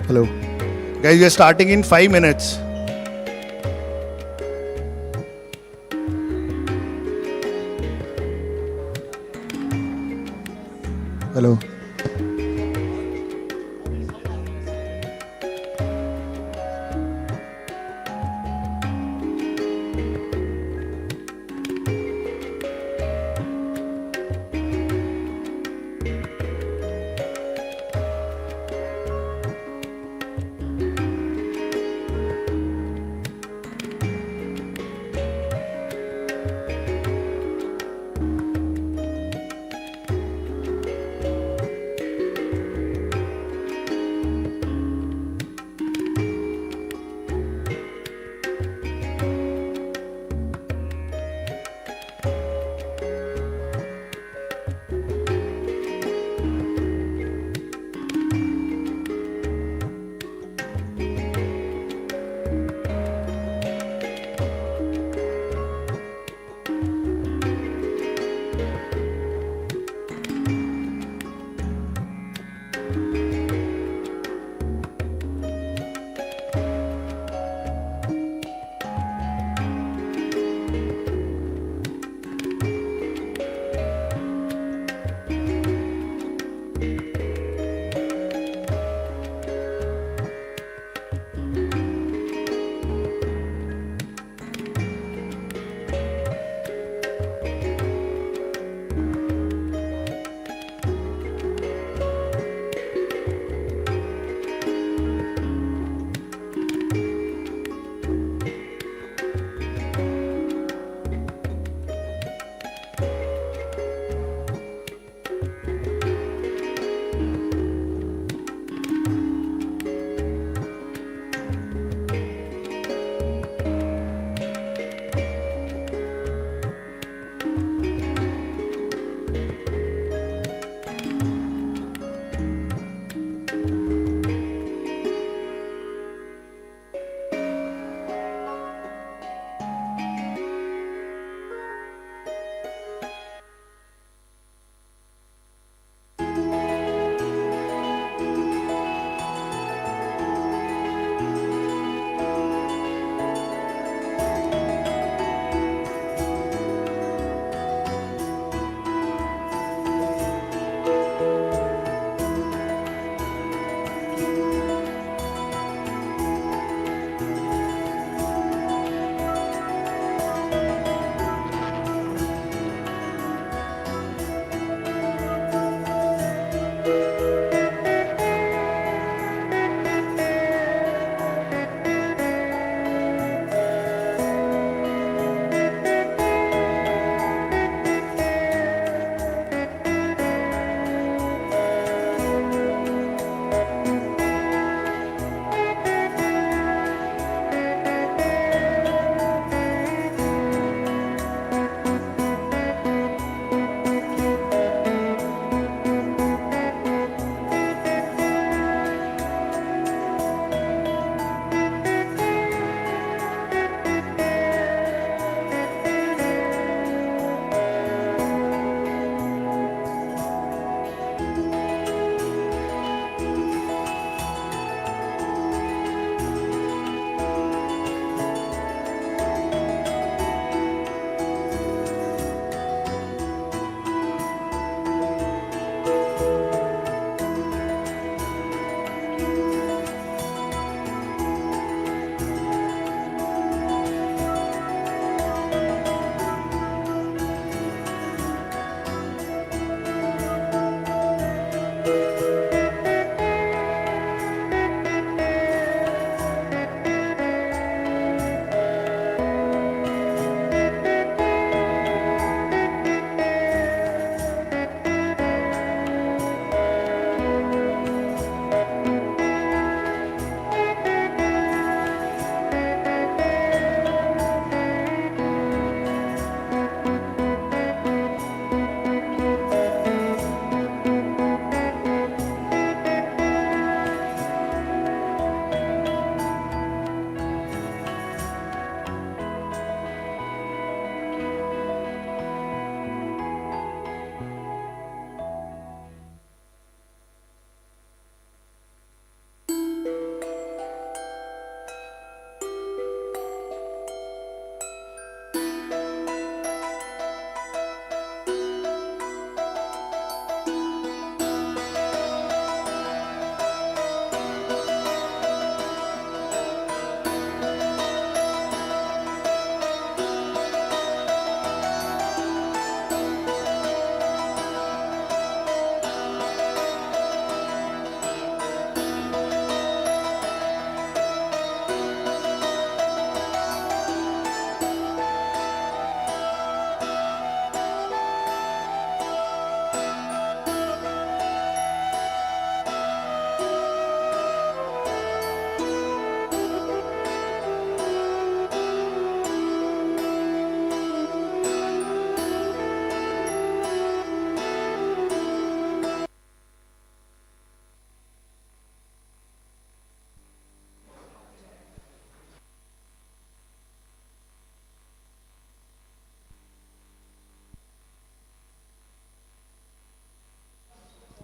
Hello. Guys, we are starting in 5 minutes. Hello.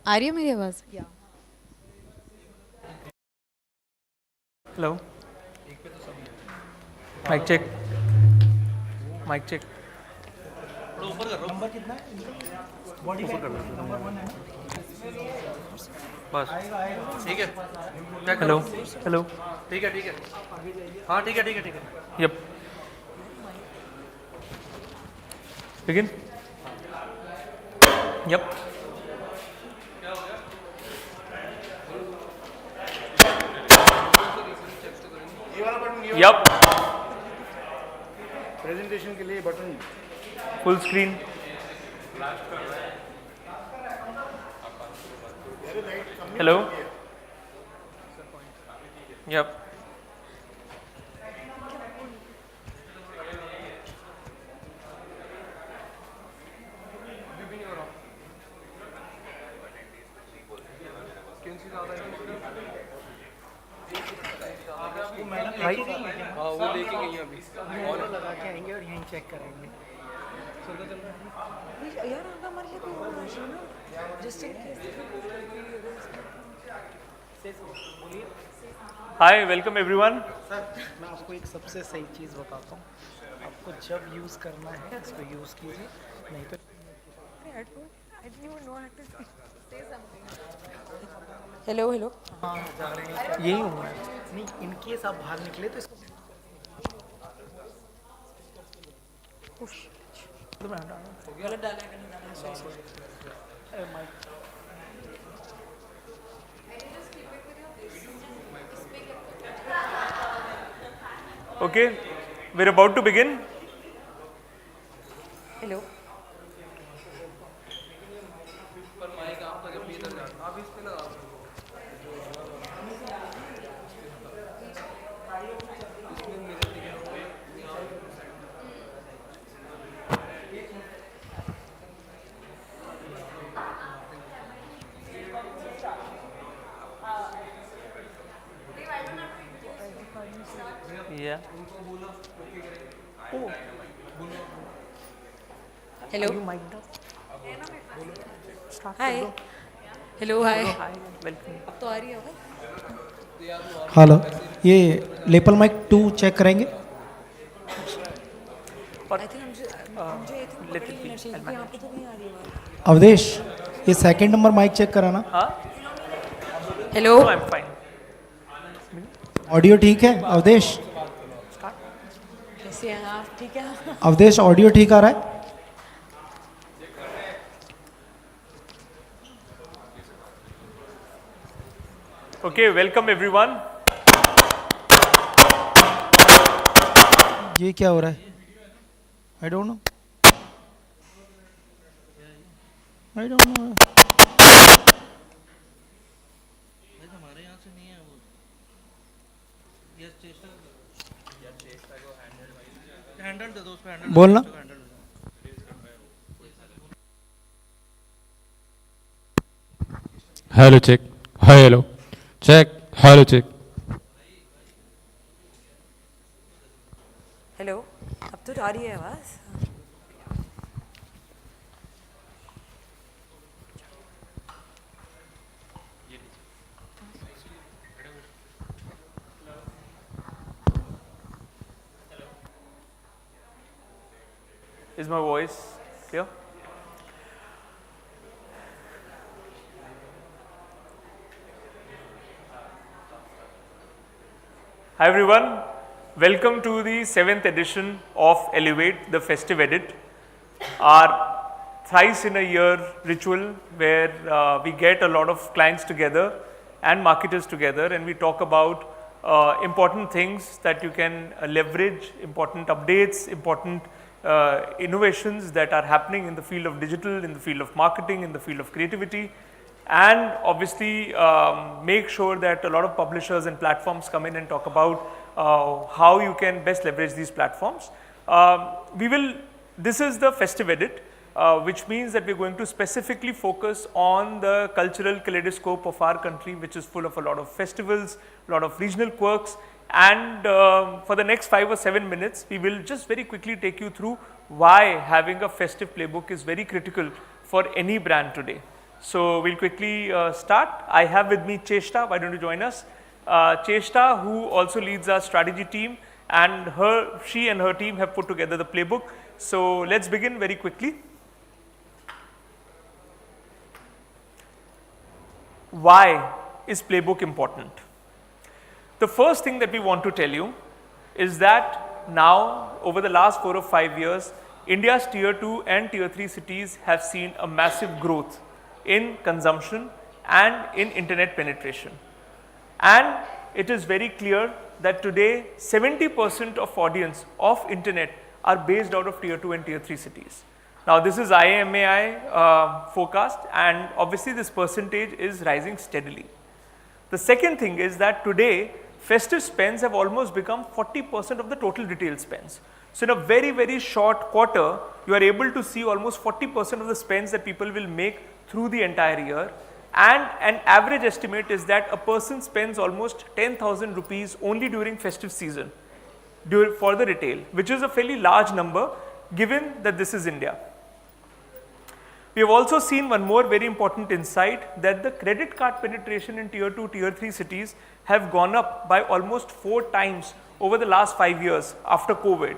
आ रही है मेरी आवाज़? Hello, mic check, mic check. Number कितना है? बॉडी का नंबर 1 है ना? बस ठीक है। Hello hello. ठीक है हाँ ठीक है यप, बिगिन। यप, ये वाला बटन, यप, प्रेजेंटेशन के लिए button. Full screen. Hello, yep, भाई हाँ वो लेके गई अभी और लगा के आएंगे और यहीं चेक करेंगे। यार हमारे लिए कोई होना चाहिए ना, just in case. Hi, welcome everyone. Sir मैं आपको एक सबसे सही चीज़ बताता हूँ, आपको जब यूज़ करना है इसको यूज़ कीजिए, नहीं तो हेलो हेलो। हाँ जा रहे हैं यही हूँ मैं। नहीं इन केस आप बाहर निकले तो इसको गलत डाला है, नहीं डाला, sorry. Okay, we're about to begin. Hello. Yeah. Hello. Mike दो। Hi. Hello hi. Hi, welcome. अब तो आ रही है आवाज़? हेलो, ये लेपल माइक 2 चेक करेंगे। आई थिंक मुझे आई थिंक पकड़ ही लेना चाहिए, क्योंकि यहाँ पे तो नहीं आ रही आवाज़। अवधेश ये सेकंड नंबर माइक चेक कराना। हाँ? Hello. No, I'm fine. Audio ठीक है अवधेश? कैसे हैं आप? ठीक है। अवधेश ऑडियो ठीक आ रहा है? Okay, welcome everyone. ये क्या हो रहा है? I don't know, I don't know. हमारे यहाँ से नहीं है वो। यस चेस्टा को हैंडल दे दो, उस पे हैंडल बोलना। Hello check. Hi hello. Check. Hello check. Hello. अब तो आ रही है आवाज़? Is my voice clear? Hi everyone, welcome to the 7th edition of Elevate, the Festive Edit, our thrice in a year ritual where we get a lot of clients together and marketers together, and we talk about important things that you can leverage, important updates, important innovations that are happening in the field of digital, in the field of marketing, in the field of creativity, and obviously make sure that a lot of publishers and platforms come in and talk about how you can best leverage these platforms. This is the festive edit, which means that we're going to specifically focus on the cultural kaleidoscope of our country, which is full of a lot of festivals, a lot of regional quirks, and for the next 5 or 7 minutes, we will just very quickly take you through why having a festive playbook is very critical for any brand today. So we'll quickly start. I have with me Cheshta. Why don't you join us? Cheshta, who also leads our strategy team, and she and her team have put together the playbook. So let's begin very quickly. Why is playbook important? The first thing that we want to tell you is that now, over the last 4 or 5 years, India's tier 2 and tier 3 cities have seen a massive growth in consumption and in internet penetration. And it is very clear that today 70% of audience of internet are based out of tier 2 and tier 3 cities. Now this is IMAI forecast, and obviously this percentage is rising steadily. The second thing is that today festive spends have almost become 40% of the total retail spends. So in a very, very short quarter, you are able to see almost 40% of the spends that people will make through the entire year. And an average estimate is that a person spends almost 10,000 rupees only during festive season for the retail, which is a fairly large number given that this is India. We have also seen one more very important insight, that the credit card penetration in tier 2, tier 3 cities have gone up by almost 4 times over the last 5 years after COVID.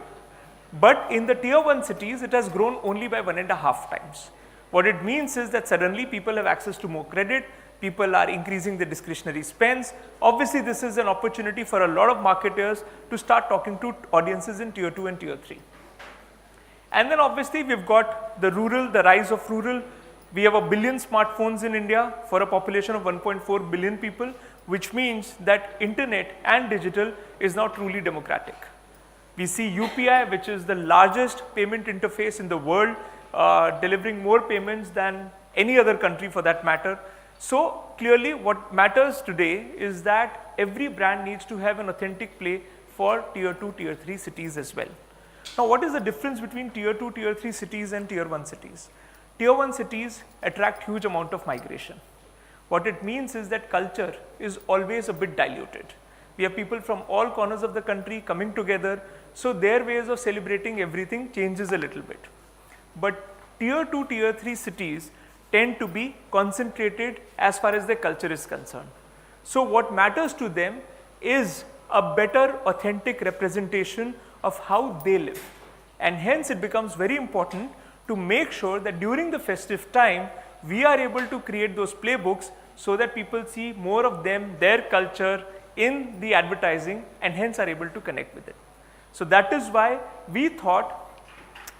But in the tier 1 cities, it has grown only by 1.5 times. What it means is that suddenly people have access to more credit, people are increasing their discretionary spends. Obviously, this is an opportunity for a lot of marketers to start talking to audiences in tier 2 and tier 3. And then obviously we've got the rise of rural. We have 1 billion smartphones in India for a population of 1.4 billion people, which means that internet and digital is now truly democratic. We see UPI, which is the largest payment interface in the world, delivering more payments than any other country for that matter. So clearly what matters today is that every brand needs to have an authentic play for tier 2, tier 3 cities as well. Now, what is the difference between tier 2, tier 3 cities and tier 1 cities? Tier 1 cities attract huge amount of migration. What it means is that culture is always a bit diluted. We have people from all corners of the country coming together, so their ways of celebrating everything changes a little bit. But tier 2, tier 3 cities tend to be concentrated as far as their culture is concerned. So what matters to them is a better authentic representation of how they live, and hence it becomes very important to make sure that during the festive time we are able to create those playbooks so that people see more of them, their culture in the advertising, and hence are able to connect with it. So that is why we thought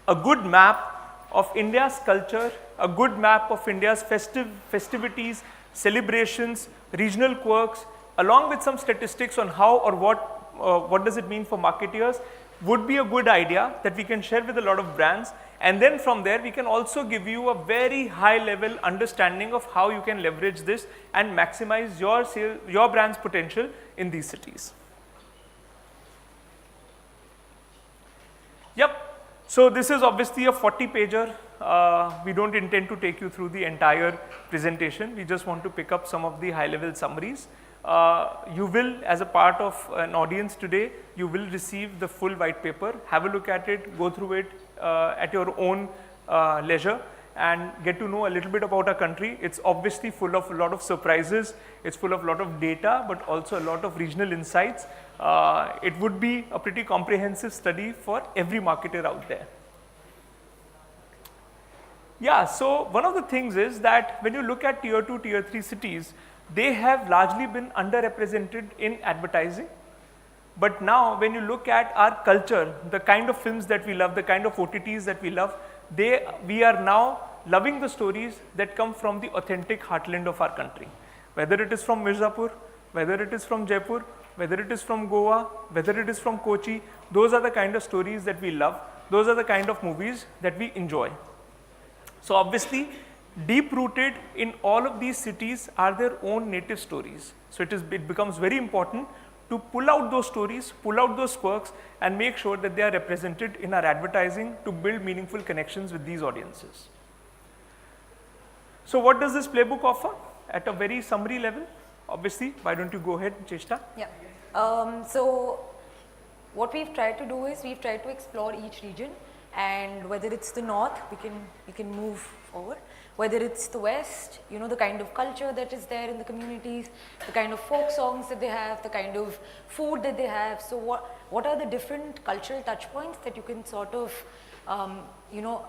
a good map of India's culture, a good map of India's festivities, celebrations, regional quirks, along with some statistics on how or what does it mean for marketeers, would be a good idea that we can share with a lot of brands, and then from there we can also give you a very high level understanding of how you can leverage this and maximize your brand's potential in these cities. Yep. So this is obviously a 40-pager. We don't intend to take you through the entire presentation. We just want to pick up some of the high level summaries. You will, as a part of an audience today, you will receive the full white paper. Have a look at it, go through it at your own leisure, and get to know a little bit about our country. It's obviously full of a lot of surprises. It's full of a lot of data, but also a lot of regional insights. It would be a pretty comprehensive study for every marketer out there. Yeah, so one of the things is that when you look at tier 2, tier 3 cities, they have largely been underrepresented in advertising. But now when you look at our culture, the kind of films that we love, the kind of OTTs that we love, we are now loving the stories that come from the authentic heartland of our country. Whether it is from Mirzapur, whether it is from Jaipur, whether it is from Goa, whether it is from Kochi, those are the kind of stories that we love. Those are the kind of movies that we enjoy. So obviously, deep rooted in all of these cities are their own native stories. So it becomes very important to pull out those stories, pull out those quirks, and make sure that they are represented in our advertising to build meaningful connections with these audiences. So what does this playbook offer at a very summary level? Obviously, why don't you go ahead, Cheshta? Yeah. So what we've tried to do is we've tried to explore each region, and whether it's the north, we can move forward. whether it's the West, you know, the kind of culture that is there in the communities, the kind of folk songs that they have, the kind of food that they have. So what are the different cultural touch points that you can sort of, you know,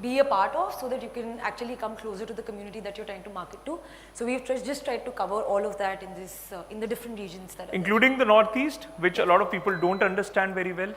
be a part of, so that you can actually come closer to the community that you're trying to market to. So we've just tried to cover all of that in this, in the different regions that are including the Northeast, which a lot of people don't understand very well.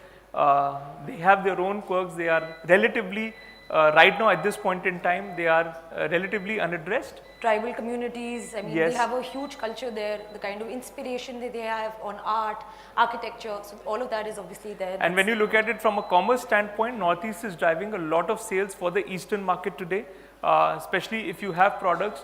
They have their own quirks. They are relatively, right now at this point in time, they are relatively unaddressed. Tribal communities, I mean, Yes. they have a huge culture there, the kind of inspiration that they have on art, architecture, so all of that is obviously there. And when you look at it from a commerce standpoint, Northeast is driving a lot of sales for the Eastern market today, especially if you have products,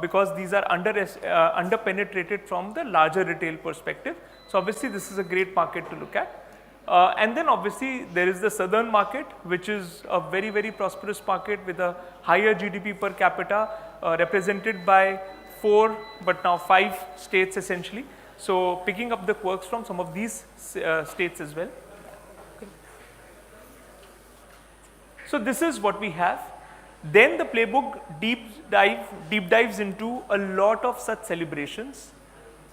because these are under penetrated from the larger retail perspective. So obviously this is a great market to look at. And then obviously there is the southern market, which is a very, very prosperous market with a higher GDP per capita, represented by 4 but now 5 states essentially. So picking up the quirks from some of these states as well. So this is what we have. Then the playbook deep dives into a lot of such celebrations.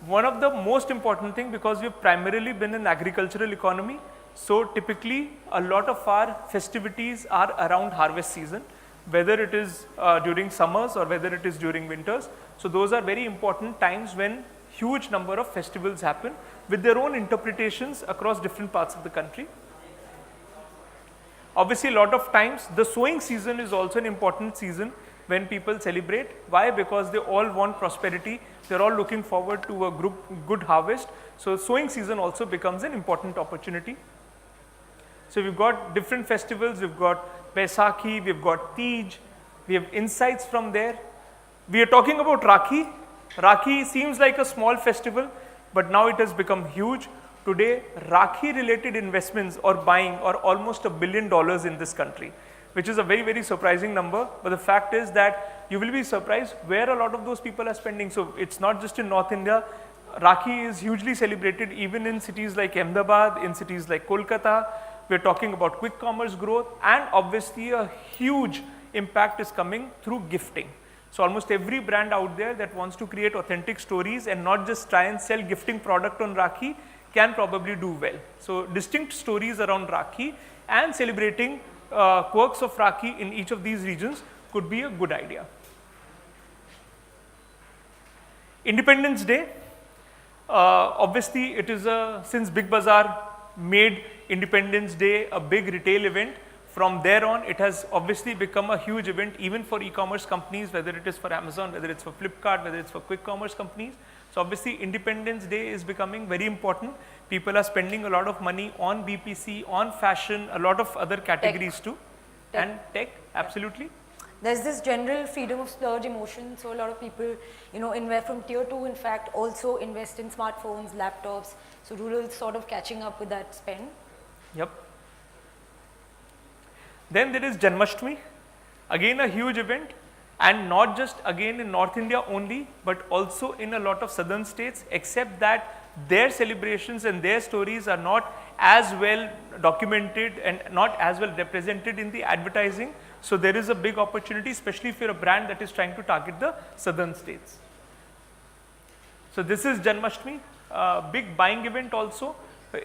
One of the most important thing, because we've primarily been an agricultural economy, so typically a lot of our festivities are around harvest season, whether it is during summers or whether it is during winters. So those are very important times when huge number of festivals happen with their own interpretations across different parts of the country. Obviously a lot of times the sowing season is also an important season when people celebrate. Why? Because they all want prosperity. They're all looking forward to a good harvest. So sowing season also becomes an important opportunity. So we've got different festivals. We've got Baisakhi, we've got Tej, we have insights from there. We are talking about Rakhi. Rakhi seems like a small festival, but now it has become huge. Today, Rakhi related investments or buying are almost $1 billion in this country, which is a very, very surprising number. But the fact is that you will be surprised where a lot of those people are spending. So it's not just in North India. Rakhi is hugely celebrated even in cities like Ahmedabad, in cities like Kolkata. We're talking about quick commerce growth, and obviously a huge impact is coming through gifting. So almost every brand out there that wants to create authentic stories and not just try and sell gifting product on Rakhi can probably do well. So distinct stories around Rakhi and celebrating quirks of Rakhi in each of these regions could be a good idea. Independence Day, obviously it is since Big Bazaar made Independence Day a big retail event, from there on it has obviously become a huge event even for e-commerce companies, whether it is for Amazon, whether it's for Flipkart, whether it's for quick commerce companies. So obviously Independence Day is becoming very important. People are spending a lot of money on BPC, on fashion, a lot of other categories too, and tech, absolutely. There's this general freedom of splurge emotion, so a lot of people, you know, invest from tier 2, in fact, also invest in smartphones, laptops, so rural is sort of catching up with that spend. Yep. Then there is Janmashtami, again a huge event, and not just again in North India only, but also in a lot of southern states, except that their celebrations and their stories are not as well documented and not as well represented in the advertising. So there is a big opportunity, especially if you're a brand that is trying to target the southern states. So this is Janmashtami, big buying event also.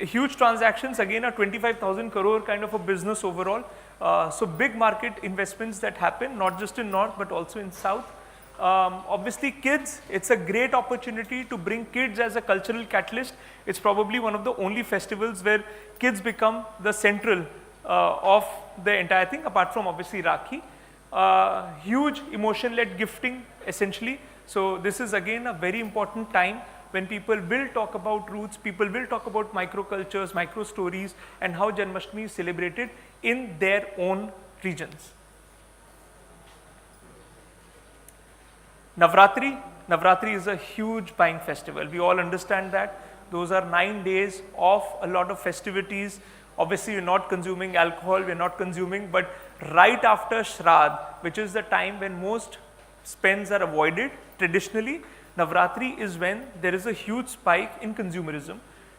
Huge transactions, again a 25,000 crore kind of a business overall. So big market investments that happen not just in North but also in South. Obviously kids, it's a great opportunity to bring kids as a cultural catalyst. It's probably one of the only festivals where kids become the central of the entire thing, apart from obviously Rakhi. Huge emotion-led gifting essentially. So this is again a very important time when people will talk about roots, people will talk about microcultures, micro stories, and how Janmashtami is celebrated in their own regions. Navratri is a huge buying festival. We all understand that. Those are 9 days of a lot of festivities. Obviously, you're not consuming alcohol, we're not consuming, but right after Shraddh, which is the time when most spends are avoided, traditionally, Navratri is when there is a huge spike in consumerism.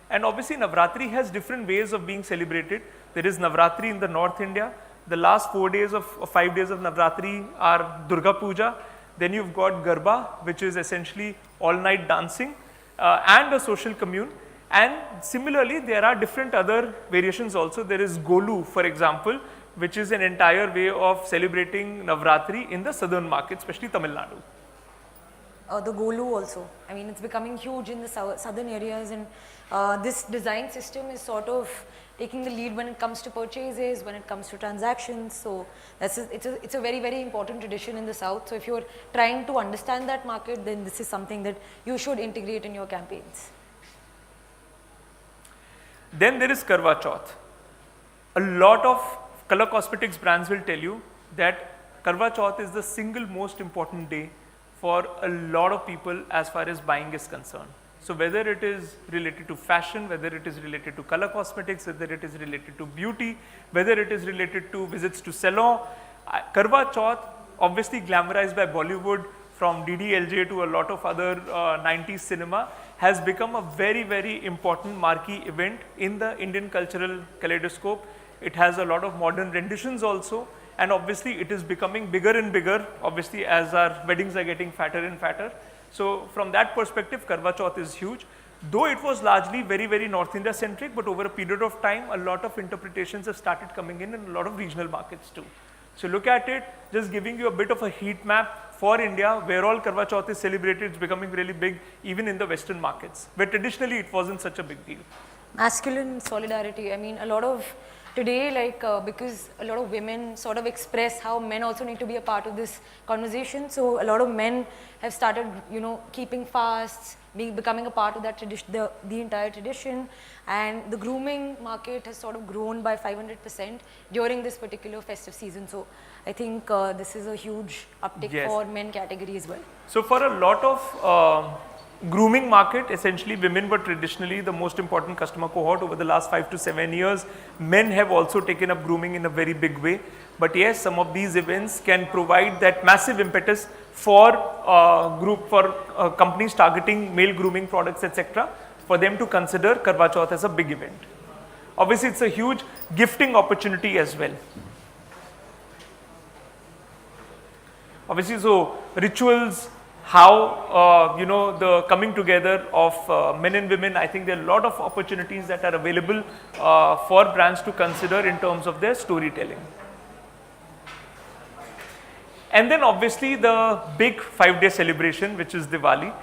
And obviously Navratri has different ways of being celebrated. There is Navratri in the North India, The last 4 days of or 5 days of Navratri are Durga Puja. Then you've got Garba, which is essentially all night dancing and a social commune. And similarly, there are different other variations also. There is Golu, for example, which is an entire way of celebrating Navratri in the southern market, especially Tamil Nadu. The Golu also. I mean, it's becoming huge in the southern areas, and this design system is sort of taking the lead when it comes to purchases, when it comes to transactions. So it's a very, very important tradition in the south. So if you're trying to understand that market, then this is something that you should integrate in your campaigns. Then there is Karwa Chauth. A lot of color cosmetics brands will tell you that Karwa Chauth is the single most important day for a lot of people as far as buying is concerned. So whether it is related to fashion, whether it is related to color cosmetics, whether it is related to beauty, whether it is related to visits to salon, Karwa Chauth, obviously glamorized by Bollywood from DDLJ to a lot of other 90s cinema, has become a very, very important marquee event in the Indian cultural kaleidoscope. It has a lot of modern renditions also, and obviously it is becoming bigger and bigger, obviously as our weddings are getting fatter and fatter. So from that perspective, Karwa Chauth is huge. Though it was largely very, very North India centric, but over a period of time, a lot of interpretations have started coming in a lot of regional markets too. So look at it, just giving you a bit of a heat map for India, where all Karwa Chauth is celebrated. It's becoming really big even in the Western markets, where traditionally it wasn't such a big deal. Masculine solidarity. I mean, a lot of today, like because a lot of women sort of express how men also need to be a part of this conversation. So a lot of men have started, you know, keeping fasts, becoming a part of that tradition, the entire tradition. And the grooming market has sort of grown by 500% during this particular festive season. So I think this is a huge uptick for men category as well. So for a lot of grooming market, essentially women were traditionally the most important customer cohort over the last 5 to 7 years. Men have also taken up grooming in a very big way. But yes, some of these events can provide that massive impetus for companies targeting male grooming products, etc., for them to consider Karwa Chauth as a big event. Obviously, it's a huge gifting opportunity as well. Obviously, so rituals, how the coming together of men and women, I think there are a lot of opportunities that are available for brands to consider in terms of their storytelling. And then obviously the big 5-day celebration, which is Diwali.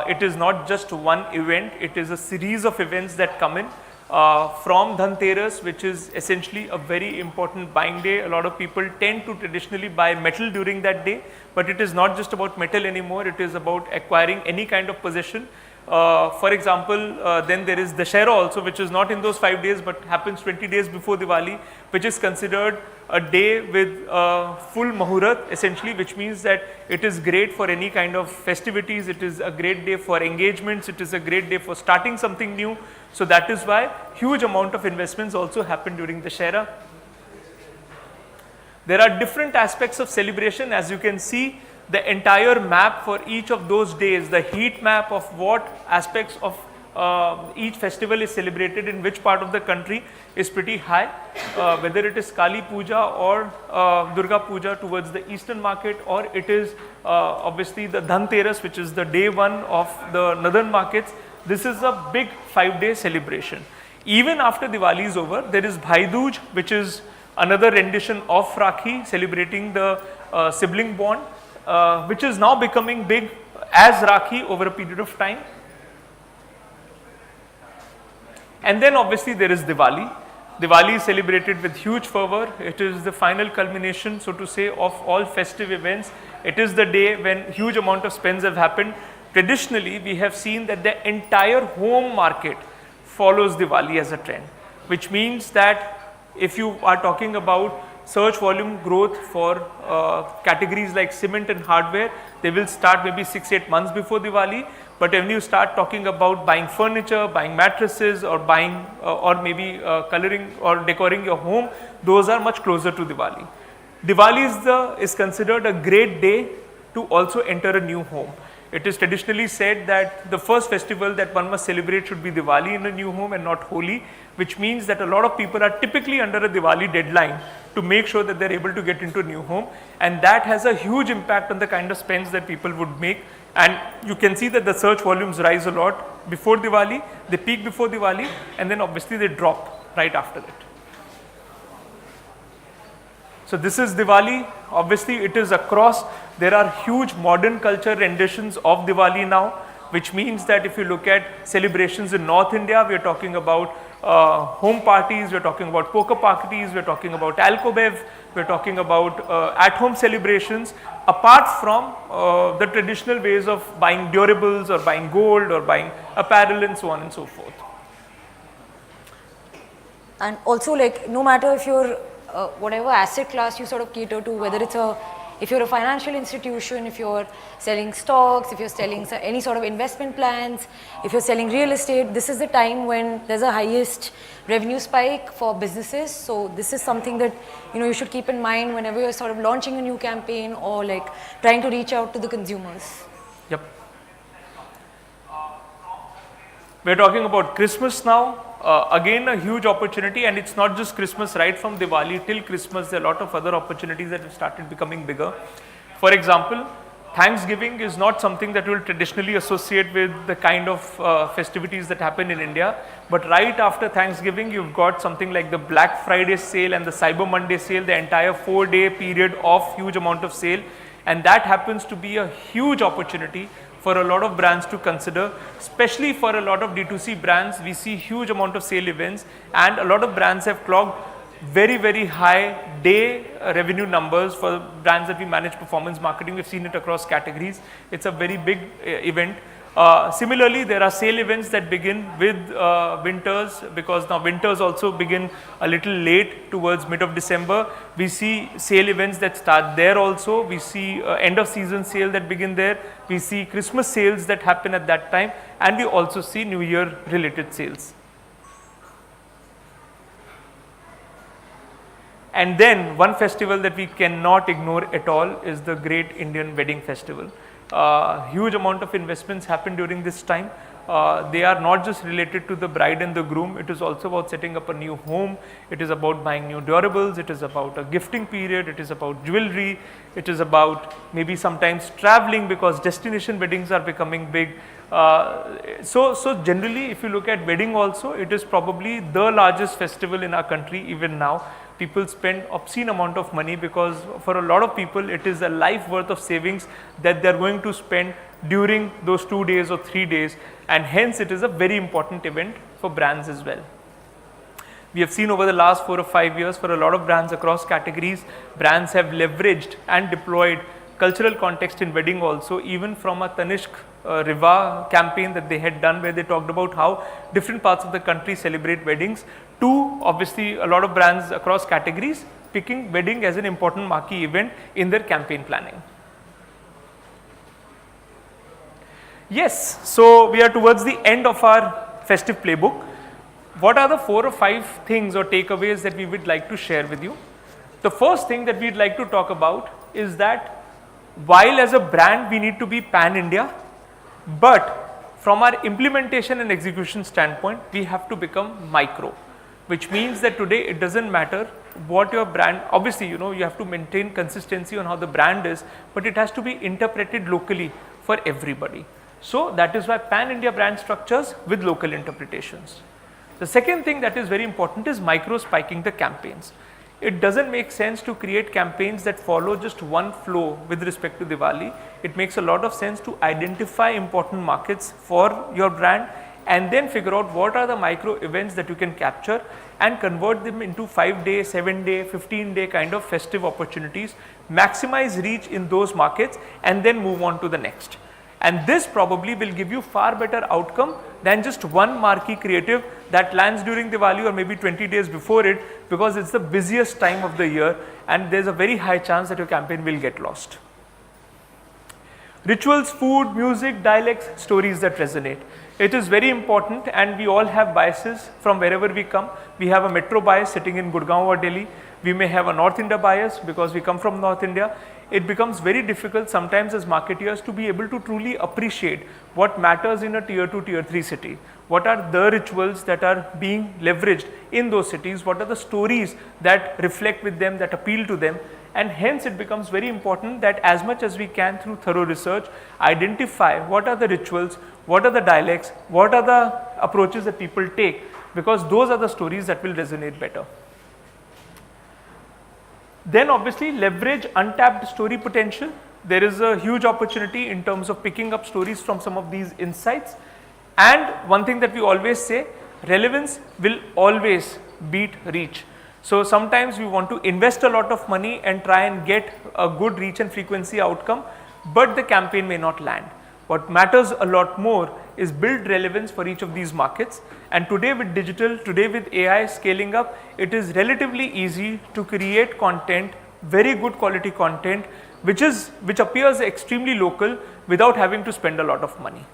It is not just one event, it is a series of events that come in from Dhanteras, which is essentially a very important buying day. A lot of people tend to traditionally buy metal during that day, but it is not just about metal anymore, it is about acquiring any kind of possession. For example, then there is Dussehra also, which is not in those 5 days but happens 20 days before Diwali, which is considered a day with full Muhurat essentially, which means that it is great for any kind of festivities, it is a great day for engagements, it is a great day for starting something new. So that is why huge amount of investments also happen during Dussehra. There are different aspects of celebration, as you can see. The entire map for each of those days, the heat map of what aspects of each festival is celebrated in which part of the country is pretty high, whether it is Kali Puja or Durga Puja towards the eastern market, or it is obviously the Dhanteras, which is the day one of the northern markets. This is a big 5-day celebration. Even after Diwali is over, there is Bhai Dooj, which is another rendition of Rakhi, celebrating the sibling bond, which is now becoming big as Rakhi over a period of time. And then obviously there is Diwali. Diwali is celebrated with huge fervor. It is the final culmination, so to say, of all festive events. It is the day when huge amount of spends have happened. Traditionally, we have seen that the entire home market follows Diwali as a trend, which means that if you are talking about search volume growth for categories like cement and hardware, they will start maybe 6-8 months before Diwali. But when you start talking about buying furniture, buying mattresses, or buying or maybe coloring or decorating your home, those are much closer to Diwali. Diwali is considered a great day to also enter a new home. It is traditionally said that the first festival that one must celebrate should be Diwali in a new home and not Holi, which means that a lot of people are typically under a Diwali deadline to make sure that they're able to get into a new home, and that has a huge impact on the kind of spends that people would make. And you can see that the search volumes rise a lot before Diwali, they peak before Diwali, and then obviously they drop right after it. So this is Diwali. Obviously it is across, there are huge modern culture renditions of Diwali now, which means that if you look at celebrations in North India, we are talking about home parties, we are talking about poker parties, we are talking about alcobev, we are talking about at-home celebrations, apart from the traditional ways of buying durables or buying gold or buying apparel and so on and so forth. And also, like, no matter if you're whatever asset class you sort of cater to, whether it's if you're a financial institution, if you're selling stocks, if you're selling any sort of investment plans, if you're selling real estate, this is the time when there's a highest revenue spike for businesses. So this is something that, you know, you should keep in mind whenever you're sort of launching a new campaign or like trying to reach out to the consumers. Yep. We're talking about Christmas now. Again, a huge opportunity, and it's not just Christmas. Right from Diwali till Christmas, there are a lot of other opportunities that have started becoming bigger. For example, Thanksgiving is not something that we'll traditionally associate with the kind of festivities that happen in India. But right after Thanksgiving, you've got something like the Black Friday sale and the Cyber Monday sale, the entire 4-day period of huge amount of sale. And that happens to be a huge opportunity for a lot of brands to consider, especially for a lot of D2C brands. We see huge amount of sale events, and a lot of brands have clocked very, very high day revenue numbers for brands that we manage performance marketing. We've seen it across categories. It's a very big event. Similarly, there are sale events that begin with winters, because now winters also begin a little late towards mid of December. We see sale events that start there also. We see end of season sale that begin there. We see Christmas sales that happen at that time, and we also see New Year related sales. And then one festival that we cannot ignore at all is the Great Indian Wedding Festival. Huge amount of investments happen during this time. They are not just related to the bride and the groom. It is also about setting up a new home. It is about buying new durables. It is about a gifting period. It is about jewelry. It is about maybe sometimes traveling, because destination weddings are becoming big. So generally, if you look at wedding also, it is probably the largest festival in our country even now. People spend obscene amount of money, because for a lot of people it is a life worth of savings that they are going to spend during those 2 days or 3 days, and hence it is a very important event for brands as well. We have seen over the last 4 or 5 years, for a lot of brands across categories, brands have leveraged and deployed cultural context in wedding also, even from a Tanishq Riva campaign that they had done, where they talked about how different parts of the country celebrate weddings, to obviously a lot of brands across categories picking wedding as an important marquee event in their campaign planning. Yes, so we are towards the end of our festive playbook. What are the 4 or 5 things or takeaways that we would like to share with you? The first thing that we'd like to talk about is that while as a brand we need to be pan-India, but from our implementation and execution standpoint, we have to become micro, which means that today it doesn't matter what your brand, obviously, you know, you have to maintain consistency on how the brand is, but it has to be interpreted locally for everybody. So that is why pan-India brand structures with local interpretations. The second thing that is very important is micro spiking the campaigns. It doesn't make sense to create campaigns that follow just one flow with respect to Diwali. It makes a lot of sense to identify important markets for your brand and then figure out what are the micro events that you can capture and convert them into 5-day, 7-day, 15-day kind of festive opportunities, maximize reach in those markets and then move on to the next. And this probably will give you far better outcome than just one marquee creative that lands during Diwali or maybe 20 days before it, because it's the busiest time of the year and there's a very high chance that your campaign will get lost. Rituals, food, music, dialects, stories that resonate. It is very important, and we all have biases from wherever we come. We have a metro bias sitting in Gurgaon or Delhi. We may have a North India bias because we come from North India. It becomes very difficult sometimes as marketeers to be able to truly appreciate what matters in a tier 2, tier 3 city, what are the rituals that are being leveraged in those cities, what are the stories that reflect with them, that appeal to them, and hence it becomes very important that as much as we can through thorough research, identify what are the rituals, what are the dialects, what are the approaches that people take, because those are the stories that will resonate better. Then obviously leverage untapped story potential. There is a huge opportunity in terms of picking up stories from some of these insights. And one thing that we always say, relevance will always beat reach. So sometimes we want to invest a lot of money and try and get a good reach and frequency outcome, but the campaign may not land. What matters a lot more is build relevance for each of these markets. And today with digital, today with AI scaling up, it is relatively easy to create content, very good quality content, which appears extremely local without having to spend a lot of money.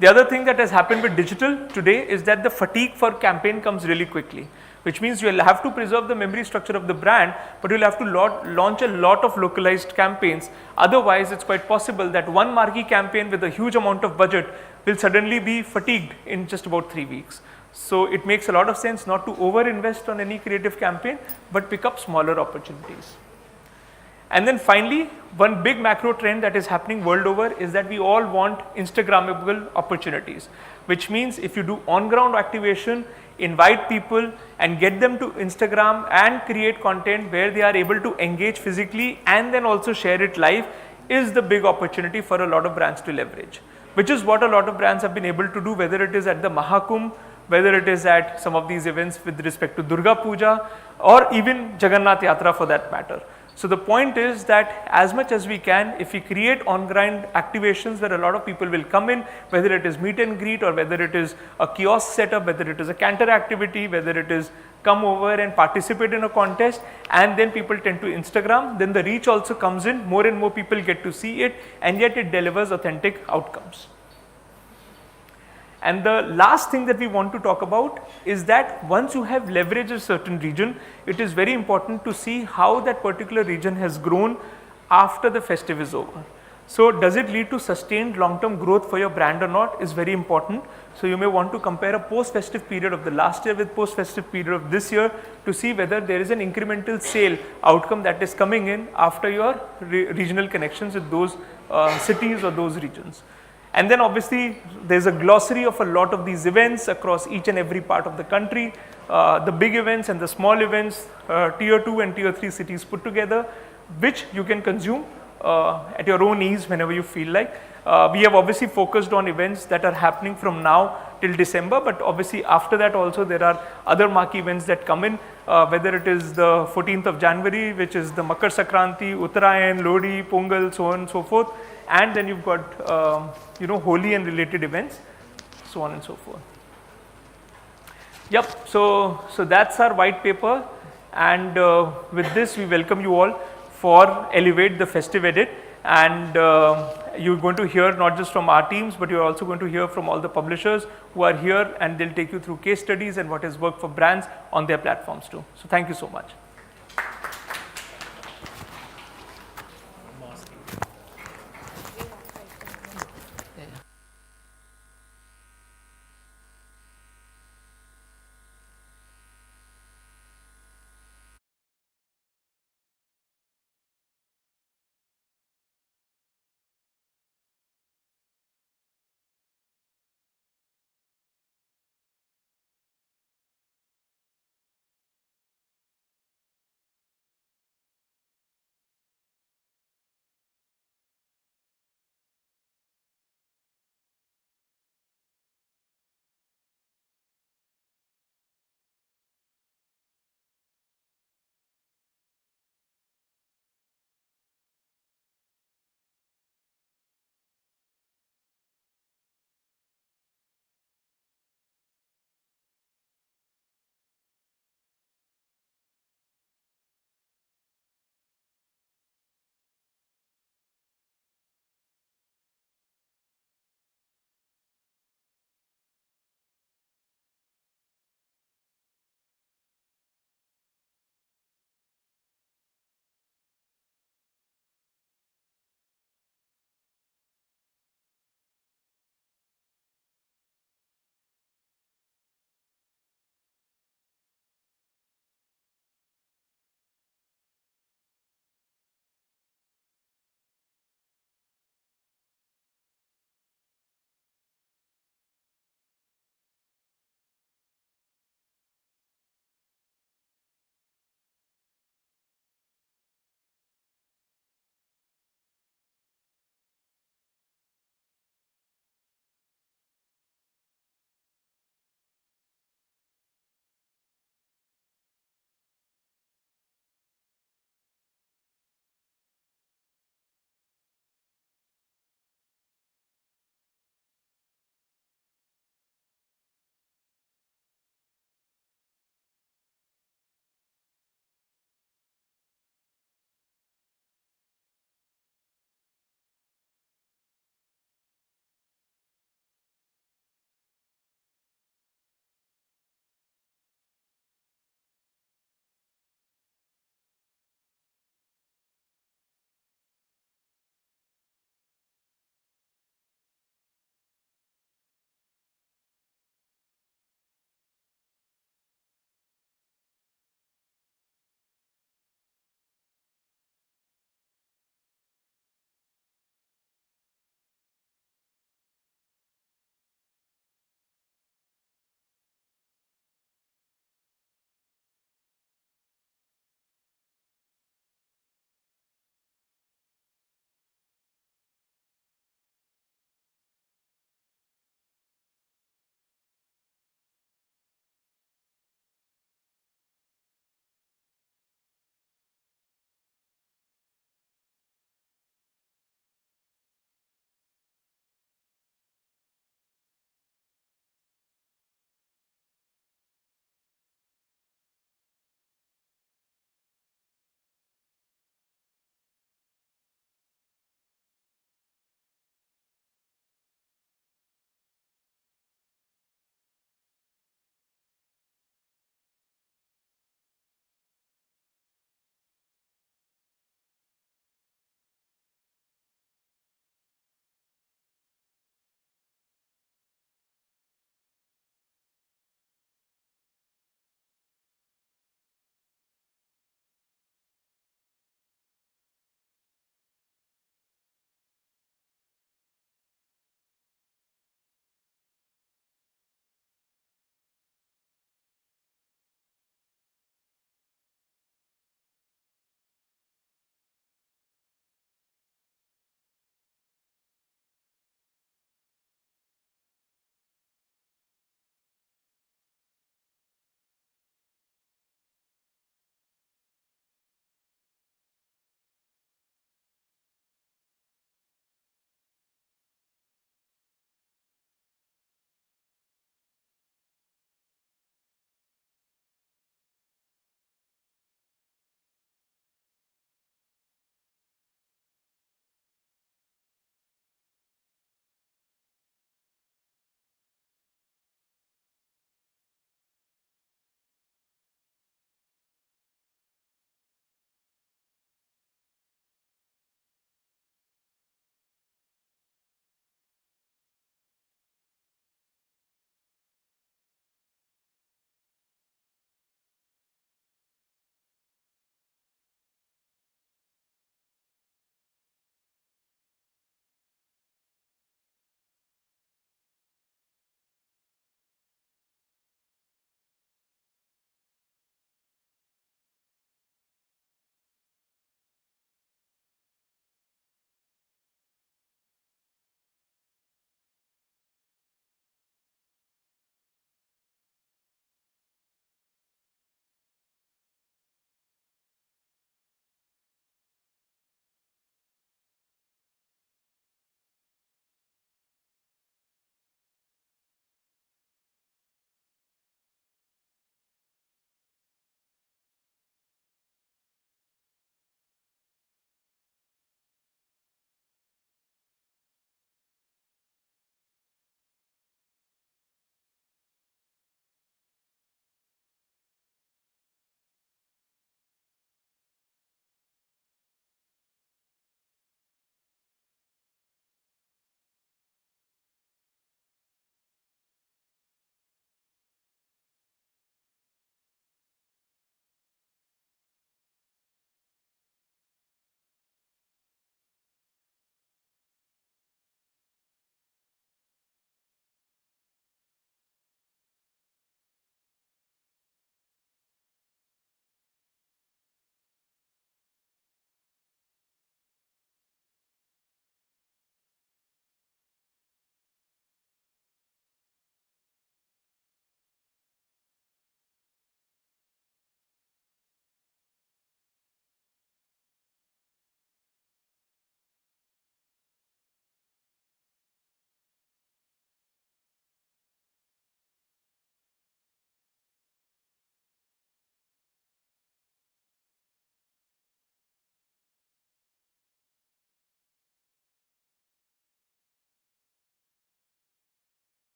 The other thing that has happened with digital today is that the fatigue for campaign comes really quickly, which means you will have to preserve the memory structure of the brand, but you will have to launch a lot of localized campaigns. Otherwise, it's quite possible that one marquee campaign with a huge amount of budget will suddenly be fatigued in just about 3 weeks. So it makes a lot of sense not to over invest on any creative campaign, but pick up smaller opportunities. And then finally, one big macro trend that is happening world over is that we all want Instagrammable opportunities, which means if you do on-ground activation, invite people and get them to Instagram and create content where they are able to engage physically and then also share it live, is the big opportunity for a lot of brands to leverage, which is what a lot of brands have been able to do, whether it is at the Mahakumbh, whether it is at some of these events with respect to Durga Puja or even Jagannath Yatra for that matter. So the point is that as much as we can, if we create on-ground activations where a lot of people will come in, whether it is meet and greet or whether it is a kiosk setup, whether it is a canter activity, whether it is come over and participate in a contest, and then people tend to Instagram, then the reach also comes in, more and more people get to see it, and yet it delivers authentic outcomes. And the last thing that we want to talk about is that once you have leveraged a certain region, it is very important to see how that particular region has grown after the festive is over. So does it lead to sustained long-term growth for your brand or not is very important. So you may want to compare a post-festive period of the last year with post-festive period of this year to see whether there is an incremental sale outcome that is coming in after your regional connections with those cities or those regions. And then obviously there's a glossary of a lot of these events across each and every part of the country, the big events and the small events, tier 2 and tier 3 cities put together, which you can consume at your own ease whenever you feel like. We have obviously focused on events that are happening from now till December, but obviously after that also there are other marquee events that come in, whether it is the 14th of January, which is the Makar Sankranti, Uttarayan, Lodi, Pongal, so on and so forth. And then you've got, Holi and related events, so on and so forth. Yep, so that's our white paper. And with this, we welcome you all for Elevate the Festive Edit. And you're going to hear not just from our teams, but you're also going to hear from all the publishers who are here, and they'll take you through case studies and what has worked for brands on their platforms too. So thank you so much.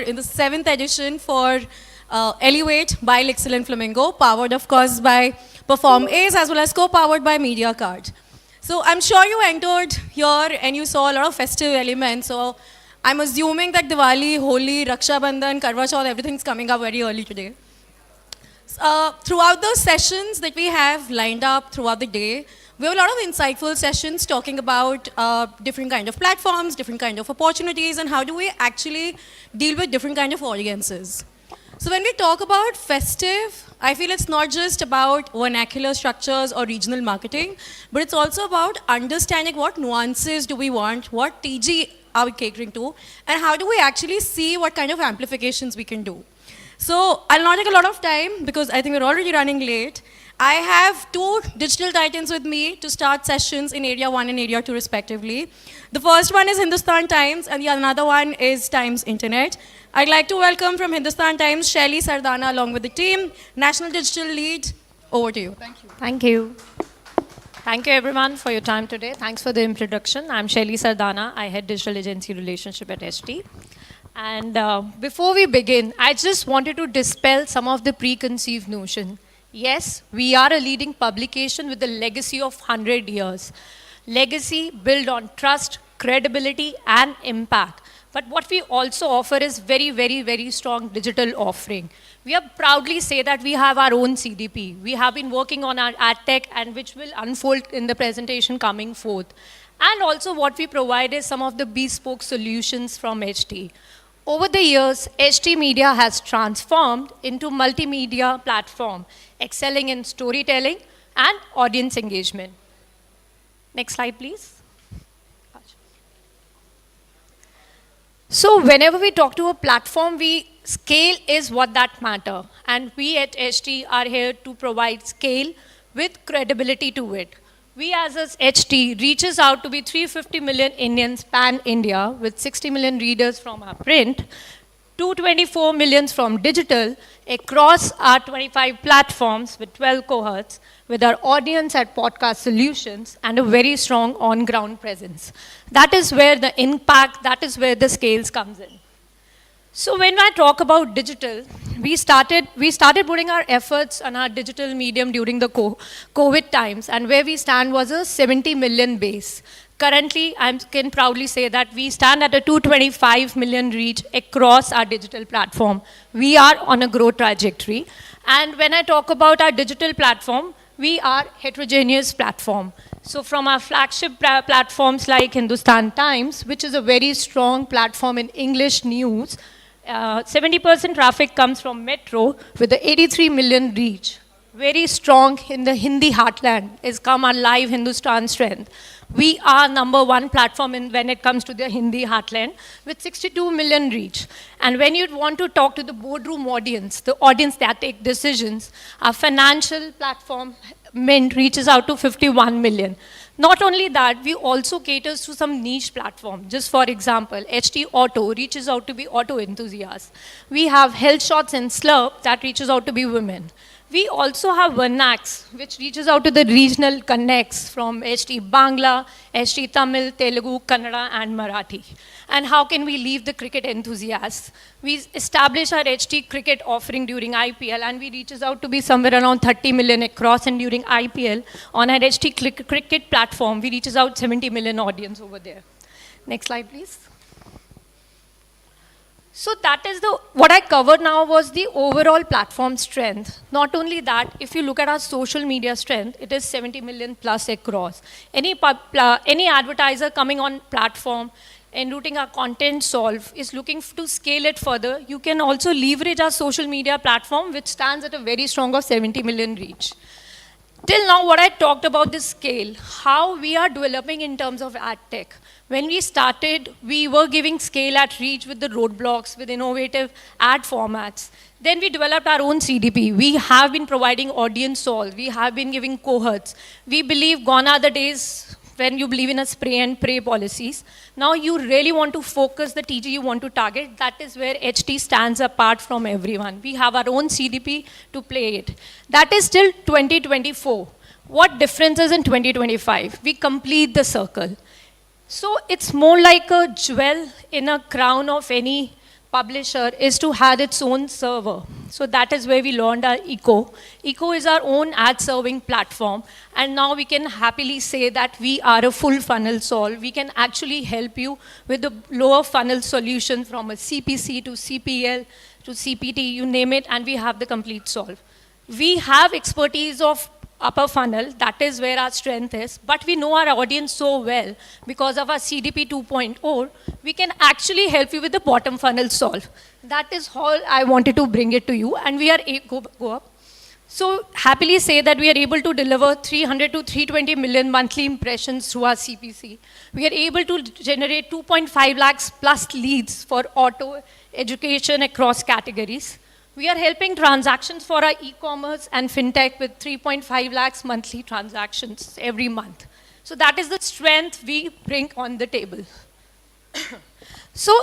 in the 7th edition for Elevate by Lyxel&Flamingo, powered of course by Perform Ace as well as co-powered by Media Card. So I'm sure you entered here and you saw a lot of festive elements. So I'm assuming that Diwali, Holi, Raksha Bandhan, Karwa Chauth, everything's coming up very early today. Throughout the sessions that we have lined up throughout the day, we have a lot of insightful sessions talking about different kind of platforms, different kind of opportunities, and how do we actually deal with different kind of audiences. So when we talk about festive, I feel it's not just about vernacular structures or regional marketing, but it's also about understanding what nuances do we want, what TG are we catering to, and how do we actually see what kind of amplifications we can do. So I'll not take a lot of time because I think we're already running late. I have two digital titans with me to start sessions in Area 1 and Area 2 respectively. The first one is Hindustan Times and the another one is Times Internet. I'd like to welcome from Hindustan Times, Shaili Sardana along with the team, National Digital Lead. Over to you. Thank you. Thank you. Thank you everyone for your time today. Thanks for the introduction. I'm Shaili Sardana. I head Digital Agency Relationship at HT. And before we begin, I just wanted to dispel some of the preconceived notion. Yes, we are a leading publication with a legacy of 100 years. Legacy built on trust, credibility, and impact. But what we also offer is very, very, very strong digital offering. We are proudly say that we have our own CDP. We have been working on our ad tech and which will unfold in the presentation coming forth. And also what we provide is some of the bespoke solutions from HT. Over the years, HT Media has transformed into multimedia platform, excelling in storytelling and audience engagement. Next slide, please. So whenever we talk to a platform, scale is what that matter. And we at HT are here to provide scale with credibility to it. We as HT reaches out to be 350 million Indians pan-India with 60 million readers from our print, 224 million from digital across our 25 platforms with 12 cohorts with our audience at Podcast Solutions and a very strong on-ground presence. That is where the impact, that is where the scales comes in. So when I talk about digital, we started putting our efforts on our digital medium during the COVID times, and where we stand was a 70 million base. Currently, I can proudly say that we stand at a 225 million reach across our digital platform. We are on a growth trajectory. And when I talk about our digital platform, we are heterogeneous platform. So from our flagship platforms like Hindustan Times, which is a very strong platform in English news, 70% traffic comes from Metro with the 83 million reach. Very strong in the Hindi heartland is come our live Hindustan strength. We are #1 platform when it comes to the Hindi heartland with 62 million reach. And when you want to talk to the boardroom audience, the audience that take decisions, our financial platform Mint reaches out to 51 million. Not only that, we also caters to some niche platform. Just for example, HT Auto reaches out to be auto enthusiasts. We have Health Shots and Slurp that reaches out to be women. We also have Vernax, which reaches out to the regional connects from HT Bangla, HT Tamil, Telugu, Kannada, and Marathi. And how can we leave the cricket enthusiasts? We established our HT cricket offering during IPL, and we reaches out to be somewhere around 30 million across, and during IPL, on our HT cricket platform, we reaches out 70 million audience over there. Next slide, please. So that is what I covered now was the overall platform strength. Not only that, if you look at our social media strength, it is 70 million plus across. Any advertiser coming on platform and routing our content solve is looking to scale it further. You can also leverage our social media platform, which stands at a very strong of 70 million reach. Till now, what I talked about this scale, how we are developing in terms of ad tech. When we started, we were giving scale at reach with the roadblocks, with innovative ad formats. Then we developed our own CDP. We have been providing audience solve. We have been giving cohorts. We believe gone are the days when you believe in a spray and pray policies. Now you really want to focus the TG you want to target. That is where HT stands apart from everyone. We have our own CDP to play it. That is till 2024. What difference is in 2025? We complete the circle. So it's more like a jewel in a crown of any publisher is to have its own server. So that is where we learned our Eco. Eco is our own ad serving platform, and now we can happily say that we are a full funnel solve. We can actually help you with the lower funnel solution from a CPC to CPL to CPT, you name it, and we have the complete solve. We have expertise of upper funnel, that is where our strength is, but we know our audience so well because of our CDP 2.0, we can actually help you with the bottom funnel solve. That is all I wanted to bring it to you, and we are, go up. So happily say that we are able to deliver 300 to 320 million monthly impressions through our CPC. We are able to generate 2.5 lakhs plus leads for auto education across categories. We are helping transactions for our e-commerce and fintech with 3.5 lakhs monthly transactions every month. So that is the strength we bring on the table. So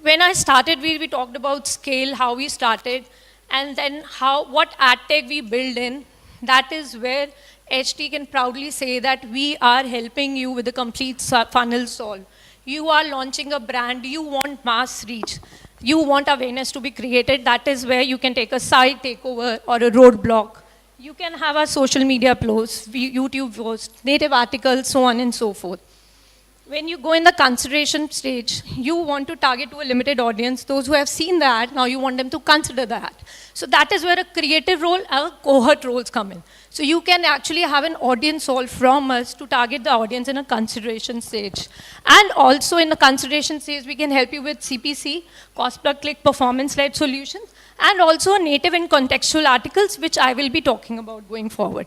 when I started, we talked about scale, how we started, and then what ad tech we build in. That is where HT can proudly say that we are helping you with the complete funnel solve. You are launching a brand, you want mass reach. You want awareness to be created, that is where you can take a site takeover or a roadblock. You can have a social media posts, YouTube posts, native articles, so on and so forth. When you go in the consideration stage, you want to target to a limited audience. Those who have seen the ad, now you want them to consider the ad. So that is where a creative role and cohort roles come in. So you can actually have an audience solve from us to target the audience in a consideration stage. And also in the consideration stage, we can help you with CPC, cost per click, performance-led solutions, and also native and contextual articles, which I will be talking about going forward.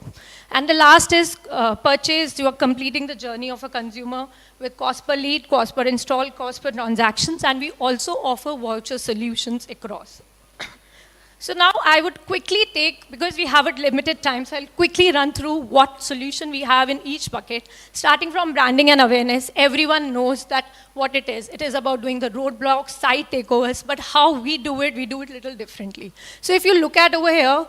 And the last is purchase. You are completing the journey of a consumer with cost per lead, cost per install, cost per transactions, and we also offer voucher solutions across. So now I would quickly take, because we have a limited time, so I'll quickly run through what solution we have in each bucket. Starting from branding and awareness, everyone knows that what it is. It is about doing the roadblocks, site takeovers, but how we do it a little differently. So if you look at over here,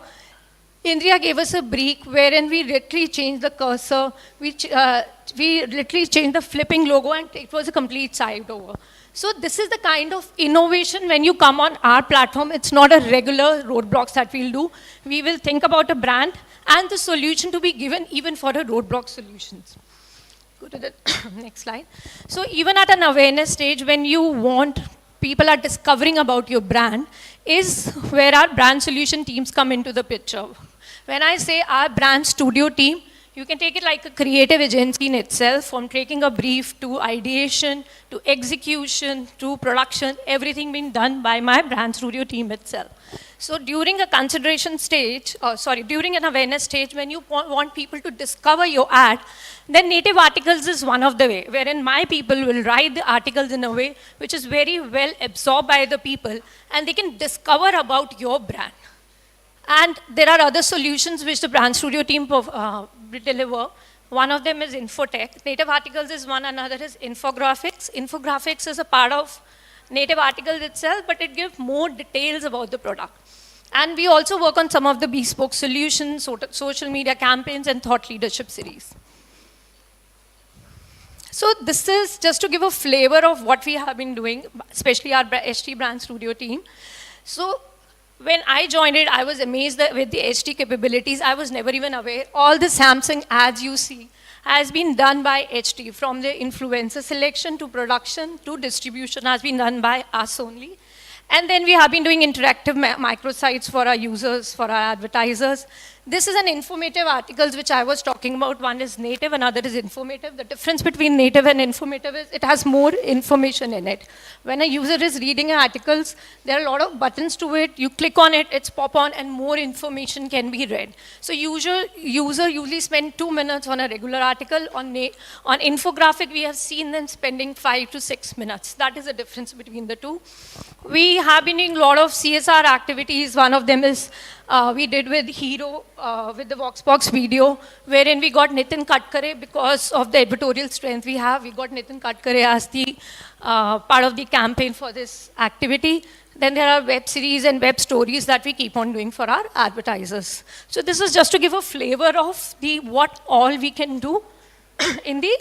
Indria gave us a brief wherein we literally changed the cursor, we literally changed the flipping logo, and it was a complete site over. So this is the kind of innovation when you come on our platform. It's not a regular roadblocks that we'll do. We will think about a brand and the solution to be given even for a roadblock solutions. Go to the next slide. So even at an awareness stage, when you want, people are discovering about your brand, is where our brand solution teams come into the picture. When I say our brand studio team, you can take it like a creative agency in itself, from taking a brief to ideation, to execution, to production, everything being done by my brand studio team itself. So during a consideration stage, during an awareness stage, when you want people to discover your ad, then native articles is one of the way, wherein my people will write the articles in a way which is very well absorbed by the people, and they can discover about your brand. And there are other solutions which the brand studio team deliver. One of them is infotech. Native articles is one, another is infographics. Infographics is a part of native articles itself, but it gives more details about the product. And we also work on some of the bespoke solutions, social media campaigns, and thought leadership series. So this is just to give a flavor of what we have been doing, especially our HT brand studio team. So when I joined it, I was amazed with the HT capabilities. I was never even aware. All the Samsung ads you see has been done by HT, from the influencer selection to production to distribution has been done by us only. And then we have been doing interactive microsites for our users, for our advertisers. This is an informative articles which I was talking about. One is native, another is informative. The difference between native and informative is it has more information in it. When a user is reading articles, there are a lot of buttons to it. You click on it, it's pop on, and more information can be read. So user usually spend 2 minutes on a regular article. On infographic, we have seen them spending 5 to 6 minutes. That is the difference between the two. We have been doing a lot of CSR activities. One of them is we did with Hero, with the Voxbox video, wherein we got Nitin Gadkari because of the editorial strength we have. We got Nitin Gadkari as the part of the campaign for this activity. Then there are web series and web stories that we keep on doing for our advertisers. So this is just to give a flavor of what all we can do in the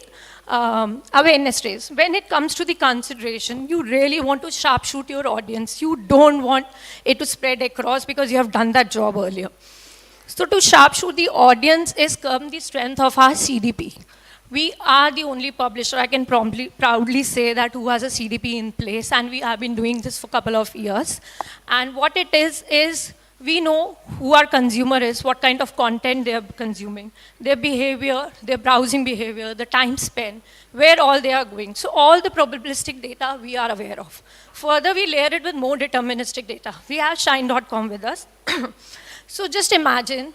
awareness raise. When it comes to the consideration, you really want to sharpshoot your audience. You don't want it to spread across because you have done that job earlier. So to sharpshoot the audience is come the strength of our CDP. We are the only publisher, I can proudly say that, who has a CDP in place, and we have been doing this for a couple of years. And what it is we know who our consumer is, what kind of content they are consuming, their behavior, their browsing behavior, the time spent, where all they are going. So all the probabilistic data we are aware of. Further, we layer it with more deterministic data. We have Shine.com with us. So just imagine,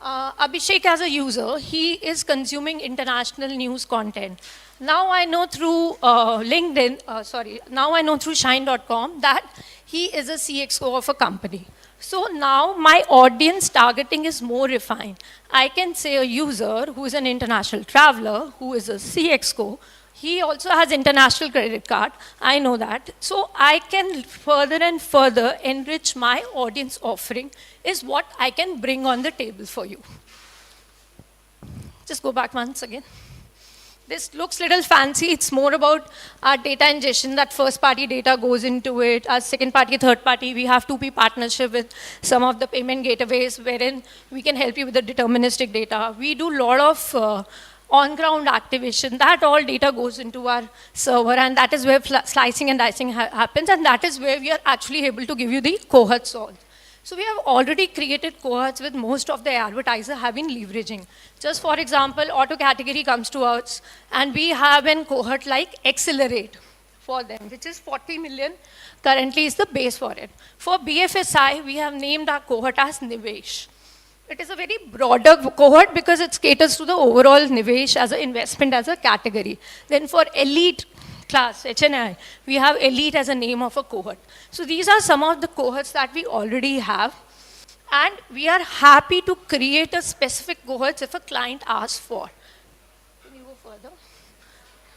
Abhishek as a user, he is consuming international news content. Now I know through now I know through Shine.com that he is a CXO of a company. So now my audience targeting is more refined. I can say a user who is an international traveler, who is a CXO, he also has international credit card, I know that. So I can further and further enrich my audience offering is what I can bring on the table for you. Just go back once again. This looks a little fancy. It's more about our data ingestion, that first party data goes into it. Our second party, third party, we have 2P partnership with some of the payment gateways wherein we can help you with the deterministic data. We do a lot of on-ground activation. That all data goes into our server, and that is where slicing and dicing happens, and that is where we are actually able to give you the cohort solve. So we have already created cohorts with most of the advertisers have been leveraging. Just for example, auto category comes to us, and we have a cohort like Accelerate for them, which is 40 million, currently is the base for it. For BFSI, we have named our cohort as Nivesh. It is a very broader cohort because it caters to the overall Nivesh as an investment as a category. Then for elite class, HNI, we have elite as a name of a cohort. So these are some of the cohorts that we already have. And we are happy to create a specific cohorts if a client asks for. Can you go further?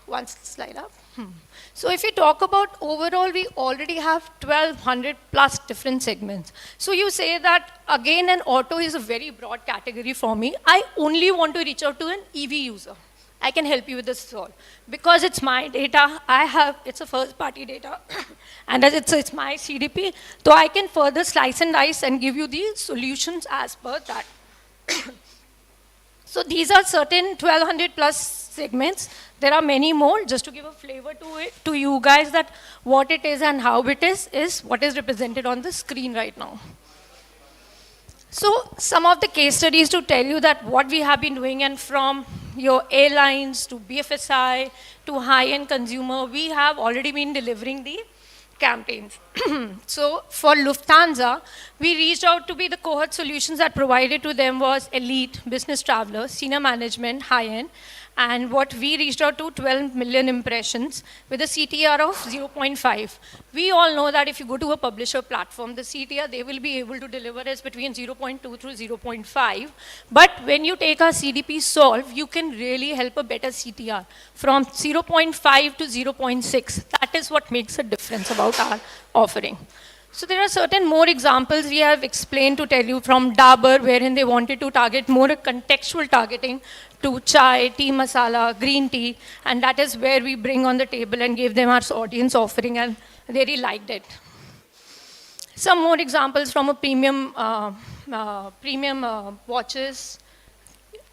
One slide up. So if you talk about overall, we already have 1,200 plus different segments. So you say that, again, an auto is a very broad category for me. I only want to reach out to an EV user. I can help you with this all. Because it's my data, it's a first party data, and as it's my CDP, so I can further slice and dice and give you the solutions as per that. So these are certain 1,200 plus segments. There are many more. Just to give a flavor to it, to you guys, that what it is and how it is what is represented on the screen right now. So some of the case studies to tell you that what we have been doing, and from your airlines to BFSI to high-end consumer, we have already been delivering the campaigns. So for Lufthansa, we reached out to be the cohort solutions that provided to them was elite, business travelers, senior management, high-end. And what we reached out to 12 million impressions with a CTR of 0.5. We all know that if you go to a publisher platform, the CTR they will be able to deliver is between 0.2 through 0.5. But when you take our CDP solve, you can really help a better CTR from 0.5 to 0.6. That is what makes a difference about our offering. So there are certain more examples we have explained to tell you from Dabur, wherein they wanted to target more a contextual targeting to chai, tea masala, green tea, and that is where we bring on the table and give them our audience offering, and they really liked it. Some more examples from a premium watches,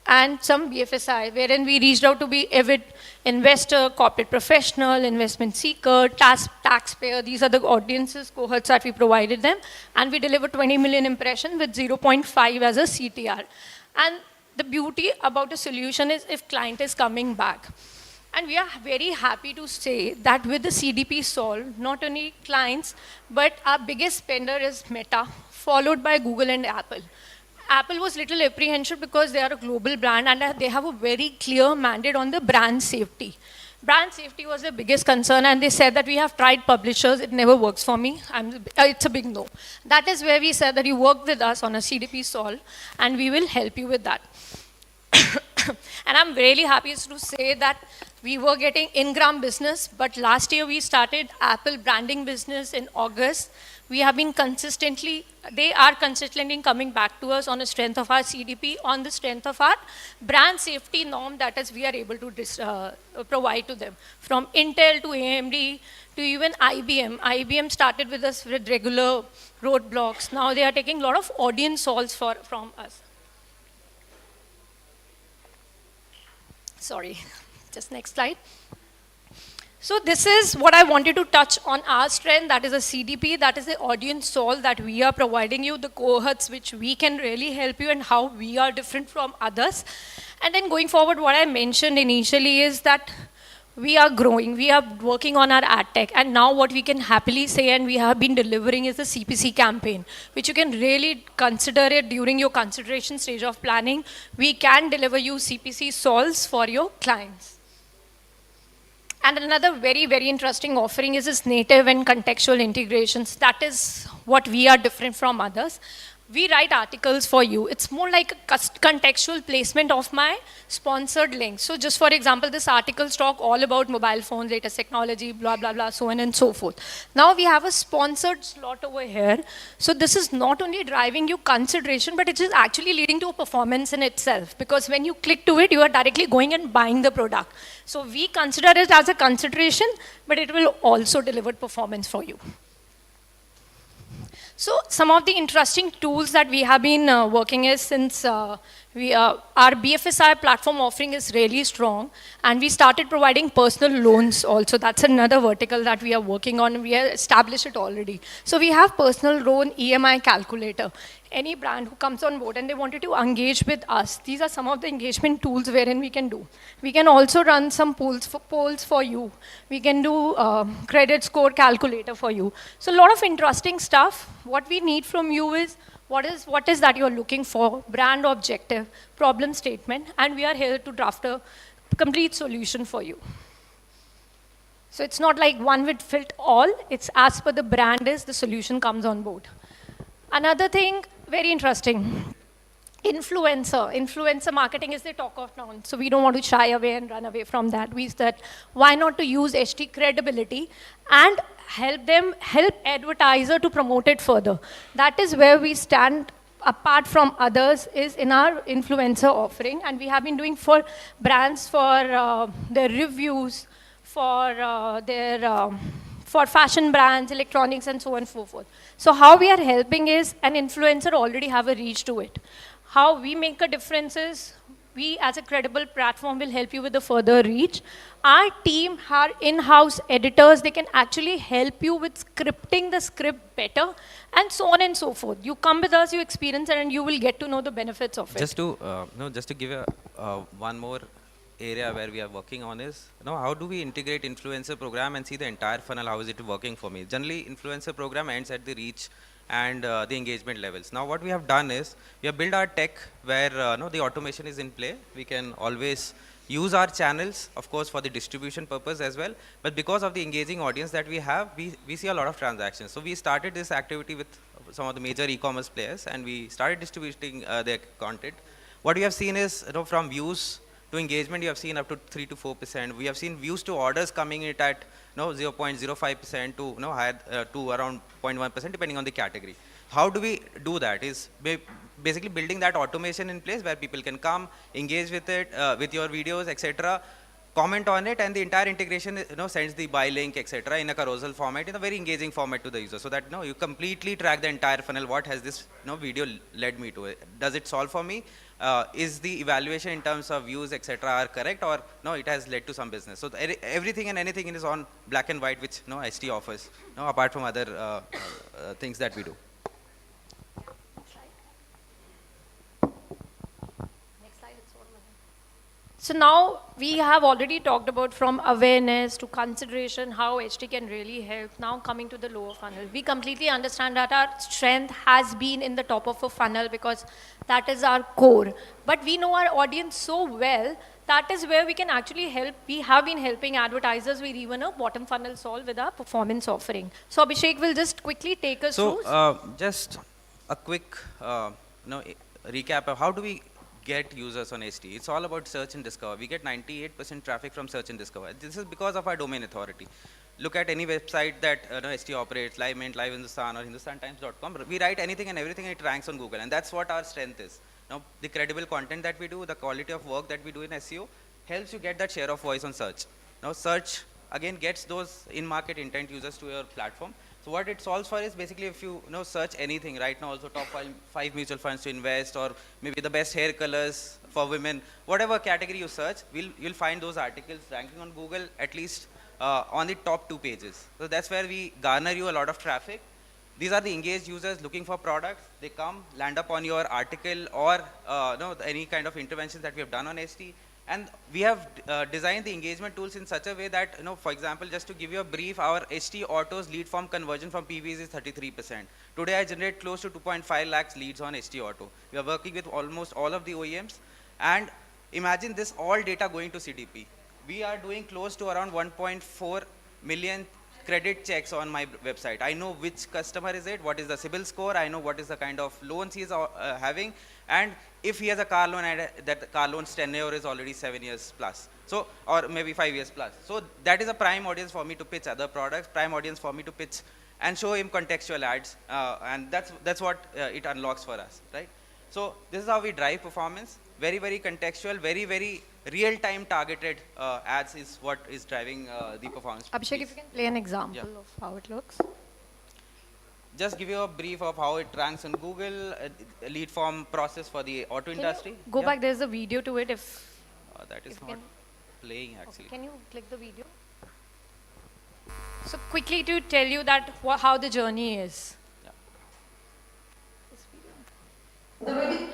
and some BFSI, wherein we reached out to be avid investor, corporate professional, investment seeker, taxpayer. These are the audiences, cohorts that we provided them. And we delivered 20 million impressions with 0.5 as a CTR. And the beauty about a solution is if client is coming back. And we are very happy to say that with the CDP solve, not only clients, but our biggest spender is Meta, followed by Google and Apple. Apple was little apprehensive because they are a global brand and they have a very clear mandate on the brand safety. Brand safety was their biggest concern, and they said that we have tried publishers, it never works for me. It's a big no. That is where we said that you work with us on a CDP solve, and we will help you with that. And I'm really happy to say that we were getting in-gram business, but last year we started Apple branding business in August. We have been they are consistently coming back to us on the strength of our CDP, on the strength of our brand safety norm that is we are able to provide to them. From Intel to AMD to even IBM. IBM started with us with regular roadblocks. Now they are taking a lot of audience solves from us. Sorry, just next slide. So this is what I wanted to touch on our strength, that is a CDP, that is the audience solve that we are providing you, the cohorts which we can really help you and how we are different from others. And then going forward, what I mentioned initially is that we are growing, we are working on our ad tech, and now what we can happily say and we have been delivering is the CPC campaign, which you can really consider it during your consideration stage of planning. We can deliver you CPC solves for your clients. And another very, very interesting offering is this native and contextual integrations. That is what we are different from others. We write articles for you. It's more like a contextual placement of my sponsored links. So just for example, this articles talk all about mobile phones, latest technology, blah, blah, blah, so on and so forth. Now we have a sponsored slot over here. So this is not only driving you consideration, but it is actually leading to a performance in itself. Because when you click to it, you are directly going and buying the product. So we consider it as a consideration, but it will also deliver performance for you. So some of the interesting tools that we have been working is since our BFSI platform offering is really strong, and we started providing personal loans also. That's another vertical that we are working on. We have established it already. So we have personal loan EMI calculator. Any brand who comes on board and they wanted to engage with us, these are some of the engagement tools wherein we can do. We can also run some polls for you. We can do credit score calculator for you. So a lot of interesting stuff. What we need from you is what is that you're looking for, brand objective, problem statement, and we are here to draft a complete solution for you. So it's not like one would fit all, it's as per the brand is, the solution comes on board. Another thing, very interesting, influencer marketing is the talk of town. So we don't want to shy away and run away from that. We said, why not to use HT credibility and help advertiser to promote it further. That is where we stand apart from others is in our influencer offering, and we have been doing for brands for their reviews, for fashion brands, electronics, and so on and so forth. So how we are helping is an influencer already have a reach to it. How we make a difference is we as a credible platform will help you with the further reach. Our team, our in-house editors, they can actually help you with scripting the script better and so on and so forth. You come with us, you experience it, and you will get to know the benefits of it. Just to give one more area where we are working on is, how do we integrate influencer program and see the entire funnel, how is it working for me? Generally, influencer program ends at the reach and the engagement levels. Now what we have done is, we have built our tech where the automation is in play. We can always use our channels, of course, for the distribution purpose as well, but because of the engaging audience that we have, we see a lot of transactions. So we started this activity with some of the major e-commerce players, and we started distributing their content. What we have seen is, from views to engagement, you have seen up to 3 to 4%. We have seen views to orders coming in at 0.05% to higher to around 0.1% depending on the category. How do we do that? Is basically building that automation in place where people can come, engage with it, with your videos, etc., comment on it, and the entire integration sends the buy link, etc., in a carousel format, in a very engaging format to the user, so that you completely track the entire funnel. What has this video led me to? Does it solve for me? Is the evaluation in terms of views, etc., are correct, or no, it has led to some business? So everything and anything is on black and white, which ST offers, apart from other things that we do. So now we have already talked about from awareness to consideration how HT can really help. Now coming to the lower funnel, we completely understand that our strength has been in the top of a funnel because that is our core. But we know our audience so well, that is where we can actually help. We have been helping advertisers with even a bottom funnel solve with our performance offering. So Abhishek will just quickly take us through. Just a quick recap of how do we get users on HT. It's all about search and discover. We get 98% traffic from search and discover. This is because of our domain authority. Look at any website that HT operates, Live Mint, Live Hindustan, or HindustanTimes.com. We write anything and everything, and it ranks on Google, and that's what our strength is. Now, the credible content that we do, the quality of work that we do in SEO, helps you get that share of voice on search. Now, search again gets those in-market intent users to your platform. So what it solves for is basically if you search anything right now, also top 5 mutual funds to invest, or maybe the best hair colors for women, whatever category you search, you'll find those articles ranking on Google at least on the top 2 pages. So that's where we garner you a lot of traffic. These are the engaged users looking for products. They come, land up on your article or any kind of interventions that we have done on HT. And we have designed the engagement tools in such a way that, for example, just to give you a brief, our HT Autos lead form conversion from PVs is 33%. Today I generate close to 2.5 lakhs leads on HT Auto. We are working with almost all of the OEMs. And imagine this all data going to CDP. We are doing close to around 1.4 million credit checks on my website. I know which customer is it, what is the CIBIL score, I know what is the kind of loans he is having, and if he has a car loan, that car loan's tenure is already 7 years plus, so, or maybe 5 years plus. So that is a prime audience for me to pitch other products, prime audience for me to pitch and show him contextual ads, and that's what it unlocks for us, right? So this is how we drive performance. Very, very contextual, very, very real-time targeted ads is what is driving the performance. Abhishek, if you can play an example of how it looks. Just give you a brief of how it ranks on Google, lead form process for the auto industry. Go back, there's a video to it if... that is not playing actually. Okay, can you click the video? So quickly to tell you that how the journey is. The video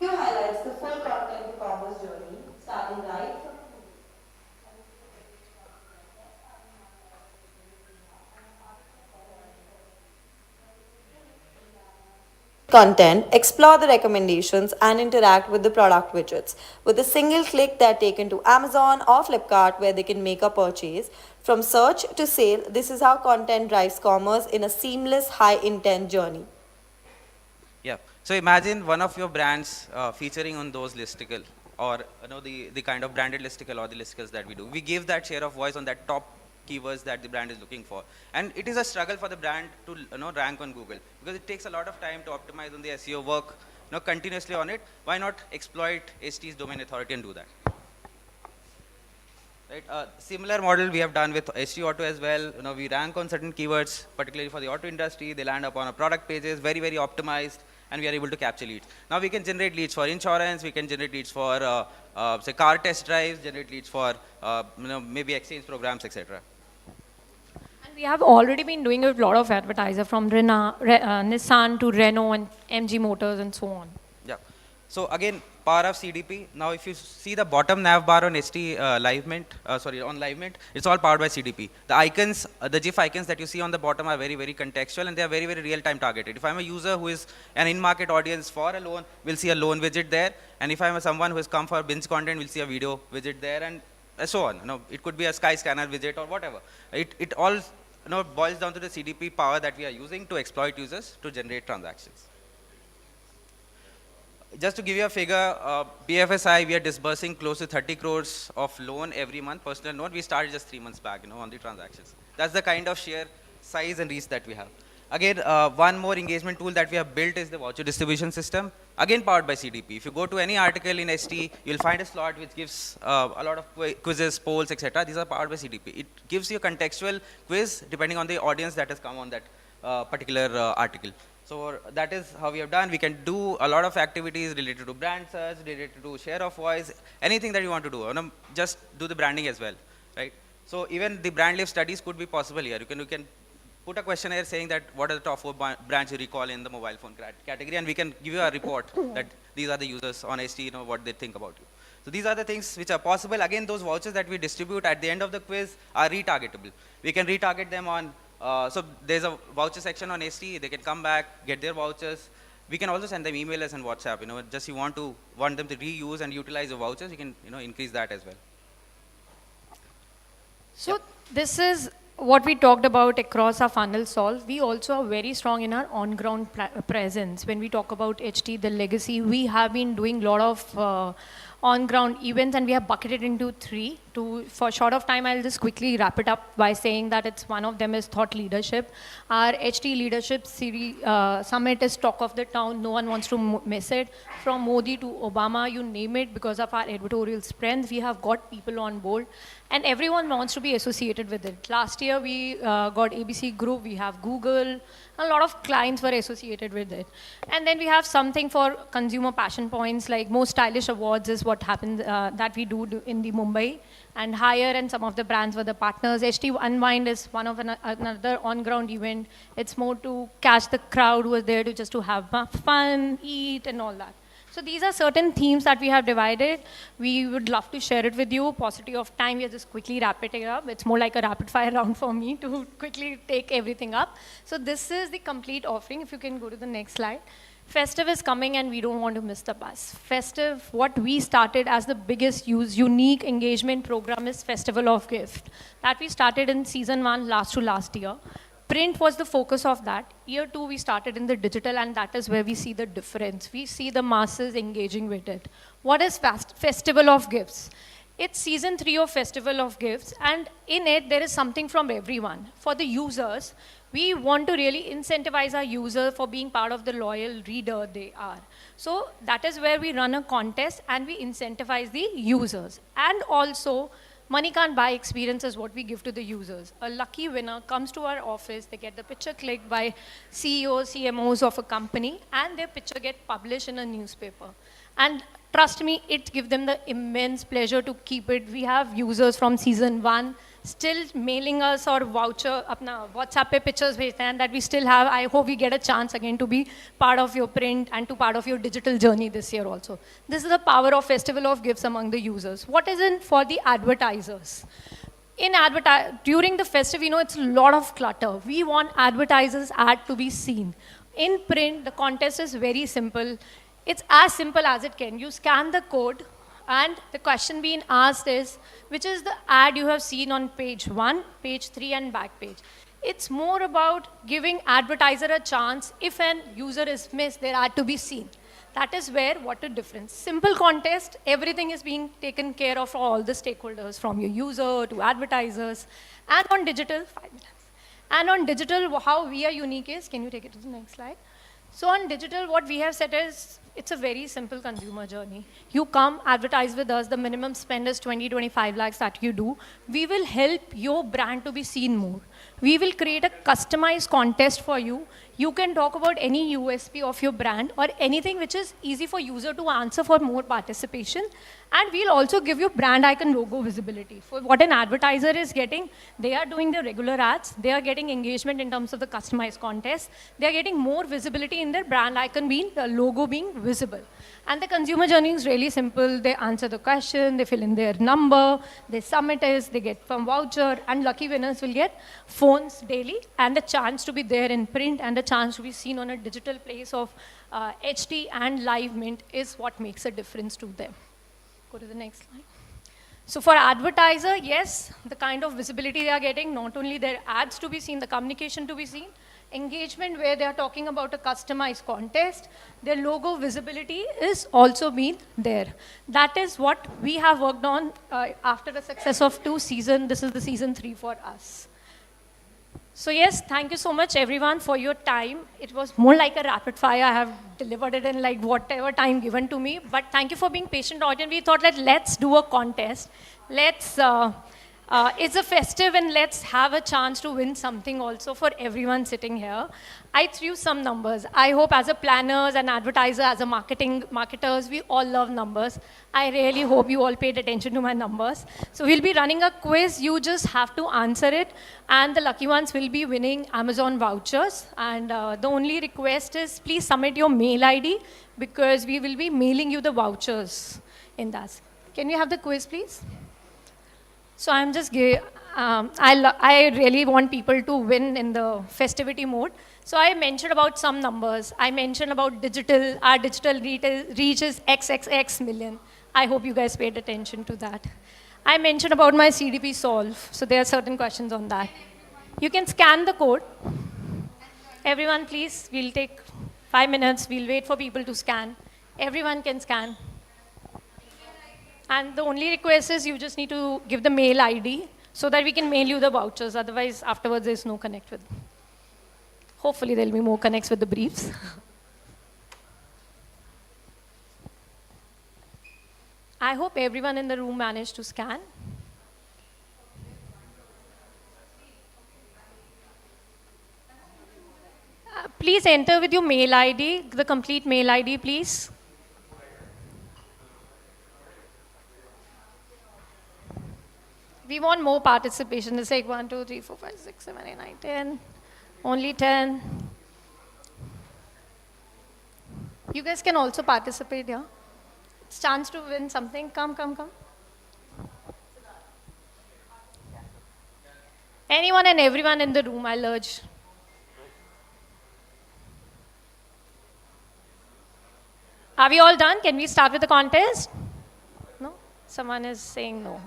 highlights the full content of commerce journey, starting right from content, explore the recommendations and interact with the product widgets. With a single click, they are taken to Amazon or Flipkart where they can make a purchase. From search to sale, this is how content drives commerce in a seamless, high-intent journey. Yeah. So imagine one of your brands featuring on those listicle, or the kind of branded listicle or the listicles that we do. We give that share of voice on that top keywords that the brand is looking for, and it is a struggle for the brand to rank on Google because it takes a lot of time to optimize on the SEO work, continuously on it. Why not exploit HT's domain authority and do that? Right. Similar model we have done with HT Auto as well. We rank on certain keywords, particularly for the auto industry. They land up on our product pages, very, very optimized, and we are able to capture leads. Now we can generate leads for insurance, we can generate leads for say car test drives, generate leads for maybe exchange programs, etc. And we have already been doing a lot of advertiser from Nissan to Renault and MG Motors and so on. Yeah. So again, power of CDP. Now if you see the bottom nav bar on HT Live Mint, on Live Mint, it's all powered by CDP. The icons, the GIF icons that you see on the bottom are very, very contextual, and they are very, very real-time targeted. If I'm a user who is an in-market audience for a loan, we'll see a loan widget there. And if I'm someone who has come for binge content, we'll see a video widget there, and so on. It could be a sky scanner widget or whatever. It all boils down to the CDP power that we are using to exploit users to generate transactions. Just to give you a figure, BFSI, we are disbursing close to 30 crores of loan every month, personal loan. We started just 3 months back, on the transactions. That's the kind of sheer size and reach that we have. Again, one more engagement tool that we have built is the voucher distribution system, again powered by CDP. If you go to any article in HT, you'll find a slot which gives a lot of quizzes, polls, etc. These are powered by CDP. It gives you a contextual quiz depending on the audience that has come on that particular article. So that is how we have done. We can do a lot of activities related to brand search, related to share of voice, anything that you want to do. Just do the branding as well, right? So even the brand lift studies could be possible here. You can put a questionnaire saying that what are the top 4 brands you recall in the mobile phone category, and we can give you a report that these are the users on HT, what they think about you. So these are the things which are possible. Again, those vouchers that we distribute at the end of the quiz are retargetable. We can retarget them on so there's a voucher section on HT. They can come back, get their vouchers. We can also send them emails and WhatsApp. Just you want them to reuse and utilize the vouchers, you can increase that as well. So this is what we talked about across our funnel solve, we also are very strong in our on-ground presence. When we talk about HT, the legacy, we have been doing a lot of on-ground events, and we have bucketed into three. For short of time, I'll just quickly wrap it up by saying that it's one of them is thought leadership. Our HT leadership series, summit is talk of the town. No one wants to miss it. From Modi to Obama, you name it, because of our editorial strength, we have got people on board. And everyone wants to be associated with it. Last year, we got ABC Group, we have Google, a lot of clients were associated with it. And then we have something for consumer passion points, like most stylish awards is what happens that we do in the Mumbai. And Higher and some of the brands were the partners. HT Unwind is one of another on-ground event. It's more to catch the crowd who was there to just to have fun, eat, and all that. So these are certain themes that we have divided. We would love to share it with you. Paucity of time, we are just quickly wrapping it up. It's more like a rapid fire round for me to quickly take everything up. So this is the complete offering. If you can go to the next slide. Festive is coming and we don't want to miss the bus. Festive, what we started as the biggest unique engagement program is Festival of Gift. That we started in season 1 last year. Print was the focus of that. Year 2, we started in the digital, and that is where we see the difference. We see the masses engaging with it. What is Festival of Gifts? It's season 3 of Festival of Gifts, and in it, there is something from everyone. For the users, we want to really incentivize our user for being part of the loyal reader they are. So that is where we run a contest and we incentivize the users. And also, money can't buy experience is what we give to the users. A lucky winner comes to our office, they get the picture clicked by CEOs, CMOs of a company, and their picture gets published in a newspaper. And trust me, it gives them the immense pleasure to keep it. We have users from season 1 still mailing us or voucher, apna WhatsApp pe pictures bhejte hain that we still have. I hope we get a chance again to be part of your print and to part of your digital journey this year also. This is the power of Festival of Gifts among the users. What is in for the advertisers? During the festive, it's a lot of clutter. We want advertisers' ad to be seen. In print, the contest is very simple. It's as simple as it can. You scan the code, and the question being asked is, which is the ad you have seen on page 1, page 3, and back page. It's more about giving advertiser a chance. If an user is missed, their ad to be seen. That is where what a difference. Simple contest, everything is being taken care of for all the stakeholders, from your user to advertisers. And on digital, 5 minutes. And on digital, how we are unique is, can you take it to the next slide? So on digital, what we have said is, it's a very simple consumer journey. You come, advertise with us, the minimum spend is 20-25 lakhs that you do. We will help your brand to be seen more. We will create a customized contest for you. You can talk about any USP of your brand or anything which is easy for user to answer for more participation. And we'll also give you brand icon logo visibility. For what an advertiser is getting, they are doing the regular ads. They are getting engagement in terms of the customized contest. They are getting more visibility in their brand icon being, the logo being visible. And the consumer journey is really simple. They answer the question, they fill in their number, they submit it, they get some voucher, and lucky winners will get phones daily and a chance to be there in print and a chance to be seen on a digital place of HT and live mint is what makes a difference to them. Go to the next slide. So for advertiser, yes, the kind of visibility they are getting, not only their ads to be seen, the communication to be seen, engagement where they are talking about a customized contest, their logo visibility is also been there. That is what we have worked on after the success of 2 seasons. This is the season 3 for us. So yes, thank you so much everyone for your time. It was more like a rapid fire. I have delivered it in like whatever time given to me. But thank you for being patient audience. We thought that let's do a contest. Let's, it's a festive and let's have a chance to win something also for everyone sitting here. I threw some numbers. I hope as a planners and advertiser, as a marketers, we all love numbers. I really hope you all paid attention to my numbers. So we'll be running a quiz. You just have to answer it. And the lucky ones will be winning Amazon vouchers. And the only request is please submit your mail ID because we will be mailing you the vouchers in that. Can we have the quiz, please? So I'm just giving, I really want people to win in the festivity mode. So I mentioned about some numbers. I mentioned about digital, our digital reach is XXX million. I hope you guys paid attention to that. I mentioned about my CDP solve. So there are certain questions on that. You can scan the code. Everyone, please, we'll take 5 minutes. We'll wait for people to scan. Everyone can scan. And the only request is you just need to give the mail ID so that we can mail you the vouchers. Otherwise, afterwards, there's no connect with. Hopefully, there'll be more connects with the briefs. I hope everyone in the room managed to scan. Please enter with your mail ID, the complete mail ID, please. We want more participation. It's like 1, 2, 3, 4, 5, 6, 7, 8, 9, 10. Only 10. You guys can also participate, yeah? It's chance to win something. Come, come, come. Anyone and everyone in the room, I'll urge. Are we all done? Can we start with the contest? No? Someone is saying no.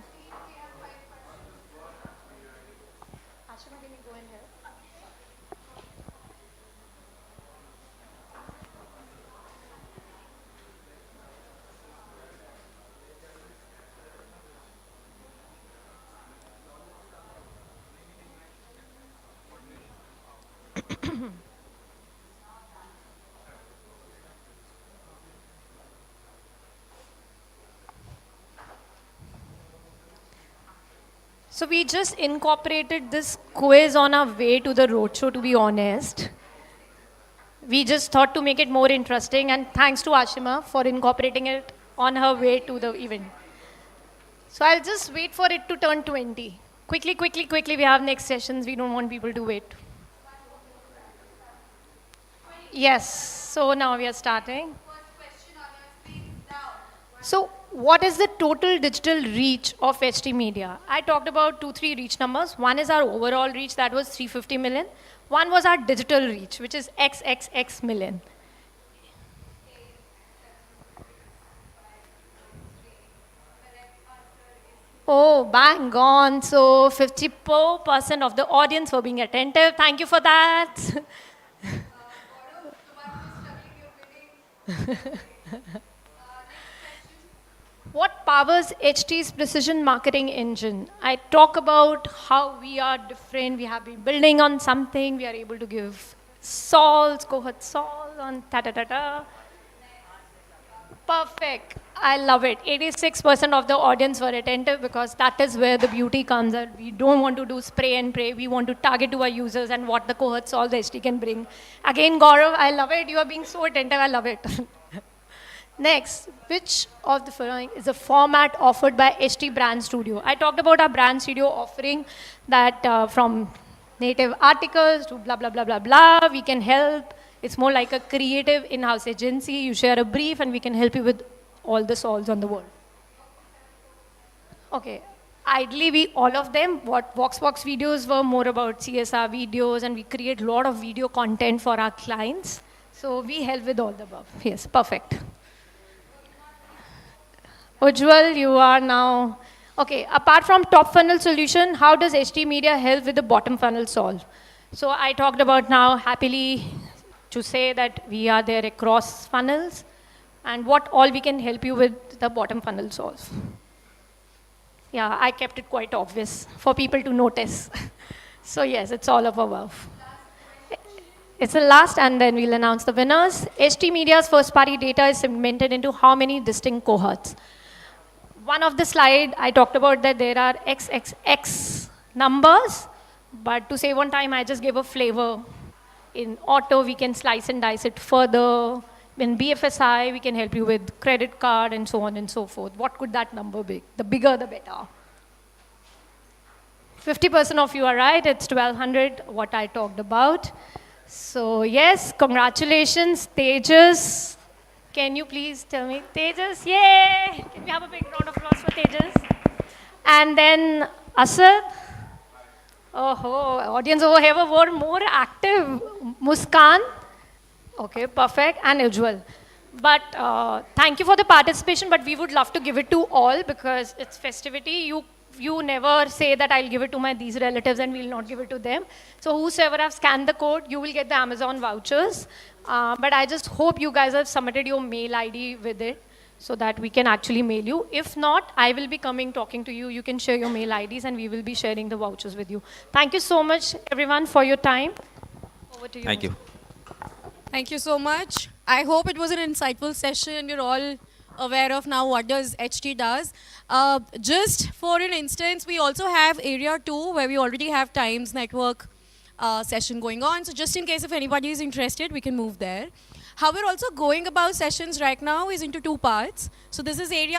So we just incorporated this quiz on our way to the roadshow, to be honest. We just thought to make it more interesting, and thanks to Ashima for incorporating it on her way to the event. So I'll just wait for it to turn 20. Quickly, quickly, quickly, we have next sessions. We don't want people to wait. Yes, so now we are starting. So what is the total digital reach of HT Media? I talked about 2-3 reach numbers. One is our overall reach, that was 350 million. One was our digital reach, which is XXX million. Oh, bang on. So 54% of the audience were being attentive. Thank you for that. What powers HT's precision marketing engine? I talk about how we are different. We have been building on something. We are able to give solves, cohort solves on ta-ta-ta-ta. Perfect. I love it. 86% of the audience were attentive because that is where the beauty comes in. We don't want to do spray and pray. We want to target to our users and what the cohort solve the HT can bring. Again, Gaurav, I love it. You are being so attentive. I love it. Next, which of the following is a format offered by HT Brand Studio? I talked about our Brand Studio offering that from native articles to blah, blah, blah, blah, blah. We can help. It's more like a creative in-house agency. You share a brief and we can help you with all the solves on the world. Okay, ideally all of them, what VoxBox videos were more about CSR videos, and we create a lot of video content for our clients. So we help with all the above. Yes, perfect. Ujjwal, you are now, okay, apart from top funnel solution, how does HT Media help with the bottom funnel solve? So I talked about now happily to say that we are there across funnels and what all we can help you with the bottom funnel solve. Yeah, I kept it quite obvious for people to notice. So yes, it's all of above. It's the last and then we'll announce the winners. HT Media's first party data is segmented into how many distinct cohorts? One of the slide, I talked about that there are XXX numbers, but to save on time, I just gave a flavor. In auto, we can slice and dice it further. In BFSI, we can help you with credit card and so on and so forth. What could that number be? The bigger, the better. 50% of you are right. It's 1200, what I talked about. So yes, congratulations, Tejas. Can you please tell me, Tejas, yay! Can we have a big round of applause for Tejas? And then Asad. Oh, audience over here were more active. Muskan. Okay, perfect. And Ujjwal. But thank you for the participation, but we would love to give it to all because it's festivity. You you never say that I'll give it to my these relatives and we'll not give it to them. So whosoever have scanned the code, you will get the Amazon vouchers. But I just hope you guys have submitted your mail ID with it so that we can actually mail you. If not, I will be coming talking to you. You can share your mail IDs and we will be sharing the vouchers with you. Thank you so much, everyone, for your time. Over to you. Thank you. Thank you so much. I hope it was an insightful session and you're all aware of now what does HT does. Just for an instance, we also have area 2 where we already have Times Network session going on. So just in case if anybody is interested, we can move there. How we're also going about sessions right now is into 2 parts. So this is area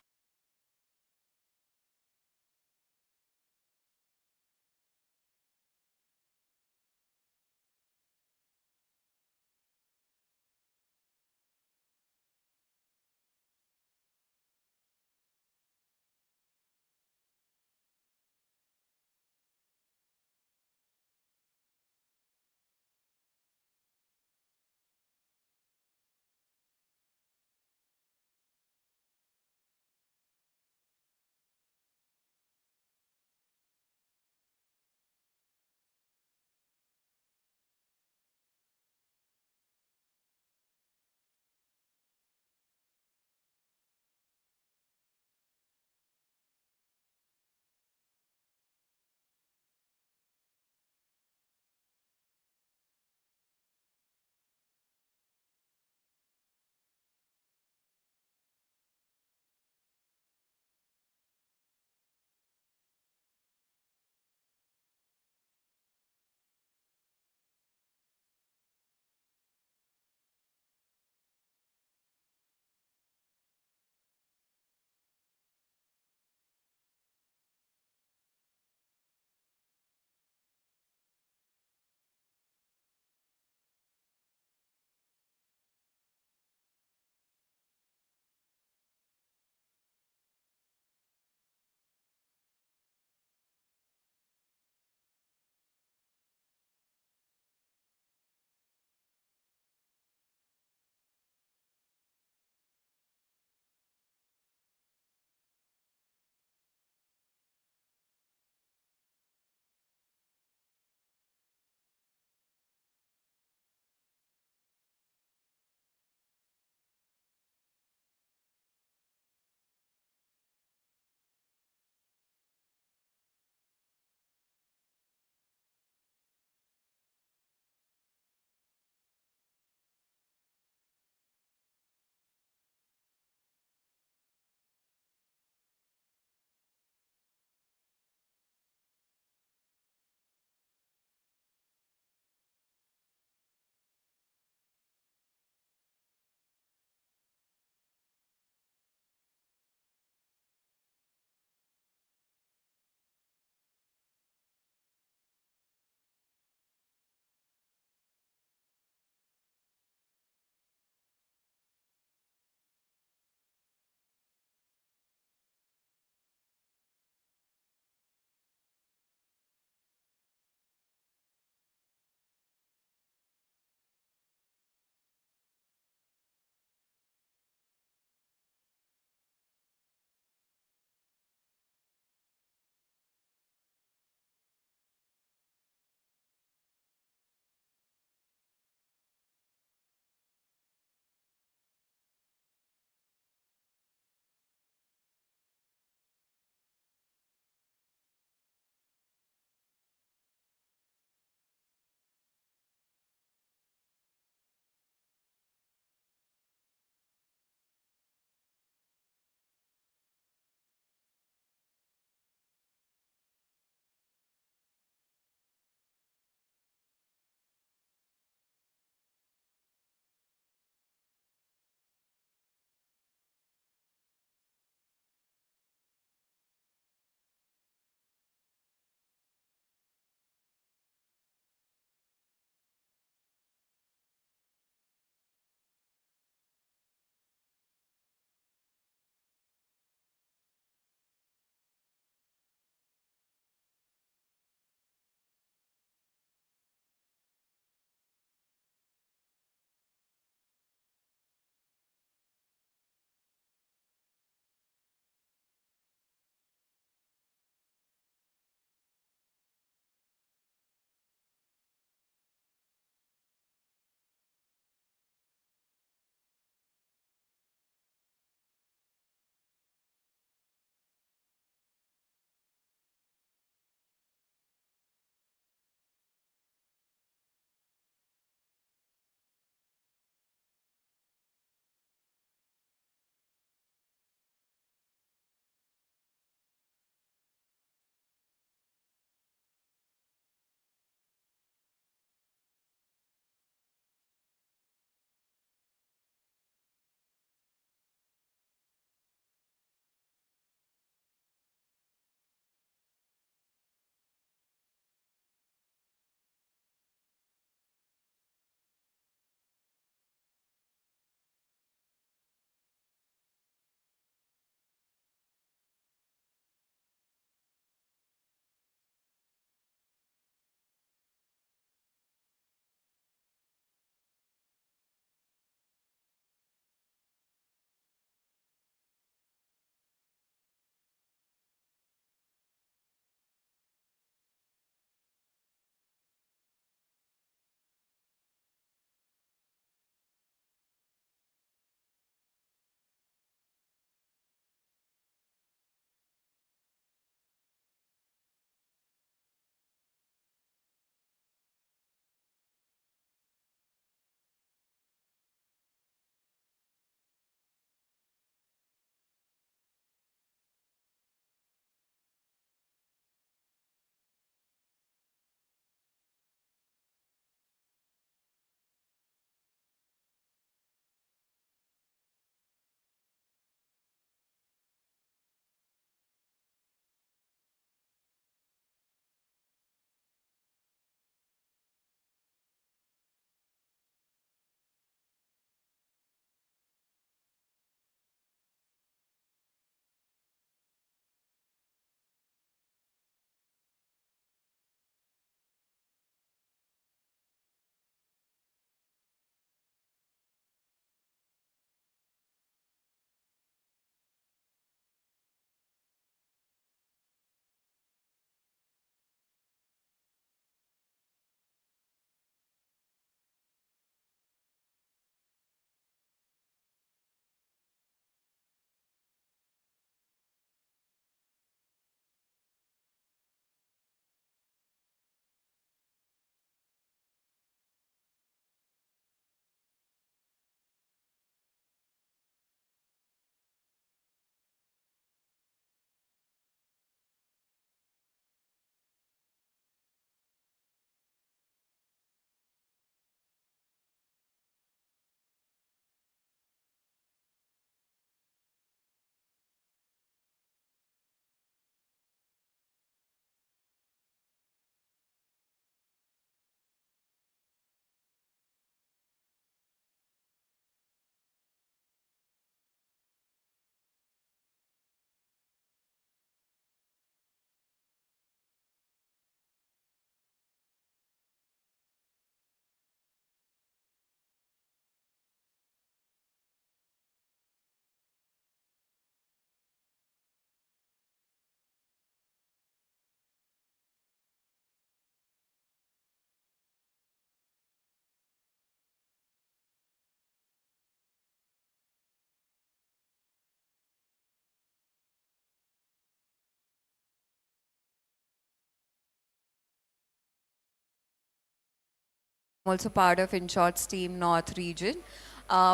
also part of InShorts team North region.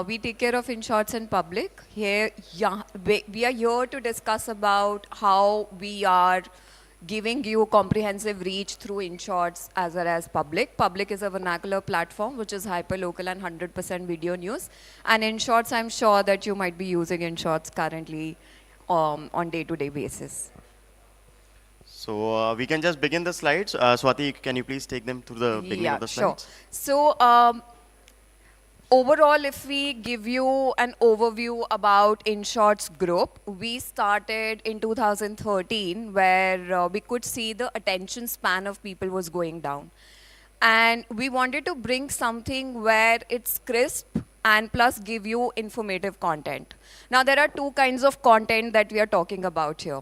We take care of InShorts in public. Here, yeah, we are here to discuss about how we are giving you comprehensive reach through InShorts as well as public. Public is a vernacular platform which is hyper-local and 100% video news. And InShorts, I'm sure that you might be using InShorts currently on day-to-day basis. So we can just begin the slides. Swati, can you please take them through the beginning of the slides? Sure. So overall, if we give you an overview about InShorts group, we started in 2013 where we could see the attention span of people was going down. And we wanted to bring something where it's crisp and plus give you informative content. Now, there are two kinds of content that we are talking about here.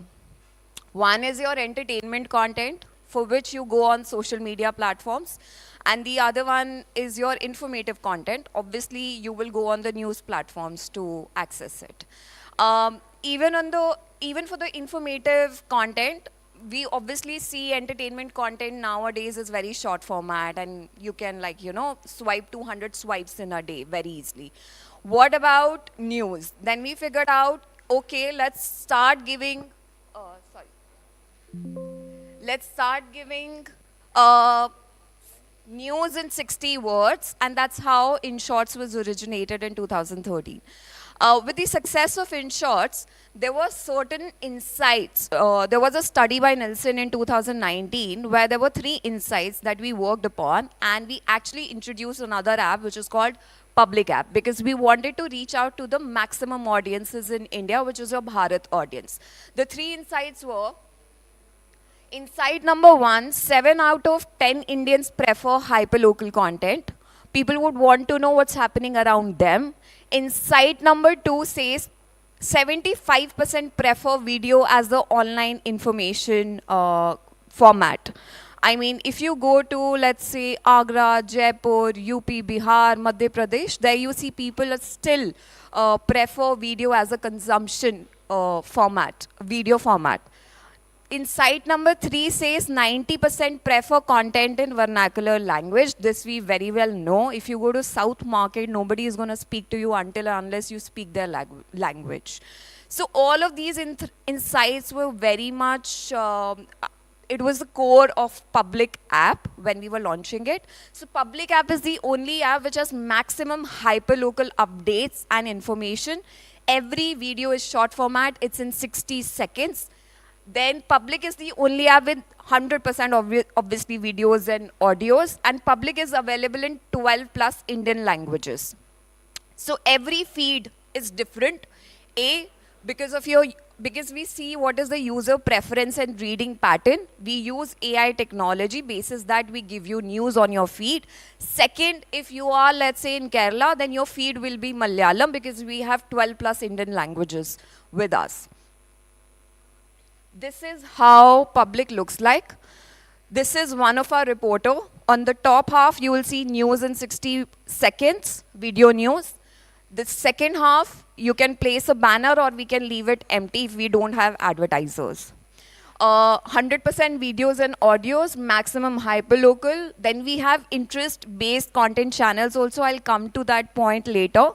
One is your entertainment content, for which you go on social media platforms. And the other one is your informative content. Obviously, you will go on the news platforms to access it. Even for the informative content, we obviously see entertainment content nowadays is very short format, and you can swipe 200 swipes in a day very easily. What about news? Then we figured out, okay, let's start giving news in 60 words, and that's how InShorts was originated in 2013. With the success of InShorts, there were certain insights. There was a study by Nielsen in 2019 where there were 3 insights that we worked upon, and we actually introduced another app which is called Public App, because we wanted to reach out to the maximum audiences in India, which is your Bharat audience. The 3 insights were: insight number 1, 7 out of 10 Indians prefer hyperlocal content. People would want to know what's happening around them. Insight number 2 says 75% prefer video as the online information format. I mean, if you go to, let's say, Agra, Jaipur, UP, Bihar, Madhya Pradesh, there you see people still prefer video as a consumption format, video format. Insight number 3 says 90% prefer content in vernacular language. This we very well know. If you go to South Market, nobody is going to speak to you unless you speak their language. So all of these insights were very much, it was the core of Public App when we were launching it. So Public App is the only app which has maximum hyperlocal updates and information. Every video is short format. It's in 60 seconds. Then Public is the only app with 100% obviously videos and audios, and Public is available in 12 plus Indian languages. So every feed is different. Because we see what is the user preference and reading pattern, we use AI technology basis that we give you news on your feed. Second, if you are, let's say, in Kerala, then your feed will be Malayalam because we have 12 plus Indian languages with us. This is how Public looks like. This is one of our reporter. On the top half, you will see news in 60 seconds, video news. The second half, you can place a banner or we can leave it empty if we don't have advertisers. 100% videos and audios, maximum hyperlocal. Then we have interest-based content channels also. I'll come to that point later.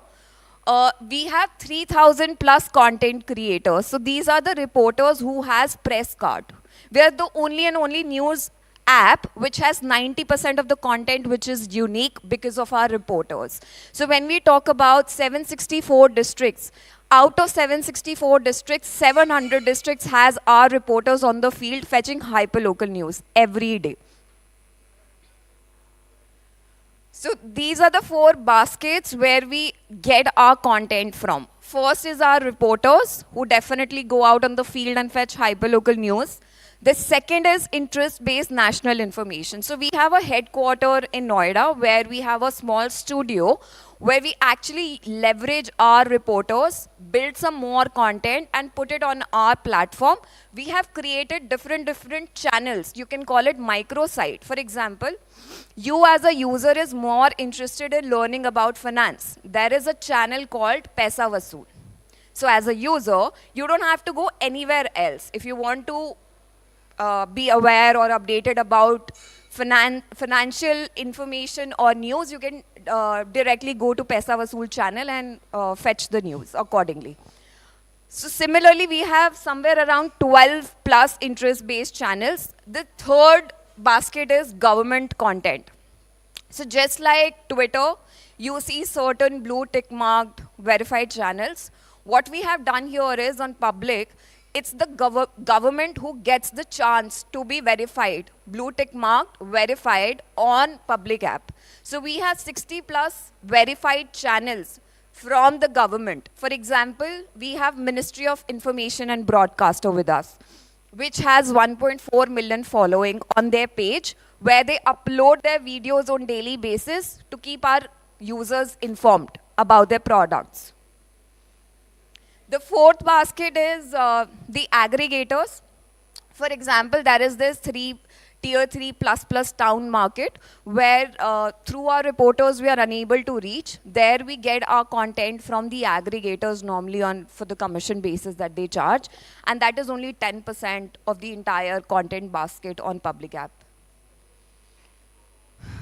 We have 3,000 plus content creators. So these are the reporters who has press card. We are the only news app which has 90% of the content which is unique because of our reporters. So when we talk about 764 districts, out of 764 districts, 700 districts has our reporters on the field fetching hyperlocal news every day. So these are the 4 baskets where we get our content from. First is our reporters who definitely go out on the field and fetch hyperlocal news. The second is interest-based national information. So we have a headquarter in Noida where we have a small studio where we actually leverage our reporters, build some more content and put it on our platform. We have created different channels. You can call it microsite. For example, you as a user is more interested in learning about finance. There is a channel called Paisa Vasool. So as a user, you don't have to go anywhere else. If you want to be aware or updated about financial information or news, you can directly go to Paisa Vasool channel and fetch the news accordingly. So similarly, we have somewhere around 12 plus interest-based channels. The third basket is government content. So just like Twitter, you see certain blue tick marked verified channels. What we have done here is on public, it's the government who gets the chance to be verified, blue tick marked, verified on public app. So we have 60 plus verified channels from the government. For example, we have Ministry of Information and Broadcaster with us, which has 1.4 million following on their page, where they upload their videos on daily basis to keep our users informed about their products. The fourth basket is the aggregators. For example, there is this tier 3 plus town market where through our reporters we are unable to reach. There we get our content from the aggregators normally for the commission basis that they charge, and that is only 10% of the entire content basket on public app.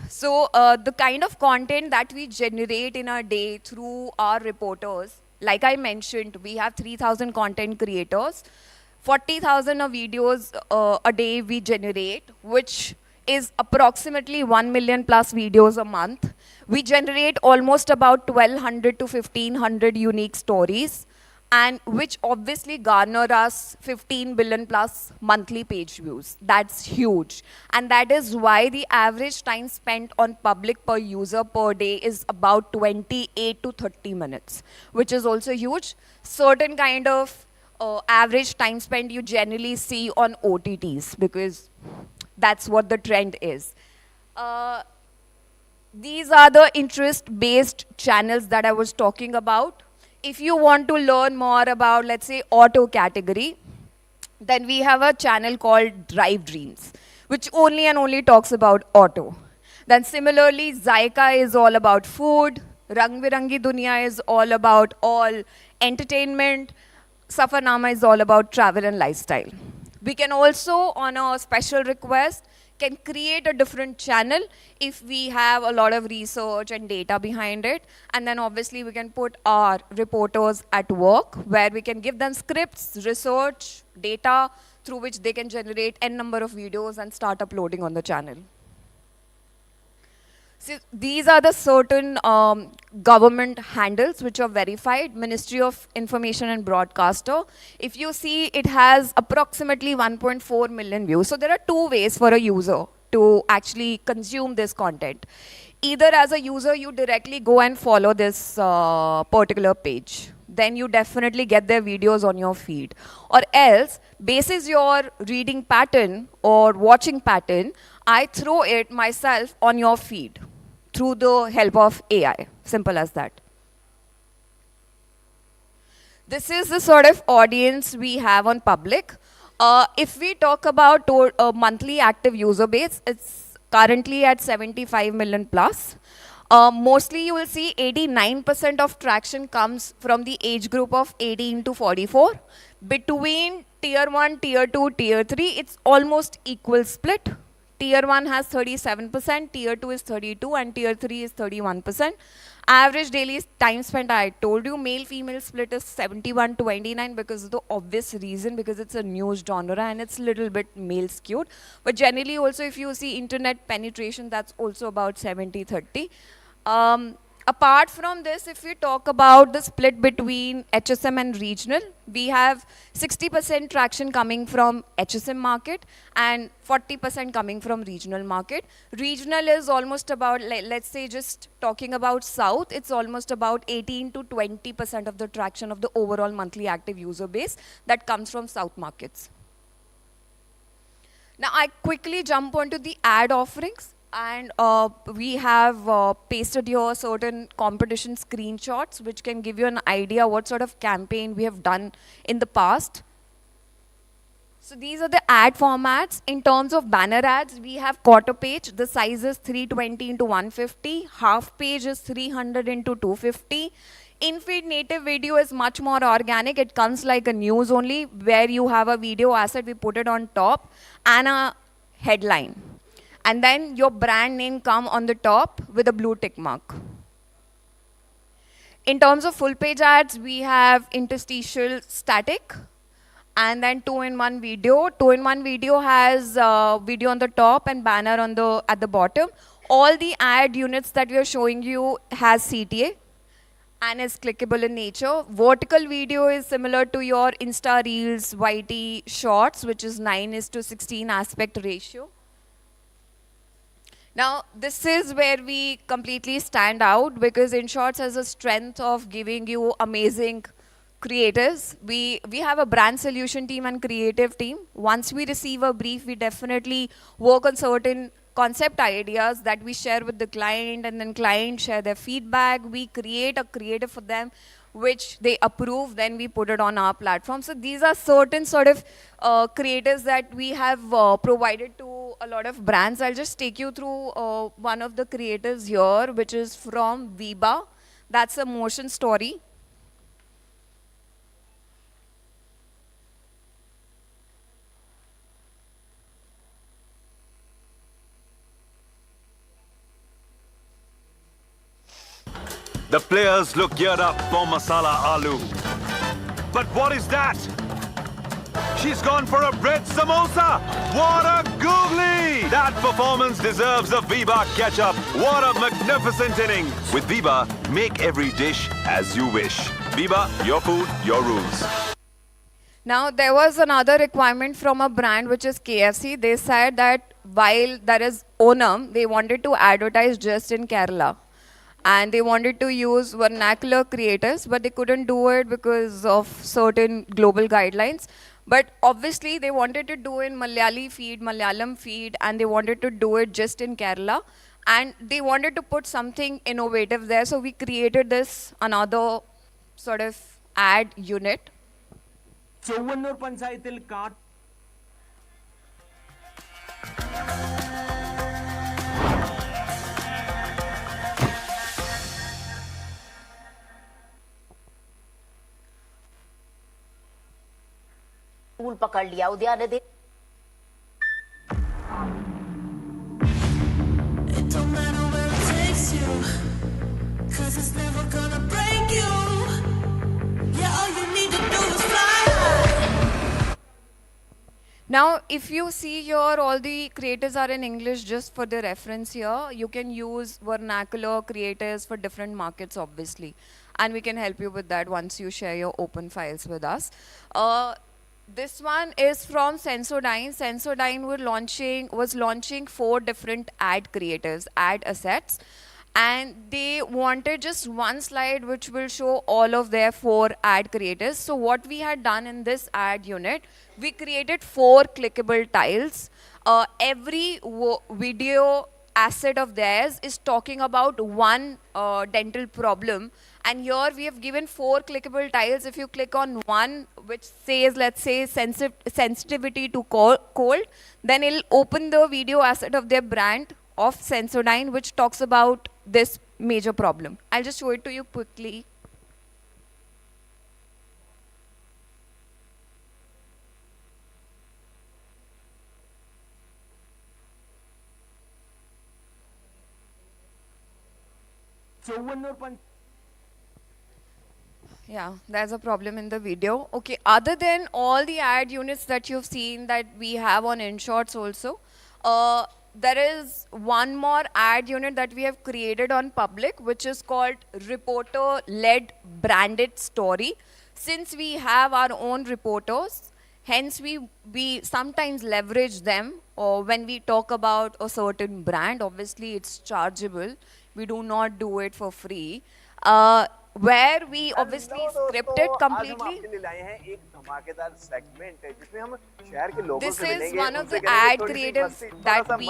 So the kind of content that we generate in a day through our reporters, like I mentioned, we have 3,000 content creators. 40,000 of videos a day we generate, which is approximately 1 million plus videos a month. We generate almost about 1,200 to 1,500 unique stories, and which obviously garner us 15 billion plus monthly page views. That's huge. And that is why the average time spent on public per user per day is about 28 to 30 minutes, which is also huge. Certain kind of average time spent you generally see on OTTs, because that's what the trend is. These are the interest-based channels that I was talking about. If you want to learn more about, let's say, auto category, then we have a channel called Drive Dreams, which only and only talks about auto. Then similarly, Zyka is all about food. Rang Birangi Dunya is all about all entertainment. Safarnama is all about travel and lifestyle. We can also, on a special request, can create a different channel if we have a lot of research and data behind it. And then obviously we can put our reporters at work, where we can give them scripts, research, data, through which they can generate n number of videos and start uploading on the channel. So these are the certain government handles which are verified. Ministry of Information and Broadcaster. If you see, it has approximately 1.4 million views. So there are two ways for a user to actually consume this content. Either as a user, you directly go and follow this particular page. Then you definitely get their videos on your feed. Or else, basis your reading pattern or watching pattern, I throw it myself on your feed through the help of AI. Simple as that. This is the sort of audience we have on public. If we talk about a monthly active user base, it's currently at 75 million plus. Mostly you will see 89% of traction comes from the age group of 18 to 44. Between tier 1, tier 2, tier 3, it's almost equal split. Tier 1 has 37%, tier 2 is 32%, and tier 3 is 31%. Average daily time spent, I told you, male-female split is 71-29 because of the obvious reason, because it's a news genre and it's a little bit male-skewed. But generally also, if you see internet penetration, that's also about 70-30. Apart from this, if we talk about the split between HSM and regional, we have 60% traction coming from HSM market and 40% coming from regional market. Regional is almost about, let's say just talking about South, it's almost about 18 to 20% of the traction of the overall monthly active user base that comes from South markets. Now I quickly jump onto the ad offerings. And we have pasted here certain competition screenshots which can give you an idea what sort of campaign we have done in the past. So these are the ad formats. In terms of banner ads, we have quarter page. The size is 320 into 150. Half page is 300 into 250. In-feed native video is much more organic. It comes like a news only, where you have a video asset, we put it on top, and a headline. and then your brand name come on the top with a blue tick mark. In terms of full page ads, we have interstitial static and then 2-in-1 video. 2-in-1 video has video on the top and banner on at the bottom. All the ad units that we are showing you has CTA and is clickable in nature. Vertical video is similar to your Insta Reels, YT Shorts, which is 9:16 aspect ratio. Now, this is where we completely stand out because InShorts has a strength of giving you amazing creators. We have a brand solution team and creative team. Once we receive a brief, we definitely work on certain concept ideas that we share with the client, and then client share their feedback. We create a creative for them, which they approve, then we put it on our platform. So these are certain sort of creators that we have provided to a lot of brands. I'll just take you through one of the creators here, which is from Viba. That's a motion story. The players look geared up for masala aloo. But what is that? She's gone for a bread samosa. What a googly! That performance deserves a Viva ketchup. What a magnificent inning. With Viva, make every dish as you wish. Viva, your food, your rules. Now, there was another requirement from a brand, which is KFC. They said that while there is Onam, they wanted to advertise just in Kerala. And they wanted to use vernacular creators, but they couldn't do it because of certain global guidelines. But obviously, they wanted to do in Malayalam feed, and they wanted to do it just in Kerala. And they wanted to put something innovative there, so we created this another sort of ad unit. पकड़ लिया उद्यान दे It don't matter where it takes you, 'cause it's never gonna break you. Yeah, all you need to do is fly high. Now, if you see here, all the creators are in English just for the reference here. You can use vernacular creators for different markets, obviously. And we can help you with that once you share your open files with us. This one is from Sensodyne. Sensodyne was launching 4 different ad creators, ad assets. And they wanted just one slide which will show all of their 4 ad creators. So what we had done in this ad unit, we created 4 clickable tiles. Every video asset of theirs is talking about one dental problem. And here we have given 4 clickable tiles. If you click on one, which says, let's say, sensitivity to cold, then it'll open the video asset of their brand of Sensodyne, which talks about this major problem. I'll just show it to you quickly. Yeah, there's a problem in the video. Okay, other than all the ad units that you've seen that we have on InShorts also, there is one more ad unit that we have created on public, which is called reporter-led branded story. Since we have our own reporters, hence we sometimes leverage them, or when we talk about a certain brand, obviously it's chargeable. We do not do it for free. Where we obviously script it completely. This is one of the ad creatives that we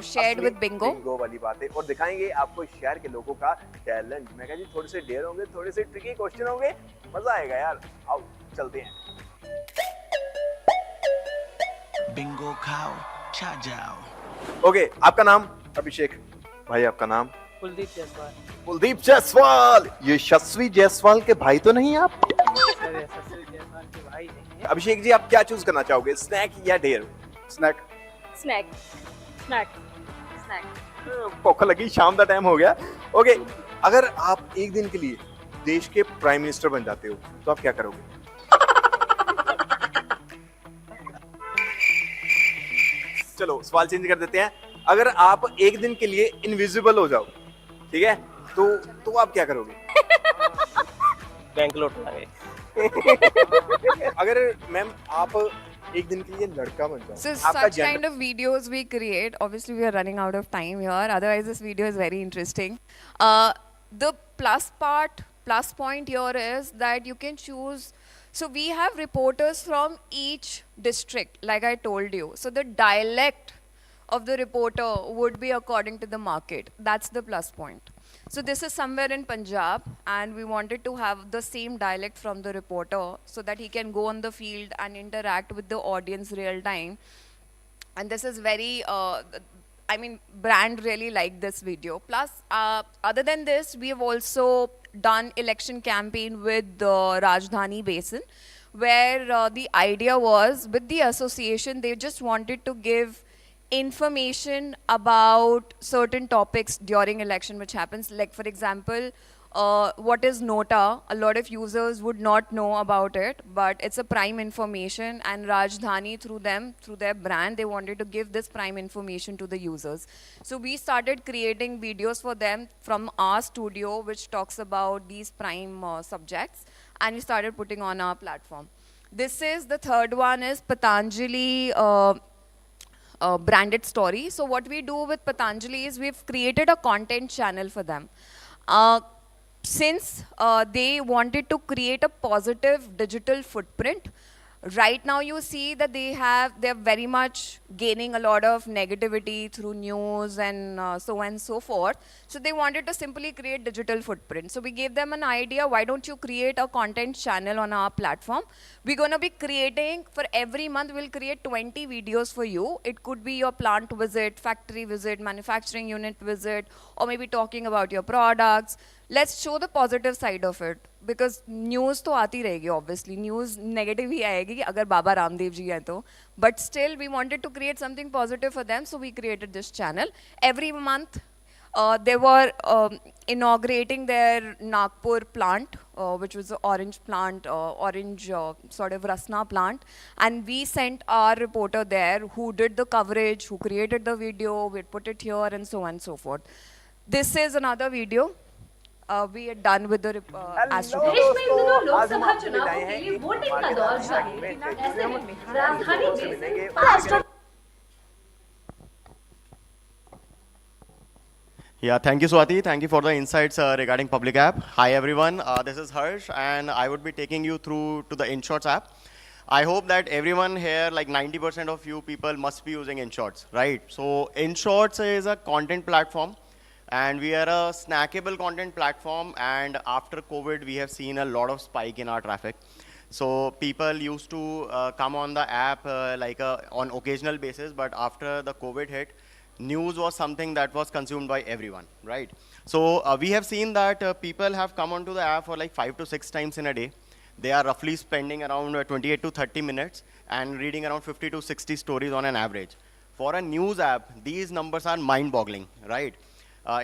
shared with Bingo. वाली बातें और दिखाएंगे आपको शहर के लोगों का talent. मैं कहा जी थोड़े से डेयर होंगे, थोड़े से ट्रिकी क्वेश्चन होंगे, मजा आएगा यार। आओ चलते हैं। बिंगो खाओ, छा जाओ। ओके, आपका नाम? अभिषेक। भाई आपका नाम? कुलदीप जायसवाल। कुलदीप जायसवाल, ये यशस्वी जायसवाल के भाई तो नहीं आप? यशस्वी जायसवाल के भाई नहीं है। अभिषेक जी, आप क्या चूज करना चाहोगे, स्नैक या डेयर? स्नैक। स्नैक। स्नैक। भूख लगी, शाम का टाइम हो गया. ओके, अगर आप एक दिन के लिए देश के प्राइम मिनिस्टर बन जाते हो तो आप क्या करोगे? चलो सवाल चेंज कर देते हैं. अगर आप एक दिन के लिए इनविजिबल हो जाओ, ठीक है, तो आप क्या करोगे? बैंक लौटाएंगे. अगर मैम आप एक दिन के लिए लड़का बन जाओ, So आपका such gender- kind of videos we create. Obviously, we are running out of time here. Otherwise, this video is very interesting. The plus point here is that you can choose. So we have reporters from each district, like I told you. So the dialect of the reporter would be according to the market. That's the plus point. So this is somewhere in Punjab, and we wanted to have the same dialect from the reporter so that he can go on the field and interact with the audience real time. And this is very, I mean, brand really liked this video. Plus, other than this, we have also done election campaign with the Rajdhani Basin, where the idea was, with the association, they just wanted to give information about certain topics during election which happens. Like for example, what is Nota? A lot of users would not know about it, but it's a prime information, and Rajdhani through their brand, they wanted to give this prime information to the users. So we started creating videos for them from our studio which talks about these prime subjects, and we started putting on our platform. This is the third one is Patanjali branded story. So what we do with Patanjali is we've created a content channel for them. Since they wanted to create a positive digital footprint, right now you see that they're very much gaining a lot of negativity through news and so on and so forth. So they wanted to simply create digital footprint. So we gave them an idea, why don't you create a content channel on our platform? We're going to be creating, for every month, we'll create 20 videos for you. It could be your plant visit, factory visit, manufacturing unit visit, or maybe talking about your products. Let's show the positive side of it. Because news तो आती रहेगी obviously. News negative ही आएगी अगर बाबा रामदेव जी हैं तो. But still we wanted to create something positive for them, so we created this channel. Every month they were inaugurating their Nagpur plant, which was an orange plant, sort of rasna plant. And we sent our reporter there who did the coverage, who created the video, we put it here and so on and so forth. This is another video. We are done with the astro. देश में इन दिनों लोकसभा चुनावों के लिए voting का दौर जारी है। ऐसे में राजधानी में past Yeah, thank you, Swati. Thank you for the insights regarding public app. Hi, everyone. This is Harsh, and I would be taking you through to the InShots app. I hope that everyone here, like 90% of you people, must be using InShots, right? So InShots is a content platform, and we are a snackable content platform. And after COVID, we have seen a lot of spike in our traffic. So people used to come on the app on occasional basis, but after the COVID hit, news was something that was consumed by everyone, right? So we have seen that people have come onto the app for like 5 to 6 times in a day. They are roughly spending around 28 to 30 minutes and reading around 50 to 60 stories on an average. For a news app, these numbers are mind-boggling, right?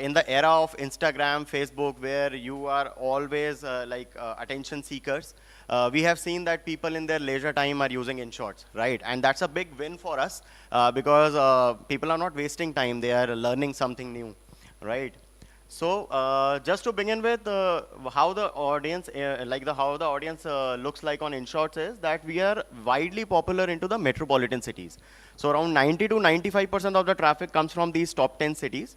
In the era of Instagram, Facebook, where you are always attention seekers, we have seen that people in their leisure time are using InShots, right? And that's a big win for us because people are not wasting time. They are learning something new, right? So just to begin with, how the audience, looks like on InShots is that we are widely popular into the metropolitan cities. So around 90 to 95% of the traffic comes from these top 10 cities.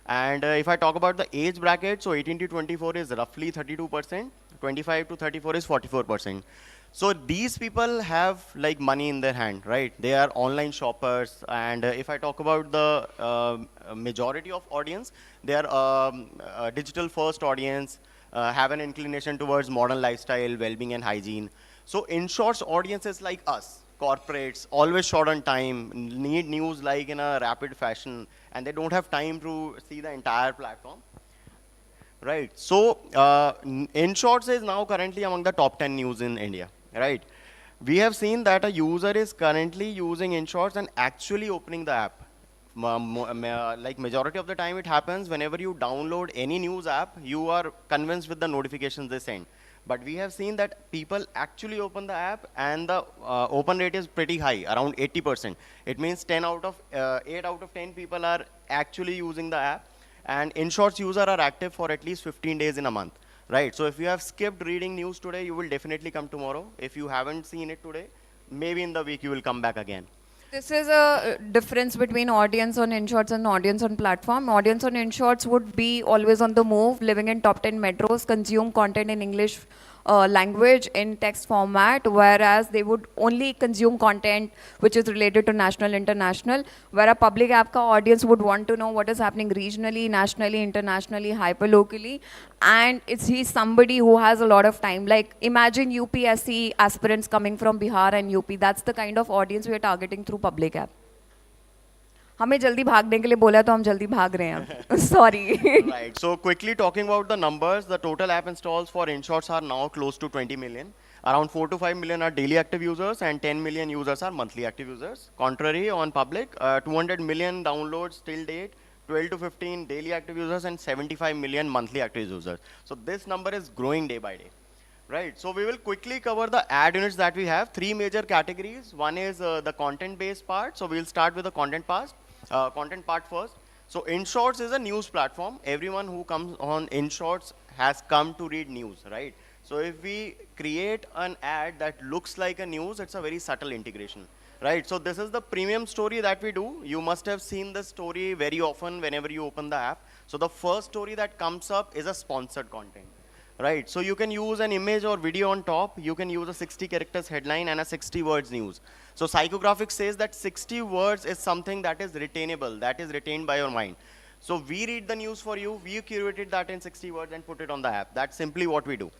And if I talk about the age bracket, so 18 to 24 is roughly 32%, 25 to 34 is 44%. So these people have like money in their hand, right? They are online shoppers. And if I talk about the majority of audience, they are a digital first audience, have an inclination towards modern lifestyle, well-being and hygiene. So InShots audiences like us, corporates, always short on time, need news like in a rapid fashion, and they don't have time to see the entire platform. Right, so InShots is now currently among the top 10 news in India, right? We have seen that a user is currently using InShots and actually opening the app like majority of the time it happens whenever you download any news app, you are convinced with the notifications they send. But we have seen that people actually open the app and the open rate is pretty high, around 80%. It means 8 out of 10 people are actually using the app, and InShorts user are active for at least 15 days in a month. Right, so if you have skipped reading news today, you will definitely come tomorrow. If you haven't seen it today, maybe in the week you will come back again. This is a difference between audience on InShorts and audience on platform. Audience on InShorts would be always on the move, living in top 10 metros, consume content in English language in text format, whereas they would only consume content which is related to national, international, where a public app ka audience would want to know what is happening regionally, nationally, internationally, hyperlocally, and he's somebody who has a lot of time. Like imagine UPSC aspirants coming from Bihar and UP. That's the kind of audience we are targeting through public app. हमें जल्दी भागने के लिए बोला तो हम जल्दी भाग रहे हैं. Sorry. Right. So quickly talking about the numbers, the total app installs for InShorts are now close to 20 million. Around 4 to 5 million are daily active users and 10 million users are monthly active users. Contrary, on public, 200 million downloads till date, 12 to 15 daily active users and 75 million monthly active users. So this number is growing day by day. Right, so we will quickly cover the ad units that we have. 3 major categories. One is the content-based part. So we'll start with the content part first. So InShorts is a news platform. Everyone who comes on InShorts has come to read news, right? So if we create an ad that looks like a news, it's a very subtle integration, right? So this is the premium story that we do. You must have seen this story very often whenever you open the app. So the first story that comes up is a sponsored content. Right, so you can use an image or video on top. You can use a 60 characters headline and a 60 words news. So Psychographics says that 60 words is something that is retainable, that is retained by your mind. So we read the news for you, we curated that in 60 words and put it on the app. That's simply what we do.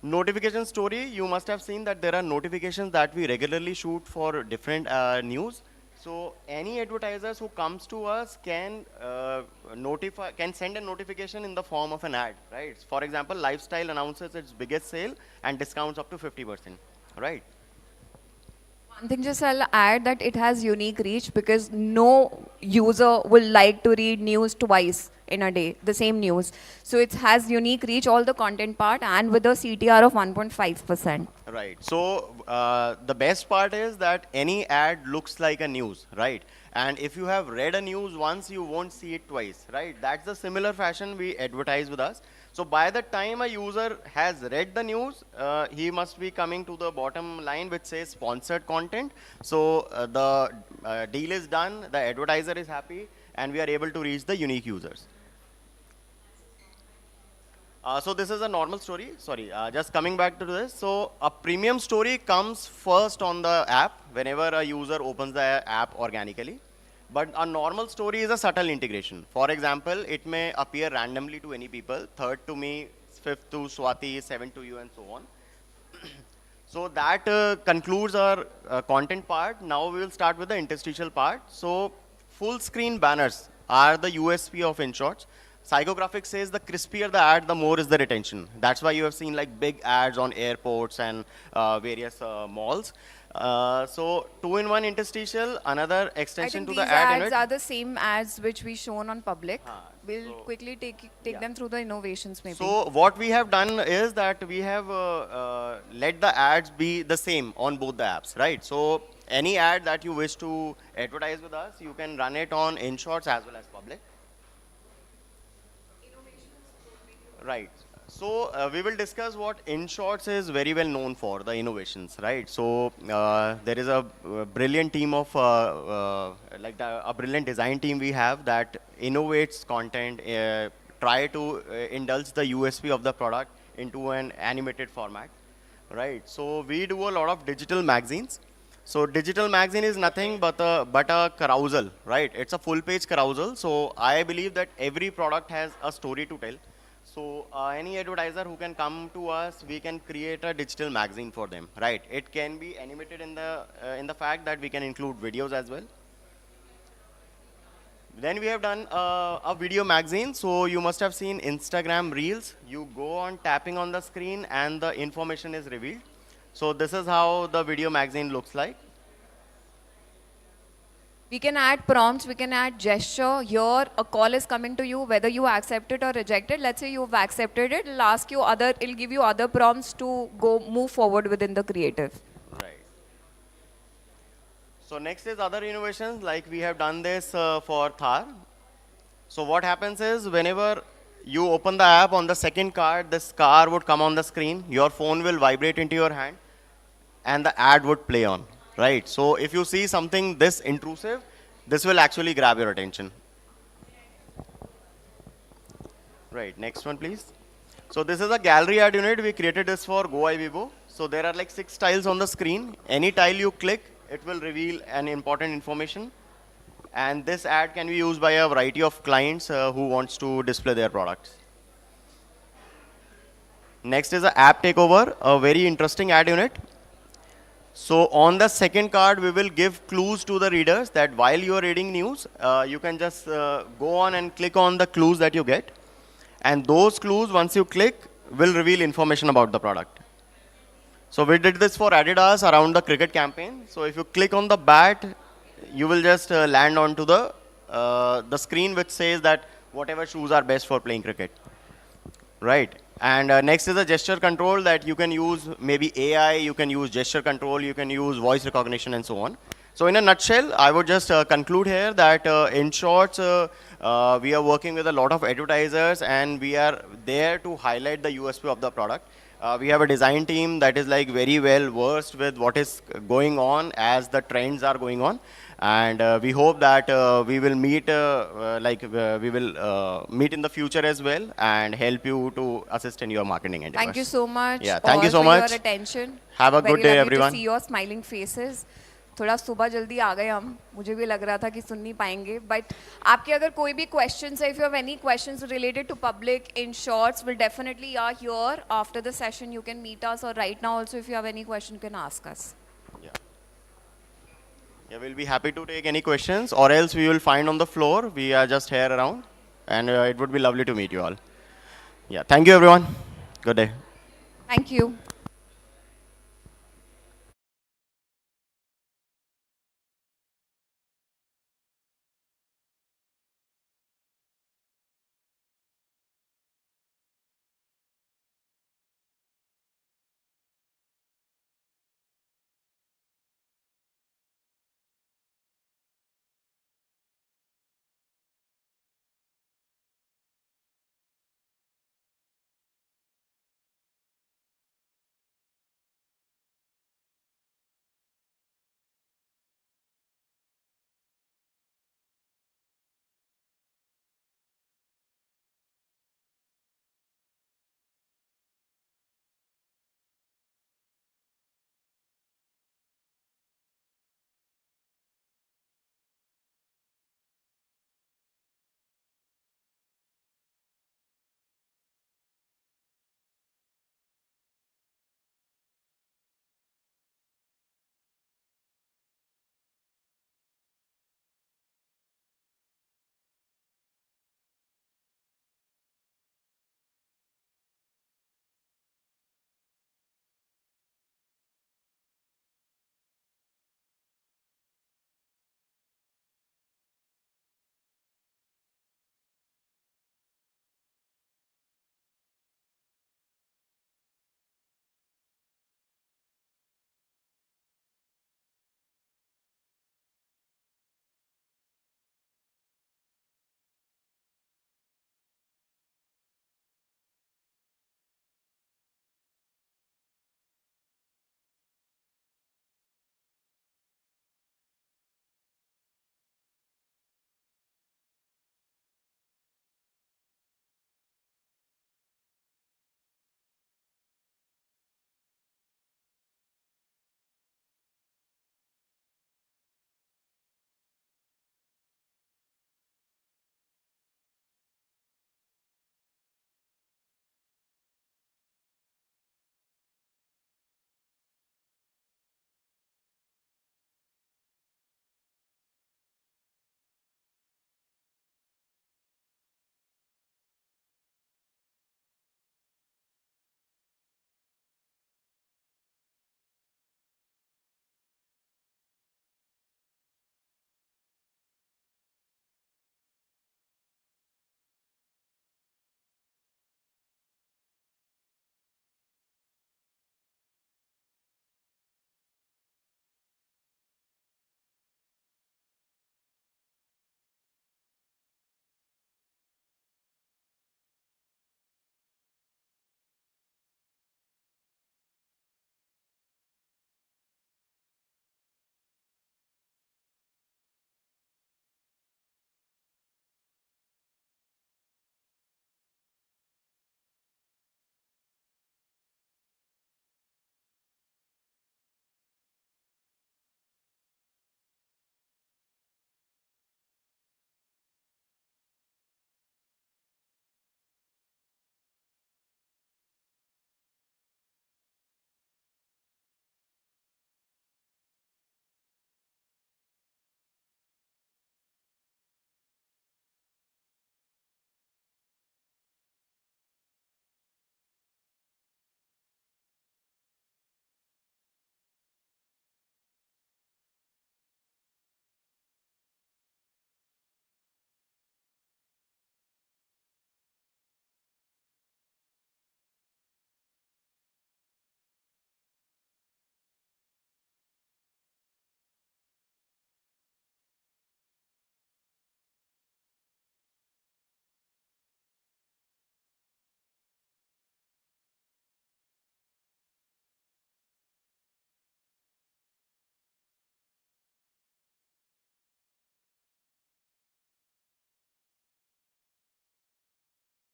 Notification story, you must have seen that there are notifications that we regularly shoot for different news. So any advertisers who comes to us can send a notification in the form of an ad, right? For example, Lifestyle announces its biggest sale and discounts up to 50%, right? One thing just I'll add that it has unique reach because no user will like to read news twice in a day, the same news. So it has unique reach, all the content part, and with a CTR of 1.5%. Right. So the best part is that any ad looks like a news, right? And if you have read a news once, you won't see it twice, right? That's the similar fashion we advertise with us. So by the time a user has read the news, he must be coming to the bottom line which says sponsored content. So the deal is done, the advertiser is happy, and we are able to reach the unique users. So this is a normal story. Sorry, just coming back to this. So a premium story comes first on the app whenever a user opens the app organically. But a normal story is a subtle integration. For example, it may appear randomly to any people, third to me, fifth to Swati, seventh to you, and so on. So that concludes our content part. Now we will start with the interstitial part. So full screen banners are the USP of InShorts. Psychographics says the crispier the ad, the more is the retention. That's why you have seen like big ads on airports and various malls. So 2-in-1 interstitial, another extension to the ad ads unit. are the same ads which we shown on public. We'll quickly take them through the innovations maybe. So what we have done is that we have let the ads be the same on both the apps, right? So any ad that you wish to advertise with us, you can run it on InShorts as well as public. Right. So we will discuss what InShorts is very well known for, the innovations, right? So there is a brilliant team of, a brilliant design team we have that innovates content, try to indulge the USP of the product into an animated format, right? So we do a lot of digital magazines. So digital magazine is nothing but a carousel, right? It's a full page carousel. So I believe that every product has a story to tell. So any advertiser who can come to us, we can create a digital magazine for them, right? It can be animated in the fact that we can include videos as well. Then we have done a video magazine. So you must have seen Instagram Reels. You go on tapping on the screen and the information is revealed. So this is how the video magazine looks like. We can add prompts, we can add gesture. Here, a call is coming to you, whether you accept it or reject it. Let's say you've accepted it, it'll ask you it'll give you other prompts to move forward within the creative. Right. So next is other innovations, like we have done this for Thar. So what happens is whenever you open the app on the second card, this car would come on the screen, your phone will vibrate into your hand, and the ad would play on, right? So if you see something this intrusive, this will actually grab your attention. Right, next one please. So this is a gallery ad unit. We created this for Go Vivo. So there are like 6 tiles on the screen. Any tile you click, it will reveal an important information. And this ad can be used by a variety of clients who wants to display their products. Next is an app takeover, a very interesting ad unit. So on the second card, we will give clues to the readers that while you are reading news, you can just go on and click on the clues that you get. And those clues, once you click, will reveal information about the product. So we did this for Adidas around the cricket campaign. So if you click on the bat, you will just land onto the screen which says that whatever shoes are best for playing cricket. Right. And next is a gesture control that you can use maybe AI, you can use gesture control, you can use voice recognition and so on. So in a nutshell, I would just conclude here that in short, we are working with a lot of advertisers and we are there to highlight the USP of the product. We have a design team that is like very well versed with what is going on as the trends are going on. And we hope that we will meet meet in the future as well and help you to assist in your marketing endeavors. Thank you so much. Yeah, thank you so for much. your attention. Have a good day, Very lovely everyone. to see your smiling faces. थोड़ा सुबह जल्दी आ गए हम, मुझे भी लग रहा था कि सुन नहीं पाएंगे, but आपके अगर कोई भी questions है, if you have any questions related to public in shorts, we'll definitely are here after the session. You can meet us, or right now also if you have any question, you can ask us. Yeah, we'll be happy to take any questions, or else we will find on the floor. We are just here around, and it would be lovely to meet you all. Yeah, thank you everyone. Good day. Thank you.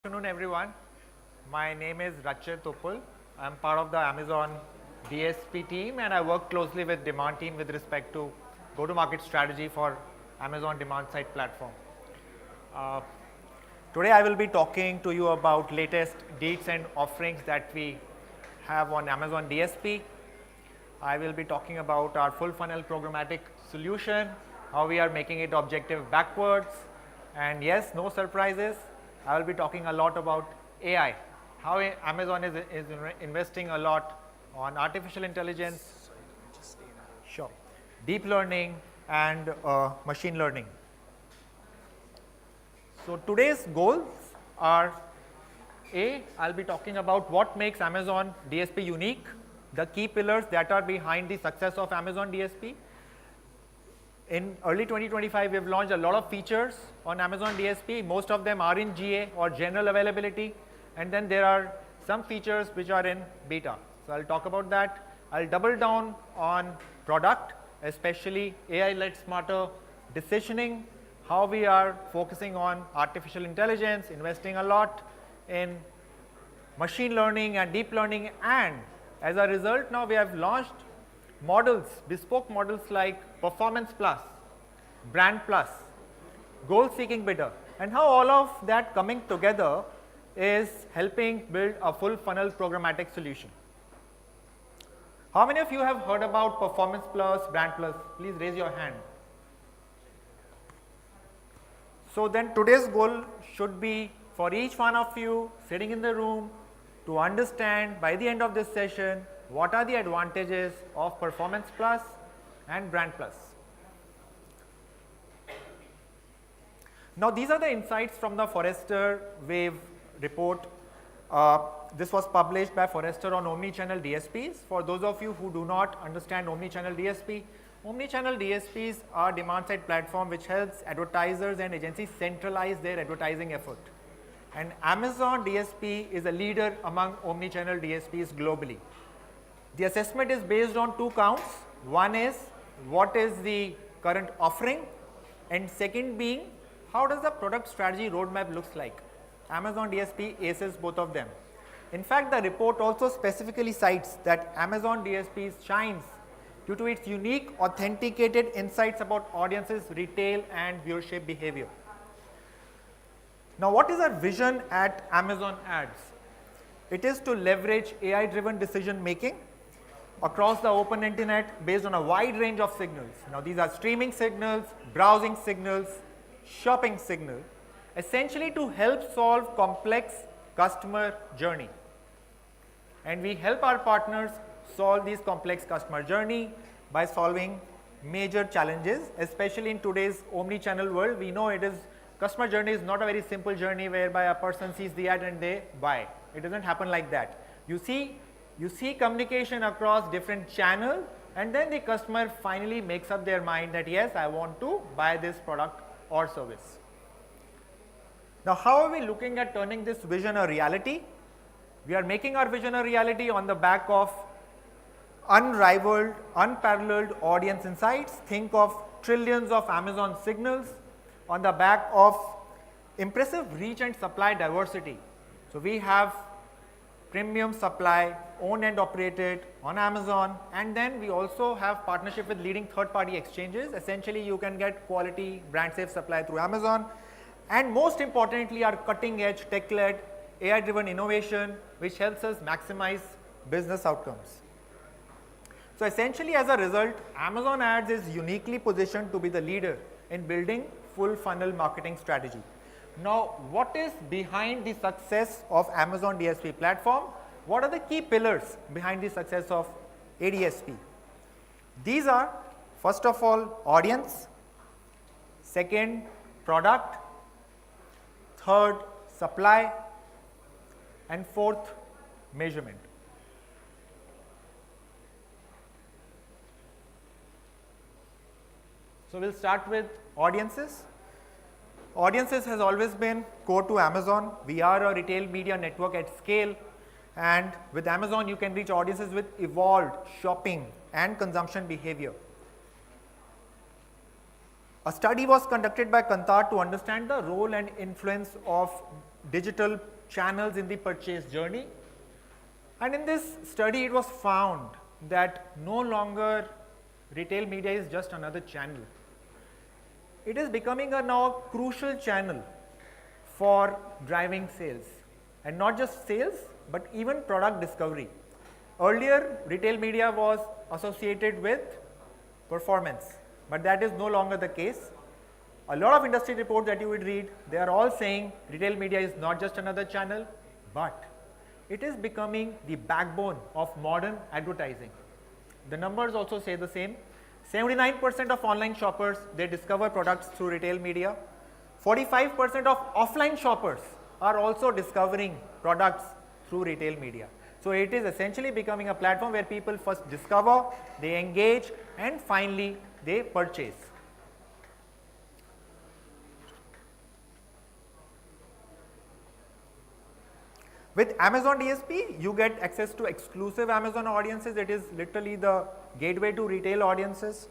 Good afternoon, everyone. My name is Rachit Tupul. I'm part of the Amazon DSP team, and I work closely with demand team with respect to go-to-market strategy for Amazon demand side platform. Today I will be talking to you about latest deals and offerings that we have on Amazon DSP. I will be talking about our full funnel programmatic solution, how we are making it objective backwards, and yes, no surprises, I will be talking a lot about AI, how Amazon is investing a lot on artificial intelligence, sure, deep learning and machine learning. So today's goals are I'll be talking about what makes Amazon DSP unique, the key pillars that are behind the success of Amazon DSP. In early 2025, we've launched a lot of features on Amazon DSP. Most of them are in GA or general availability, and then there are some features which are in beta. So I'll talk about that. I'll double down on product, especially AI-led smarter decisioning, how we are focusing on artificial intelligence, investing a lot in machine learning and deep learning, and as a result now we have launched models, bespoke models like Performance Plus, Brand Plus, Goal Seeking Bidder, and how all of that coming together is helping build a full funnel programmatic solution. How many of you have heard about Performance Plus, Brand Plus? Please raise your hand. So then today's goal should be for each one of you sitting in the room to understand by the end of this session what are the advantages of Performance Plus and Brand Plus. Now these are the insights from the Forrester Wave report. This was published by Forrester on omnichannel DSPs. For those of you who do not understand omnichannel DSP, omnichannel DSPs are demand side platform which helps advertisers and agencies centralize their advertising effort. And Amazon DSP is a leader among omnichannel DSPs globally. The assessment is based on two counts. One is what is the current offering, and second being how does the product strategy roadmap looks like. Amazon DSP aces both of them. In fact, the report also specifically cites that Amazon DSP shines due to its unique authenticated insights about audiences, retail and viewership behavior. Now what is our vision at Amazon Ads? It is to leverage AI-driven decision making across the open internet based on a wide range of signals. Now these are streaming signals, browsing signals, shopping signals, essentially to help solve complex customer journey. And we help our partners solve these complex customer journey by solving major challenges, especially in today's omni-channel world. We know customer journey is not a very simple journey whereby a person sees the ad and they buy. It doesn't happen like that. You see communication across different channels, and then the customer finally makes up their mind that yes, I want to buy this product or service. Now how are we looking at turning this vision a reality? We are making our vision a reality on the back of unrivaled, unparalleled audience insights. Think of trillions of Amazon signals on the back of impressive reach and supply diversity. So we have premium supply, owned and operated on Amazon, and then we also have partnership with leading third-party exchanges. Essentially, you can get quality, brand-safe supply through Amazon, and most importantly, our cutting-edge, tech-led, AI-driven innovation, which helps us maximize business outcomes. So essentially, as a result, Amazon Ads is uniquely positioned to be the leader in building full funnel marketing strategy. Now, what is behind the success of Amazon DSP platform? What are the key pillars behind the success of ADSP? These are, first of all, audience, second, product, third, supply, and fourth, measurement. So we'll start with audiences. Audiences has always been core to Amazon. We are a retail media network at scale, and with Amazon you can reach audiences with evolved shopping and consumption behavior. A study was conducted by Kantar to understand the role and influence of digital channels in the purchase journey. And in this study, it was found that no longer retail media is just another channel. It is becoming a now crucial channel for driving sales, and not just sales, but even product discovery. Earlier, retail media was associated with performance, but that is no longer the case. A lot of industry reports that you would read, they are all saying retail media is not just another channel, but it is becoming the backbone of modern advertising. The numbers also say the same. 79% of online shoppers, they discover products through retail media. 45% of offline shoppers are also discovering products through retail media. So it is essentially becoming a platform where people first discover, they engage, and finally they purchase. With Amazon DSP, you get access to exclusive Amazon audiences. It is literally the gateway to retail audiences.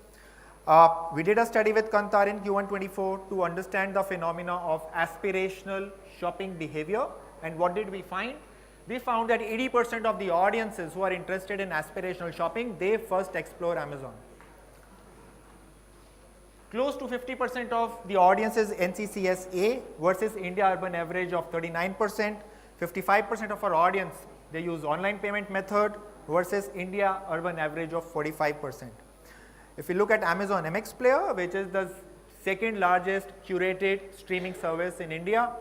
We did a study with Kantar in Q1 24 to understand the phenomena of aspirational shopping behavior. And what did we find? We found that 80% of the audiences who are interested in aspirational shopping, they first explore Amazon. Close to 50% of the audience is NCCSA versus India urban average of 39%. 55% of our audience, they use online payment method versus India urban average of 45%. If you look at Amazon MX Player, which is the second largest curated streaming service in India,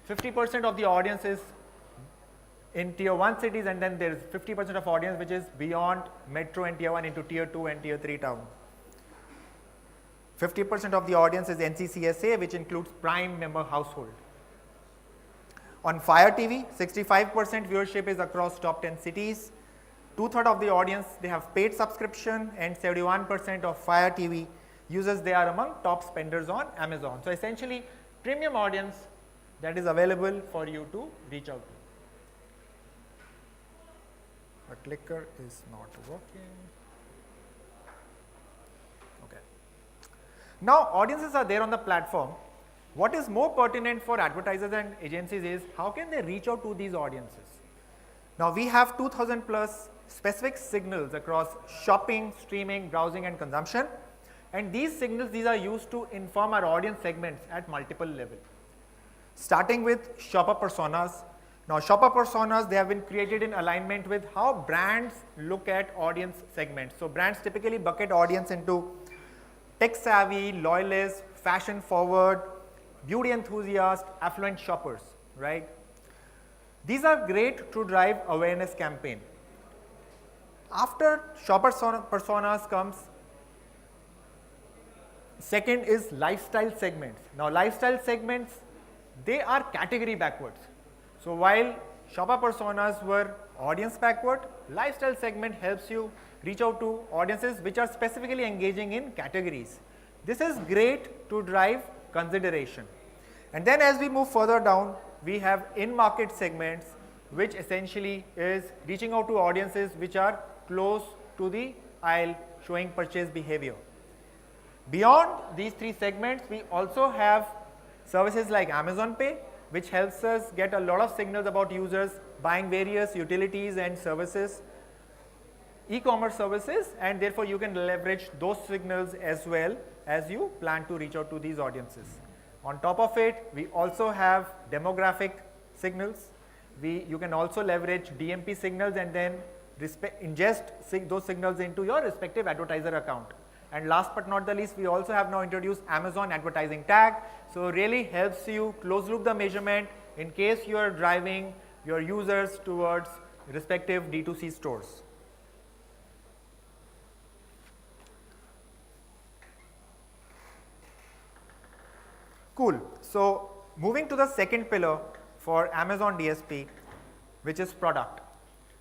50% of the audience is in tier 1 cities, and then there is 50% of audience which is beyond metro and tier 1 into tier 2 and tier 3 town. 50% of the audience is NCCSA, which includes prime member household. On Fire TV, 65% viewership is across top 10 cities. 2/3 of the audience, they have paid subscription, and 71% of Fire TV users, they are among top spenders on Amazon. So essentially, premium audience that is available for you to reach out to. The clicker is not working. Okay. Now audiences are there on the platform. What is more pertinent for advertisers and agencies is how can they reach out to these audiences? Now we have 2000 plus specific signals across shopping, streaming, browsing and consumption, and these signals, these are used to inform our audience segments at multiple levels. Starting with shopper personas. Now shopper personas, they have been created in alignment with how brands look at audience segments. So brands typically bucket audience into tech savvy, loyalists, fashion forward, beauty enthusiasts, affluent shoppers, right? These are great to drive awareness campaign. After shopper personas comes, second is lifestyle segments. Now lifestyle segments, they are category backwards. So while shopper personas were audience backward, lifestyle segment helps you reach out to audiences which are specifically engaging in categories. This is great to drive consideration. And then as we move further down, we have in-market segments, which essentially is reaching out to audiences which are close to the aisle, showing purchase behavior. Beyond these three segments, we also have services like Amazon Pay, which helps us get a lot of signals about users buying various utilities and services, e-commerce services, and therefore you can leverage those signals as well as you plan to reach out to these audiences. On top of it, we also have demographic signals. You can also leverage DMP signals and then ingest those signals into your respective advertiser account. And last but not the least, we also have now introduced Amazon advertising tag. So really helps you close loop the measurement in case you are driving your users towards respective D2C stores. Cool. So moving to the second pillar for Amazon DSP, which is product.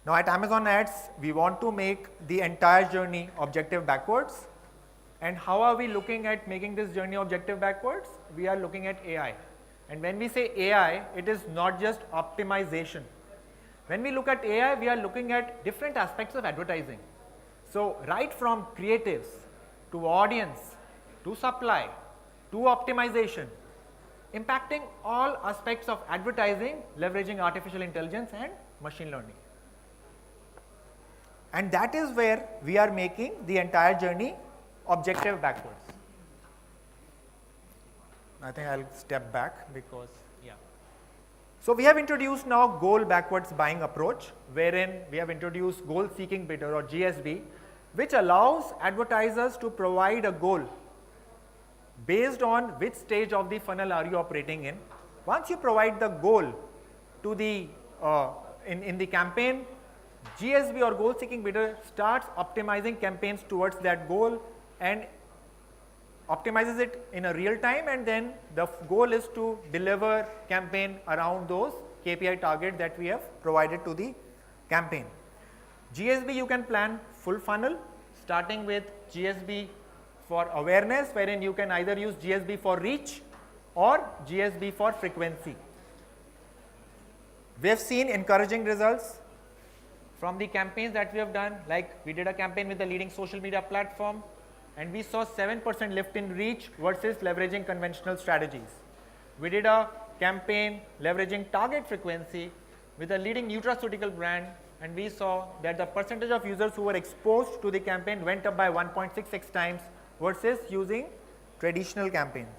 Now at Amazon Ads, we want to make the entire journey objective backwards. And how are we looking at making this journey objective backwards? We are looking at AI. And when we say AI, it is not just optimization. When we look at AI, we are looking at different aspects of advertising. So right from creatives to audience to supply to optimization, impacting all aspects of advertising, leveraging artificial intelligence and machine learning. And that is where we are making the entire journey objective backwards. I think I'll step back because, yeah. So we have introduced now goal backwards buying approach, wherein we have introduced goal seeking bidder or GSB, which allows advertisers to provide a goal based on which stage of the funnel are you operating in. Once you provide the goal to the in the campaign, GSB or goal seeking bidder starts optimizing campaigns towards that goal and optimizes it in a real time, and then the goal is to deliver campaign around those KPI target that we have provided to the campaign. GSB, you can plan full funnel starting with GSB for awareness, wherein you can either use GSB for reach or GSB for frequency. We have seen encouraging results from the campaigns that we have done. Like we did a campaign with the leading social media platform and we saw 7% lift in reach versus leveraging conventional strategies. We did a campaign leveraging target frequency with a leading nutraceutical brand, and we saw that the percentage of users who were exposed to the campaign went up by 1.66 times versus using traditional campaigns.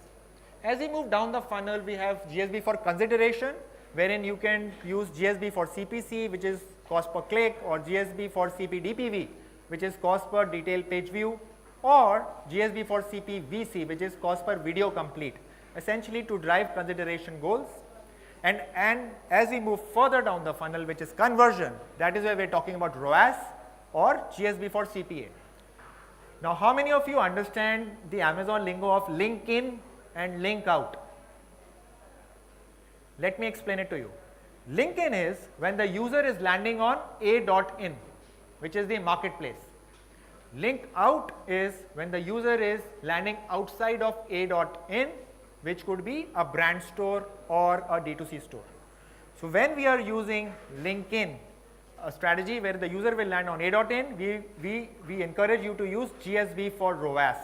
As we move down the funnel, we have GSB for consideration, wherein you can use GSB for CPC, which is cost per click, or GSB for CPDPV, which is cost per detailed page view, or GSB for CPVC, which is cost per video complete, essentially to drive consideration goals. And as we move further down the funnel, which is conversion, that is where we are talking about ROAS or GSB for CPA. Now, how many of you understand the Amazon lingo of link in and link out? Let me explain it to you. Link in is when the user is landing on a.in, which is the marketplace. Link out is when the user is landing outside of a.in, which could be a brand store or a D2C store. So when we are using link in, a strategy where the user will land on a.in, we encourage you to use GSB for ROAS.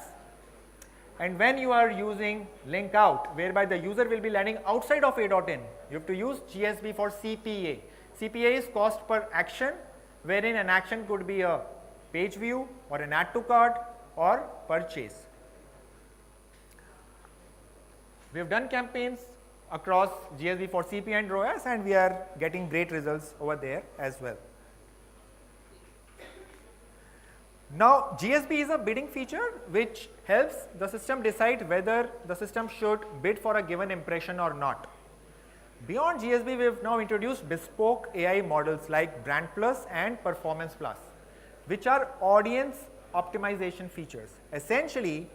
And when you are using link out, whereby the user will be landing outside of a.in, you have to use GSB for CPA. CPA is cost per action, wherein an action could be a page view or an add to cart or purchase. We have done campaigns across GSB for CPA and ROAS, and we are getting great results over there as well. Now, GSB is a bidding feature which helps the system decide whether the system should bid for a given impression or not. Beyond GSB, we have now introduced bespoke AI models like Brand Plus and Performance Plus, which are audience optimization features. Essentially,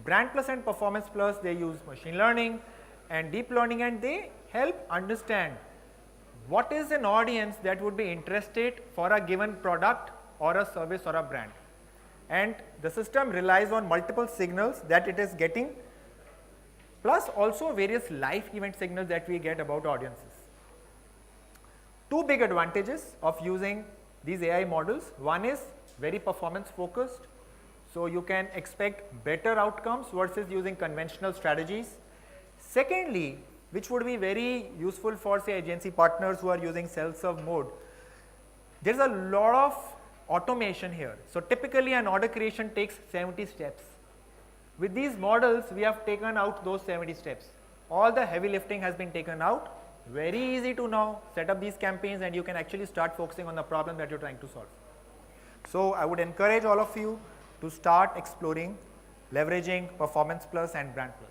Brand Plus and Performance Plus, they use machine learning and deep learning, and they help understand what is an audience that would be interested for a given product or a service or a brand. And the system relies on multiple signals that it is getting, plus also various live event signals that we get about audiences. Two big advantages of using these AI models. One is very performance focused, so you can expect better outcomes versus using conventional strategies. Secondly, which would be very useful for say agency partners who are using self-serve mode, there is a lot of automation here. So typically an order creation takes 70 steps. With these models, we have taken out those 70 steps. All the heavy lifting has been taken out. Very easy to now set up these campaigns, and you can actually start focusing on the problem that you're trying to solve. So I would encourage all of you to start exploring leveraging Performance Plus and Brand Plus.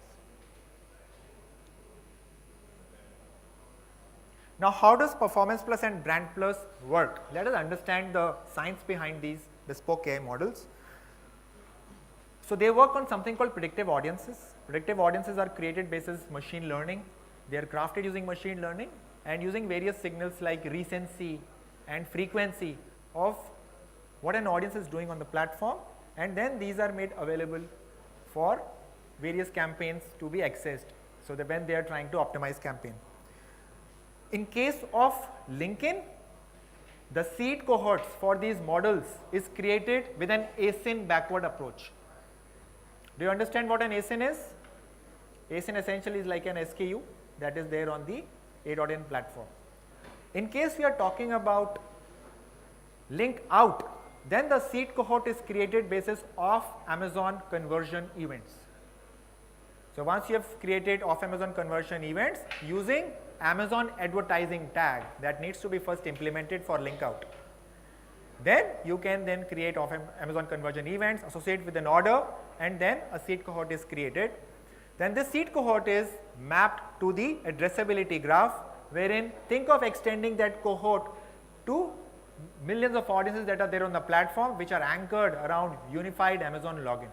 Now, how does Performance Plus and Brand Plus work? Let us understand the science behind these bespoke AI models. So they work on something called predictive audiences. Predictive audiences are created based on machine learning. They are crafted using machine learning and using various signals like recency and frequency of what an audience is doing on the platform, and then these are made available for various campaigns to be accessed, so that when they are trying to optimize campaign. In case of LinkedIn, the seed cohorts for these models is created with an asyn backward approach. Do you understand what an asyn is? ASIN essentially is like an SKU that is there on the A.in platform. In case we are talking about link out, then the seed cohort is created basis of Amazon conversion events. So once you have created off Amazon conversion events using Amazon advertising tag that needs to be first implemented for link out. Then you can then create off Amazon conversion events, associate with an order, and then a seed cohort is created. Then this seed cohort is mapped to the addressability graph, wherein think of extending that cohort to millions of audiences that are there on the platform, which are anchored around unified Amazon login.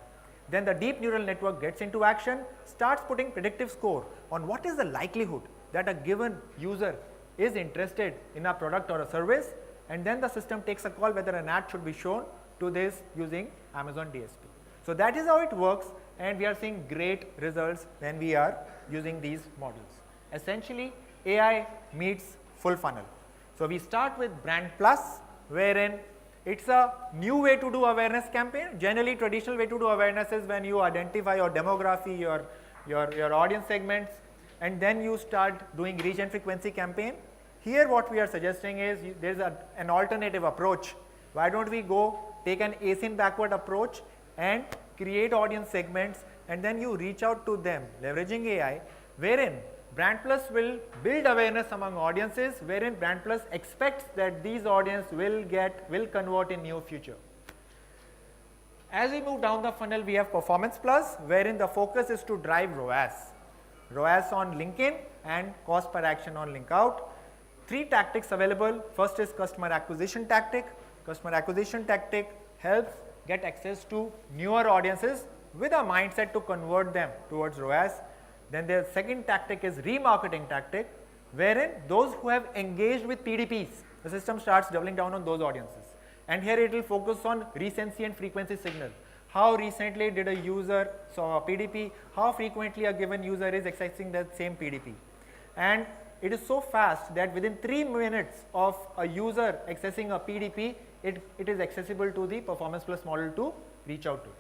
Then the deep neural network gets into action, starts putting predictive score on what is the likelihood that a given user is interested in a product or a service, and then the system takes a call whether an ad should be shown to this using Amazon DSP. So that is how it works, and we are seeing great results when we are using these models. Essentially, AI meets full funnel. So we start with Brand Plus, wherein it's a new way to do awareness campaign. Generally, traditional way to do awareness is when you identify your demography, your audience segments, and then you start doing reach and frequency campaign. Here what we are suggesting is there's an alternative approach. Why don't we go take an ASIN backward approach and create audience segments, and then you reach out to them leveraging AI, wherein Brand Plus will build awareness among audiences, wherein Brand Plus expects that these audience will convert in near future. As we move down the funnel, we have Performance Plus, wherein the focus is to drive ROAS. ROAS on link in and cost per action on link out. 3 tactics available. First is customer acquisition tactic. Customer acquisition tactic helps get access to newer audiences with a mindset to convert them towards ROAS. Then the second tactic is remarketing tactic, wherein those who have engaged with PDPs, the system starts doubling down on those audiences. And here it will focus on recency and frequency signal. How recently did a user saw a PDP? How frequently a given user is accessing that same PDP? And it is so fast that within 3 minutes of a user accessing a PDP, it is accessible to the Performance Plus model to reach out to.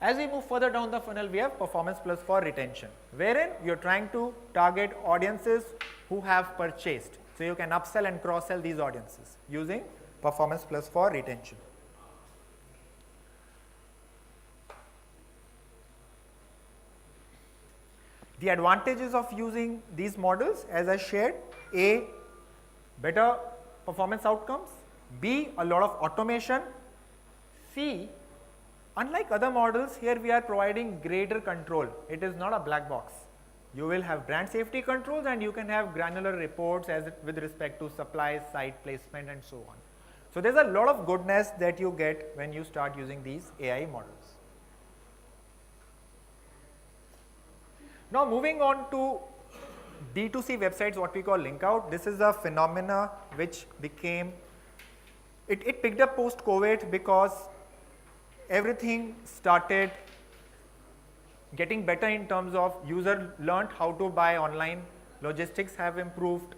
As we move further down the funnel, we have Performance Plus for retention, wherein you are trying to target audiences who have purchased. So you can upsell and cross-sell these audiences using Performance Plus for retention. The advantages of using these models, as I shared: A, better performance outcomes; B, a lot of automation; C, unlike other models, here we are providing greater control. It is not a black box. You will have brand safety controls, and you can have granular reports with respect to supply, site placement, and so on. So there's a lot of goodness that you get when you start using these AI models. Now moving on to D2C websites, what we call link out. This is a phenomena which became, it picked up post-COVID because everything started getting better in terms of user learned how to buy online, logistics have improved,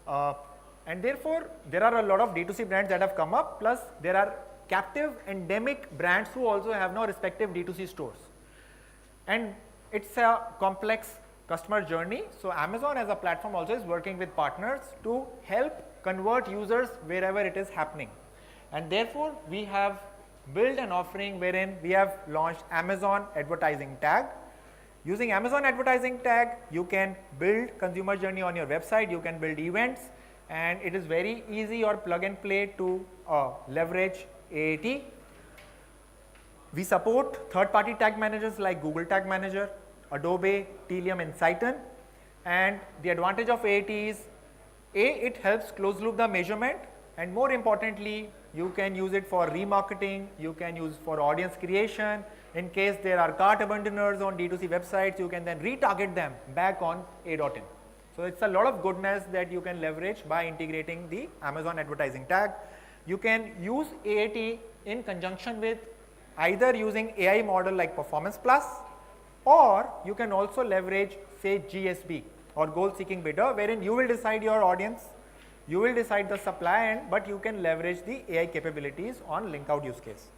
and therefore there are a lot of D2C brands that have come up, plus there are captive endemic brands who also have now respective D2C stores. And it's a complex customer journey, so Amazon as a platform also is working with partners to help convert users wherever it is happening. And therefore we have built an offering wherein we have launched Amazon advertising tag. Using Amazon advertising tag, you can build consumer journey on your website, you can build events, and it is very easy or plug and play to leverage AAT. We support third-party tag managers like Google Tag Manager, Adobe, Telium, and Citon. And the advantage of AAT is, A, it helps close loop the measurement, and more importantly, you can use it for remarketing, you can use for audience creation. In case there are cart abandoners on D2C websites, you can then retarget them back on A.in. So it's a lot of goodness that you can leverage by integrating the Amazon advertising tag. You can use AAT in conjunction with either using AI model like Performance Plus, or you can also leverage, say, GSB or goal seeking bidder, wherein you will decide your audience, you will decide the supply end, but you can leverage the AI capabilities on link out use case.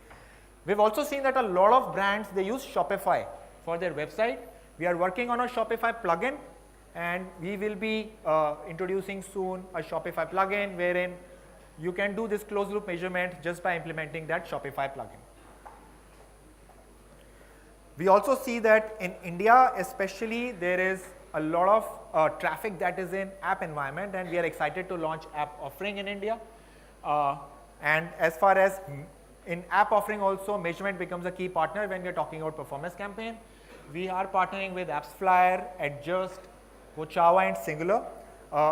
We've also seen that a lot of brands, they use Shopify for their website. We are working on a Shopify plugin, and we will be introducing soon a Shopify plugin wherein you can do this closed loop measurement just by implementing that Shopify plugin. We also see that in India especially, there is a lot of traffic that is in app environment, and we are excited to launch app offering in India. And as far as in app offering also, measurement becomes a key partner when we are talking about performance campaign. We are partnering with AppsFlyer, Adjust, Kochawa and Singular.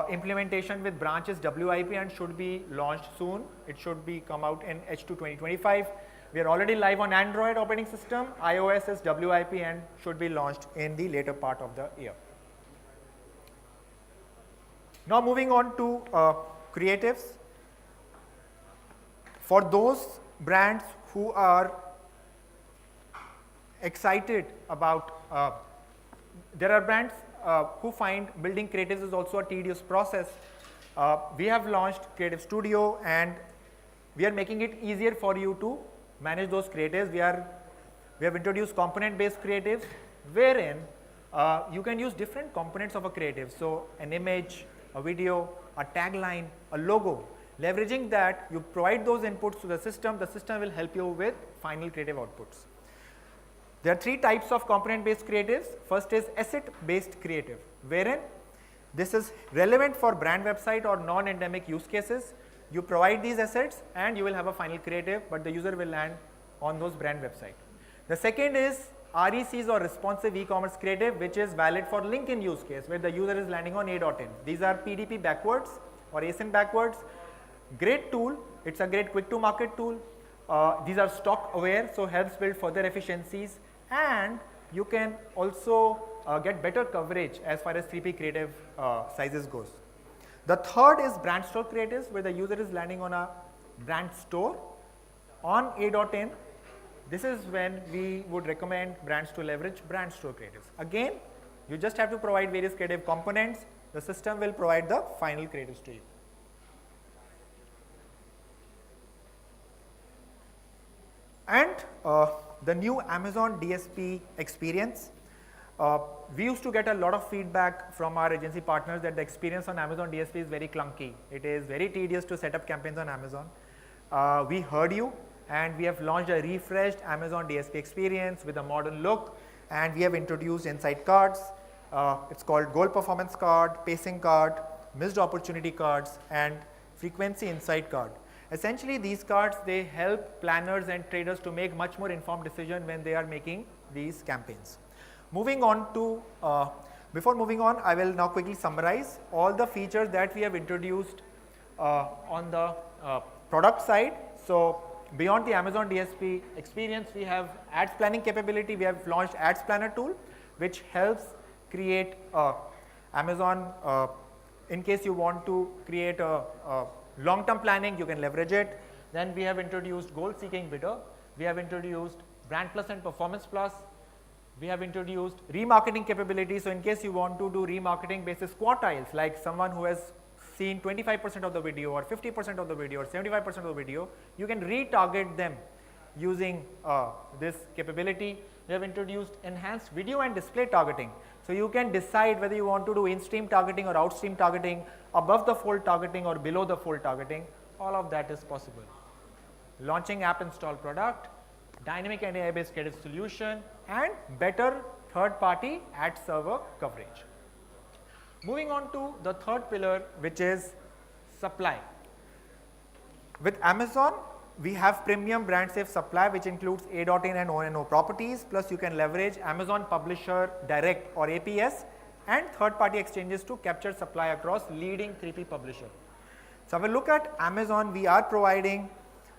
Implementation with branches WIP and should be launched soon. It should be come out in H2 2025. We are already live on Android operating system. iOS is WIP and should be launched in the later part of the year. Now moving on to creatives. For those brands who are excited about, there are brands who find building creatives is also a tedious process. We have launched Creative Studio, and we are making it easier for you to manage those creatives. We have introduced component-based creatives wherein you can use different components of a creative. So an image, a video, a tagline, a logo. Leveraging that, you provide those inputs to the system will help you with final creative outputs. There are three types of component-based creatives. First is asset-based creative, wherein this is relevant for brand website or non-endemic use cases. You provide these assets and you will have a final creative, but the user will land on those brand website. The second is RECs or responsive e-commerce creative, which is valid for LinkedIn use case, where the user is landing on a.in. These are PDP backwards or ASIN backwards. Great tool. It's a great quick to market tool. These are stock aware, so helps build further efficiencies, and you can also get better coverage as far as 3P creative sizes goes. The third is brand store creatives, where the user is landing on a brand store on a.in. This is when we would recommend brands to leverage brand store creatives. Again, you just have to provide various creative components. The system will provide the final creatives to you. And the new Amazon DSP experience. We used to get a lot of feedback from our agency partners that the experience on Amazon DSP is very clunky. It is very tedious to set up campaigns on Amazon. We heard you, and we have launched a refreshed Amazon DSP experience with a modern look, and we have introduced insight cards. It's called Goal Performance Card, Pacing Card, Missed Opportunity Cards, and Frequency Insight Card. Essentially, these cards, they help planners and traders to make much more informed decision when they are making these campaigns. Moving on to, before moving on, I will now quickly summarize all the features that we have introduced on the product side. So beyond the Amazon DSP experience, we have ads planning capability. We have launched Ads Planner tool, which helps create Amazon, in case you want to create a long-term planning, you can leverage it. Then we have introduced Goal Seeking Bidder. We have introduced Brand Plus and Performance Plus. We have introduced remarketing capabilities. So in case you want to do remarketing basis quartiles, like someone who has seen 25% of the video or 50% of the video or 75% of the video, you can retarget them using this capability. We have introduced enhanced video and display targeting. So you can decide whether you want to do in-stream targeting or out-stream targeting, above the fold targeting or below the fold targeting. All of that is possible. Launching app install product, dynamic and AI-based creative solution, and better third-party ad server coverage. Moving on to the third pillar, which is supply. With Amazon, we have premium brand safe supply, which includes a.in and O&O properties, plus you can leverage Amazon Publisher Direct or APS and third-party exchanges to capture supply across leading 3P publisher. So when we look at Amazon, we are providing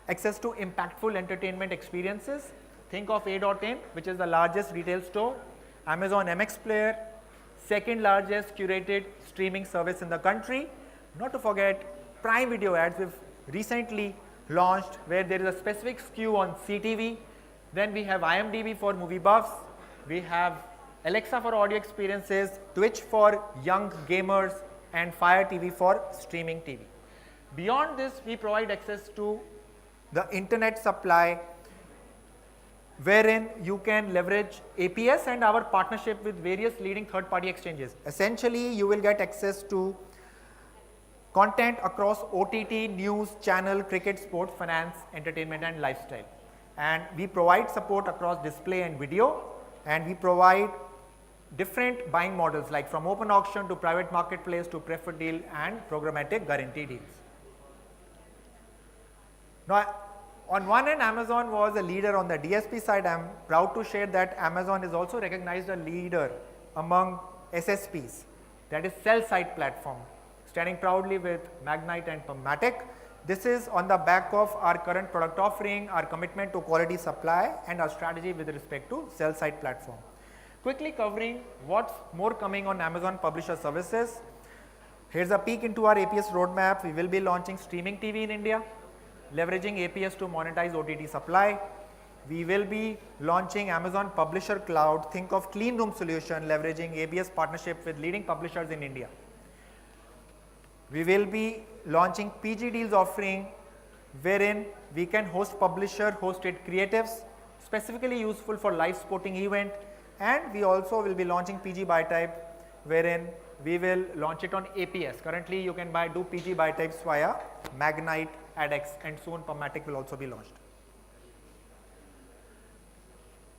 access to impactful entertainment experiences. Think of a.in, which is the largest retail store, Amazon MX Player, second largest curated streaming service in the country. Not to forget Prime Video ads we've recently launched, where there is a specific SKU on CTV. Then we have IMDb for movie buffs. We have Alexa for audio experiences, Twitch for young gamers, and Fire TV for streaming TV. Beyond this, we provide access to the internet supply wherein you can leverage APS and our partnership with various leading third-party exchanges. Essentially, you will get access to content across OTT, news, channel, cricket, sports, finance, entertainment and lifestyle. And we provide support across display and video, and we provide different buying models like from open auction to private marketplace to preferred deal and programmatic guarantee deals. Now, on one end, Amazon was a leader on the DSP side. I am proud to share that Amazon is also recognized a leader among SSPs, that is sell-side platform, standing proudly with Magnite and Permatic. This is on the back of our current product offering, our commitment to quality supply and our strategy with respect to sell-side platform. Quickly covering what's more coming on Amazon Publisher Services. Here's a peek into our APS roadmap. We will be launching streaming TV in India, leveraging APS to monetize OTT supply. We will be launching Amazon Publisher Cloud, think of clean room solution, leveraging ABS partnership with leading publishers in India. We will be launching PG deals offering wherein we can host publisher hosted creatives specifically useful for live sporting event, and we also will be launching PG buy type wherein we will launch it on APS. Currently you can do PG buy types via Magnite, AdX, and soon Permatic will also be launched.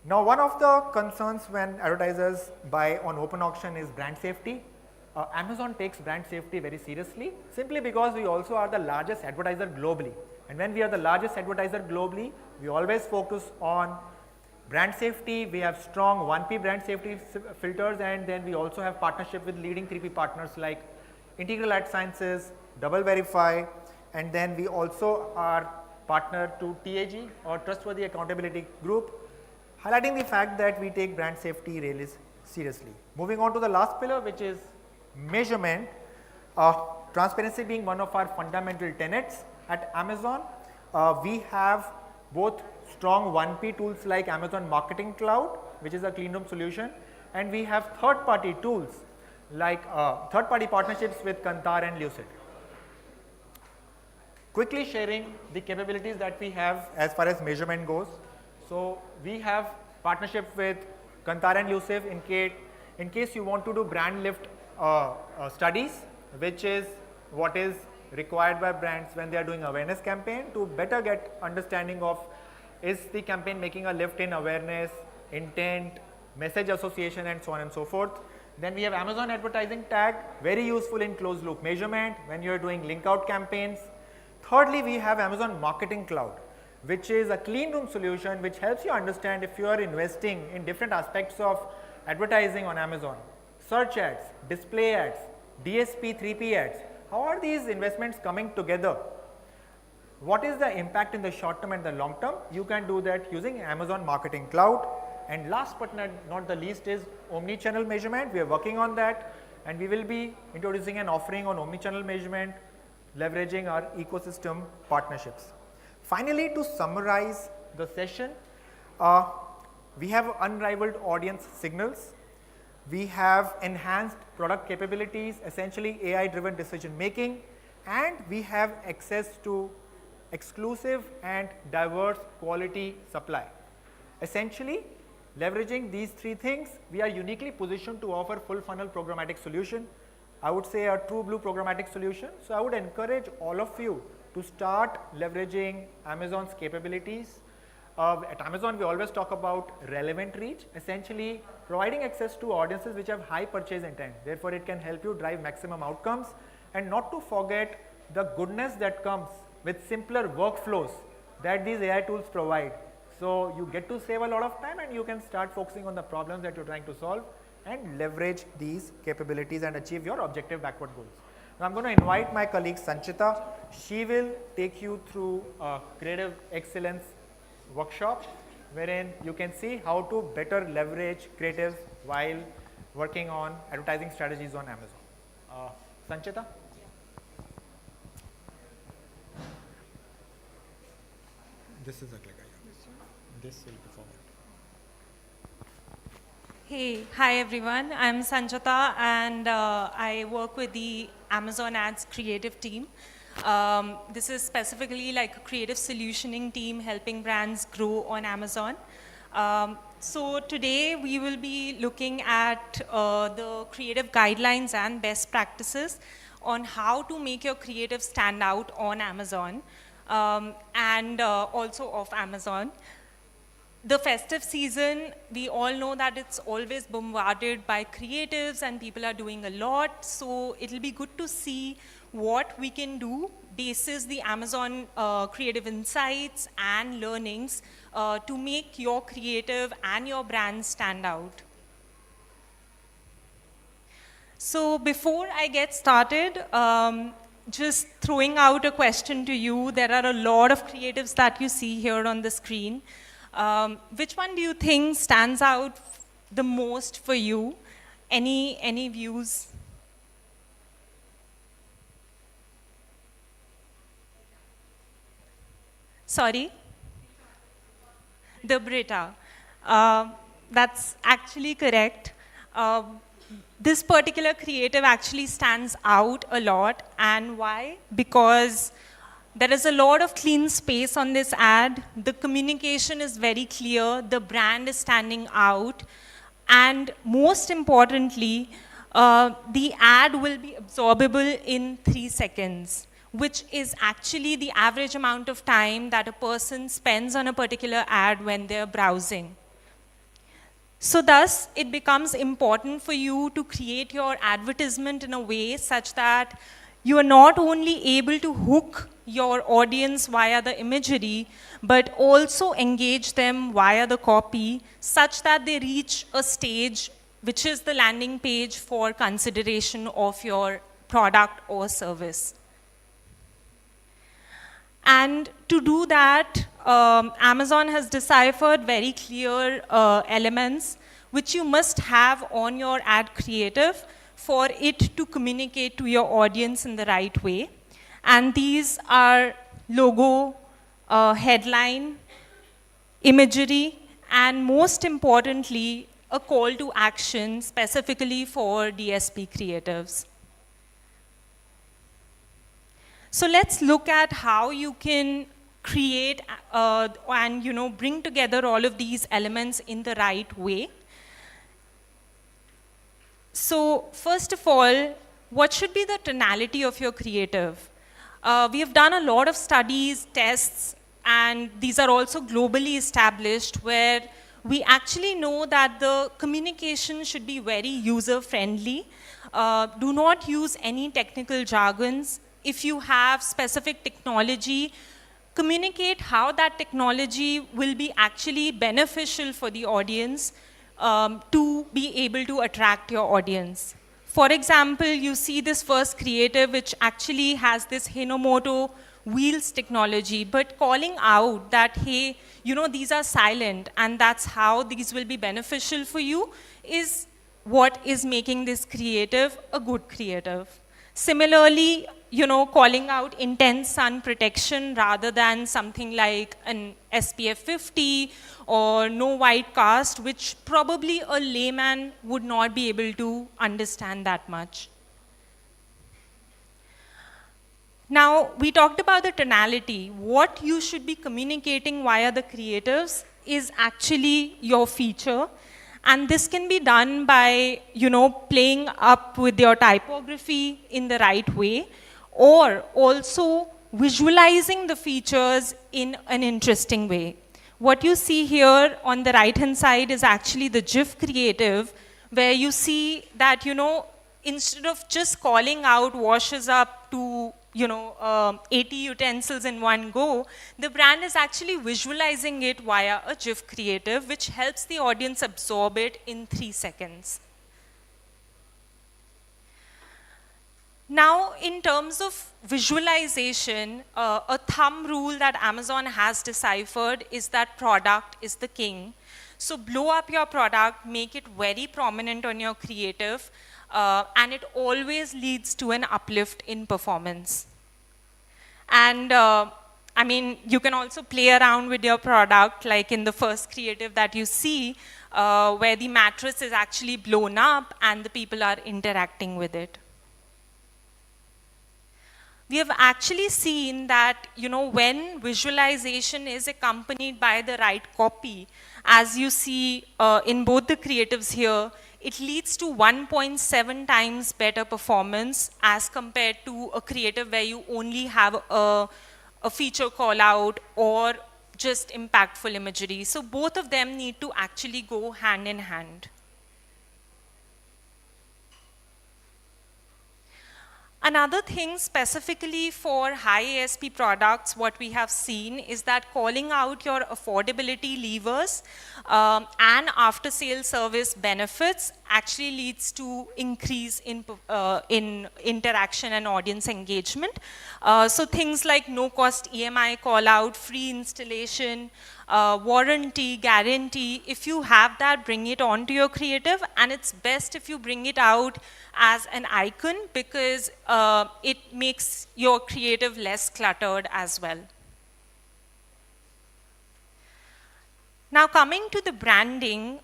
Now, one of the concerns when advertisers buy on open auction is brand safety. Amazon takes brand safety very seriously simply because we also are the largest advertiser globally, and when we are the largest advertiser globally, we always focus on brand safety. We have strong 1P brand safety filters, and then we also have partnership with leading 3P partners like Integral Ad Sciences, Double Verify, and then we also are partner to TAG or Trustworthy Accountability Group, highlighting the fact that we take brand safety really seriously. Moving on to the last pillar, which is measurement, transparency being one of our fundamental tenets at Amazon. We have both strong 1P tools like Amazon Marketing Cloud, which is a clean room solution, and we have third-party tools like third-party partnerships with Kantar and Lucid. Quickly sharing the capabilities that we have as far as measurement goes. So we have partnership with Kantar and Lucid in case you want to do brand lift studies, which is what is required by brands when they are doing awareness campaign to better get understanding of is the campaign making a lift in awareness, intent, message association, and so on and so forth. Then we have Amazon Advertising Tag, very useful in closed loop measurement when you are doing link out campaigns. Thirdly, we have Amazon Marketing Cloud, which is a clean room solution which helps you understand if you are investing in different aspects of advertising on Amazon. Search ads, display ads, DSP, 3P ads, how are these investments coming together? What is the impact in the short term and the long term? You can do that using Amazon Marketing Cloud. And last but not the least is omni-channel measurement. We are working on that, and we will be introducing an offering on omni-channel measurement, leveraging our ecosystem partnerships. Finally, to summarize the session, we have unrivaled audience signals. We have enhanced product capabilities, essentially AI-driven decision making, and we have access to exclusive and diverse quality supply. Essentially, leveraging these three things, we are uniquely positioned to offer full funnel programmatic solution. I would say a true blue programmatic solution. So I would encourage all of you to start leveraging Amazon's capabilities. At Amazon, we always talk about relevant reach, essentially providing access to audiences which have high purchase intent. Therefore, it can help you drive maximum outcomes, and not to forget the goodness that comes with simpler workflows that these AI tools provide. So you get to save a lot of time, and you can start focusing on the problems that you're trying to solve and leverage these capabilities and achieve your objective backward goals. Now I'm going to invite my colleague Sanchita. She will take you through a creative excellence workshop wherein you can see how to better leverage creatives while working on advertising strategies on Amazon. Sanchita? This is a clicker. This will be forward. Hey, hi everyone. I'm Sanchita, and I work with the Amazon Ads creative team. This is specifically like a creative solutioning team helping brands grow on Amazon. So today we will be looking at the creative guidelines and best practices on how to make your creative stand out on Amazon and also off Amazon. The festive season, we all know that it's always bombarded by creatives and people are doing a lot. So it'll be good to see what we can do basis the Amazon creative insights and learnings to make your creative and your brand stand out. So before I get started, just throwing out a question to you. There are a lot of creatives that you see here on the screen. Which one do you think stands out the most for you? Any views? Sorry? The Brita. That's actually correct. This particular creative actually stands out a lot. And why? Because there is a lot of clean space on this ad. The communication is very clear. The brand is standing out. And most importantly, the ad will be absorbable in 3 seconds, which is actually the average amount of time that a person spends on a particular ad when they're browsing. So thus, it becomes important for you to create your advertisement in a way such that you are not only able to hook your audience via the imagery, but also engage them via the copy such that they reach a stage which is the landing page for consideration of your product or service. And to do that, Amazon has deciphered very clear elements which you must have on your ad creative for it to communicate to your audience in the right way. And these are logo, headline, imagery, and most importantly, a call to action specifically for DSP creatives. So let's look at how you can create and bring together all of these elements in the right way. So first of all, what should be the tonality of your creative? We have done a lot of studies, tests, and these are also globally established where we actually know that the communication should be very user-friendly. Do not use any technical jargons. If you have specific technology, communicate how that technology will be actually beneficial for the audience to be able to attract your audience. For example, you see this first creative which actually has this Hinomoto wheels technology, but calling out that, hey, these are silent and that's how these will be beneficial for you is what is making this creative a good creative. Similarly, calling out intense sun protection rather than something like an SPF 50 or no white cast, which probably a layman would not be able to understand that much. Now, we talked about the tonality. What you should be communicating via the creatives is actually your feature. And this can be done by, playing up with your typography in the right way, or also visualizing the features in an interesting way. What you see here on the right-hand side is actually the GIF creative, where you see that, instead of just calling out washes up to 80 utensils in one go, the brand is actually visualizing it via a GIF creative, which helps the audience absorb it in 3 seconds. Now, in terms of visualization, a thumb rule that Amazon has deciphered is that product is the king. So blow up your product, make it very prominent on your creative, and it always leads to an uplift in performance. And you can also play around with your product, like in the first creative that you see, where the mattress is actually blown up and the people are interacting with it. we have actually seen that, you know, when visualization is accompanied by the right copy, as you see in both the creatives here, it leads to 1.7 times better performance as compared to a creative where you only have a feature call out or just impactful imagery. So both of them need to actually go hand in hand. Another thing specifically for high ASP products, what we have seen is that calling out your affordability levers and after sale service benefits actually leads to increase in interaction and audience engagement. So things like no cost EMI call out, free installation, warranty, guarantee, if you have that, bring it onto your creative, and it's best if you bring it out as an icon because it makes your creative less cluttered as well. Now coming to the branding,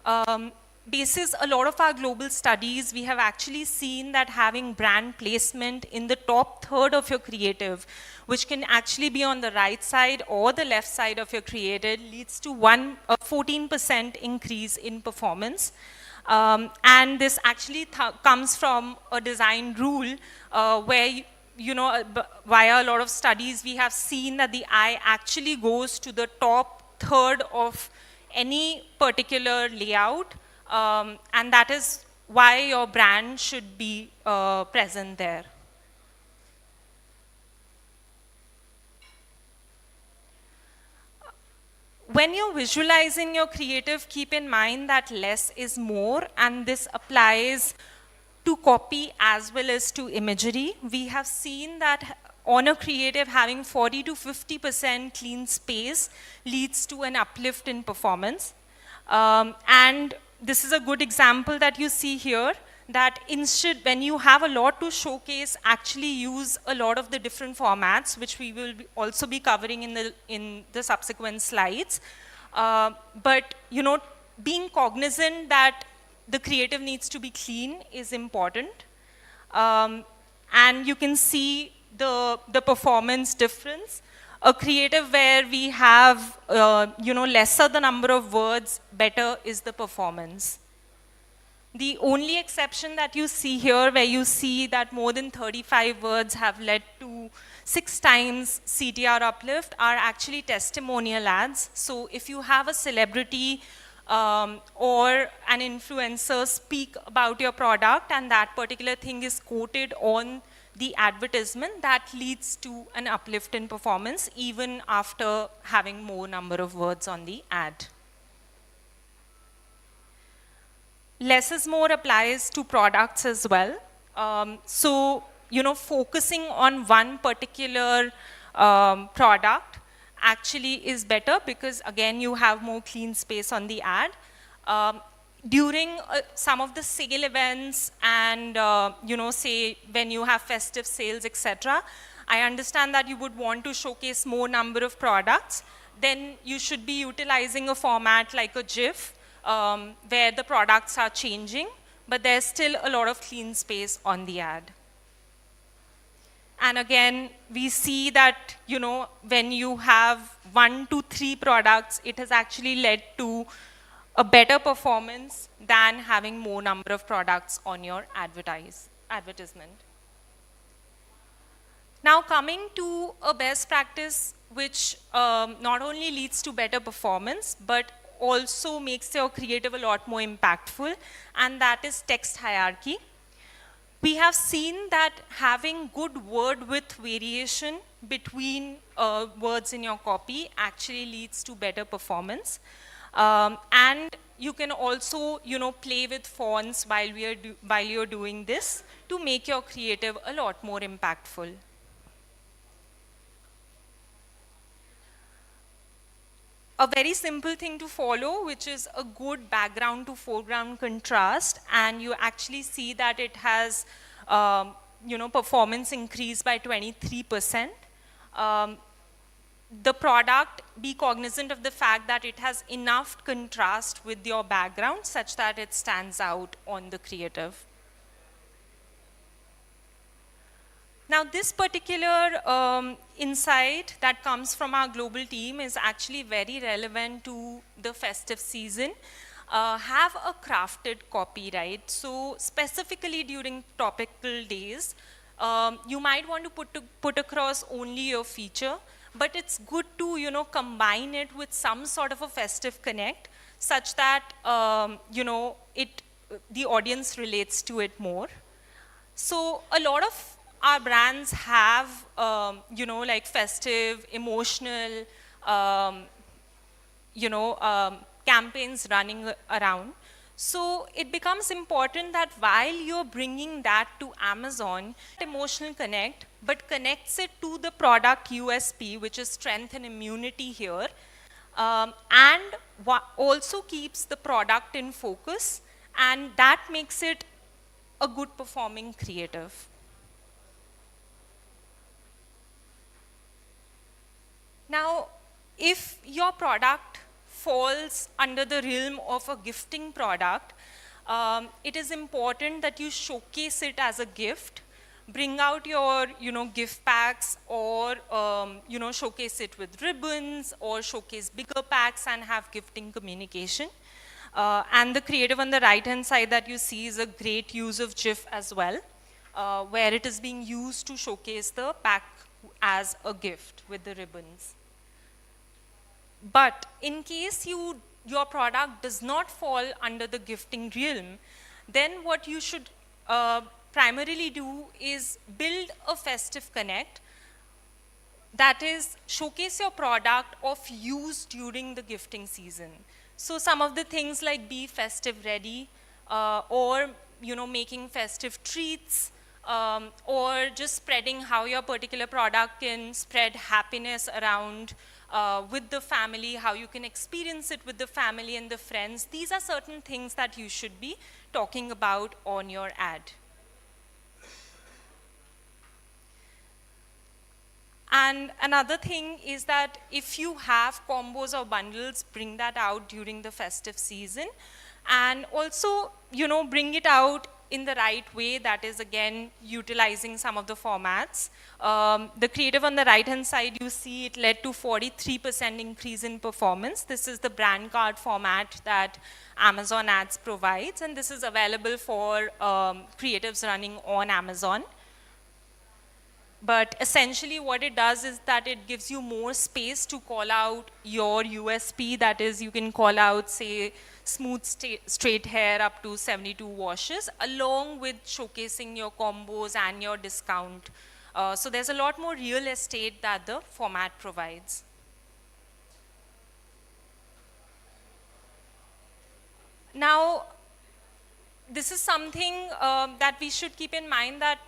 basis a lot of our global studies, we have actually seen that having brand placement in the top third of your creative, which can actually be on the right side or the left side of your creative, leads to 14% increase in performance. And this actually comes from a design rule where, you know, via a lot of studies, we have seen that the eye actually goes to the top third of any particular layout. And that is why your brand should be present there. When you're visualizing your creative, keep in mind that less is more, and this applies to copy as well as to imagery. We have seen that on a creative, having 40 to 50% clean space leads to an uplift in performance. And this is a good example that you see here, that instead, when you have a lot to showcase, actually use a lot of the different formats, which we will also be covering in the subsequent slides. But, you know, being cognizant that the creative needs to be clean is important. And you can see the performance difference. A creative where we have, you know, lesser the number of words, better is the performance. The only exception that you see here, where you see that more than 35 words have led to 6 times CTR uplift, are actually testimonial ads. So if you have a celebrity or an influencer speak about your product and that particular thing is quoted on the advertisement, that leads to an uplift in performance even after having more number of words on the ad. Less is more applies to products as well. So, you know, focusing on one particular product actually is better because, again, you have more clean space on the ad. During some of the sale events and, you know, say when you have festive sales, etc., I understand that you would want to showcase more number of products. Then you should be utilizing a format like a GIF, where the products are changing, but there's still a lot of clean space on the ad. And again, we see that, you know, when you have 1 to 3 products, it has actually led to a better performance than having more number of products on your advertisement. Now coming to a best practice which not only leads to better performance, but also makes your creative a lot more impactful, and that is text hierarchy. We have seen that having good word width variation between words in your copy actually leads to better performance. And you can also, you know, play with fonts while you're doing this to make your creative a lot more impactful. A very simple thing to follow, which is a good background to foreground contrast, and you actually see that it has, you know, performance increased by 23%. The product, be cognizant of the fact that it has enough contrast with your background such that it stands out on the creative. Now, this particular insight that comes from our global team is actually very relevant to the festive season. Have a crafted copy, right? So specifically during topical days, you might want to put across only your feature, but it's good to, you know, combine it with some sort of a festive connect such that, you know, the audience relates to it more. So a lot of our brands have, you know, like festive, emotional, you know, campaigns running around. So it becomes important that while you're bringing that to Amazon, emotional connect, but connects it to the product USP, which is strength and immunity here, and also keeps the product in focus, and that makes it a good performing creative. Now, if your product falls under the realm of a gifting product, it is important that you showcase it as a gift. Bring out your, you know, gift packs, or, you know, showcase it with ribbons, or showcase bigger packs and have gifting communication. And the creative on the right-hand side that you see is a great use of GIF as well, where it is being used to showcase the pack as a gift with the ribbons. But in case your product does not fall under the gifting realm, then what you should primarily do is build a festive connect, that is, showcase your product of use during the gifting season. So some of the things like be festive ready, or, you know, making festive treats, or just spreading how your particular product can spread happiness around with the family, how you can experience it with the family and the friends. These are certain things that you should be talking about on your ad. And another thing is that if you have combos or bundles, bring that out during the festive season. And also, you know, bring it out in the right way, that is, again, utilizing some of the formats. The creative on the right-hand side, you see it led to 43% increase in performance. This is the brand card format that Amazon Ads provides, and this is available for creatives running on Amazon. But essentially what it does is that it gives you more space to call out your USP. That is, you can call out, say, smooth straight hair up to 72 washes, along with showcasing your combos and your discount. So there's a lot more real estate that the format provides. Now, this is something that we should keep in mind, that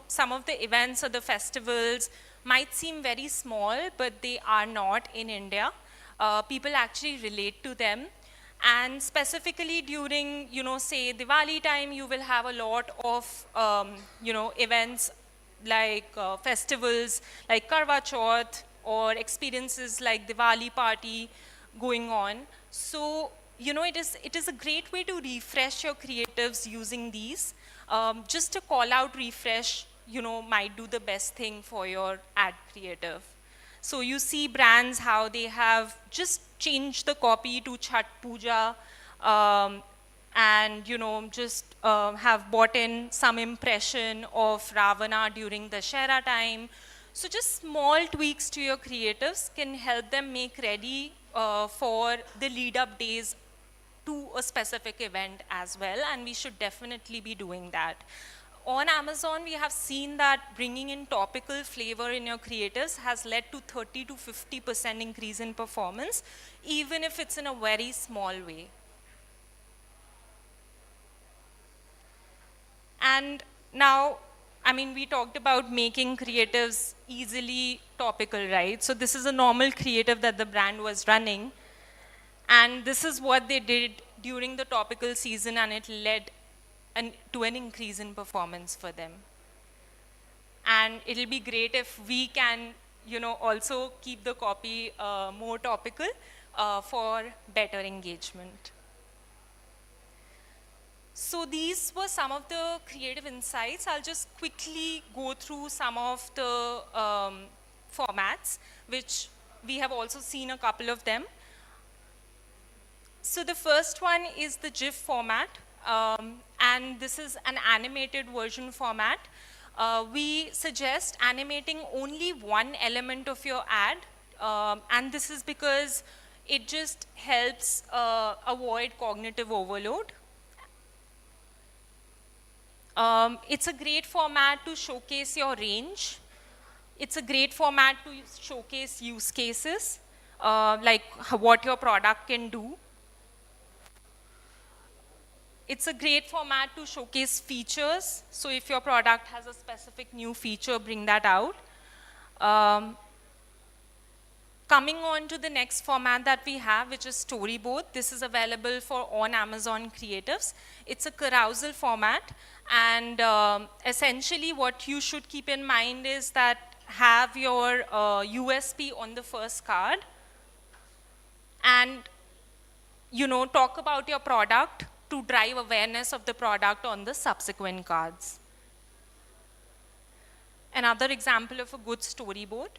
some of the events or the festivals might seem very small, but they are not in India. People actually relate to them. And specifically during, say Diwali time, you will have a lot of, events like festivals like Karwa Chauth, or experiences like Diwali party going on. So, it is a great way to refresh your creatives using these. Just a call out refresh, might do the best thing for your ad creative. So you see brands, how they have just changed the copy to Chhat Puja, and just have bought in some impression of Ravana during the Dussehra time. So just small tweaks to your creatives can help them make ready for the lead up days to a specific event as well, and we should definitely be doing that. On Amazon, we have seen that bringing in topical flavor in your creatives has led to 30 to 50% increase in performance, even if it's in a very small way. And now, we talked about making creatives easily topical, right? So this is a normal creative that the brand was running. And this is what they did during the topical season, and it led to an increase in performance for them. And it'll be great if we can, also keep the copy more topical for better engagement. So these were some of the creative insights. I'll just quickly go through some of the formats, which we have also seen a couple of them. So the first one is the GIF format, and this is an animated version format. We suggest animating only one element of your ad, and this is because it just helps avoid cognitive overload. It's a great format to showcase your range. It's a great format to showcase use cases, like what your product can do. It's a great format to showcase features. So if your product has a specific new feature, bring that out. Coming on to the next format that we have, which is storyboard. This is available for on Amazon creatives. It's a carousel format. And essentially what you should keep in mind is that have your USP on the first card. And talk about your product to drive awareness of the product on the subsequent cards. Another example of a good storyboard.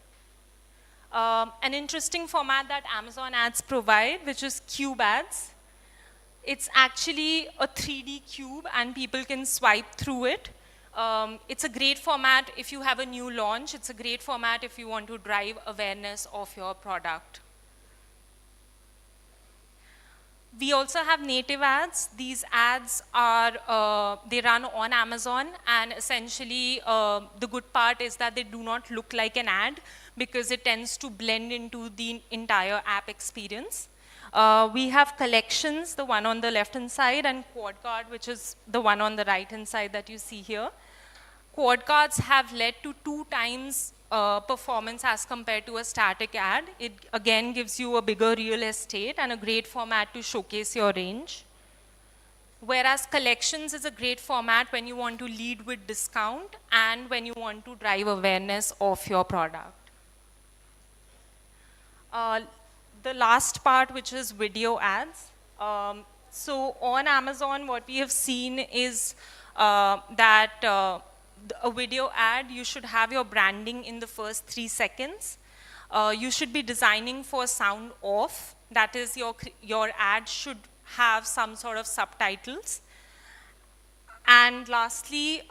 An interesting format that Amazon ads provide, which is cube ads. It's actually a 3D cube and people can swipe through it. It's a great format if you have a new launch. It's a great format if you want to drive awareness of your product. We also have native ads. These ads are, they run on Amazon, and essentially the good part is that they do not look like an ad because it tends to blend into the entire app experience. We have collections, the one on the left-hand side, and quad card, which is the one on the right-hand side that you see here. Quad cards have led to 2 times performance as compared to a static ad. It again gives you a bigger real estate and a great format to showcase your range. Whereas collections is a great format when you want to lead with discount and when you want to drive awareness of your product. The last part, which is video ads. So on Amazon, what we have seen is that a video ad, you should have your branding in the first 3 seconds. You should be designing for sound off. That is, your ad should have some sort of subtitles. And lastly,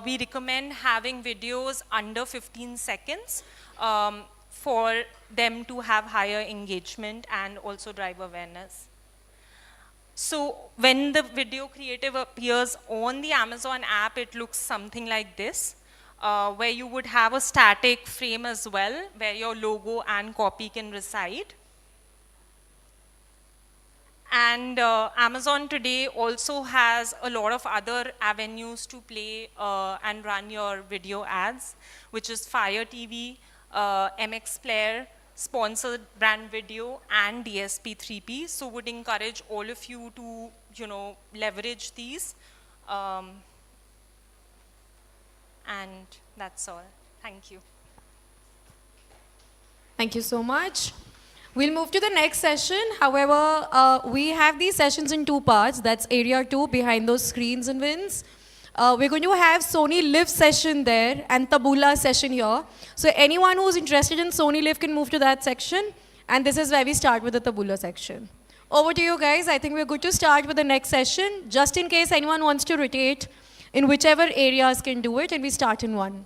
we recommend having videos under 15 seconds for them to have higher engagement and also drive awareness. So when the video creative appears on the Amazon app, it looks something like this, where you would have a static frame as well, where your logo and copy can reside. And Amazon today also has a lot of other avenues to play and run your video ads, which is Fire TV, MX Player, sponsored brand video, and DSP 3P. So would encourage all of you to, leverage these. And that's all. Thank you. Thank you so much. We'll move to the next session. However, we have these sessions in 2 parts. That's area 2, behind those screens and wins. We're going to have Sony Live session there and Taboola session here. So anyone who's interested in Sony Live can move to that section. And this is where we start with the Taboola section. Over to you guys. I think we're good to start with the next session. Just in case anyone wants to rotate in whichever areas can do it, and we start in 1.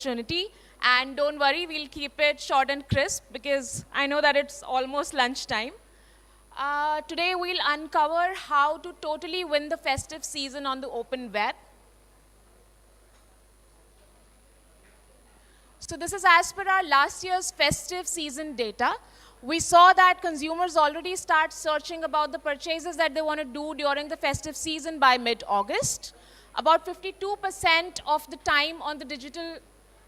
opportunity. And don't worry, we'll keep it short and crisp because I know that it's almost lunchtime. Today we'll uncover how to totally win the festive season on the open web. So this is as per our last year's festive season data. We saw that consumers already start searching about the purchases that they want to do during the festive season by mid-August. About 52% of the time on the digital,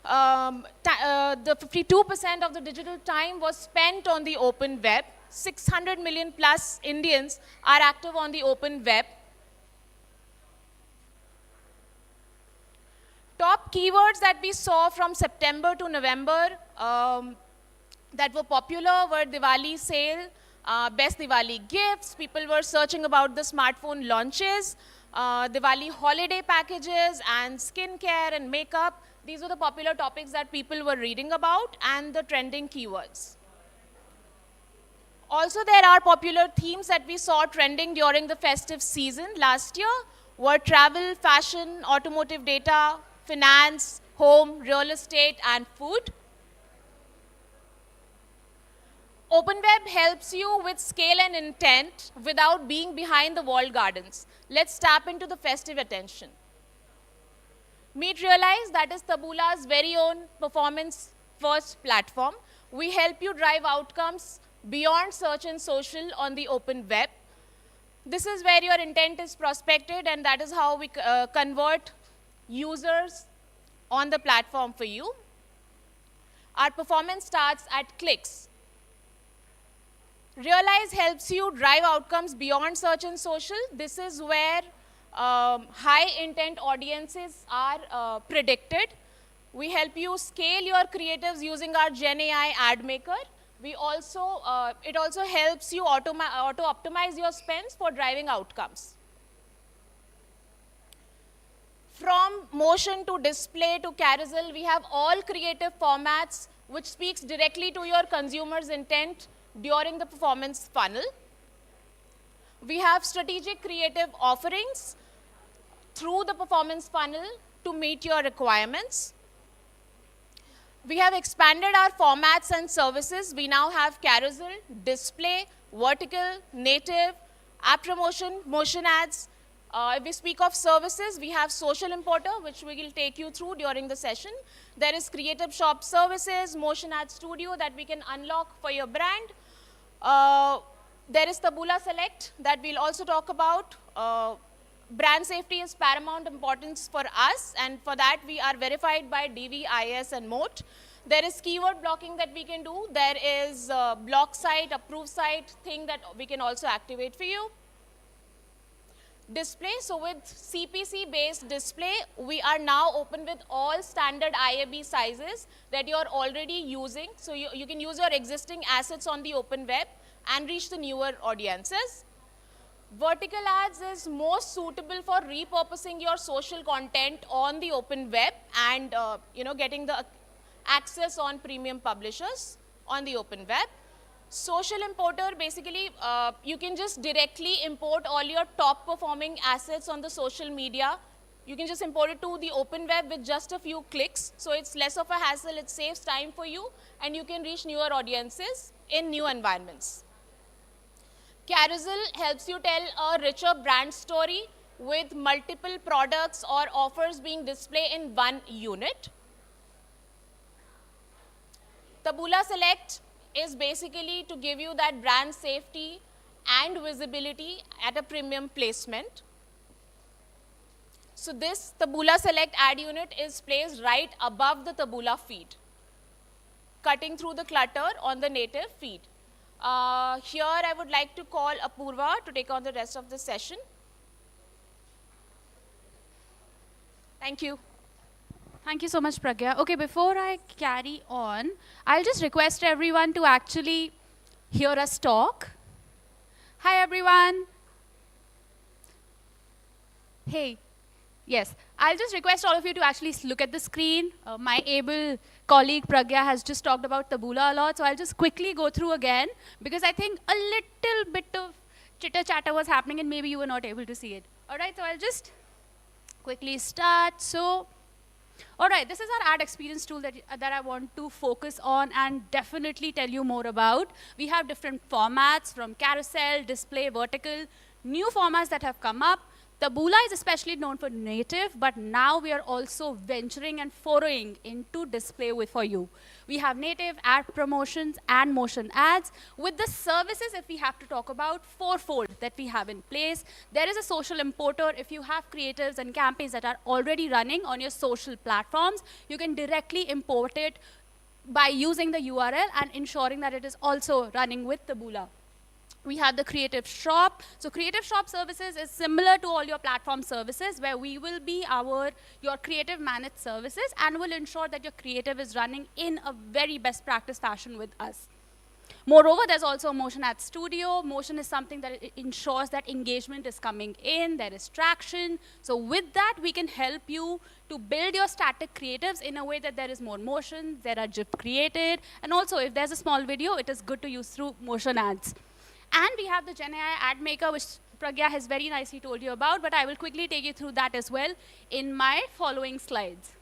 the 52% of the digital time was spent on the open web. 600 million plus Indians are active on the open web. Top keywords that we saw from September to November that were popular were Diwali sale, best Diwali gifts. People were searching about the smartphone launches, Diwali holiday packages, and skincare and makeup. These were the popular topics that people were reading about and the trending keywords. Also, there are popular themes that we saw trending during the festive season last year were travel, fashion, automotive data, finance, home, real estate, and food. Open web helps you with scale and intent without being behind the walled gardens. Let's tap into the festive attention. Meet Realize, that is Tabula's very own performance-first platform. We help you drive outcomes beyond search and social on the open web. This is where your intent is prospected, and that is how we convert users on the platform for you. Our performance starts at clicks. Realize helps you drive outcomes beyond search and social. This is where high intent audiences are predicted. We help you scale your creatives using our Gen AI ad maker. It also helps you auto-optimize your spends for driving outcomes. From motion to display to carousel, we have all creative formats which speaks directly to your consumer's intent during the performance funnel. We have strategic creative offerings through the performance funnel to meet your requirements. We have expanded our formats and services. We now have carousel, display, vertical, native, app promotion, motion ads. If we speak of services, we have social importer, which we will take you through during the session. There is creative shop services, motion ad studio that we can unlock for your brand. There is Tabula Select that we'll also talk about. Brand safety is paramount importance for us, and for that we are verified by DVIS and Moat. There is keyword blocking that we can do. There is block site, approve site thing that we can also activate for you. Display, so with CPC based display, we are now open with all standard IAB sizes that you are already using. So you can use your existing assets on the open web and reach the newer audiences. Vertical ads is most suitable for repurposing your social content on the open web and getting the access on premium publishers on the open web. Social importer, basically, you can just directly import all your top performing assets on the social media. You can just import it to the open web with just a few clicks. So it's less of a hassle, it saves time for you, and you can reach newer audiences in new environments. Carousel helps you tell a richer brand story with multiple products or offers being displayed in one unit. Tabula Select is basically to give you that brand safety and visibility at a premium placement. So this Tabula Select ad unit is placed right above the Tabula feed, cutting through the clutter on the native feed. Here I would like to call Apurva to take on the rest of the session. Thank you. Thank you so much, Pragya. Okay, before I carry on, I'll just request everyone to actually hear us talk. Hi, everyone. Hey. Yes, I'll just request all of you to actually look at the screen. My able colleague Pragya has just talked about Tabula a lot, so I'll just quickly go through again because I think a little bit of chitter-chatter was happening and maybe you were not able to see it. All right, so I'll just quickly start. So All right, this is our ad experience tool that I want to focus on and definitely tell you more about. We have different formats from carousel, display, vertical, new formats that have come up. Taboola is especially known for native, but now we are also venturing and foraying into display for you. We have native, ad promotions, and motion ads. With the services, if we have to talk about, fourfold that we have in place. There is a social importer. If you have creatives and campaigns that are already running on your social platforms, you can directly import it by using the URL and ensuring that it is also running with Taboola. We have the Creative Shop. So Creative Shop services is similar to all your platform services, where we will be your creative managed services and will ensure that your creative is running in a very best practice fashion with us. Moreover, there's also a Motion Ad Studio. Motion is something that ensures that engagement is coming in, there is traction. So with that, we can help you to build your static creatives in a way that there is more motion, there are GIF created, and also if there's a small video, it is good to use through motion ads. And we have the GenAI Ad Maker, which Pragya has very nicely told you about, but I will quickly take you through that as well in my following slides.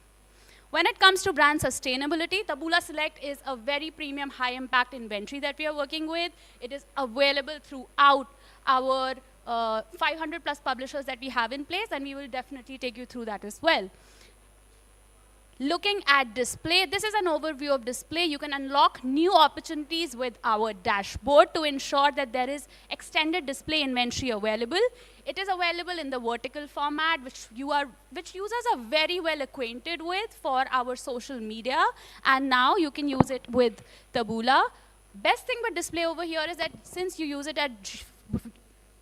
When it comes to brand sustainability, Taboola Select is a very premium, high-impact inventory that we are working with. It is available throughout our 500-plus publishers that we have in place, and we will definitely take you through that as well. Looking at display, this is an overview of display. You can unlock new opportunities with our dashboard to ensure that there is extended display inventory available. It is available in the vertical format, which users are very well acquainted with for our social media. And now you can use it with Taboola. Best thing with display over here is that since you use it at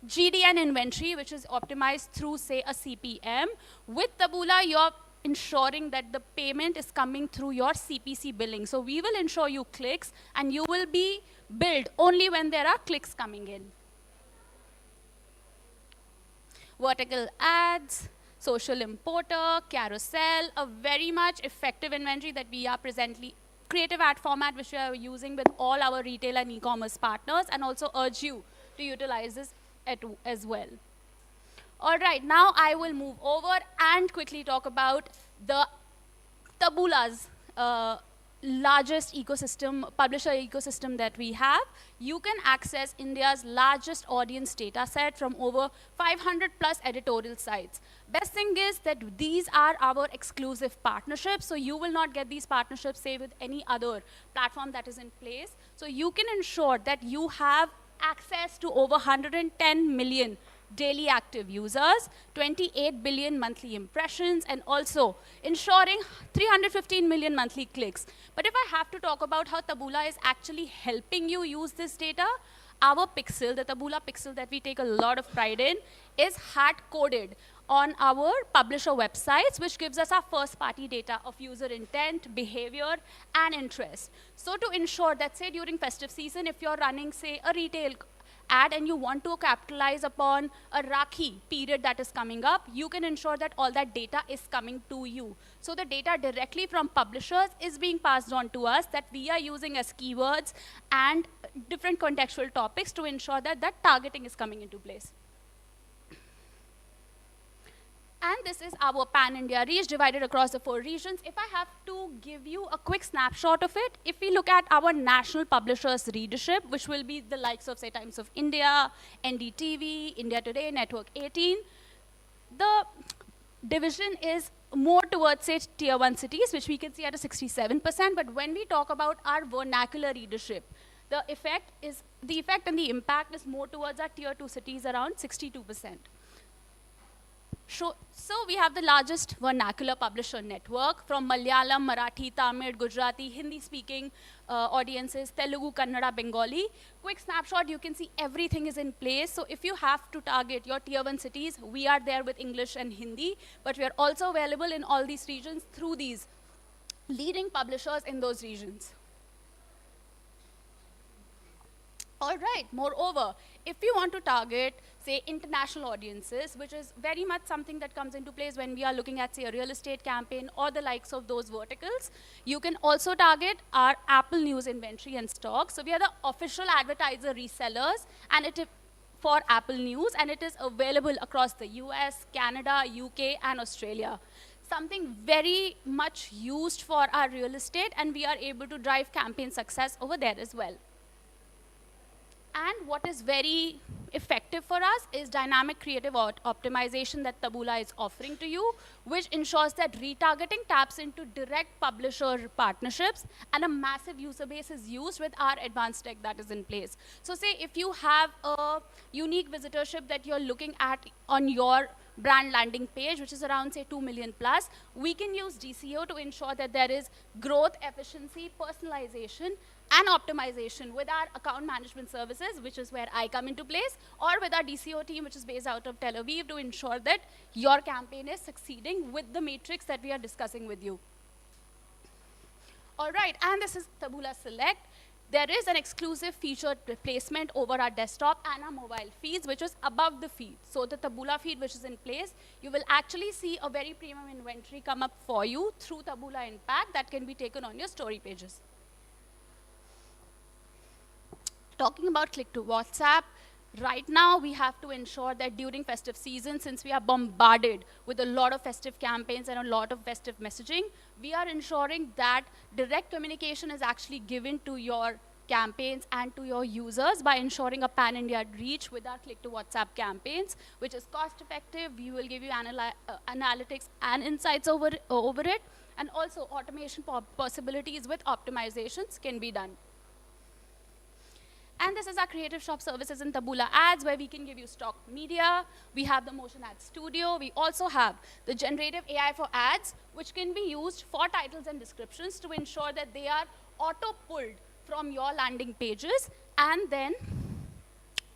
GDN inventory, which is optimized through, say, a CPM, with Taboola, you're ensuring that the payment is coming through your CPC billing. So we will ensure you clicks, and you will be billed only when there are clicks coming in. Vertical ads, social importer, carousel, a very much effective inventory that we are presently, creative ad format which we are using with all our retail and e-commerce partners, and also urge you to utilize this as well. All right, now I will move over and quickly talk about the Taboola's largest ecosystem, publisher ecosystem that we have. You can access India's largest audience data set from over 500 plus editorial sites. Best thing is that these are our exclusive partnerships, so you will not get these partnerships, say, with any other platform that is in place. So you can ensure that you have access to over 110 million daily active users, 28 billion monthly impressions, and also ensuring 315 million monthly clicks. But if I have to talk about how Taboola is actually helping you use this data, our pixel, the Taboola pixel that we take a lot of pride in, is hard-coded on our publisher websites, which gives us our first-party data of user intent, behavior, and interest. So to ensure that, say, during festive season, if you're running, say, a retail ad and you want to capitalize upon a Rakhi period that is coming up, you can ensure that all that data is coming to you. So the data directly from publishers is being passed on to us that we are using as keywords and different contextual topics to ensure that that targeting is coming into place. And this is our pan-India reach divided across the 4 regions. If I have to give you a quick snapshot of it, if we look at our national publishers' readership, which will be the likes of, say, Times of India, NDTV, India Today, Network 18, the division is more towards, say, tier 1 cities, which we can see at a 67%. But when we talk about our vernacular readership, the effect and the impact is more towards our tier 2 cities, around 62%. So we have the largest vernacular publisher network from Malayalam, Marathi, Tamil, Gujarati, Hindi-speaking audiences, Telugu, Kannada, Bengali. Quick snapshot, you can see everything is in place. So if you have to target your tier 1 cities, we are there with English and Hindi, but we are also available in all these regions through these leading publishers in those regions. All right, moreover, if you want to target, say, international audiences, which is very much something that comes into place when we are looking at, say, a real estate campaign or the likes of those verticals, you can also target our Apple News inventory and stock. So we are the official advertiser resellers and it is for Apple News, and it is available across the US, Canada, UK, and Australia. something very much used for our real estate, and we are able to drive campaign success over there as well. And what is very effective for us is dynamic creative optimization that Taboola is offering to you, which ensures that retargeting taps into direct publisher partnerships, and a massive user base is used with our advanced tech that is in place. So say if you have a unique visitorship that you're looking at on your brand landing page, which is around say 2 million plus, we can use DCO to ensure that there is growth, efficiency, personalization, and optimization with our account management services, which is where I come into place, or with our DCO team, which is based out of Tel Aviv, to ensure that your campaign is succeeding with the matrix that we are discussing with you. All right, and this is Taboola Select. There is an exclusive featured placement over our desktop and our mobile feeds, which is above the feed. So the Taboola feed, which is in place, you will actually see a very premium inventory come up for you through Taboola Impact that can be taken on your story pages. Talking about click to WhatsApp, right now we have to ensure that during festive season, since we are bombarded with a lot of festive campaigns and a lot of festive messaging, we are ensuring that direct communication is actually given to your campaigns and to your users by ensuring a pan-India reach with our click to WhatsApp campaigns, which is cost effective. We will give you analytics and insights over it, and also automation possibilities with optimizations can be done. And this is our creative shop services in Taboola Ads, where we can give you stock media. We have the Motion Ad Studio. We also have the generative AI for ads, which can be used for titles and descriptions to ensure that they are auto-pulled from your landing pages, and then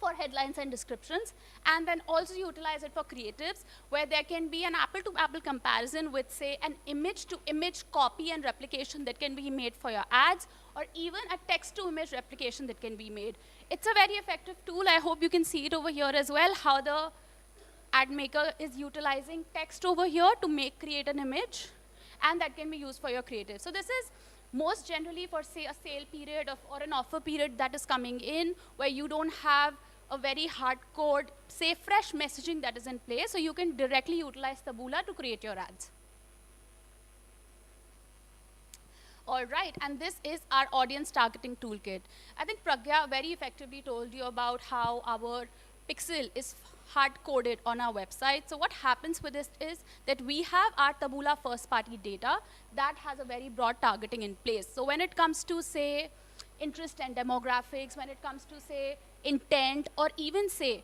for headlines and descriptions, and then also utilize it for creatives, where there can be an apple-to-apple comparison with, say, an image-to-image copy and replication that can be made for your ads, or even a text-to-image replication that can be made. It's a very effective tool. I hope you can see it over here as well, how the ad maker is utilizing text over here to create an image, and that can be used for your creative. So this is most generally for, say, a sale period or an offer period that is coming in, where you don't have a very hard-code, say, fresh messaging that is in place, so you can directly utilize Taboola to create your ads. All right, and this is our audience targeting toolkit. I think Pragya very effectively told you about how our pixel is hard-coded on our website. So what happens with this is that we have our Taboola first-party data that has a very broad targeting in place. So when it comes to, say, interest and demographics, when it comes to, say, intent, or even, say,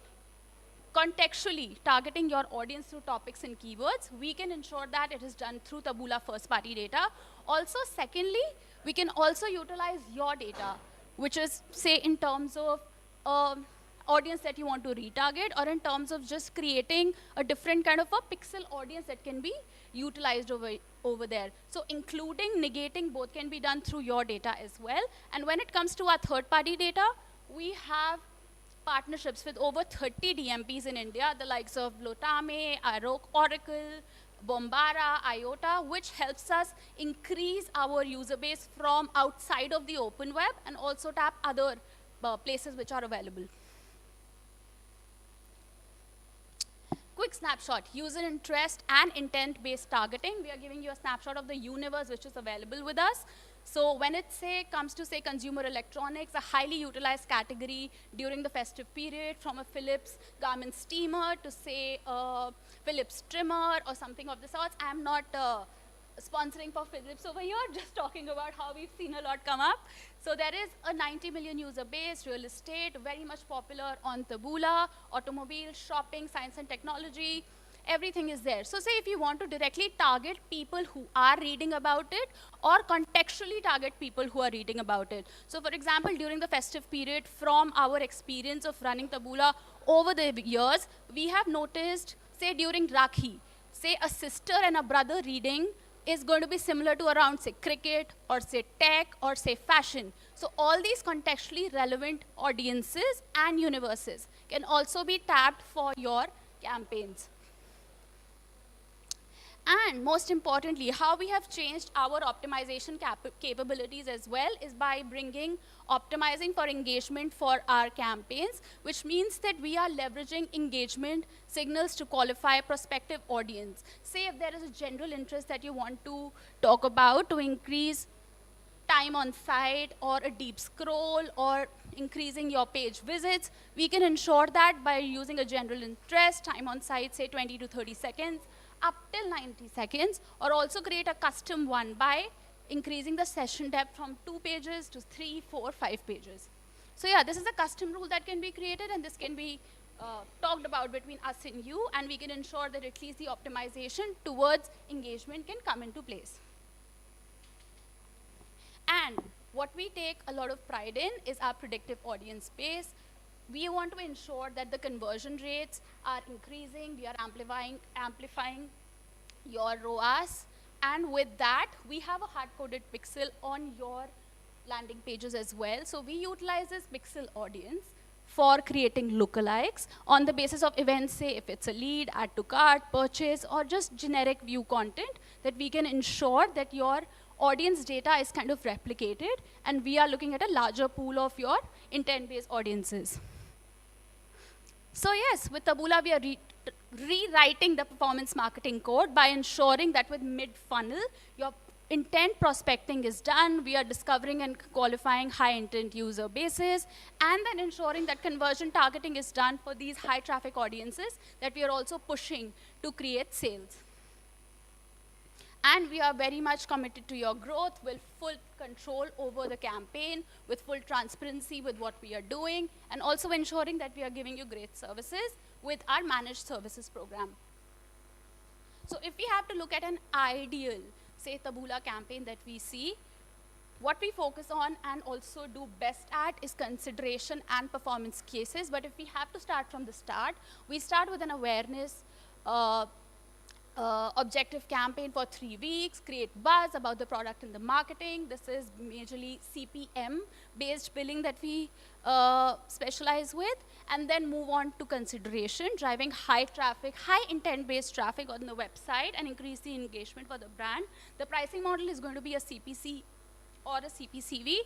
contextually targeting your audience through topics and keywords, we can ensure that it is done through Taboola first-party data. Also, secondly, we can also utilize your data, which is, say, in terms of audience that you want to retarget, or in terms of just creating a different kind of a pixel audience that can be utilized over there. So including, negating, both can be done through your data as well. And when it comes to our third-party data, we have partnerships with over 30 DMPs in India, the likes of Lotame, Oracle, Bombara, IOTA, which helps us increase our user base from outside of the open web and also tap other places which are available. Quick snapshot, user interest and intent-based targeting. We are giving you a snapshot of the universe which is available with us. So when it comes to, say, consumer electronics, a highly utilized category during the festive period, from a Philips garment steamer to, say, a Philips trimmer or something of the sorts. I'm not sponsoring for Philips over here, just talking about how we've seen a lot come up. So there is a 90 million user base, real estate, very much popular on Taboola, automobile, shopping, science and technology, everything is there. So say if you want to directly target people who are reading about it, or contextually target people who are reading about it. So for example, during the festive period, from our experience of running Taboola over the years, we have noticed, say during Rakhi, say a sister and a brother reading is going to be similar to around, say, cricket, or say tech, or say fashion. So all these contextually relevant audiences and universes can also be tapped for your campaigns. And most importantly, how we have changed our optimization capabilities as well is by bringing optimizing for engagement for our campaigns, which means that we are leveraging engagement signals to qualify prospective audience. Say if there is a general interest that you want to talk about to increase time on site or a deep scroll or increasing your page visits, we can ensure that by using a general interest, time on site, say 20 to 30 seconds, up till 90 seconds, or also create a custom one by increasing the session depth from 2 pages to 3, 4, 5 pages. So yeah, this is a custom rule that can be created, and this can be talked about between us and you, and we can ensure that at least the optimization towards engagement can come into place. And what we take a lot of pride in is our predictive audience space. We want to ensure that the conversion rates are increasing, we are amplifying your ROAS, and with that, we have a hard-coded pixel on your landing pages as well. So we utilize this pixel audience for creating lookalikes on the basis of events, say if it's a lead, add to cart, purchase, or just generic view content, that we can ensure that your audience data is kind of replicated, and we are looking at a larger pool of your intent-based audiences. So yes, with Taboola, we are rewriting the performance marketing code by ensuring that with mid-funnel, your intent prospecting is done, we are discovering and qualifying high-intent user bases, and then ensuring that conversion targeting is done for these high-traffic audiences that we are also pushing to create sales. And we are very much committed to your growth with full control over the campaign, with full transparency with what we are doing, and also ensuring that we are giving you great services with our managed services program. So if we have to look at an ideal, say, Taboola campaign that we see, what we focus on and also do best at is consideration and performance cases. But if we have to start from the start, we start with an awareness objective campaign for 3 weeks, create buzz about the product and the marketing. This is majorly CPM-based billing that we specialize with, and then move on to consideration, driving high traffic, high intent-based traffic on the website and increase the engagement for the brand. The pricing model is going to be a CPC or a CPCV,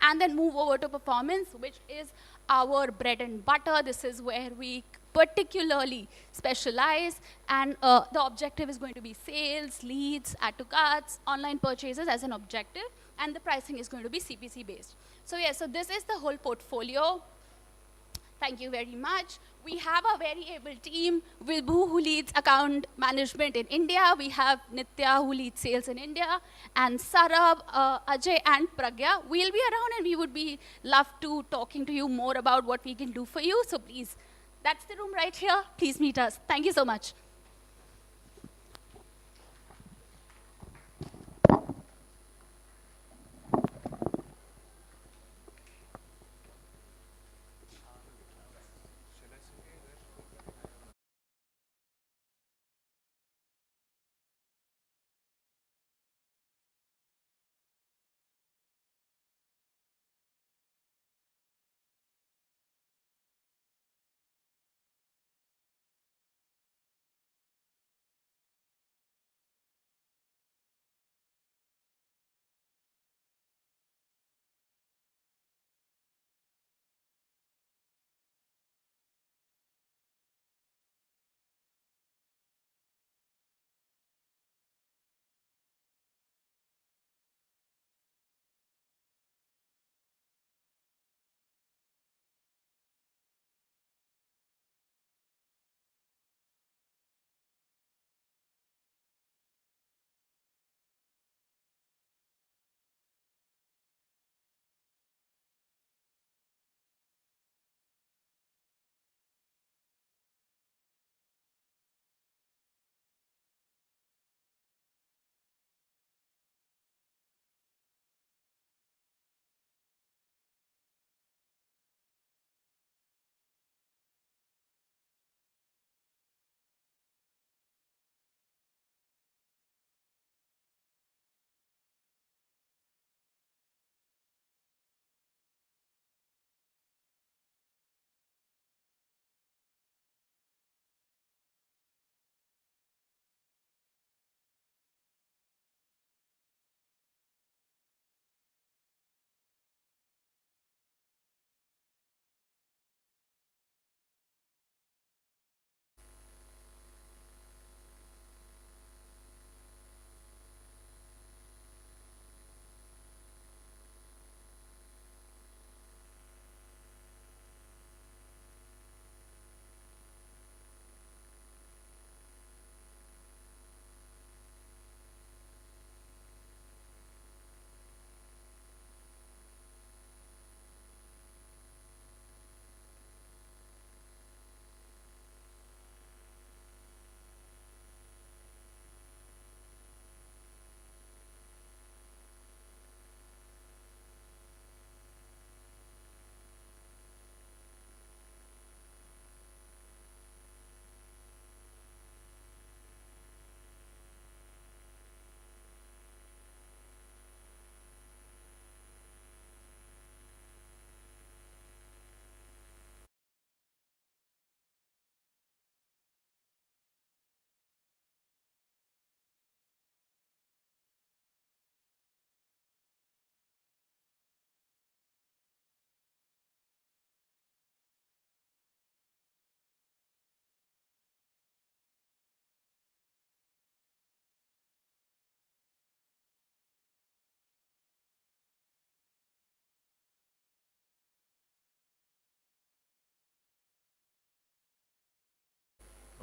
and then move over to performance, which is our bread and butter. This is where we particularly specialize, and the objective is going to be sales, leads, add to carts, online purchases as an objective, and the pricing is going to be CPC based. So yeah, so this is the whole portfolio. Thank you very much. We have a very able team, Vibhu, who leads account management in India. We have Nitya, who leads sales in India, and Sarab, Ajay, and Pragya. We'll be around, and we would be love to talking to you more about what we can do for you. So please, that's the room right here. Please meet us. Thank you so much.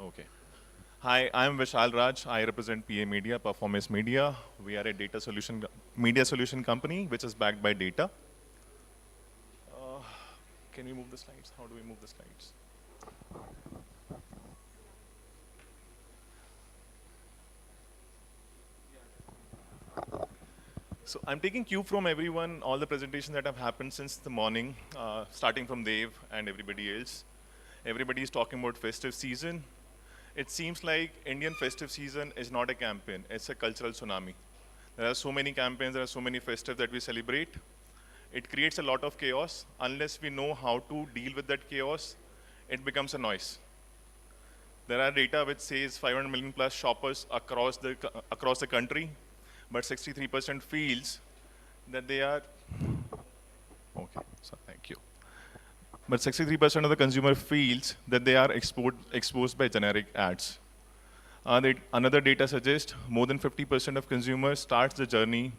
Okay. Hi, I'm Vishal Raj. I represent PA Media, Performance Media. We are a media solution company which is backed by data. Can we move the slides? How do we move the slides? So I'm taking cue from everyone, all the presentations that have happened since the morning, starting from Dave and everybody else. Everybody is talking about festive season. It seems like Indian festive season is not a campaign, it's a cultural tsunami. There are so many campaigns, there are so many festive that we celebrate. It creates a lot of chaos. Unless we know how to deal with that chaos, it becomes a noise. There are data which says 500 million plus shoppers across the country, but 63% feels that they are, okay, so thank you. But 63% of the consumer feels that they are exposed by generic ads. Another data suggests more than 50% of consumers starts the journey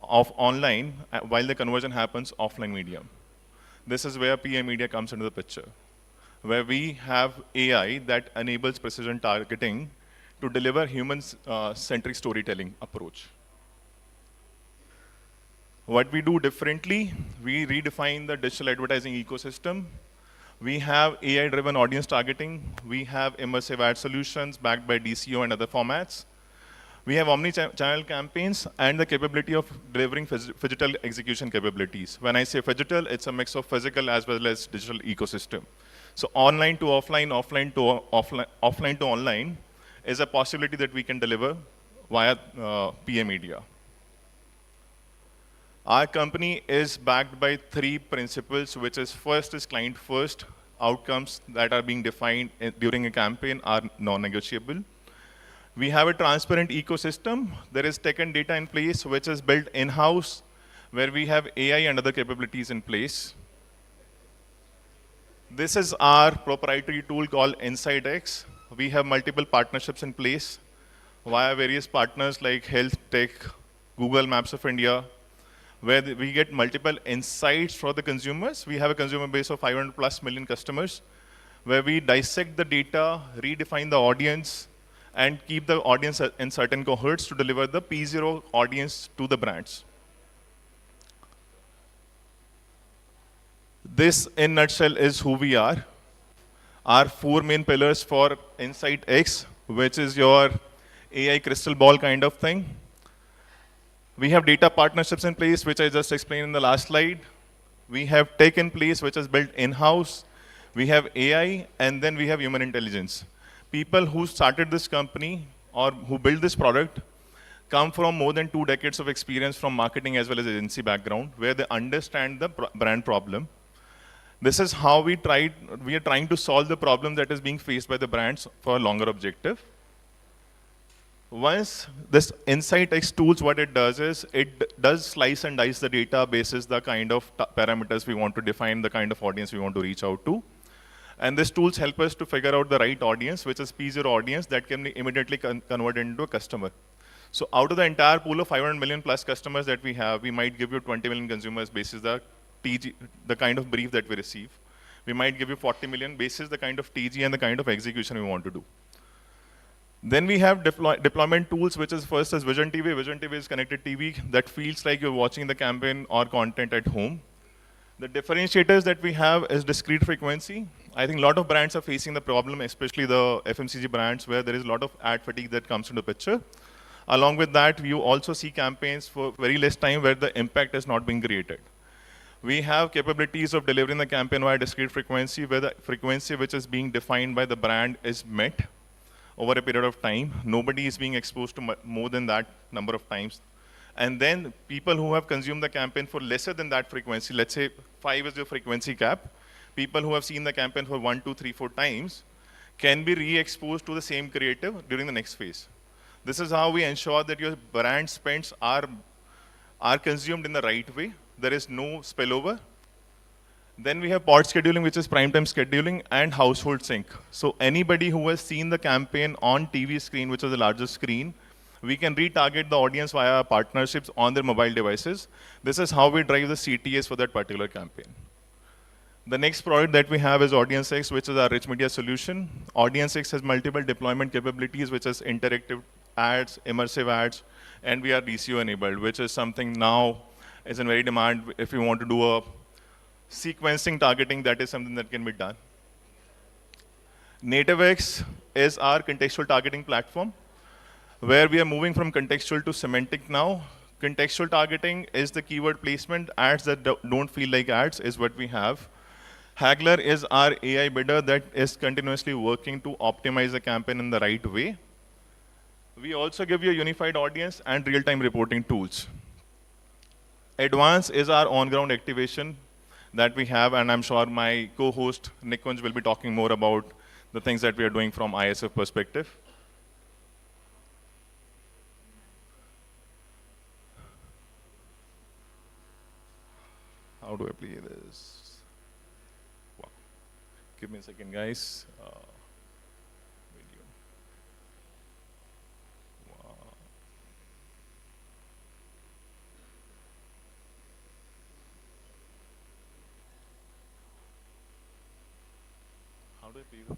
of online while the conversion happens offline medium. This is where PA Media comes into the picture, where we have AI that enables precision targeting to deliver human-centric storytelling approach. What we do differently, we redefine the digital advertising ecosystem. We have AI-driven audience targeting. We have immersive ad solutions backed by DCO and other formats. We have omni-channel campaigns and the capability of delivering phygital execution capabilities. When I say phygital, it's a mix of physical as well as digital ecosystem. So online to offline, offline to online is a possibility that we can deliver via PA Media. Our company is backed by 3 principles, which is first is client first. Outcomes that are being defined during a campaign are non-negotiable. We have a transparent ecosystem. There is tech and data in place, which is built in-house, where we have AI and other capabilities in place. This is our proprietary tool called InsightX. We have multiple partnerships in place via various partners like Health Tech, Google Maps of India, where we get multiple insights for the consumers. We have a consumer base of 500+ million customers, where we dissect the data, redefine the audience, and keep the audience in certain cohorts to deliver the P0 audience to the brands. This, in a nutshell, is who we are. Our 4 main pillars for InsightX, which is your AI crystal ball kind of thing. We have data partnerships in place, which I just explained in the last slide. We have tech in place, which is built in-house. We have AI, and then we have human intelligence. People who started this company or who built this product come from more than 2 decades of experience from marketing as well as agency background, where they understand the brand problem. This is how we are trying to solve the problem that is being faced by the brands for a longer objective. Once this InsightX tools, what it does is, it does slice and dice the data basis, the kind of parameters we want to define, the kind of audience we want to reach out to. And these tools help us to figure out the right audience, which is P0 audience that can be immediately converted into a customer. So out of the entire pool of 500 million plus customers that we have, we might give you 20 million consumers basis the kind of brief that we receive. We might give you 40 million basis the kind of TG and the kind of execution we want to do. Then we have deployment tools, which is first is Vision TV. Vision TV is connected TV that feels like you're watching the campaign or content at home. The differentiators that we have is discrete frequency. I think a lot of brands are facing the problem, especially the FMCG brands, where there is a lot of ad fatigue that comes into the picture. Along with that, you also see campaigns for very less time where the impact is not being created. We have capabilities of delivering the campaign via discrete frequency, where the frequency which is being defined by the brand is met over a period of time. Nobody is being exposed to more than that number of times. And then people who have consumed the campaign for lesser than that frequency, let's say 5 is your frequency cap, people who have seen the campaign for 1, 2, 3, 4 times can be re-exposed to the same creative during the next phase. This is how we ensure that your brand spends are consumed in the right way. There is no spillover. Then we have pod scheduling, which is prime time scheduling, and household sync. So anybody who has seen the campaign on TV screen, which is the largest screen, we can retarget the audience via partnerships on their mobile devices. This is how we drive the CTAs for that particular campaign. The next product that we have is Audience X, which is our rich media solution. Audience X has multiple deployment capabilities, which is interactive ads, immersive ads, and we are DCO enabled, which is something now is in very demand. If you want to do a sequencing targeting, that is something that can be done. NativeX is our contextual targeting platform, where we are moving from contextual to semantic now. Contextual targeting is the keyword placement. Ads that don't feel like ads is what we have. Haggler is our AI bidder that is continuously working to optimize the campaign in the right way. We also give you a unified audience and real-time reporting tools. Advance is our on-ground activation that we have, and I'm sure my co-host Nikunj will be talking more about the things that we are doing from ISF perspective. How do I play this? Wow. Give me a second, guys. Video. Wow. How do I play this?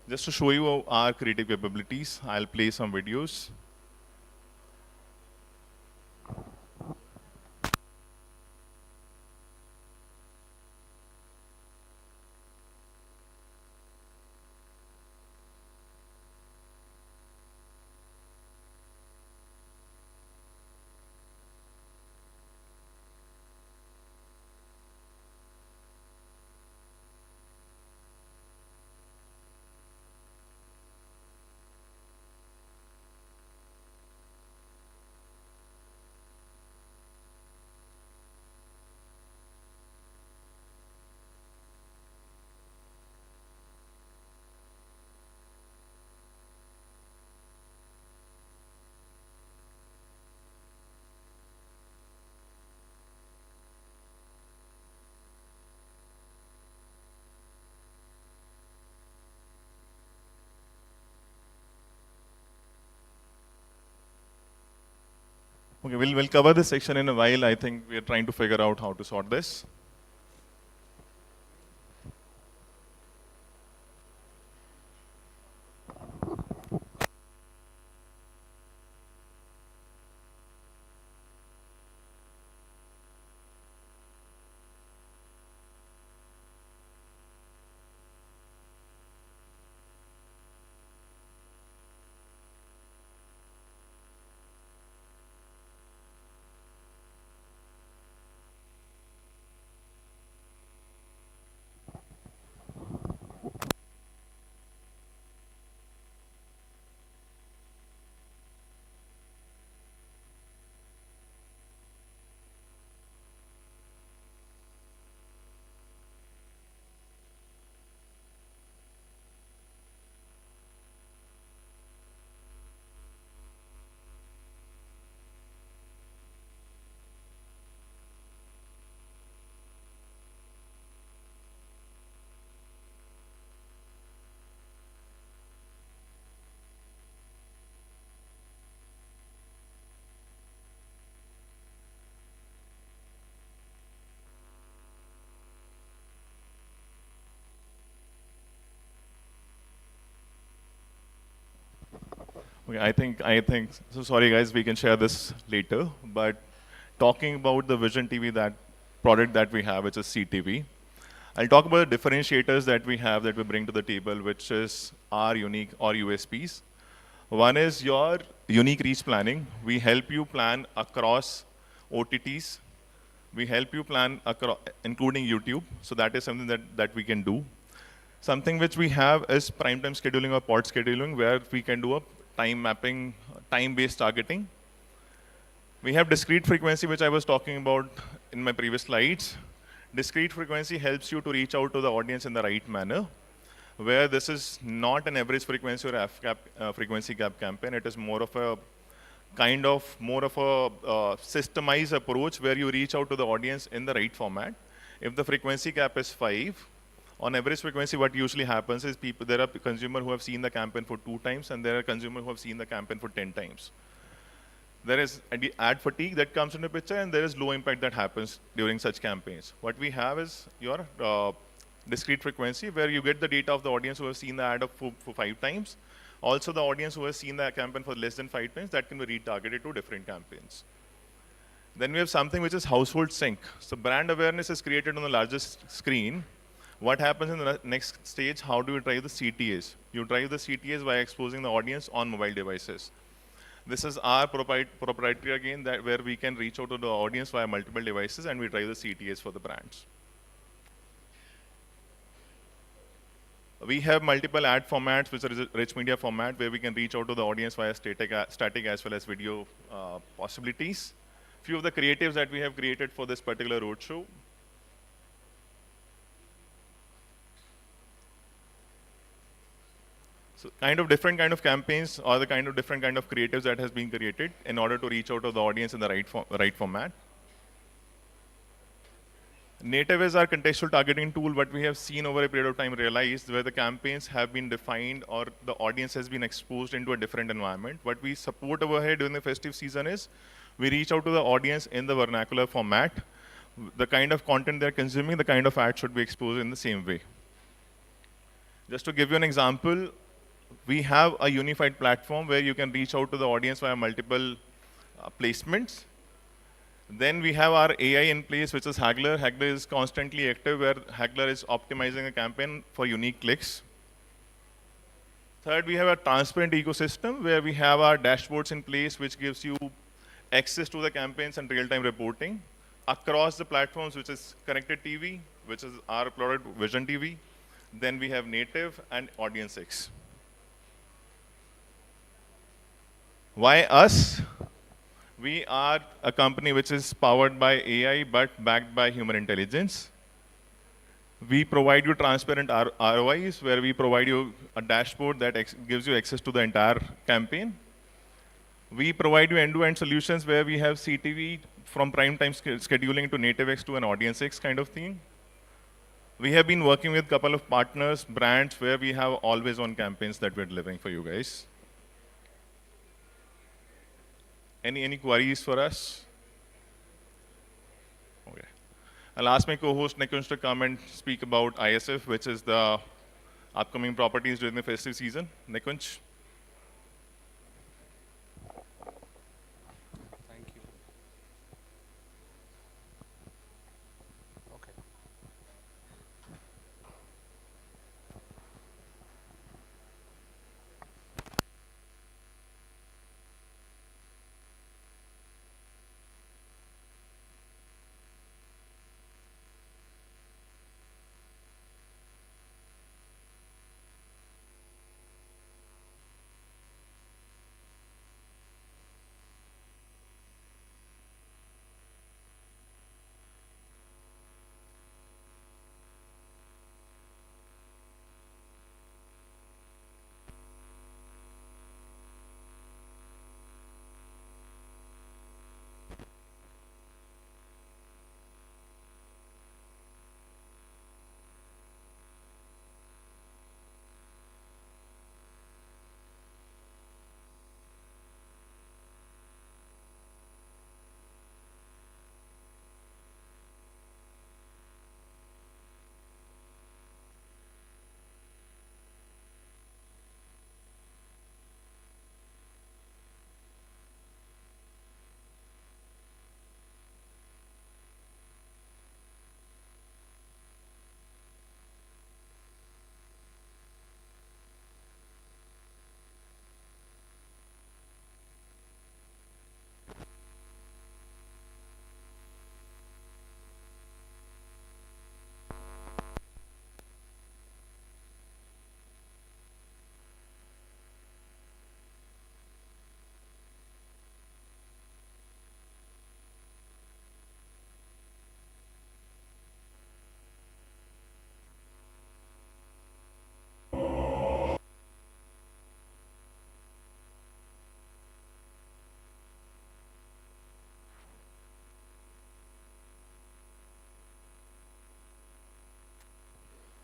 Just to show you our creative capabilities, I'll play some videos. Okay, we'll cover this section in a while. I think we are trying to figure out how to sort this. Okay, I think, so sorry guys, we can share this later, but talking about the Vision TV, that product that we have, which is CTV, I'll talk about the differentiators that we have that we bring to the table, which is our unique or USPs. One is your unique reach planning. We help you plan across OTTs. We help you plan across, including YouTube. So that is something that we can do. Something which we have is primetime scheduling or pod scheduling, where we can do a time mapping, time-based targeting. We have discrete frequency, which I was talking about in my previous slides. Discrete frequency helps you to reach out to the audience in the right manner, where this is not an average frequency or frequency gap campaign. It is more of a systemized approach where you reach out to the audience in the right format. If the frequency gap is 5, On average frequency, what usually happens is there are consumers who have seen the campaign for 2 times, and there are consumers who have seen the campaign for 10 times. There is ad fatigue that comes into picture, and there is low impact that happens during such campaigns. What we have is your discrete frequency, where you get the data of the audience who have seen the ad for 5 times. Also, the audience who has seen the campaign for less than 5 times, that can be retargeted to different campaigns. Then we have something which is household sync. So brand awareness is created on the largest screen. What happens in the next stage? How do you drive the CTAs? You drive the CTAs by exposing the audience on mobile devices. This is our proprietary again, that where we can reach out to the audience via multiple devices, and we drive the CTAs for the brands. We have multiple ad formats, which are rich media format, where we can reach out to the audience via static as well as video possibilities. Few of the creatives that we have created for this particular roadshow. So different kind of campaigns, or the different kind of creatives that has been created in order to reach out to the audience in the right format. Native is our contextual targeting tool. What we have seen over a period of time realized where the campaigns have been defined or the audience has been exposed into a different environment. What we support over here during the festive season is we reach out to the audience in the vernacular format. The kind of content they're consuming, the kind of ad should be exposed in the same way. Just to give you an example, we have a unified platform where you can reach out to the audience via multiple placements. Then we have our AI in place, which is Haggler. Haggler is constantly active, where Haggler is optimizing a campaign for unique clicks. Third, we have a transparent ecosystem where we have our dashboards in place, which gives you access to the campaigns and real-time reporting across the platforms, which is connected TV, which is our product Vision TV. Then we have native and Audience X. Why us? We are a company which is powered by AI but backed by human intelligence. We provide you transparent ROIs, where we provide you a dashboard that gives you access to the entire campaign. We provide you end-to-end solutions where we have CTV from prime time scheduling to native X to an Audience X kind of thing. We have been working with a couple of partners, brands, where we have always-on campaigns that we're delivering for you guys. Any queries for us? Okay. I'll ask my co-host Nikunj to come and speak about ISF, which is the upcoming properties during the festive season. Nikunj. Thank you. Okay.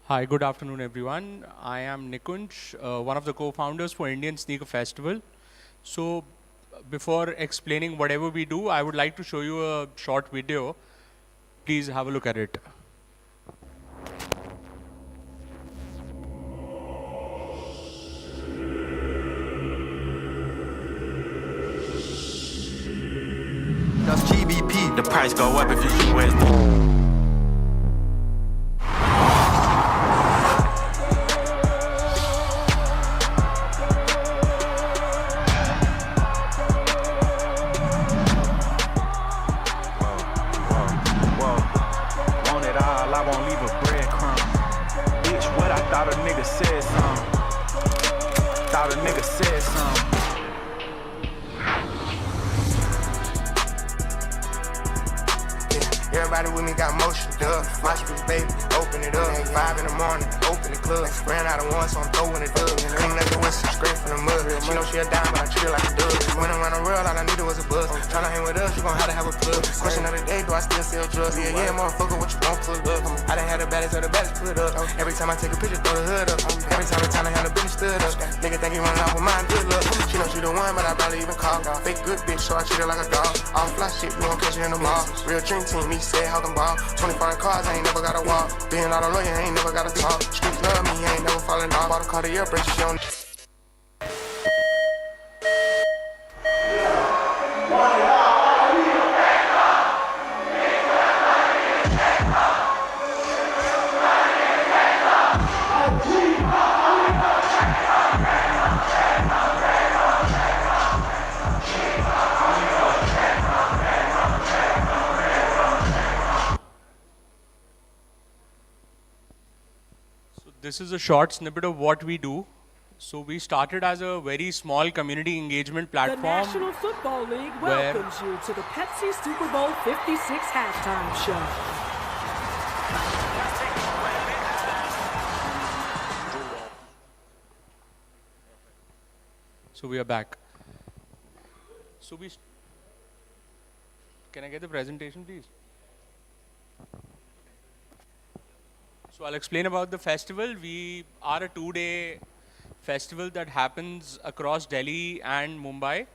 Hi, good afternoon, everyone. I am Nikunj, one of the co-founders for Indian Sneaker Festival. So, before explaining whatever we do, I would like to show you a short video. Please have a look at it. That's GBP. The price go up if it's USD. Thought a nigga said something. Thought a nigga said something. Everybody with me got motion, duh. Watch me, baby, open it up. 5 in the morning, open the club. Ran out of one, so I'm throwing it up. Clean up the whistle, straight from the mud. She know she a dime, but I treat her like a dub. When I'm around the world, all I needed was a buzz. Tryna hang with us, you gon' have to have a plug. Question of the day, do I still sell drugs? Yeah, yeah, motherfucker, what you want, plug up? I done had the baddest of the baddest put up. Every time I take a picture, throw the hood up. Every time I have the bitch stood up. Nigga think he running off with mine, good luck. She know she the one, but I barely even call. Fake good bitch, so I treat her like a dog. All fly shit, we gon' catch her in the mall. Real dream team, me say how them ball. 25 cars, I ain't never gotta walk. Being out a lawyer, I ain't never gotta talk. Streets love me, I ain't never falling off. Bought a car to your bridge, she don't. This is a short snippet of what we do. So we started as a very small community engagement platform. The National Football League welcomes you to the Pepsi Super Bowl 56 halftime show. So we are back. So can I get the presentation, please? So I'll explain about the festival. We are a 2-day festival that happens across Delhi and Mumbai.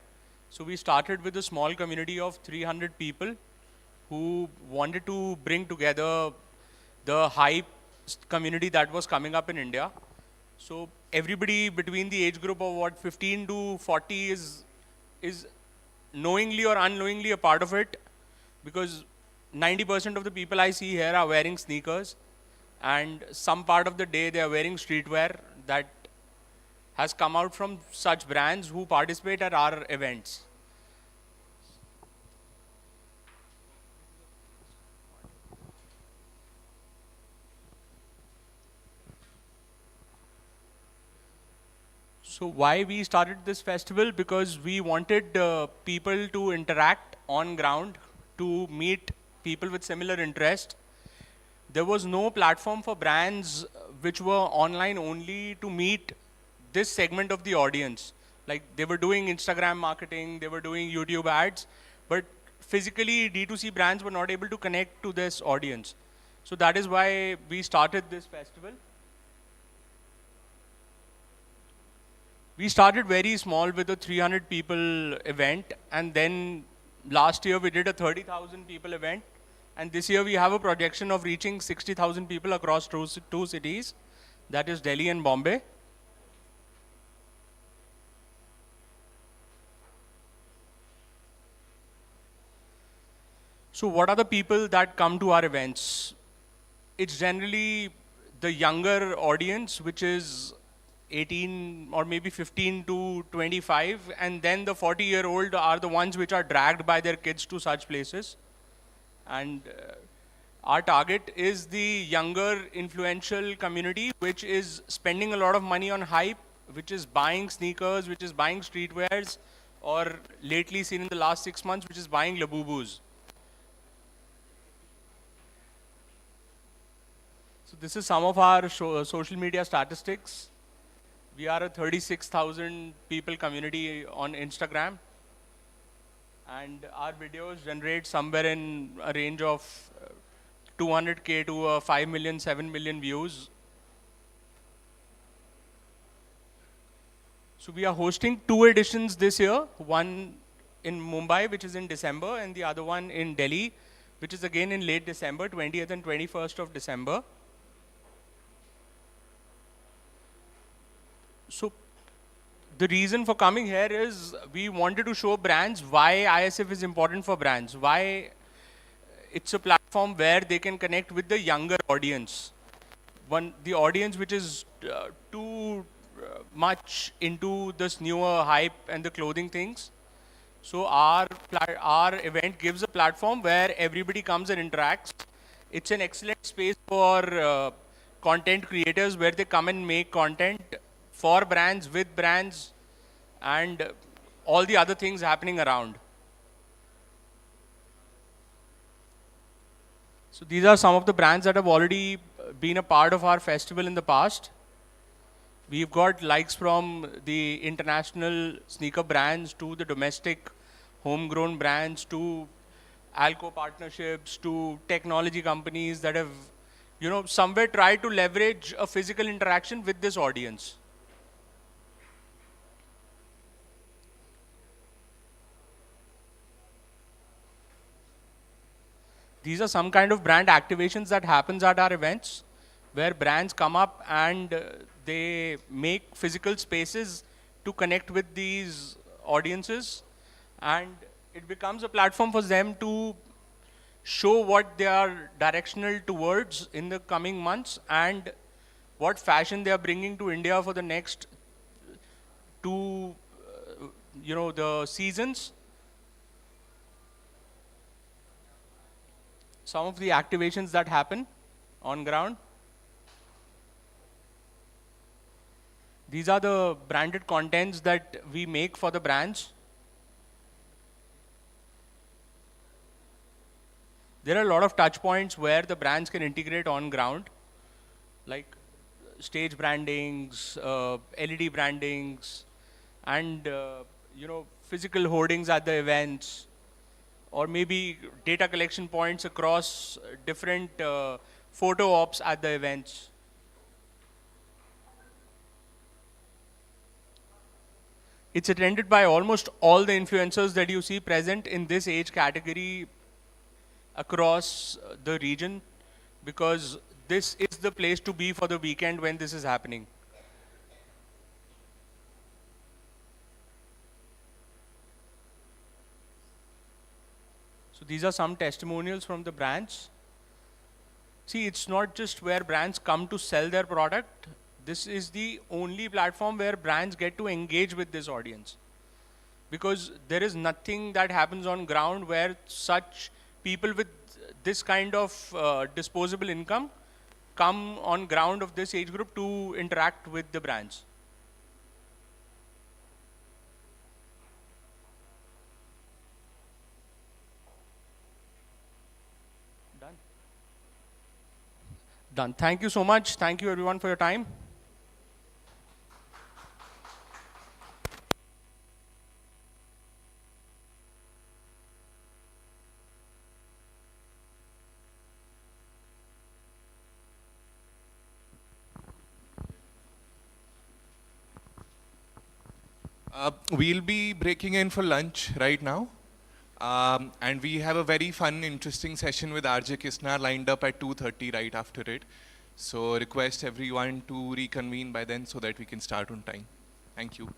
So we started with a small community of 300 people who wanted to bring together the hype community that was coming up in India. So everybody between the age group of 15 to 40 is knowingly or unknowingly a part of it, because 90% of the people I see here are wearing sneakers. And some part of the day they are wearing streetwear that has come out from such brands who participate at our events. So why we started this festival? Because we wanted people to interact on ground, to meet people with similar interest. There was no platform for brands which were online only to meet this segment of the audience. Like they were doing Instagram marketing, they were doing YouTube ads, but physically D2C brands were not able to connect to this audience. So that is why we started this festival. We started very small with a 300 people event, and then last year we did a 30,000 people event. And this year we have a projection of reaching 60,000 people across two cities, that is Delhi and Bombay. So what are the people that come to our events? It's generally the younger audience, which is 18 or maybe 15 to 25, and then the 40-year-old are the ones which are dragged by their kids to such places. And our target is the younger influential community, which is spending a lot of money on hype, which is buying sneakers, which is buying streetwears, or lately seen in the last 6 months, which is buying Labubus. So this is some of our social media statistics. We are a 36,000 people community on Instagram. And our videos generate somewhere in a range of 200K to 5 million, 7 million views So we are hosting 2 editions this year, one in Mumbai, which is in December, and the other one in Delhi, which is again in late December, 20th and 21st of December. So the reason for coming here is we wanted to show brands why ISF is important for brands, why it's a platform where they can connect with the younger audience. The audience which is too much into this newer hype and the clothing things. So our event gives a platform where everybody comes and interacts. It's an excellent space for content creators where they come and make content for brands, with brands, and all the other things happening around. So these are some of the brands that have already been a part of our festival in the past. We've got likes from the international sneaker brands to the domestic homegrown brands to alco partnerships to technology companies that have, somewhere tried to leverage a physical interaction with this audience. These are some kind of brand activations that happens at our events where brands come up and they make physical spaces to connect with these audiences, and it becomes a platform for them to show what they are directional towards in the coming months and what fashion they are bringing to India for the next two, the seasons. Some of the activations that happen on ground. These are the branded contents that we make for the brands. There are a lot of touch points where the brands can integrate on ground, like stage brandings, LED brandings, and physical hoardings at the events, or maybe data collection points across different photo ops at the events. It's attended by almost all the influencers that you see present in this age category across the region, because this is the place to be for the weekend when this is happening. So these are some testimonials from the brands. See, it's not just where brands come to sell their product. This is the only platform where brands get to engage with this audience. Because there is nothing that happens on ground where such people with this kind of disposable income come on ground of this age group to interact with the brands. Done. Thank you so much. Thank you everyone for your time. We'll be breaking in for lunch right now. And we have a very fun, interesting session with RJ Kisna lined up at 2:30 right after it. So request everyone to reconvene by then so that we can start on time. Thank you.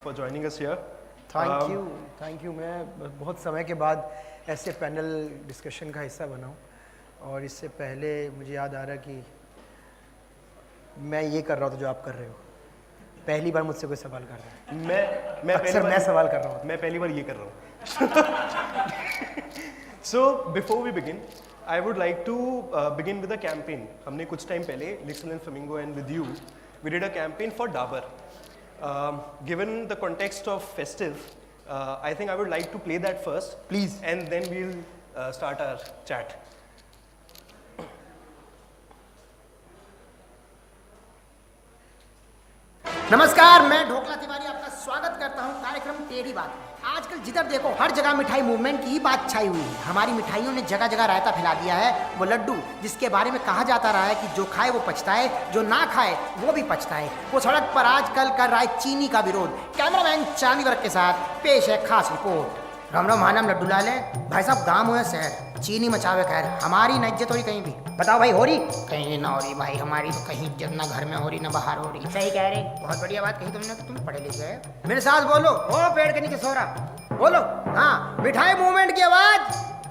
for joining us here. Thank you. मैं बहुत समय के बाद ऐसे panel discussion का हिस्सा बना हूँ, और इससे पहले मुझे याद आ रहा कि मैं ये कर रहा था जो आप कर रहे हो। पहली बार मुझसे कोई सवाल कर रहा है। मैं सवाल कर रहा हूँ। मैं पहली बार ये कर रहा हूँ। So before we begin, I would like to begin with a campaign. हमने कुछ टाइम पहले Lyxel&Flamingo and with you, we did a campaign for Dabur. Given the context of Festive, I think I would like to play that first, please, and then we'll start our chat. नमस्कार, मैं ढोकला तिवारी आपका स्वागत करता हूं कार्यक्रम टेढ़ी बात में। आजकल जिधर देखो हर जगह मिठाई मूवमेंट की ही बात छाई हुई है। हमारी मिठाइयों ने जगह जगह रायता फैला दिया है। वो लड्डू जिसके बारे में कहा जाता रहा है कि जो खाए वो पछताए, जो ना खाए वो भी पछताए, वो सड़क पर आजकल कर रहा है चीनी का विरोध। कैमरामैन चांदी वर्क के साथ पेश है खास रिपोर्ट। राम राम हानम लड्डू लाल है भाई साहब, गाँव हो या शहर, चीनी मचावे खैर, हमारी न इज्जत हो रही कहीं भी। बताओ भाई, हो रही? कहीं ना हो रही भाई, हमारी तो कहीं इज्जत ना घर में हो रही ना बाहर हो रही। सही कह रहे, बहुत बढ़िया बात कही तुमने, तो तुम पढ़े लिखे हैं। मेरे साथ बोलो, ओ पेड़ के नीचे सो रहा, बोलो। हाँ, मिठाई मूवमेंट की आवाज,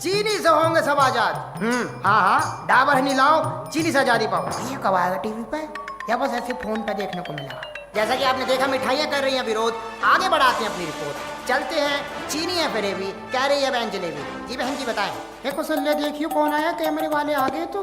चीनी से होंगे सब आजाद। हाँ, डाबर हनी लाओ, चीनी से आजादी पाओ। ये कब आएगा टीवी पे, या बस ऐसे फोन पे देखने को मिला? जैसा कि आपने देखा मिठाइयाँ कर रही हैं विरोध, आगे बढ़ाते हैं अपनी रिपोर्ट। चलते हैं चीनी है फरेबी, कह रही है बहन जलेबी। जी बहन जी बताएं। देखो सल्ले, देखियो कौन आया, कैमरे वाले आ गए तो।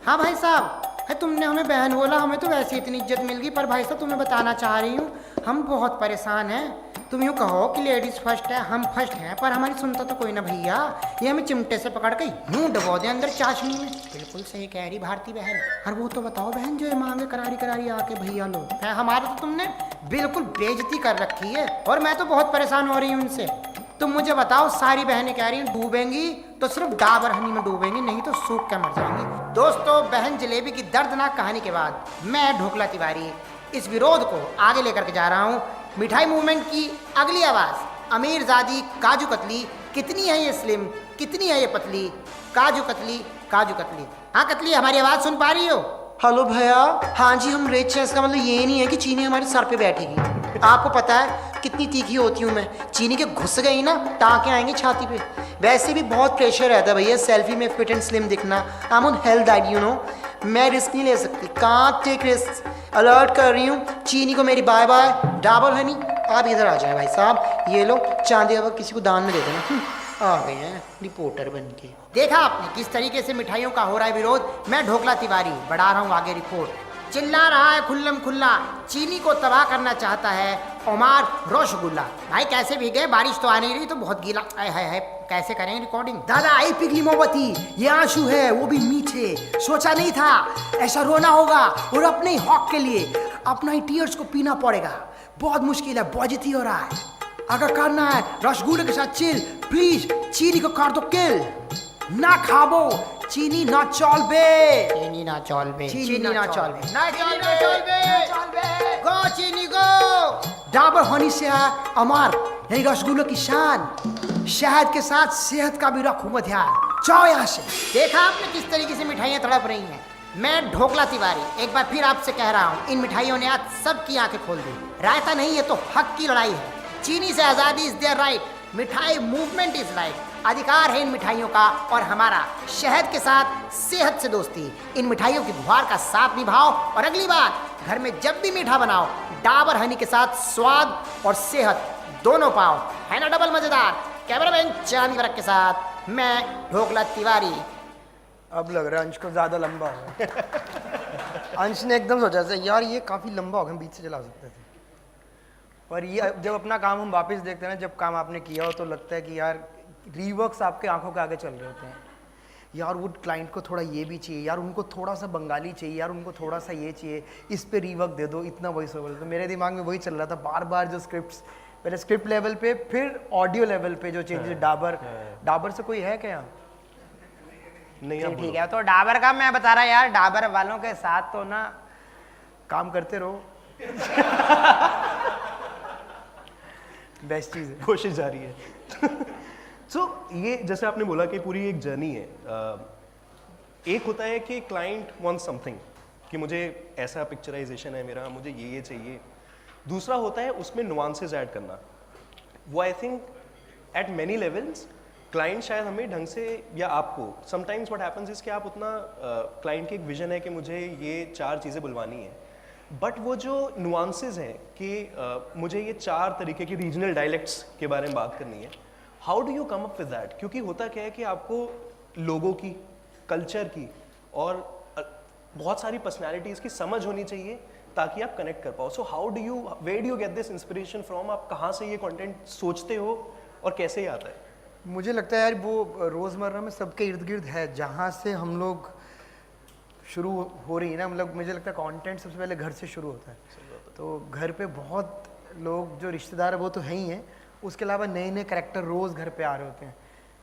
हाँ भाई साहब, है तुमने हमें बहन बोला, हमें तो वैसे इतनी इज्जत मिल गई, पर भाई साहब तुम्हें बताना चाह रही हूँ, हम बहुत परेशान हैं। तुम यूँ कहो कि लेडीज फर्स्ट है, हम फर्स्ट हैं, पर हमारी सुनता तो कोई ना भैया। ये हमें चिमटे से पकड़ के यूँ डबो दे अंदर चाशनी में। बिल्कुल सही कह रही भारती बहन। और वो तो बताओ बहन, जो ये मांगे करारी करारी आके भैया लो, हमारे तो तुमने बिल्कुल बेइज्जती कर रखी है, और मैं तो बहुत परेशान हो रही हूँ उनसे। तुम मुझे बताओ, सारी बहनें कह रही हैं डूबेंगी तो सिर्फ डाबर हनी में डूबेंगी, नहीं तो सूख के मर जाएंगी। दोस्तों, बहन जलेबी की दर्दनाक कहानी के बाद मैं ढोकला तिवारी इस विरोध को आगे लेकर के जा रहा हूँ। मिठाई मूवमेंट की अगली आवाज, अमीरजादी काजू कतली। कितनी है ये स्लिम, कितनी है ये पतली, काजू कतली काजू कतली। हाँ कतली, हमारी आवाज सुन पा रही हो? हेलो भैया। हाँ जी, हम रिच हैं, इसका मतलब ये नहीं है कि चीनी हमारे सर पे बैठेगी। आपको पता है कितनी तीखी होती हूँ मैं, चीनी के घुस गई ना टाँके आएंगे छाती पे। वैसे भी बहुत प्रेशर रहता है भैया सेल्फी में फिट एंड स्लिम दिखना। I am on health diet you know, मैं रिस्क नहीं ले सकती, कांट टेक रिस्क। अलर्ट कर रही हूँ, चीनी को मेरी बाय बाय। डाबर हनी आप इधर आ जाए भाई साहब, ये लो चांदी अब किसी को दान में दे देना। आ गए हैं रिपोर्टर बन के। देखा आपने किस तरीके से मिठाइयों का हो रहा है विरोध। मैं ढोकला तिवारी बढ़ा रहा हूँ आगे रिपोर्ट। चिल्ला रहा है खुल्लम खुल्ला, चीनी को तबाह करना चाहता है ओमार रसगुल्ला। भाई कैसे भी गए, बारिश तो आ नहीं रही तो बहुत गीला है, कैसे करेंगे रिकॉर्डिंग? दादा आई पिघली मोमबत्ती, ये आंसू है वो भी मीठे, सोचा नहीं था ऐसा रोना होगा, और अपने ही हक के लिए अपना ही टीयर्स को पीना पड़ेगा। बहुत मुश्किल है, बेइज्जती हो रहा है। अगर करना है रसगुल्ले के साथ चिल, प्लीज चीनी को कर दो किल। ना खाबो चीनी ना चलबे, चीनी ना चलबे, चीनी ना चलबे, ना चलबे, गो चीनी गो। डाबर हनी से है अमर, यानी रसगुल्लों की शान। शहद के साथ सेहत का भी रखूंगा ध्यान। जाओ यहाँ से। देखा आपने किस तरीके से मिठाइयाँ तड़प रही हैं। मैं ढोकला तिवारी एक बार फिर आपसे कह रहा हूँ, इन मिठाइयों ने आज सबकी आंखें खोल दी। रायता नहीं, ये तो हक की लड़ाई है। चीनी से आजादी इज देयर राइट, मिठाई मूवमेंट इज राइट। अधिकार है इन मिठाइयों का और हमारा शहद के साथ सेहत से दोस्ती। इन मिठाइयों की गुहार का साथ निभाओ, और अगली बार घर में जब भी मीठा बनाओ, डाबर हनी के साथ स्वाद और सेहत दोनों पाओ। है ना डबल मजेदार? कैमरामैन चांदी वर्क के साथ मैं ढोकला तिवारी। अब लग रहा है अंश को ज्यादा लंबा हो गया। अंश ने एकदम सोचा था यार ये काफी लंबा हो गया, बीच से चला सकते थे। और ये जब अपना काम हम वापस देखते हैं ना, जब काम आपने किया हो तो लगता है कि यार रीवर्क्स आपके आंखों के आगे चल रहे होते हैं। यार वो क्लाइंट को थोड़ा ये भी चाहिए, यार उनको थोड़ा सा बंगाली चाहिए, यार उनको थोड़ा सा ये चाहिए, इस पे रीवर्क दे दो, इतना वॉइस ओवर। तो मेरे दिमाग में वही चल रहा था बार बार, जो स्क्रिप्ट्स पहले स्क्रिप्ट लेवल पे फिर ऑडियो लेवल पे जो चेंजेस। डाबर से कोई है क्या? नहीं, ठीक है। तो डाबर का मैं बता रहा यार, डाबर वालों के साथ तो ना काम करते रहो। बेस्ट चीज़ है, कोशिश जारी है। So, ये जैसे आपने बोला कि पूरी एक जर्नी है। एक होता है कि क्लाइंट वांट्स समथिंग, कि मुझे ऐसा पिक्चराइजेशन है मेरा, मुझे ये चाहिए। दूसरा होता है उसमें नुआंसेस ऐड करना. वो I think eight many levels client शायद हमें ढंग से, या आपको समटाइम्स व्हाट हैपेंस इज कि आप उतना क्लाइंट की एक विजन है कि मुझे ये 4 चीज़ें बुलवानी है, बट वो जो नुआंसेस हैं कि मुझे ये 4 तरीके की रीजनल डायलेक्ट्स के बारे में बात करनी है, how do you come up with that? क्योंकि होता क्या है कि आपको लोगों की, कल्चर की और बहुत सारी पर्सनैलिटीज़ की समझ होनी चाहिए ताकि आप कनेक्ट कर पाओ. So how do you, where do you get this inspiration from? आप कहाँ से ये कंटेंट सोचते हो और कैसे ही आता है? मुझे लगता है यार वो रोज़मर्रा में सबके इर्द गिर्द है, जहाँ से हम लोग शुरू हो रही है ना. मतलब मुझे लगता है कंटेंट सबसे पहले घर से शुरू होता है. तो घर पे बहुत लोग जो रिश्तेदार है वो तो है ही हैं, उसके अलावा नए नए कैरेक्टर रोज़ घर पे आ रहे होते हैं.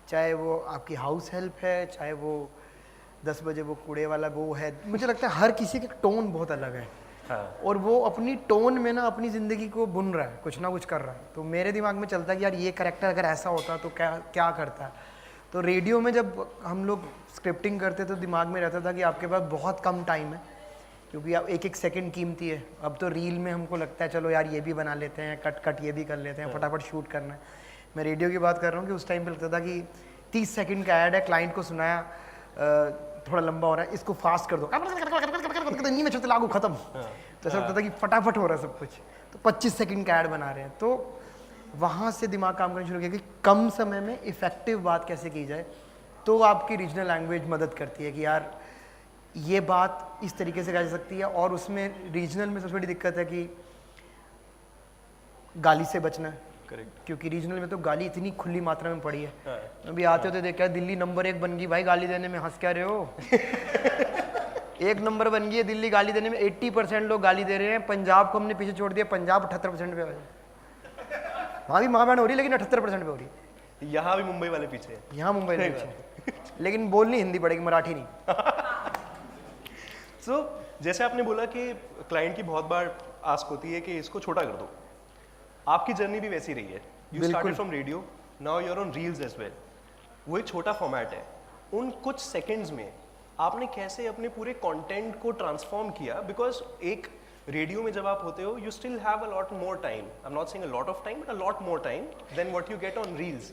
चाहे वो आपकी हाउस हेल्प है, चाहे वो 10 बजे वो कूड़े वाला वो है. मुझे लगता है हर किसी का टोन बहुत अलग है. हाँ. और वो अपनी टोन में ना अपनी ज़िंदगी को बुन रहा है, कुछ ना कुछ कर रहा है. तो मेरे दिमाग में चलता है कि यार ये कैरेक्टर अगर ऐसा होता तो क्या क्या करता है. तो रेडियो में जब हम लोग स्क्रिप्टिंग करते तो दिमाग में रहता था कि आपके पास बहुत कम टाइम है, क्योंकि आप एक एक सेकंड कीमती है. अब तो रील में हमको लगता है चलो यार ये भी बना लेते हैं, कट कट ये भी कर लेते हैं, फटाफट शूट करना है. मैं रेडियो की बात कर रहा हूँ कि उस टाइम पे लगता था कि 30 सेकंड का ऐड है, क्लाइंट को सुनाया, थोड़ा लंबा हो रहा है, इसको फास्ट कर दो, नहीं में लागू खत्म. तो ऐसा लगता था कि फटाफट हो रहा है सब कुछ. तो 25 सेकंड का ऐड बना रहे हैं. तो वहाँ से दिमाग काम करना शुरू किया कि कम समय में इफ़ेक्टिव बात कैसे की जाए. तो आपकी रीजनल लैंग्वेज मदद करती है कि यार ये बात इस तरीके से कही जा सकती है. और उसमें रीजनल में सबसे बड़ी दिक्कत है कि गाली से बचना है. करेक्ट. क्योंकि रीजनल में तो गाली इतनी खुली मात्रा में पड़ी है. अभी आते होते देखा दिल्ली नंबर 1 बन गई भाई गाली देने में. हंस क्या रहे हो? 1 नंबर बन गई है दिल्ली गाली देने में. 80% लोग गाली दे रहे हैं. पंजाब को हमने पीछे छोड़ दिया. पंजाब 78% पे वहाँ भी माँ बहन हो रही है, लेकिन 78% पे हो रही है. यहाँ भी मुंबई वाले पीछे हैं. यहाँ मुंबई वाले पीछे लेकिन बोलनी हिंदी पड़ेगी, मराठी नहीं. सो जैसे आपने बोला कि क्लाइंट की बहुत बार आस्क होती है कि इसको छोटा कर दो. आपकी जर्नी भी वैसी रही है. You started from radio, now you are on reels as well. वो एक छोटा फॉर्मेट है. उन कुछ सेकंड्स में आपने कैसे अपने पूरे कंटेंट को ट्रांसफॉर्म किया? बिकॉज एक रेडियो में जब आप होते हो you still have a lot more time. I am not saying a lot of time, but a lot more time than what you get on reels.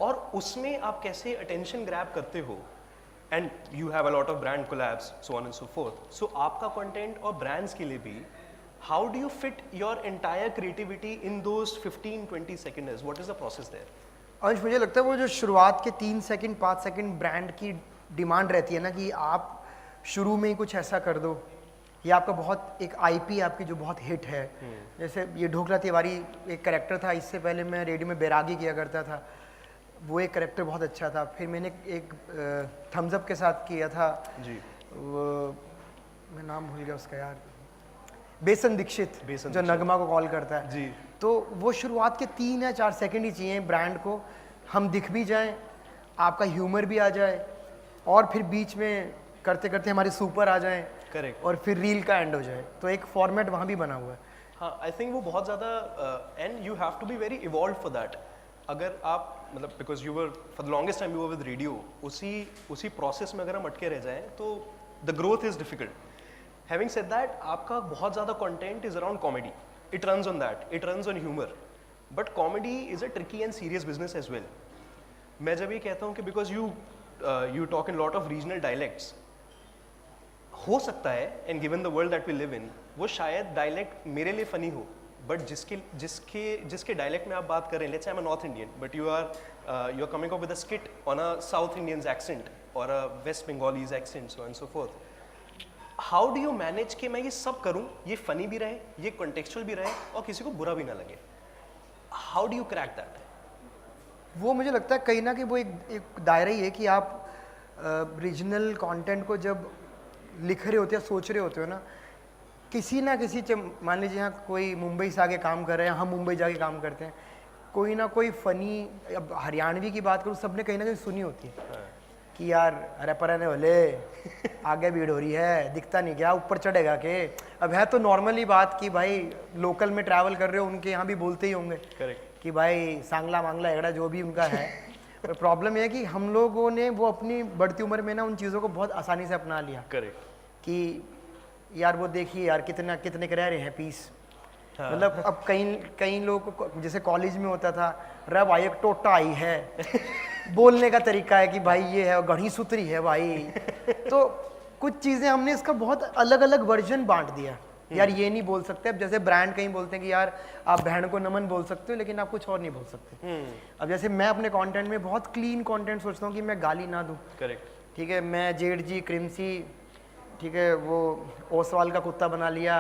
और उसमें आप कैसे अटेंशन ग्रैब करते हो? And you have a lot of brand collabs, so on and so forth. So आपका content और brands के लिए भी how do you fit your entire creativity in those 15-20 seconds? What is the process there? Ansh, मुझे लगता है वो जो शुरुआत के 3 सेकंड 5 सेकंड ब्रांड की डिमांड रहती है ना, कि आप शुरू में ही कुछ ऐसा कर दो, या आपका बहुत एक आईपी आपकी जो बहुत हिट है. जैसे ये ढोकला तिवारी एक कैरेक्टर था. इससे पहले मैं रेडियो में बैरागी किया करता था. वो एक कैरेक्टर बहुत अच्छा था. फिर मैंने एक थम्स अप के साथ किया था जी. वो मैं नाम भूल गया उसका यार, बेसन दीक्षित, जो नगमा को कॉल करता है जी. तो वो शुरुआत के 3 या 4 सेकंड ही चाहिए ब्रांड को. हम दिख भी जाएं, आपका ह्यूमर भी आ जाए, और फिर बीच में करते करते हमारे सुपर आ जाएं. करेक्ट. और फिर रील का एंड हो जाए. तो एक फॉर्मेट वहाँ भी बना हुआ है. हाँ, आई थिंक वो बहुत ज़्यादा, and you have to be very evolve for that. अगर आप मतलब because you were for the longest time you were with radio, उसी प्रोसेस में अगर हम अटके रह जाएं तो the growth is difficult. Having said that, आपका बहुत ज़्यादा content is around comedy. It runs on that, it runs on humour. But comedy is a tricky and serious business as well. मैं जब ये कहता हूँ कि because you talk in lot of regional dialects, हो सकता है and given the world that we live in, वो शायद डायलेक्ट मेरे लिए फनी हो, बट जिसके डायलेक्ट में आप बात कर रहे हैं, let's say I am a North Indian, but you are coming up with a skit on a South Indians accent और a West Bengalis accent, so and so forth. How do you manage कि मैं ये सब करूं, ये फनी भी रहे, ये कॉन्टेक्चुअल भी रहे, और किसी को बुरा भी ना लगे? How do you crack that? वो मुझे लगता है कहीं ना कहीं वो एक दायरा ही है कि आप रीजनल कंटेंट को जब लिख रहे होते हैं, सोच रहे होते हो ना, किसी ना किसी, मान लीजिए यहाँ कोई मुंबई से आके काम कर रहे हैं, हम मुंबई जाके काम करते हैं, कोई ना कोई फनी, अब हरियाणवी की बात करूँ, सबने कहीं ना कहीं सुनी होती है कि यार अरे पराने वाले आगे भीड़ हो रही है, दिखता नहीं क्या, ऊपर चढ़ेगा के. अब है तो नॉर्मली बात कि भाई लोकल में ट्रैवल कर रहे हो, उनके यहाँ भी बोलते ही होंगे कि भाई सांगला मांगला एगड़ा जो भी उनका है. पर प्रॉब्लम यह है कि हम लोगों ने वो अपनी बढ़ती उम्र में ना उन चीज़ों को बहुत आसानी से अपना लिया. कि यार वो देखिए यार कितने के रह रहे हैं पीस, मतलब अब कई लोग को जैसे कॉलेज में होता था, रे भाई एक टोटा आई है बोलने का तरीका है कि भाई ये है, गढ़ी सूत्री है भाई। तो कुछ चीज़ें हमने इसका बहुत अलग अलग वर्जन बांट दिया। यार ये नहीं बोल सकते। अब जैसे ब्रांड कहीं बोलते हैं कि यार आप बहन को नमन बोल सकते हो, लेकिन आप कुछ और नहीं बोल सकते। अब जैसे मैं अपने कंटेंट में बहुत क्लीन कंटेंट सोचता हूँ कि मैं गाली ना दूँ। करेक्ट। ठीक है, मैं जेठ जी, क्रिमसी, ठीक है, वो ओसवाल का कुत्ता बना लिया,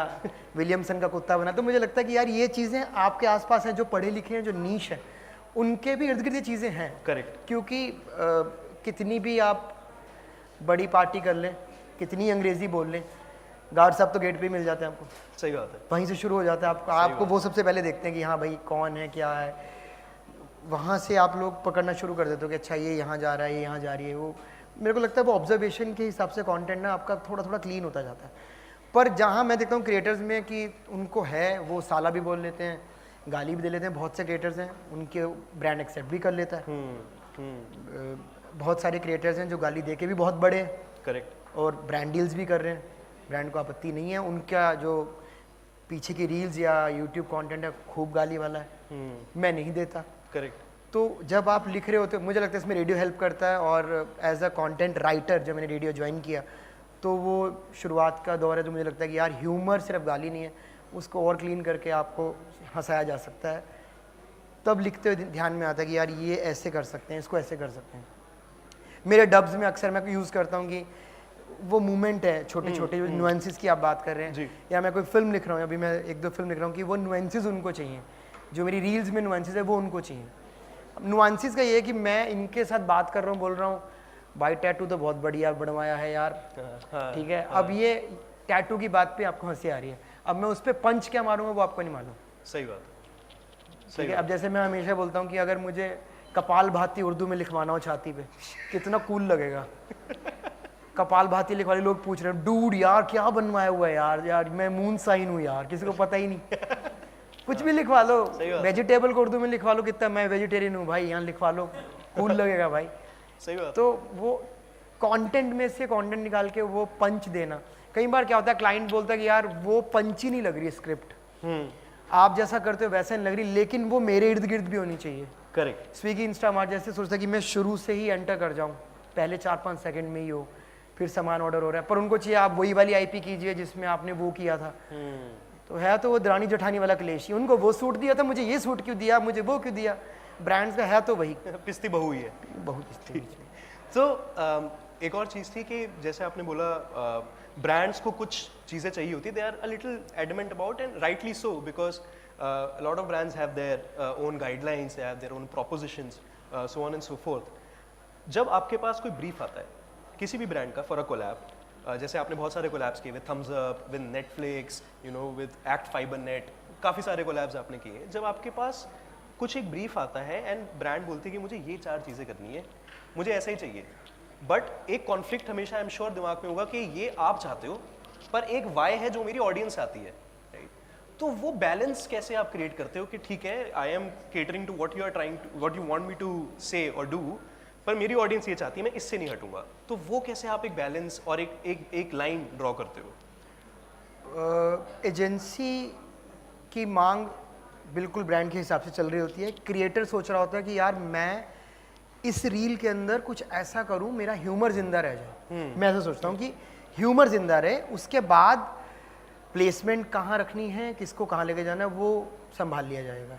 विलियमसन का कुत्ता बना। तो मुझे लगता है कि यार ये चीज़ें आपके आसपास हैं, जो पढ़े लिखे हैं, जो नीश है, उनके भी इर्द गिर्द ये चीज़ें हैं। करेक्ट। क्योंकि कितनी भी आप बड़ी पार्टी कर लें, कितनी अंग्रेज़ी बोल लें, गार्ड साहब तो गेट पे ही मिल जाते हैं आपको। सही बात है। वहीं से शुरू हो जाता है। आपको वो सबसे पहले देखते हैं कि हाँ भाई कौन है, क्या है। वहाँ से आप लोग पकड़ना शुरू कर देते हो कि अच्छा ये यहाँ जा रहा है, ये यहाँ जा रही है। वो मेरे को लगता है वो ऑब्जर्वेशन के हिसाब से कंटेंट ना आपका थोड़ा थोड़ा क्लीन होता जाता है। पर जहाँ मैं देखता हूँ क्रिएटर्स में कि उनको है, वो साला भी बोल लेते हैं, गाली भी दे लेते हैं। बहुत से क्रिएटर्स हैं उनके ब्रांड एक्सेप्ट भी कर लेता है। बहुत सारे क्रिएटर्स हैं जो गाली दे के भी बहुत बड़े हैं। करेक्ट। और ब्रांड डील्स भी कर रहे हैं, ब्रांड को आपत्ति नहीं है। उनका जो पीछे की रील्स या यूट्यूब कंटेंट है खूब गाली वाला है, मैं नहीं देता। करेक्ट। तो जब आप लिख रहे होते हो, मुझे लगता है इसमें रेडियो हेल्प करता है। और एज अ कंटेंट राइटर जब मैंने रेडियो ज्वाइन किया, तो वो शुरुआत का दौर है, तो मुझे लगता है कि यार ह्यूमर सिर्फ गाली नहीं है, उसको और क्लीन करके आपको हंसाया जा सकता है। तब लिखते हुए ध्यान में आता है कि यार ये ऐसे कर सकते हैं, इसको ऐसे कर सकते हैं। मेरे डब्स में अक्सर मैं यूज़ करता हूँ कि वो मूवमेंट है, छोटे छोटे जो नुएंसेस की आप बात कर रहे हैं, या मैं कोई फिल्म लिख रहा हूँ, अभी मैं 1-2 फिल्म लिख रहा हूँ, कि वो नुएंसेस उनको चाहिए, जो मेरी रील्स में नुएंसेस है वो उनको चाहिए। नुएंसेस का ये है कि मैं इनके साथ बात कर रहा हूँ, बोल रहा हूँ भाई टैटू तो बहुत बढ़िया बनवाया है यार, ठीक है। अब ये टैटू की बात पे आपको हंसी आ रही है, अब मैं उस पर पंच क्या मारूंगा वो आपको नहीं मालूम। सही बात। ठीक है। अब जैसे मैं हमेशा बोलता हूँ कि अगर मुझे कपाल भाती उर्दू में लिखवाना हो छाती पे, कितना कूल लगेगा। कपाल भाती लिखवाले लोग पूछ रहे हैं डूड यार क्या बनवाया हुआ है यार, यार मैं मून साइन हूँ यार, किसी को पता ही नहीं। कुछ भी लिखवा लो, वेजिटेबल को उर्दू में लिखवा लो, कितना मैं वेजिटेरियन हूँ भाई, यहाँ लिखवा लो, कूल लगेगा भाई। सही बात। तो वो कंटेंट में से कंटेंट निकाल के वो पंच देना। कई बार क्या होता है, क्लाइंट बोलता है कि यार वो पंच ही नहीं लग रही स्क्रिप्ट, आप जैसा करते हो वैसा नहीं लग रही, लेकिन वो मेरे इर्द गिर्द भी होनी चाहिए। करेक्ट। स्विगी इंस्टामार्ट जैसे सोचता है कि मैं शुरू से ही एंटर कर जाऊँ, पहले 4-5 सेकंड में ही हो, फिर सामान ऑर्डर हो रहा है, पर उनको चाहिए आप वही वाली आईपी कीजिए जिसमें आपने वो किया था। तो है तो वो दरानी जेठानी वाला क्लेश ही, उनको वो सूट दिया था, मुझे ये सूट क्यों दिया, मुझे वो क्यों दिया। ब्रांड्स का है तो वही पिस्ती बहू ही है, बहू पिस्ती। तो एक और चीज़ थी कि जैसे आपने बोला ब्रांड्स को कुछ चीज़ें चाहिए होती, they are a little adamant about, and rightly so, because a lot of brands have their own guidelines, they have their own propositions, so on and so forth. जब आपके पास कोई ब्रीफ आता है किसी भी ब्रांड का फॉर अ कोलैब, जैसे आपने बहुत सारे कोलैब्स किए with Thums Up, with Netflix, you know, with ACT Fibernet, काफ़ी सारे कोलैब्स आपने किए। जब आपके पास कुछ एक ब्रीफ आता है एंड ब्रांड बोलती है कि मुझे ये 4 चीज़ें करनी है, मुझे ऐसा ही चाहिए, बट एक कॉन्फ्लिक्ट हमेशा आई एम श्योर दिमाग में होगा कि ये आप चाहते हो, पर एक वाई है जो मेरी ऑडियंस आती है, राइट? तो वो बैलेंस कैसे आप क्रिएट करते हो कि ठीक है, I am catering to what you are trying to, what you want me to say और डू, पर मेरी ऑडियंस ये चाहती है, मैं इससे नहीं हटूंगा। तो वो कैसे आप एक बैलेंस और एक लाइन ड्रॉ करते हो? एजेंसी की मांग बिल्कुल ब्रांड के हिसाब से चल रही होती है। क्रिएटर सोच रहा होता है कि यार मैं इस रील के अंदर कुछ ऐसा करूं मेरा ह्यूमर जिंदा रह जाए। मैं ऐसा सोचता हूं कि ह्यूमर जिंदा रहे, उसके बाद प्लेसमेंट कहाँ रखनी है, किसको कहाँ लेके जाना है, वो संभाल लिया जाएगा।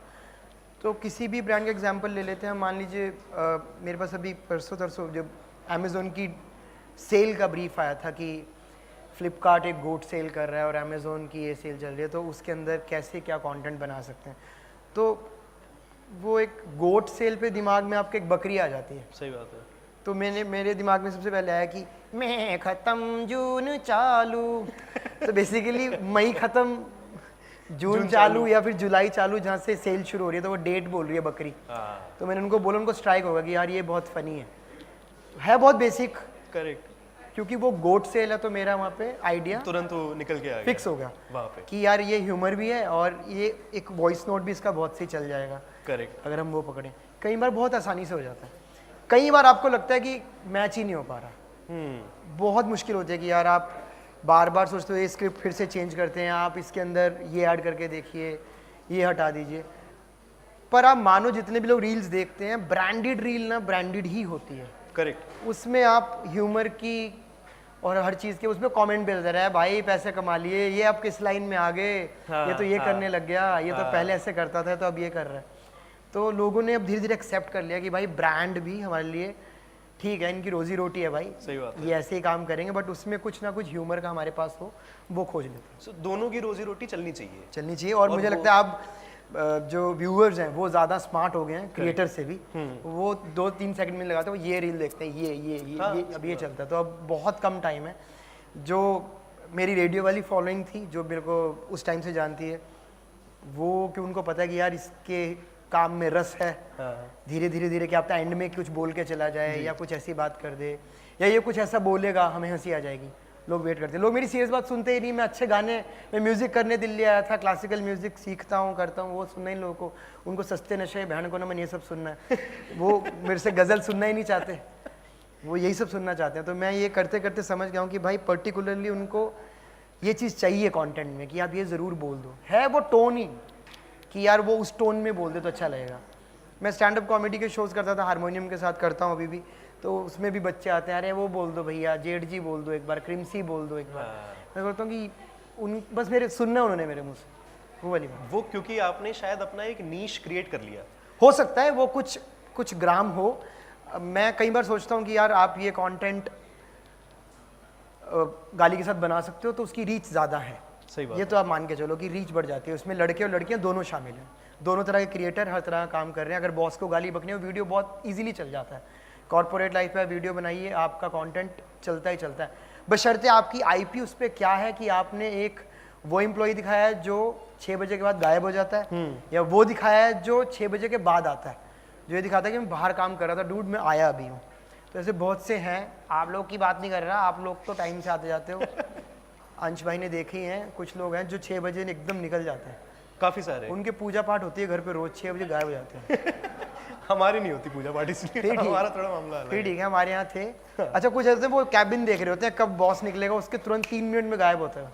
तो किसी भी ब्रांड का एग्जांपल ले लेते हैं, मान लीजिए मेरे पास अभी परसों तरसों जब अमेज़ोन की सेल का ब्रीफ आया था कि फ्लिपकार्ट एक गोट सेल कर रहा है और अमेज़ोन की ये सेल चल रही है, तो उसके अंदर कैसे क्या कंटेंट बना सकते हैं। तो वो एक गोट सेल पे दिमाग में आपके एक बकरी आ जाती है। सही बात है। तो मेरे दिमाग में सबसे पहले आया कि मैं ख़त्म जून चालू। तो बेसिकली मई ख़त्म जून चालू या फिर जुलाई चालू, जहाँ से सेल शुरू हो रही है, तो वो डेट बोल रही है बकरी। तो मैंने उनको बोला, उनको स्ट्राइक होगा कि यार ये बहुत फनी है बहुत बेसिक। करेक्ट। क्योंकि वो गोट सेल है, तो मेरा वहाँ पे आइडिया तुरंत वो निकल के आ गया, फिक्स हो गया वहाँ पे कि यार ये ह्यूमर भी है और ये एक वॉइस नोट भी इसका बहुत सही चल जाएगा। करेक्ट। अगर हम वो पकड़ें, कई बार बहुत आसानी से हो जाता है, कई बार आपको लगता है कि मैच ही नहीं हो पा रहा, बहुत मुश्किल होती है कि यार आप बार बार सोचते हो ये स्क्रिप्ट फिर से चेंज करते हैं, आप इसके अंदर ये ऐड करके देखिए, ये हटा दीजिए। पर आप मानो जितने भी लोग रील्स देखते हैं, ब्रांडेड रील ना ब्रांडेड ही होती है। करेक्ट। उसमें आप ह्यूमर की और हर चीज़ के उसमें कमेंट भेजते रहे, भाई पैसे कमा लिए, ये आप किस लाइन में आ गए, ये तो ये करने लग गया, ये तो पहले ऐसे करता था तो अब ये कर रहा है। तो लोगों ने अब धीरे धीरे एक्सेप्ट कर लिया कि भाई ब्रांड भी हमारे लिए ठीक है, इनकी रोजी रोटी है भाई, सही बात है। ये ऐसे ही काम करेंगे, बट उसमें कुछ ना कुछ ह्यूमर का हमारे पास हो, वो खोज लेते हैं। So, दोनों की रोजी रोटी चलनी चाहिए। और मुझे लगता है अब जो व्यूअर्स हैं वो ज़्यादा स्मार्ट हो गए हैं क्रिएटर से भी। वो 2-3 सेकंड में लगाते हैं, वो ये रील देखते हैं, ये अब ये चलता है। तो अब बहुत कम टाइम है। जो मेरी रेडियो वाली फॉलोइंग थी, जो मेरे को उस टाइम से जानती है, वो कि उनको पता है कि यार इसके काम में रस है, धीरे धीरे धीरे क्या आपका एंड में कुछ बोल के चला जाए या कुछ ऐसी बात कर दे, या ये कुछ ऐसा बोलेगा हमें हंसी आ जाएगी। लोग वेट करते हैं। लोग मेरी सीरियस बात सुनते ही नहीं। मैं अच्छे गाने, मैं म्यूज़िक करने दिल्ली आया था, क्लासिकल म्यूज़िक सीखता हूँ, करता हूँ, वो सुनना ही लोगों को, उनको सस्ते नशे बहन को नमन ये सब सुनना है। वो मेरे से गज़ल सुनना ही नहीं चाहते, वो यही सब सुनना चाहते हैं। तो मैं ये करते करते समझ गया हूँ कि भाई पर्टिकुलरली उनको ये चीज़ चाहिए कंटेंट में कि आप ये ज़रूर बोल दो। है वो टोन ही कि यार वो उस टोन में बोल दे तो अच्छा लगेगा। मैं स्टैंड अप कॉमेडी के शोज़ करता था, हारमोनियम के साथ करता हूँ अभी भी, तो उसमें भी बच्चे आते हैं, अरे वो बोल दो भैया, जेठ जी बोल दो एक बार, क्रिमसी बोल दो एक बार। मैं बोलता हूँ कि उन बस मेरे सुनना उन्होंने मेरे मुँह से, वो वाली बात। वो क्योंकि आपने शायद अपना एक नीश क्रिएट कर लिया। हो सकता है वो कुछ ग्राम हो। मैं कई बार सोचता हूँ कि यार आप ये कंटेंट गाली के साथ बना सकते हो तो उसकी रीच ज़्यादा है। सही बात ये तो आप मान के चलो कि रीच बढ़ जाती है। उसमें लड़के और लड़कियां दोनों शामिल हैं, दोनों तरह के क्रिएटर हर तरह का काम कर रहे हैं। अगर बॉस को गाली बकनी हो, वीडियो बहुत इजीली चल जाता है। कॉर्पोरेट लाइफ में वीडियो बनाइए, आपका कंटेंट चलता ही चलता है, बशर्ते आपकी आईपी उस पर क्या है कि आपने एक वो एम्प्लॉय दिखाया है जो 6 बजे के बाद गायब हो जाता है, या वो दिखाया है जो 6 बजे के बाद आता है, जो ये दिखाता है कि मैं बाहर काम कर रहा था, डूड मैं आया अभी हूँ। तो ऐसे बहुत से हैं। आप लोग की बात नहीं कर रहा, आप लोग तो टाइम से आते जाते हो। अंश भाई ने देखे ही हैं, कुछ लोग हैं जो 6 बजे एकदम निकल जाते हैं। काफ़ी सारे। उनके पूजा पाठ होती है घर पे, रोज 6 बजे गायब हो जाते हैं। हमारी नहीं होती पूजा पाठ, इसलिए हमारा थोड़ा मामला अलग है। ठीक है, हमारे यहाँ थे। अच्छा, कुछ ऐसे वो कैबिन देख रहे होते हैं कब बॉस निकलेगा, उसके तुरंत 3 मिनट में गायब होता है।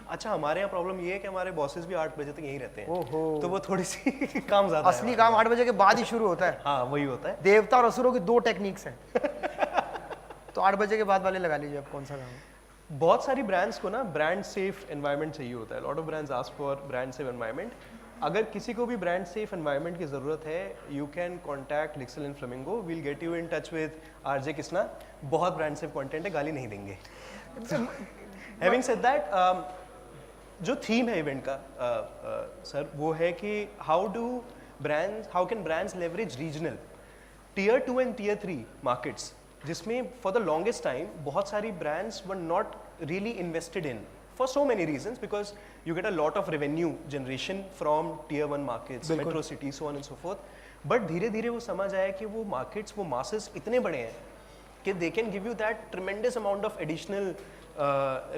अच्छा, हमारे यहाँ प्रॉब्लम ये है कि हमारे बॉसेस भी 8 बजे तक यहीं रहते हैं। ओहो। तो वो थोड़ी सी काम ज़्यादा। असली काम 8 बजे के बाद ही शुरू होता है। हाँ, वही होता है। देवता और असुरों की 2 टेक्निक्स हैं। तो 8 बजे के बाद वाले लगा लीजिए आप, कौन सा काम है। बहुत सारी ब्रांड्स को ना ब्रांड सेफ एनवायरनमेंट चाहिए होता है। Lot of brands ask for brand safe environment. अगर किसी को भी ब्रांड सेफ एनवायरनमेंट की ज़रूरत है, you can contact Lyxel&Flamingo, we'll get you in touch with RJ Krishna. बहुत ब्रांड सेफ कंटेंट है, गाली नहीं देंगे। हैविंग सेड दैट, जो थीम है इवेंट का सर, वो है कि how can brands leverage regional tier 2 and tier 3 markets, जिसमें फॉर द लॉन्गेस्ट टाइम बहुत सारी brands were not really invested in for so many reasons, because you get a lot of revenue generation from tier 1 markets, metro cities, so on and so forth. But धीरे धीरे वो समझ आया कि वो markets, वो masses इतने बड़े हैं कि they can give you that tremendous amount of additional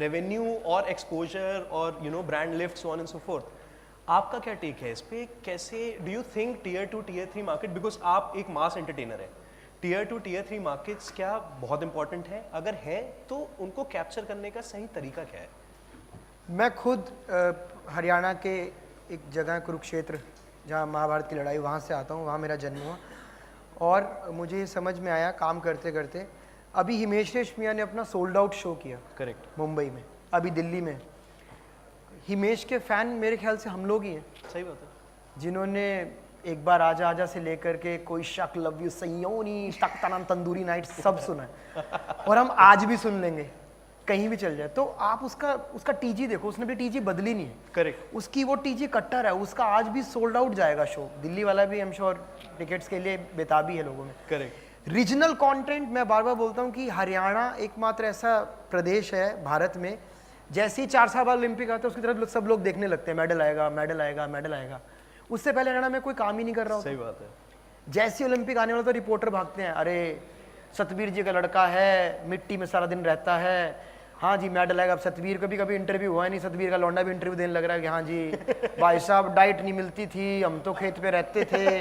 revenue or exposure or brand lift, so on and so forth. आपका क्या टेक है इस पे? कैसे do you think tier 2, tier 3 market, because आप एक mass entertainer है, tier 2, tier 3 markets क्या बहुत important है? अगर है तो उनको कैप्चर करने का सही तरीका क्या है? मैं खुद हरियाणा के एक जगह कुरुक्षेत्र, जहाँ महाभारत की लड़ाई, वहाँ से आता हूँ, वहाँ मेरा जन्म हुआ। और मुझे ये समझ में आया काम करते करते, अभी हिमेश रेशमिया ने अपना सोल्ड आउट शो किया। करेक्ट। मुंबई में, अभी दिल्ली में। हिमेश के फ़ैन मेरे ख्याल से हम लोग ही हैं। सही बात है। जिन्होंने एक बार आजा आजा से लेकर के कोई शक, लव यू, सयोनी, तख्ता नाम, तंदूरी नाइट सब सुना है, और हम आज भी सुन लेंगे कहीं भी चल जाए। तो आप उसका टीजी देखो, उसने भी टीजी बदली नहीं है। करेक्ट। उसकी वो टीजी कट्टर है, उसका आज भी सोल्ड आउट जाएगा शो। दिल्ली वाला भी आई एम श्योर टिकट्स के लिए बेताबी है लोगों में। करेक्ट। रीजनल कंटेंट, मैं बार बार बोलता हूँ कि हरियाणा एकमात्र ऐसा प्रदेश है भारत में, जैसे ही 4 साल बाद ओलंपिक आता है उसकी तरफ सब लोग देखने लगते हैं, मेडल आएगा, मेडल आएगा, मेडल आएगा। उससे पहले हरियाणा में कोई काम ही नहीं कर रहा होता। सही बात है। जैसे ओलंपिक आने वाला तो रिपोर्टर भागते हैं, अरे सतबीर जी का लड़का है, मिट्टी में सारा दिन रहता है, हाँ जी मेडल आएगा। अब सतबीर का भी कभी इंटरव्यू हुआ नहीं, सतबीर का लौंडा भी इंटरव्यू देने लग रहा है कि हाँ जी भाई साहब डाइट नहीं मिलती थी, हम तो खेत पे रहते थे,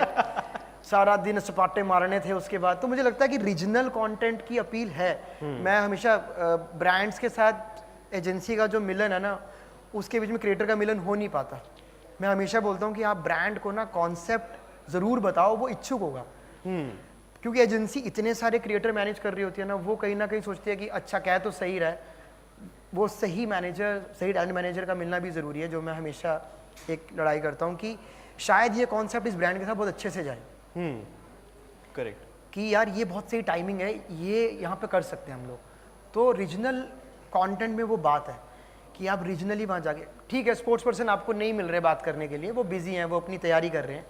सारा दिन सपाटे मारने थे उसके बाद। तो मुझे लगता है कि रीजनल कंटेंट की अपील है। मैं हमेशा ब्रांड्स के साथ एजेंसी का जो मिलन है ना, उसके बीच में क्रिएटर का मिलन हो नहीं पाता। मैं हमेशा बोलता हूँ कि आप ब्रांड को ना कॉन्सेप्ट ज़रूर बताओ, वो इच्छुक होगा। क्योंकि एजेंसी इतने सारे क्रिएटर मैनेज कर रही होती है ना, वो कहीं ना कहीं सोचती है कि अच्छा कह तो सही रहा है, वो सही मैनेजर, सही टैलेंट मैनेजर का मिलना भी ज़रूरी है, जो मैं हमेशा एक लड़ाई करता हूँ कि शायद ये कॉन्सेप्ट इस ब्रांड के साथ बहुत अच्छे से जाए। करेक्ट। कि यार ये बहुत सही टाइमिंग है, ये यहाँ पे कर सकते हैं हम लोग। तो रीजनल कंटेंट में वो बात है कि आप रीजनली वहाँ जाके, ठीक है स्पोर्ट्स पर्सन आपको नहीं मिल रहे बात करने के लिए, वो बिजी हैं, वो अपनी तैयारी कर रहे हैं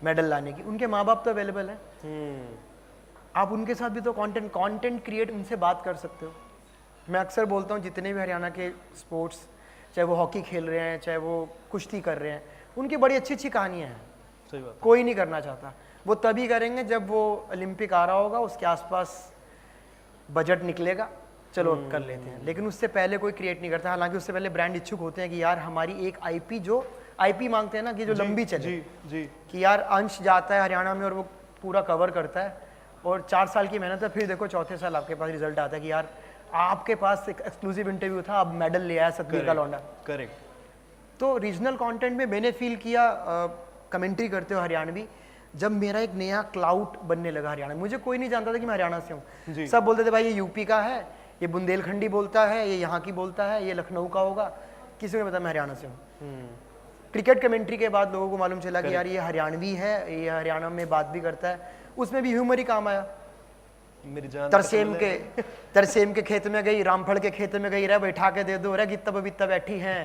मेडल लाने की, उनके माँ बाप तो अवेलेबल हैं, आप उनके साथ भी तो कंटेंट क्रिएट, उनसे बात कर सकते हो। मैं अक्सर बोलता हूँ जितने भी हरियाणा के स्पोर्ट्स, चाहे वो हॉकी खेल रहे हैं, चाहे वो कुश्ती कर रहे हैं, उनकी बड़ी अच्छी अच्छी कहानियाँ हैं। सही बात। कोई नहीं करना चाहता, वो तभी करेंगे जब वो ओलंपिक आ रहा होगा, उसके आसपास बजट निकलेगा, चलो कर लेते हैं, लेकिन उससे पहले कोई क्रिएट नहीं करता। हालांकि उससे पहले ब्रांड इच्छुक होते हैं कि यार हमारी एक आईपी, जो आईपी मांगते हैं ना कि जो लंबी चले, जी कि यार अंश जाता है हरियाणा में और वो पूरा कवर करता है, और 4 साल की मेहनत है, फिर देखो चौथे साल आपके पास रिजल्ट आता है कि यार आपके पास एक एक्सक्लूसिव इंटरव्यू था, अब मेडल ले आया सतबीर का लौंडा। करेक्ट। तो रीजनल कंटेंट में मैंने फील किया, कमेंट्री करते हो हरियाणवी, जब मेरा एक नया क्लाउड बनने लगा हरियाणा में। मुझे कोई नहीं जानता था कि मैं हरियाणा से हूँ, सब बोलते थे भाई ये यूपी का है, ये बुंदेलखंडी बोलता है, ये यहाँ की बोलता है, ये लखनऊ का होगा, किसी को पता मैं हरियाणा से हूँ। क्रिकेट कमेंट्री के बाद लोगों को मालूम चला कि यार ये हरियाणवी है, ये हरियाणा में बात भी करता है, उसमें भी ह्यूमर ही काम आया। मेरी जान तरसेम के खेत में गई, रामफल के खेत में गई, रह बैठा के दे दो, रह गित्ता बबीता बैठी हैं।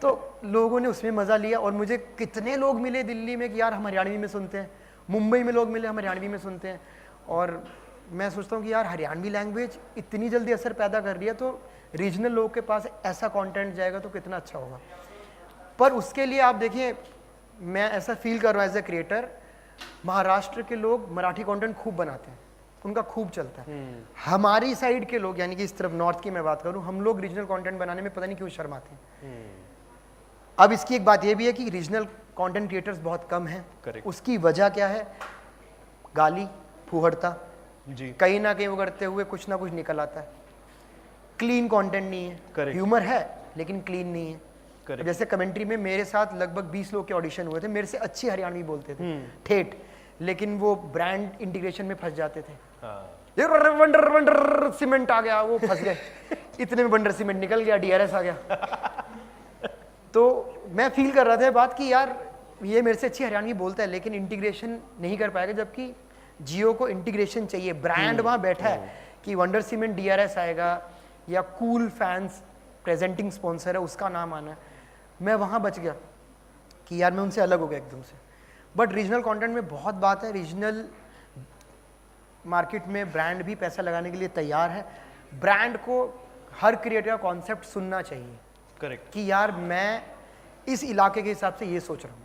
तो लोगों ने उसमें मजा लिया, और मुझे कितने लोग मिले दिल्ली में कि यार हम हरियाणवी में सुनते हैं, मुंबई में लोग मिले हम हरियाणवी में सुनते हैं, और मैं सोचता हूँ कि यार हरियाणवी लैंग्वेज इतनी जल्दी असर पैदा कर रही है, तो रीजनल लोग के पास ऐसा कंटेंट जाएगा तो कितना अच्छा होगा। पर उसके लिए आप देखिए, मैं ऐसा फील कर रहा हूँ एज ए क्रिएटर, महाराष्ट्र के लोग मराठी कंटेंट खूब बनाते हैं, उनका खूब चलता है। हमारी साइड के लोग, यानी कि इस तरफ नॉर्थ की मैं बात करूं, हम लोग रीजनल कंटेंट बनाने में पता नहीं क्यों शर्माते हैं। अब इसकी एक बात ये भी है कि रीजनल कंटेंट क्रिएटर्स बहुत कम हैं। उसकी वजह क्या है? गाली, फूहड़ता, कहीं ना कहीं वो करते हुए कुछ ना कुछ निकल आता है। क्लीन कंटेंट नहीं है, ह्यूमर है लेकिन क्लीन नहीं है। जैसे कमेंट्री में मेरे साथ लगभग 20 लोग के ऑडिशन हुए थे, मेरे से अच्छी हरियाणवी बोलते थे ठेठ, लेकिन वो ब्रांड इंटीग्रेशन में फंस जाते थे। ये वंडर वंडर सीमेंट आ गया, वो फंस गए। इतने में वंडर सीमेंट निकल गया, डीआरएस आ गया। तो मैं फील कर रहा था बात कि यार ये मेरे से अच्छी हरियाणवी बोलता है लेकिन इंटीग्रेशन नहीं कर पाएगा, जबकि जियो को इंटीग्रेशन चाहिए। ब्रांड वहां बैठा है कि वंडर सीमेंट डीआरएस आएगा या कूल फैंस प्रेजेंटिंग स्पॉन्सर है उसका नाम आना है। मैं वहां बच गया कि यार मैं उनसे अलग हो गया एकदम से। बट रीजनल कंटेंट में बहुत बात है, रीजनल मार्केट में ब्रांड भी पैसा लगाने के लिए तैयार है। ब्रांड को हर क्रिएटर का कॉन्सेप्ट सुनना चाहिए। करेक्ट। कि यार मैं इस इलाके के हिसाब से ये सोच रहा हूँ।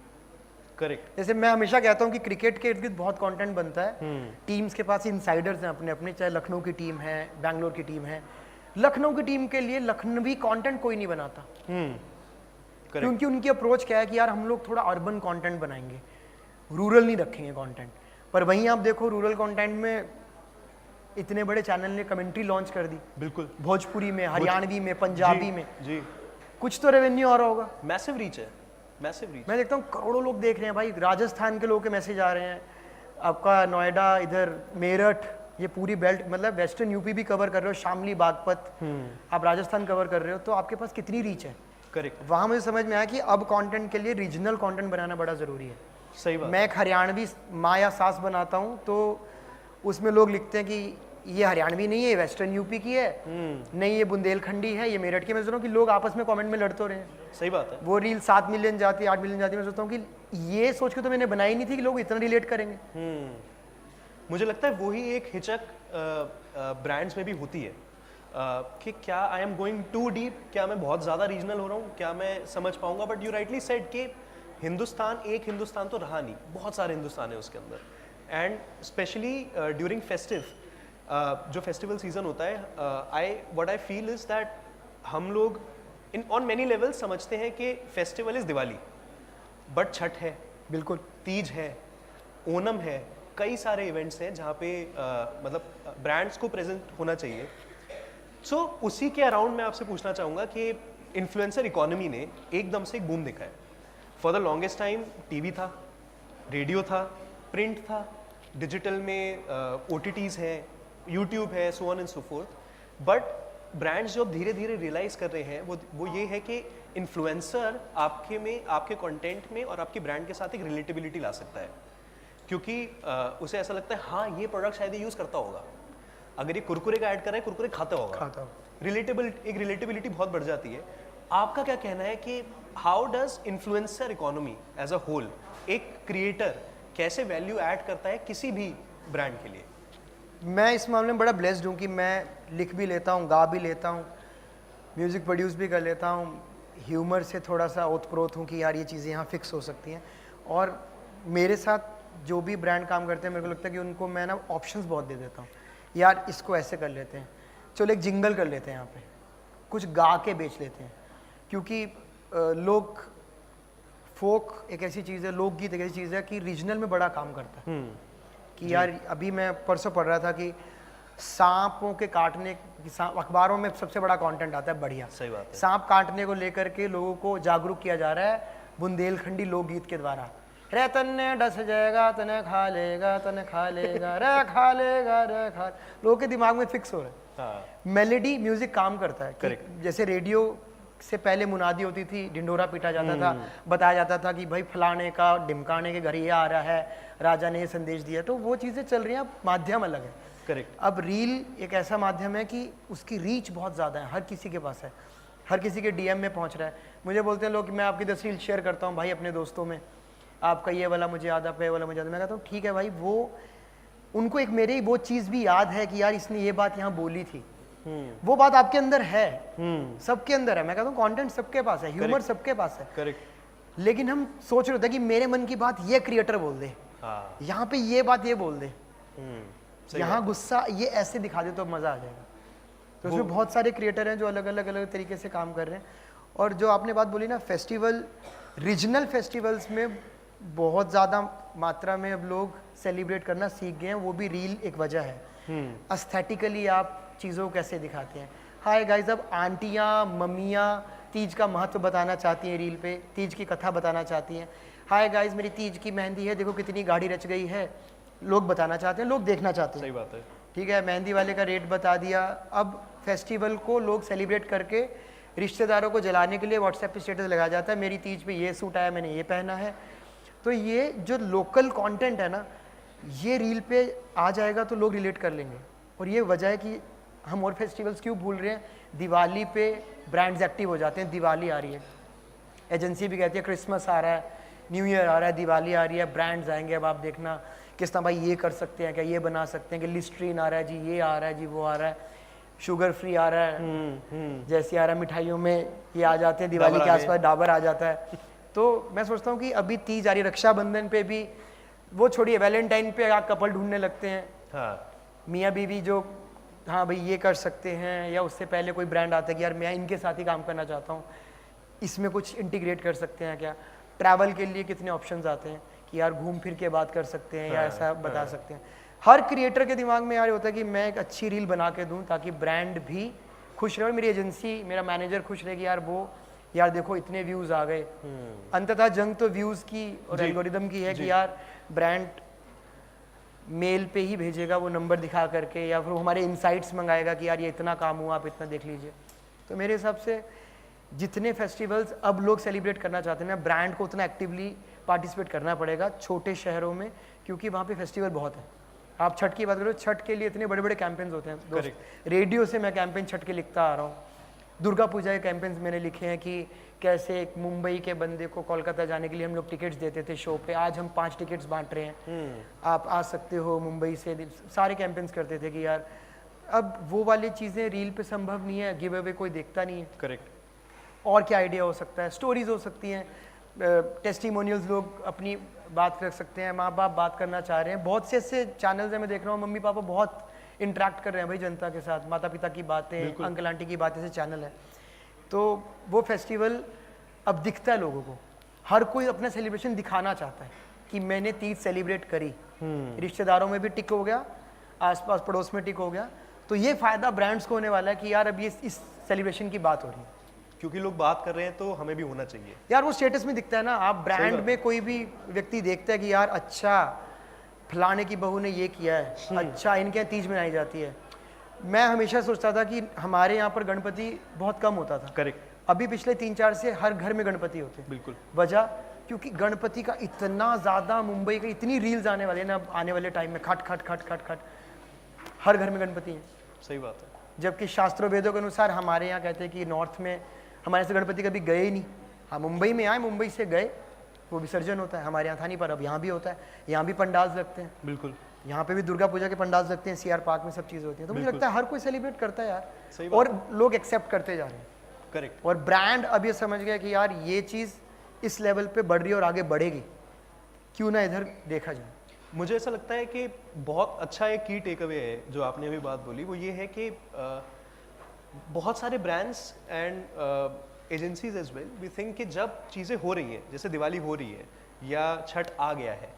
करेक्ट। जैसे मैं हमेशा कहता हूँ कि क्रिकेट के इर्द गिर्द बहुत कंटेंट बनता है। टीम्स के पास इनसाइडर्स हैं अपने अपने, चाहे लखनऊ की टीम है, बैंगलोर की टीम है। लखनऊ की टीम के लिए लखनवी कंटेंट कोई नहीं बनाता। क्योंकि उनकी अप्रोच क्या है कि यार हम लोग थोड़ा अर्बन कंटेंट बनाएंगे, रूरल नहीं रखेंगे कंटेंट। पर वहीं आप देखो रूरल कंटेंट में इतने बड़े चैनल ने कमेंट्री लॉन्च कर दी। बिल्कुल। भोजपुरी में, हरियाणवी में, पंजाबी में। जी। कुछ तो रेवेन्यू आ रहा होगा। मैसिव रीच है, मैसिव रीच। मैं देखता हूँ करोड़ों लोग देख रहे हैं भाई। राजस्थान के लोगों के मैसेज आ रहे हैं, आपका नोएडा, इधर मेरठ, ये पूरी बेल्ट, मतलब वेस्टर्न यूपी भी कवर कर रहे हो, शामली, बागपत, आप राजस्थान कवर कर रहे हो, तो आपके पास कितनी रीच है। करेक्ट। वहां मुझे समझ में आया कि अब कंटेंट के लिए रीजनल कंटेंट बनाना बड़ा जरूरी है। सही बात। मैं एक हरियाणवी माँ या सास बनाता हूँ तो उसमें लोग लिखते हैं कि ये हरियाणवी नहीं है, वेस्टर्न यूपी की है, नहीं ये बुंदेलखंडी है, ये मेरठ की। मैं सोचता हूँ कि लोग आपस में कमेंट में लड़ते रहे हैं। सही बात है। वो रील 7 मिलियन जाती है, 8 मिलियन जाती है। मैं सोचता हूँ कि ये सोच के तो मैंने बनाई नहीं थी कि लोग इतना रिलेट करेंगे। मुझे लगता है वही एक हिचक ब्रांड्स में भी होती है कि क्या I am going too deep, क्या मैं बहुत ज़्यादा रीजनल हो रहा हूँ, क्या मैं समझ पाऊंगा। बट यू राइटली सेड कि हिंदुस्तान एक हिंदुस्तान तो रहा नहीं, बहुत सारे हिंदुस्तान है उसके अंदर। एंड स्पेशली ड्यूरिंग फेस्टिव, जो फेस्टिवल सीजन होता है, what I feel is that हम लोग इन ऑन मेनी लेवल्स समझते हैं कि festival is Diwali, but Chhath है, बिल्कुल, तीज है, ओणम है, कई सारे इवेंट्स हैं जहाँ पे मतलब ब्रांड्स को प्रेजेंट होना चाहिए। सो उसी के अराउंड मैं आपसे पूछना चाहूँगा कि इन्फ्लुएंसर इकोनॉमी ने एकदम से एक बूम दिखा है. For the longest time TV था, रेडियो था, प्रिंट था, डिजिटल में OTTs हैं, यूट्यूब है, सो on and so fourth. But brands जो अब धीरे धीरे रियलाइज कर रहे हैं वो ये है कि इन्फ्लुएंसर आपके कंटेंट में और आपके ब्रांड के साथ एक रिलेटेबिलिटी ला सकता है, क्योंकि उसे ऐसा लगता है हाँ ये प्रोडक्ट शायद ये यूज़ करता होगा. अगर ये कुरकुरे का ऐड कर रहा है, कुरकुरे खाता होगा. एक रिलेटेबिलिटी बहुत बढ़ जाती है. आपका क्या कहना है कि how does influencer economy as a whole, एक क्रिएटर कैसे वैल्यू ऐड करता है किसी भी ब्रांड के लिए? मैं इस मामले में बड़ा ब्लेस्ड हूँ कि मैं लिख भी लेता हूँ, गा भी लेता हूँ, म्यूज़िक प्रोड्यूस भी कर लेता हूँ, ह्यूमर से थोड़ा सा ओतप्रोत हूँ कि यार ये चीज़ें यहाँ फिक्स हो सकती हैं. और मेरे साथ जो भी ब्रांड काम करते हैं मेरे को लगता है कि उनको मैं ना ऑप्शंस बहुत दे देता हूँ. यार इसको ऐसे कर लेते हैं, चलो एक जिंगल कर लेते हैं, यहाँ पे कुछ गा के बेच लेते हैं. क्योंकि लोग फोक एक ऐसी चीज़ है, लोकगीत एक ऐसी चीज़ है कि रीजनल में बड़ा काम करता है. कि यार अभी मैं परसों पढ़ रहा था कि सांपों के काटने, अखबारों में सबसे बड़ा कंटेंट आता है बढ़िया. सही बात है. सांप काटने को लेकर के लोगों को जागरूक किया जा रहा है बुंदेलखंडी लोकगीत के द्वारा. रे तन्ने डस जाएगा, तने खा लेगा, तने खा लेगा, रे खा लेगा, रे खा. लोगों के दिमाग में फिक्स हो रहा है. मेलेडी म्यूजिक काम करता है. करेक्ट. जैसे रेडियो से पहले मुनादी होती थी, ढिंडोरा पीटा जाता था, बताया जाता था कि भाई फलाने का ढिमकाने के घर ये आ रहा है, राजा ने ये संदेश दिया. तो वो चीज़ें चल रही हैं. अब माध्यम अलग है. करेक्ट. अब रील एक ऐसा माध्यम है कि उसकी रीच बहुत ज़्यादा है, हर किसी के पास है, हर किसी के DM में पहुंच रहा है. मुझे बोलते हैं लोग कि मैं आपकी 10 रील शेयर करता हूं भाई अपने दोस्तों में, आपका ये वाला मुझे याद, आपका ये वाला मुझे याद. मैं कहता हूँ ठीक है भाई, वो उनको एक मेरी वो चीज़ भी याद है कि यार इसने ये बात यहाँ बोली थी. वो बात आपके अंदर है, सबके अंदर है. मैं कहता हूँ कंटेंट सबके पास है, ह्यूमर सबके पास है. करेक्ट. लेकिन हम सोच रहे थे कि मेरे मन की बात ये क्रिएटर बोल दे, यहाँ पे ये बात ये बोल दे, यहाँ गुस्सा ये ऐसे दिखा दे तो मजा आ जाएगा. तो उसमें बहुत सारे क्रिएटर हैं जो अलग अलग तरीके से काम कर रहे हैं. और जो आपने बात बोली ना, फेस्टिवल, रीजनल फेस्टिवल्स में बहुत ज़्यादा मात्रा में अब लोग सेलिब्रेट करना सीख गए हैं. वो भी रील एक वजह है. एस्थेटिकली आप चीज़ों को कैसे दिखाते हैं. हाय गाइस, अब आंटियाँ मम्मियाँ तीज का महत्व बताना चाहती हैं रील पे, तीज की कथा बताना चाहती हैं. हाय गाइस, मेरी तीज की मेहंदी है, देखो कितनी गाढ़ी रच गई है. लोग बताना चाहते हैं, लोग देखना चाहते हैं. सही बात है. ठीक है, मेहंदी वाले का रेट बता दिया. अब फेस्टिवल को लोग सेलिब्रेट करके रिश्तेदारों को जलाने के लिए व्हाट्सएप पे स्टेटस लगाया जाता है, मेरी तीज पे ये सूट आया, मैंने ये पहना है. तो ये जो लोकल कंटेंट है ना, ये रील पे आ जाएगा तो लोग रिलेट कर लेंगे. और ये वजह है कि हम और फेस्टिवल्स क्यों भूल रहे हैं. दिवाली पे ब्रांड्स एक्टिव हो जाते हैं, दिवाली आ रही है, एजेंसी भी कहती है क्रिसमस आ रहा है, न्यू ईयर आ रहा है, दिवाली आ रही है, ब्रांड्स आएंगे. अब आप देखना किस तरह भाई ये कर सकते हैं क्या, ये बना सकते हैं कि लिस्ट्रीन आ रहा है जी, ये आ रहा है जी, वो आ रहा है, शुगर फ्री आ रहा है, जैसे आ रहा है मिठाइयों में ये आ जाते हैं, दिवाली के आसपास डाबर आ जाता है. तो मैं सोचता हूँ कि अभी तीज आ रही, रक्षाबंधन पे भी वो छोड़िए, वैलेंटाइन पे आप कपल ढूंढने लगते हैं. मियाँ बीवी जो हाँ भाई ये कर सकते हैं, या उससे पहले कोई ब्रांड आता है कि यार मैं इनके साथ ही काम करना चाहता हूँ, इसमें कुछ इंटीग्रेट कर सकते हैं क्या. ट्रैवल के लिए कितने ऑप्शंस आते हैं कि यार घूम फिर के बात कर सकते हैं, या ऐसा बता सकते हैं. हर क्रिएटर के दिमाग में यार होता है कि मैं एक अच्छी रील बना के दूं ताकि ब्रांड भी खुश रहे और मेरी एजेंसी, मेरा मैनेजर खुश रहे कि यार वो, यार देखो इतने व्यूज़ आ गए. अंततः जंग तो व्यूज़ की और एल्गोरिदम की है कि यार ब्रांड मेल पे ही भेजेगा वो नंबर दिखा करके, या फिर हमारे इनसाइट्स मंगाएगा कि यार ये इतना काम हुआ, आप इतना देख लीजिए. तो मेरे हिसाब से जितने फेस्टिवल्स अब लोग सेलिब्रेट करना चाहते हैं ना, ब्रांड को उतना एक्टिवली पार्टिसिपेट करना पड़ेगा छोटे शहरों में, क्योंकि वहाँ पे फेस्टिवल बहुत है. आप छठ की बात करो, छठ के लिए इतने बड़े बड़े कैंपेन्स होते हैं. रेडियो से मैं कैंपेन छठ के लिखता आ रहा हूँ. दुर्गा पूजा के कैंपेन्स मैंने लिखे हैं कि कैसे एक मुंबई के बंदे को कोलकाता जाने के लिए हम लोग टिकट्स देते थे शो पे, आज हम 5 टिकट्स बांट रहे हैं, आप आ सकते हो मुंबई से. सारे कैंपेन्स करते थे कि यार अब वो वाली चीज़ें रील पे संभव नहीं है, गिव अवे कोई देखता नहीं है. करेक्ट. और क्या आइडिया हो सकता है, स्टोरीज हो सकती हैं, टेस्टिमोनियल्स, लोग अपनी बात कर सकते हैं, माँ बाप बात करना चाह रहे हैं. बहुत से ऐसे चैनल्स हैं, मैं देख रहा हूँ मम्मी पापा बहुत इंटरेक्ट कर रहे हैं भाई जनता के साथ, माता पिता की बातें, अंकल आंटी की बातें से चैनल है. तो वो फेस्टिवल अब दिखता है लोगों को, हर कोई अपना सेलिब्रेशन दिखाना चाहता है कि मैंने तीज सेलिब्रेट करी. रिश्तेदारों में भी टिक हो गया, आसपास पड़ोस में टिक हो गया. तो ये फ़ायदा ब्रांड्स को होने वाला है कि यार अब ये इस सेलिब्रेशन की बात हो रही है, क्योंकि लोग बात कर रहे हैं तो हमें भी होना चाहिए। यार वो स्टेटस में दिखता है ना, आप ब्रांड बात में कोई भी व्यक्ति देखता है कि यार अच्छा फलाने की बहू ने ये किया है, अच्छा इनके यहाँ तीज मनाई जाती है। मैं हमेशा सोचता था कि हमारे यहाँ पर गणपति बहुत कम होता था, करेक्ट। अभी पिछले 3-4 से हर घर में गणपति होते हैं। बिल्कुल। वजह क्योंकि गणपति का इतना ज़्यादा, मुंबई का इतनी रील्स आने वाले हैं ना आने वाले टाइम में, खट खट खट खट खट हर घर में गणपति है। सही बात है। जबकि शास्त्रों वेदों के अनुसार हमारे यहाँ कहते हैं कि नॉर्थ में हमारे से गणपति कभी गए ही नहीं। हाँ मुंबई में आए, मुंबई से गए, वो विसर्जन होता है, हमारे यहाँ था नहीं, पर अब यहाँ भी होता है। यहाँ भी पंडाल लगते हैं, बिल्कुल। यहाँ पे भी दुर्गा पूजा के पंडाल लगते हैं, सीआर पार्क में सब चीज़ होती है। तो मुझे लगता है हर कोई सेलिब्रेट करता है यार, सही बात। और लोग एक्सेप्ट करते जा रहे हैं। करेक्ट। और ब्रांड अब ये समझ गया कि यार ये चीज़ इस लेवल पे बढ़ रही है और आगे बढ़ेगी, क्यों ना इधर देखा जाए। मुझे ऐसा लगता है कि बहुत अच्छा एक की टेक अवे है जो आपने अभी बात बोली, वो ये है कि बहुत सारे brands and agencies as well we think कि जब चीज़ें हो रही हैं, जैसे दिवाली हो रही है या छठ आ गया है,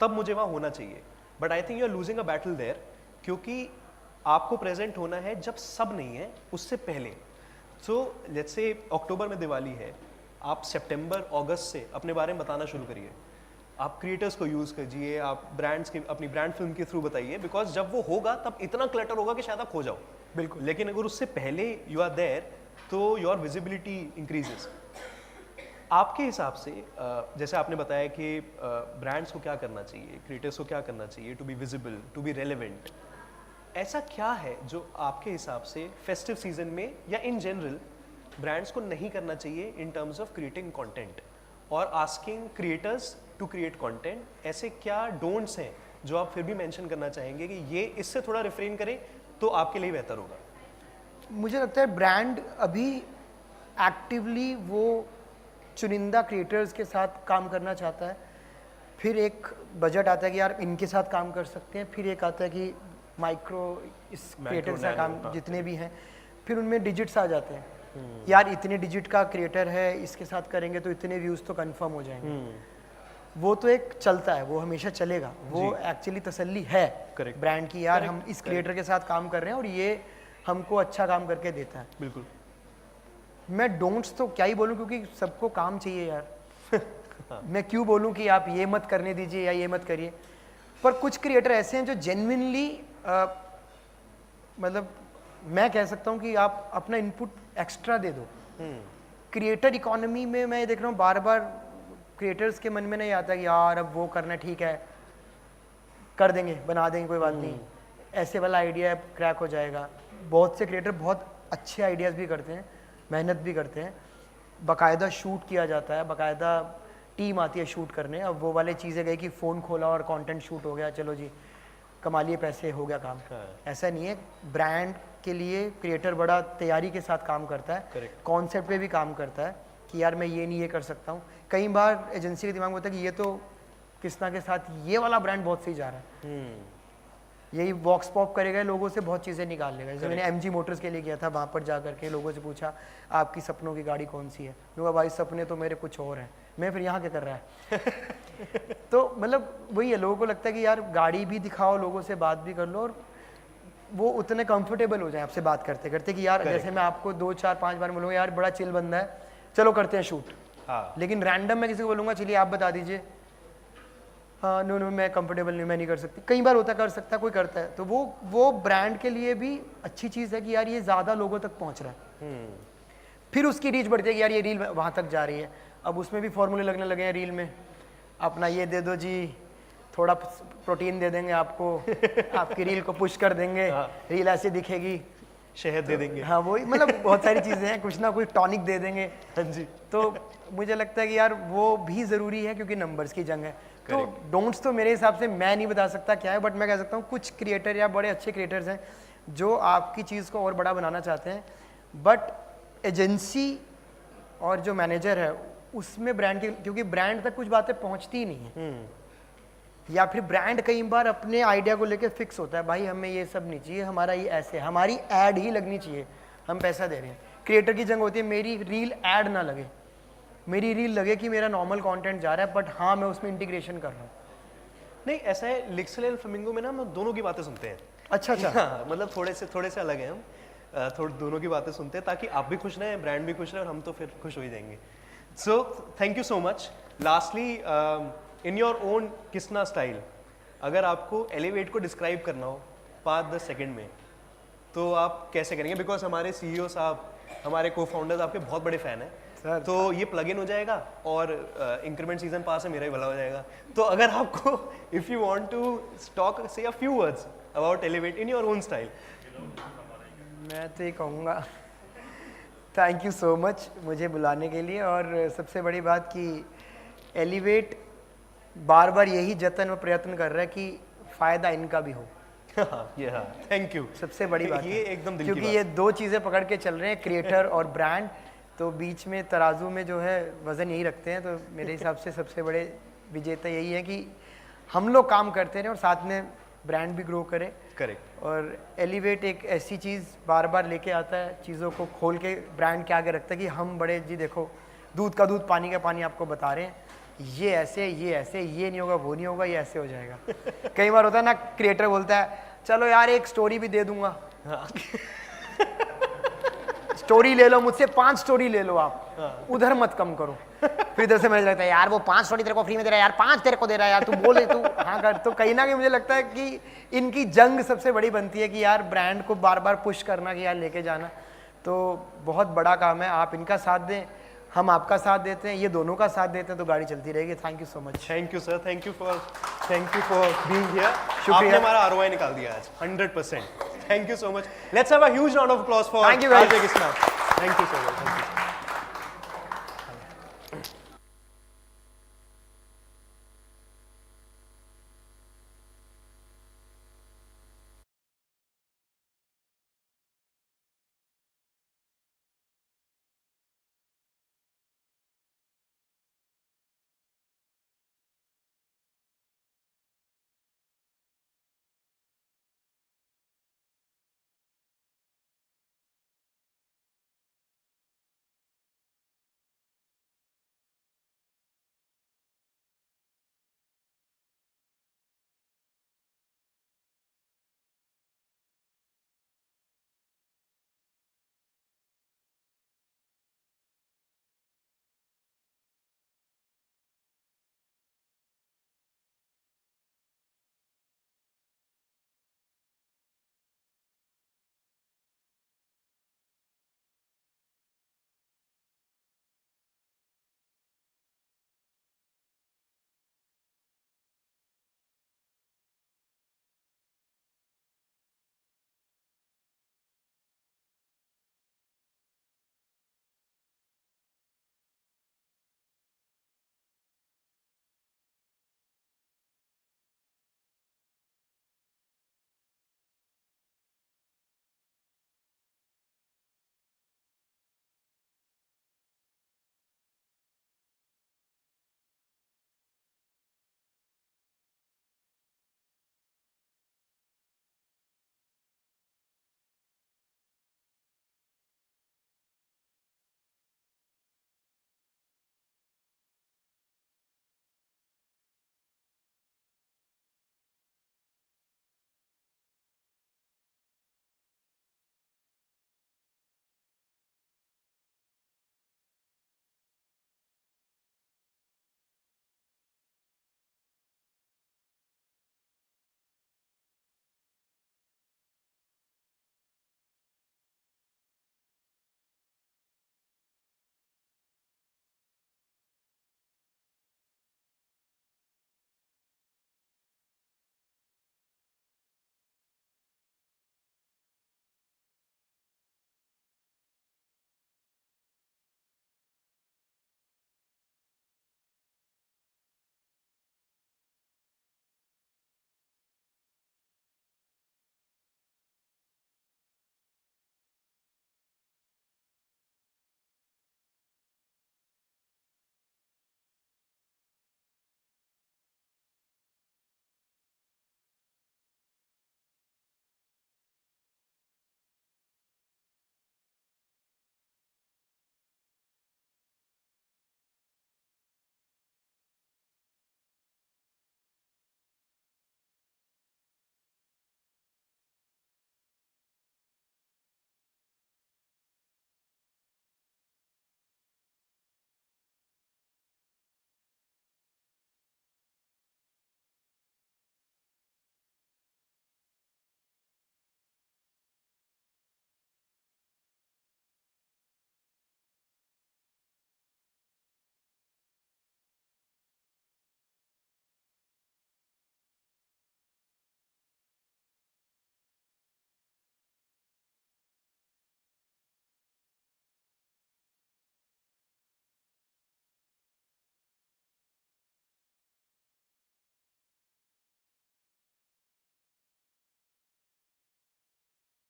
तब मुझे वहाँ होना चाहिए। But I think you are losing a battle there, क्योंकि आपको प्रेजेंट होना है जब सब नहीं है, उससे पहले। सो लेट्स से अक्टूबर में दिवाली है, आप सितंबर अगस्त से अपने बारे में बताना शुरू करिए, आप क्रिएटर्स को यूज़ कीजिए, आप ब्रांड्स की अपनी ब्रांड फिल्म के थ्रू बताइए, बिकॉज जब वो होगा तब इतना क्लटर होगा कि शायद आप खो जाओ। बिल्कुल। लेकिन अगर उससे पहले यू आर देयर तो योर विजिबिलिटी इंक्रीजेस। आपके हिसाब से जैसे आपने बताया कि ब्रांड्स को क्या करना चाहिए, क्रिएटर्स को क्या करना चाहिए to be visible, to be relevant, ऐसा क्या है जो आपके हिसाब से फेस्टिव सीजन में या इन जनरल ब्रांड्स को नहीं करना चाहिए in terms of creating content और asking creators to create content? ऐसे क्या डोंट्स हैं जो आप फिर भी मेंशन करना चाहेंगे कि ये इससे थोड़ा रिफ्रेन करें तो आपके लिए बेहतर होगा? मुझे लगता है ब्रांड अभी एक्टिवली वो चुनिंदा क्रिएटर्स के साथ काम करना चाहता है, फिर एक बजट आता है कि यार इनके साथ काम कर सकते हैं, फिर एक आता है कि माइक्रो इस क्रिएटर से काम जितने भी हैं, फिर उनमें डिजिट्स आ जाते हैं। यार इतने डिजिट का क्रिएटर है, इसके साथ करेंगे तो इतने व्यूज़ तो कंफर्म हो जाएंगे। वो तो एक चलता है, वो हमेशा चलेगा, वो एक्चुअली तसल्ली है ब्रांड की, यार हम इस क्रिएटर के साथ काम कर रहे हैं और ये हमको अच्छा काम करके देता है। बिल्कुल। मैं डोंट्स तो क्या ही बोलूं, क्योंकि सबको काम चाहिए यार। मैं क्यों बोलूं कि आप ये मत करने दीजिए या ये मत करिए, पर कुछ क्रिएटर ऐसे हैं जो जेन्युइनली मतलब मैं कह सकता हूं कि आप अपना इनपुट एक्स्ट्रा दे दो। क्रिएटर इकोनॉमी में मैं देख रहा हूं बार बार क्रिएटर्स के मन में नहीं आता कि यार अब वो करना ठीक है, कर देंगे, बना देंगे, कोई बात नहीं, ऐसे वाला आइडिया क्रैक हो जाएगा। बहुत से क्रिएटर बहुत अच्छे आइडियाज़ भी करते हैं, मेहनत भी करते हैं, बाकायदा शूट किया जाता है, बाकायदा टीम आती है शूट करने। अब वो वाले चीज़ें गई कि फ़ोन खोला और कंटेंट शूट हो गया, चलो जी कमा लिए पैसे, हो गया काम। ऐसा नहीं है, ब्रांड के लिए क्रिएटर बड़ा तैयारी के साथ काम करता है, कॉन्सेप्ट पे भी काम करता है कि यार मैं ये नहीं ये कर सकता हूँ। कई बार एजेंसी के दिमाग में होता है कि ये तो किसना के साथ ये वाला ब्रांड बहुत सही जा रहा है, यही वॉक्स पॉप करेगा, लोगों से बहुत चीज़ें निकाल लेगा। जैसे मैंने MG मोटर्स के लिए किया था, वहाँ पर जा करके लोगों से पूछा आपकी सपनों की गाड़ी कौन सी है, लोग भाई सपने तो मेरे कुछ और हैं, मैं फिर यहाँ क्या कर रहा है। तो मतलब वही है, लोगों को लगता है कि यार गाड़ी भी दिखाओ, लोगों से बात भी कर लो, और वो उतने कंफर्टेबल हो जाए आपसे बात करते करते कि यार जैसे मैं आपको 2, 4, 5 बार बोलूँगा यार बड़ा चिल बंदा है, चलो करते हैं शूट। लेकिन रैंडम मैं किसी को बोलूँगा चलिए आप बता दीजिए, हाँ नो मैं कंफर्टेबल नहीं, मैं नहीं कर सकती। कई बार होता, कर सकता है, कोई करता है, तो वो ब्रांड के लिए भी अच्छी चीज़ है कि यार ये ज़्यादा लोगों तक पहुँच रहा है। फिर उसकी रीच बढ़ती है कि यार ये रील वहाँ तक जा रही है। अब उसमें भी फॉर्मूले लगने लगे हैं रील में, अपना ये दे दो जी, थोड़ा प्रोटीन दे देंगे आपको, आपकी रील को पुश कर देंगे, रील ऐसे दिखेगी, शहद दे देंगे, हाँ वही, मतलब बहुत सारी चीज़ें हैं, कुछ ना कुछ टॉनिक दे देंगे। हाँ जी। तो मुझे लगता है कि यार वो भी ज़रूरी है, क्योंकि नंबर्स की जंग है। तो डोंट्स तो मेरे हिसाब से मैं नहीं बता सकता क्या है, बट मैं कह सकता हूँ कुछ क्रिएटर या बड़े अच्छे क्रिएटर्स हैं जो आपकी चीज़ को और बड़ा बनाना चाहते हैं, बट एजेंसी और जो मैनेजर है उसमें ब्रांड की, क्योंकि ब्रांड तक कुछ बातें पहुँचती ही नहीं है, या फिर ब्रांड कई बार अपने आइडिया को लेके फिक्स होता है, भाई हमें ये सब नहीं चाहिए, हमारा ये ऐसे, हमारी ऐड ही लगनी चाहिए, हम पैसा दे रहे हैं। क्रिएटर की जंग होती है मेरी रील ऐड ना लगे, मेरी रील लगे कि मेरा नॉर्मल कंटेंट जा रहा है, बट हाँ मैं उसमें इंटीग्रेशन कर रहा हूँ। नहीं ऐसा है, लिक्सल एंड फ्लेमिंगो में ना हम दोनों की बातें सुनते हैं। अच्छा अच्छा। हाँ, मतलब थोड़े से अलग हैं हम, थोड़े दोनों की बातें सुनते हैं ताकि आप भी खुश रहें, ब्रांड भी खुश रहे और हम तो फिर खुश हो ही जाएंगे. So thank you so much. Lastly, in your own Kisna style, अगर आपको एलिवेट को डिस्क्राइब करना हो 5-10 सेकंड में, तो आप कैसे करेंगे? बिकॉज हमारे सीईओ साहब, हमारे को फाउंडर्स आपके बहुत बड़े फैन हैं. तो ये प्लग इन हो जाएगा और इंक्रीमेंट सीजन पास है, मेरा ही भला हो जाएगा. तो अगर आपको if you want to talk say a few words about elevate in your own style. मैं तो ये कहूँगा थैंक यू सो मच मुझे बुलाने के लिए. और सबसे बड़ी बात कि एलिवेट बार बार यही जतन और प्रयत्न कर रहा है कि फ़ायदा इनका भी हो. Thank you. सबसे बड़ी बात ये एकदम दिल की क्योंकि बात. ये दो चीज़ें पकड़ के चल रहे हैं, क्रिएटर और ब्रांड. तो बीच में तराजू में जो है वज़न यही रखते हैं. तो मेरे हिसाब से सबसे बड़े विजेता यही है कि हम लोग काम करते रहें और साथ में ब्रांड भी ग्रो करे. करेक्ट. और एलिवेट एक ऐसी चीज़ बार बार लेके आता है, चीज़ों को खोल के ब्रांड के आगे रखता है कि हम बड़े जी देखो, दूध का दूध पानी का पानी आपको बता रहे हैं, ये ऐसे ये नहीं होगा, वो नहीं होगा, ये ऐसे हो जाएगा. कई बार होता है ना, क्रिएटर बोलता है चलो यार एक स्टोरी भी दे दूंगा. स्टोरी ले लो मुझसे, 5 स्टोरी ले लो आप, उधर मत कम करो. फिर इधर से मुझे लगता है यार वो 5 स्टोरी तेरे को फ्री में दे रहा है यार, 5 तेरे को दे रहा है यार, तू बोले तू हाँ कर. तो कहीं ना कहीं मुझे लगता है कि इनकी जंग सबसे बड़ी बनती है कि यार ब्रांड को बार बार पुश करना कि यार लेके जाना. तो बहुत बड़ा काम है. आप इनका साथ दें, हम आपका साथ देते हैं, ये दोनों का साथ देते हैं, तो गाड़ी चलती रहेगी. Thank you so much. Thank you sir. Thank you for being here. शुक्रिया. आपने हमारा आरओआई निकाल दिया आज 100%. Thank you so much. Let's have a huge round of applause for Thank you guys. RJ Krishna. Thank you so much. Thank you.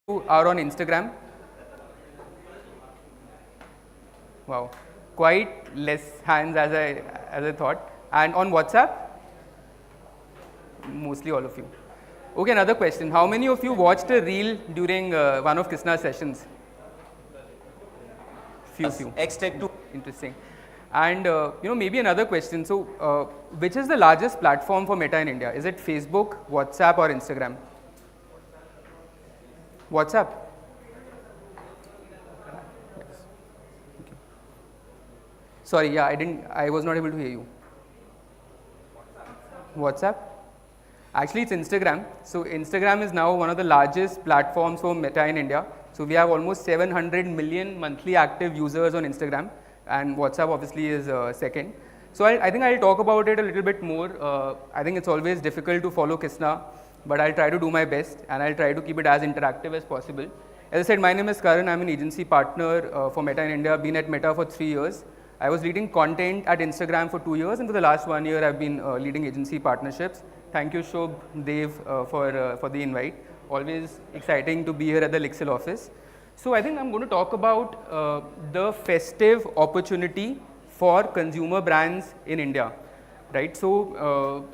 are on Instagram. Wow, quite less hands as I thought. And on WhatsApp, mostly all of you. Okay, another question. How many of you watched a reel during one of Krishna's sessions? Few. X-Tech 2. Interesting. And maybe another question. So, which is the largest platform for Meta in India? Is it Facebook, WhatsApp, or Instagram? WhatsApp. Yes. Okay. Sorry, yeah, I was not able to hear you. WhatsApp. Actually, it's Instagram. So, Instagram is now one of the largest platforms for Meta in India. So, we have almost 700 million monthly active users on Instagram, and WhatsApp obviously is second. So, I think I'll talk about it a little bit more. I think it's always difficult to follow Krishna, but I'll try to do my best, and I'll try to keep it as interactive as possible. As I said, my name is Karan. I'm an agency partner for Meta in India. I've been at Meta for 3 years. I was leading content at Instagram for 2 years, and for the last 1 year, I've been leading agency partnerships. Thank you, Shobh, Dev, for the invite. Always exciting to be here at the Lyxel office. So I think I'm going to talk about the festive opportunity for consumer brands in India, right? So,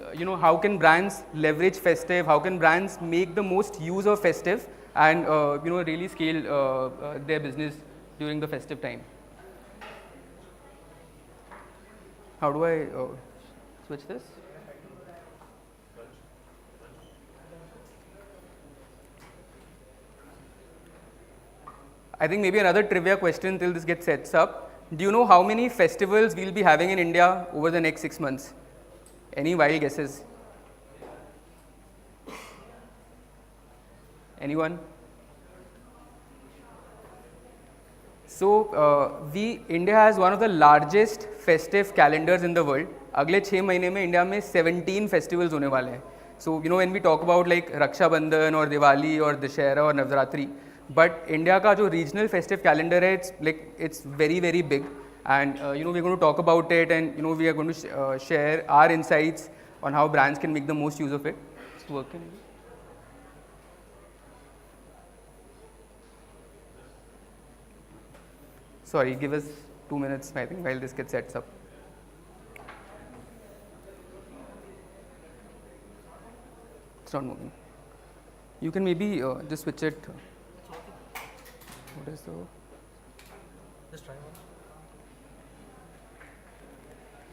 how can brands leverage festive? How can brands make the most use of festive and, really scale their business during the festive time? How do I switch this? I think maybe another trivia question till this gets sets up. Do you know how many festivals we'll be having in India over the next 6 months? Any wild guesses? Anyone? So, India has one of the largest festive calendars in the world. अगले 6 महीने में India में 17 festivals होने वाले हैं. So, when we talk about like Raksha Bandhan or Diwali or Dussehra or Navratri, but India का जो regional festive calendar है, it's very, very big. And, we're going to talk about it, and, we are going to share our insights on how brands can make the most use of it. It's working. Sorry, give us 2 minutes, I think, while this gets set up. It's not moving. You can maybe just switch it. What is the? Just try one.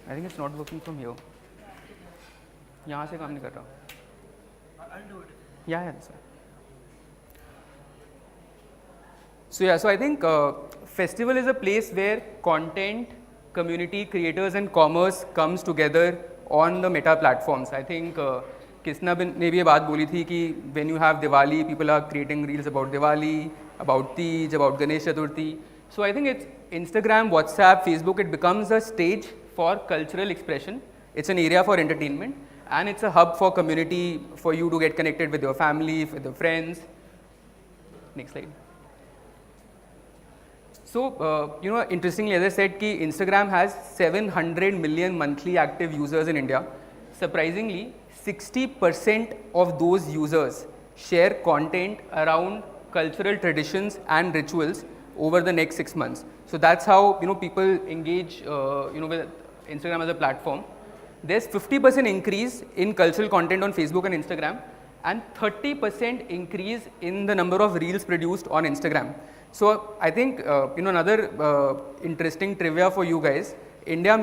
I think it's not working from here. यहाँ से काम नहीं कर रहा. I'll do it. Yeah, that's right. So I think festival is a place where content, community, creators, and commerce comes together on the Meta platforms. I think Krishna ने भी ये बात बोली थी कि when you have Diwali, people are creating reels about Diwali, about Tej, about Ganesh Chaturthi. So I think it's Instagram, WhatsApp, Facebook, it becomes a stage for cultural expression. It's an area for entertainment, and it's a hub for community, for you to get connected with your family, with your friends. Next slide. So, interestingly, as I said, Instagram has 700 million monthly active users in India. Surprisingly, 60% of those users share content around cultural traditions and rituals over the next 6 months. So that's how people engage with Instagram as a platform. There's 50% increase in cultural content on Facebook and Instagram, and 30% increase in the number of reels produced on Instagram. So I think another interesting trivia for you guys. India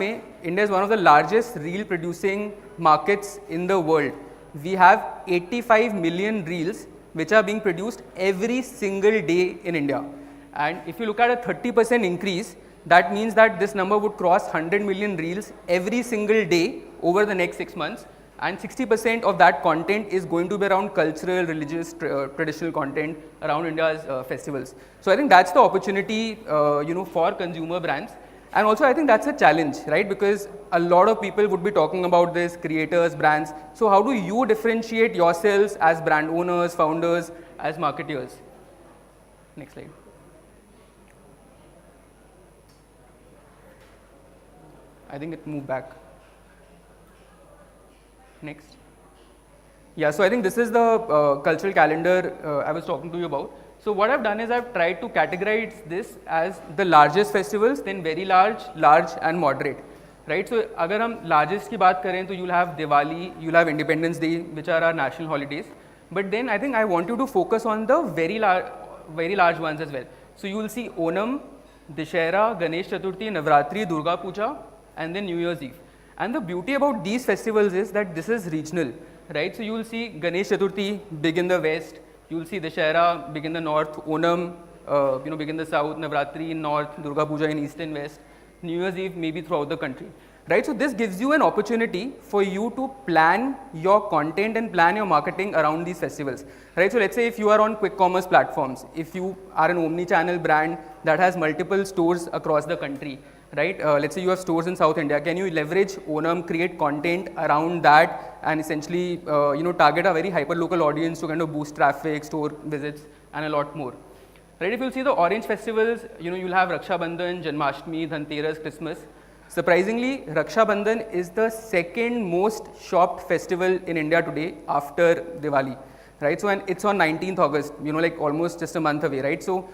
is one of the largest reel producing markets in the world. We have 85 million reels which are being produced every single day in India. And if you look at a 30% increase, that means that this number would cross 100 million reels every single day over the next 6 months. And 60% of that content is going to be around cultural, religious, traditional content around India's festivals. So I think that's the opportunity, for consumer brands. And also I think that's a challenge, right? Because a lot of people would be talking about this, creators, brands. So how do you differentiate yourselves as brand owners, founders, as marketeers? Next slide. I think it moved back. Next. Yeah, so I think this is the cultural calendar I was talking to you about. So what I've done is I've tried to categorize this as the largest festivals, then very large, large and moderate, right? So अगर हम largest की बात करें तो you'll have Diwali, you'll have Independence Day, which are our national holidays. But then I think I want you to focus on the very large ones as well. So you will see Onam, Dussehra, Ganesh Chaturthi, Navratri, Durga Puja, and then New Year's Eve. And the beauty about these festivals is that this is regional, right? So you will see Ganesh Chaturthi big in the west, you will see Dussehra big in the north, Onam big in the south, Navratri in north, Durga Puja in east and west, New Year's Eve maybe throughout the country, right? So this gives you an opportunity for you to plan your content and plan your marketing around these festivals, right? So let's say if you are on quick commerce platforms, if you are an omni-channel brand that has multiple stores across the country, right? Let's say you have stores in South India. Can you leverage Onam, create content around that, and essentially, target a very hyper-local audience to kind of boost traffic, store visits, and a lot more, right? If you'll see the orange festivals, you'll have Raksha Bandhan, Janmashtami, Dhanteras, Christmas. Surprisingly, Raksha Bandhan is the second most shopped festival in India today after Diwali, right? So, and it's on 19th August, like almost just a month away, right? So,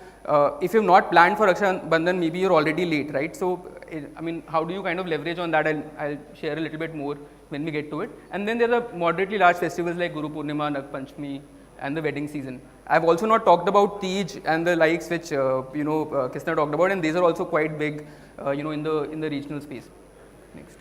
if you've not planned for Raksha Bandhan, maybe you're already late, right? So, I mean, how do you kind of leverage on that? I'll share a little bit more when we get to it. And then there are moderately large festivals like Guru Purnima, Nag Panchami, and the wedding season. I've also not talked about Tej and the likes which, Krishna talked about, and these are also quite big, in the regional space. Next.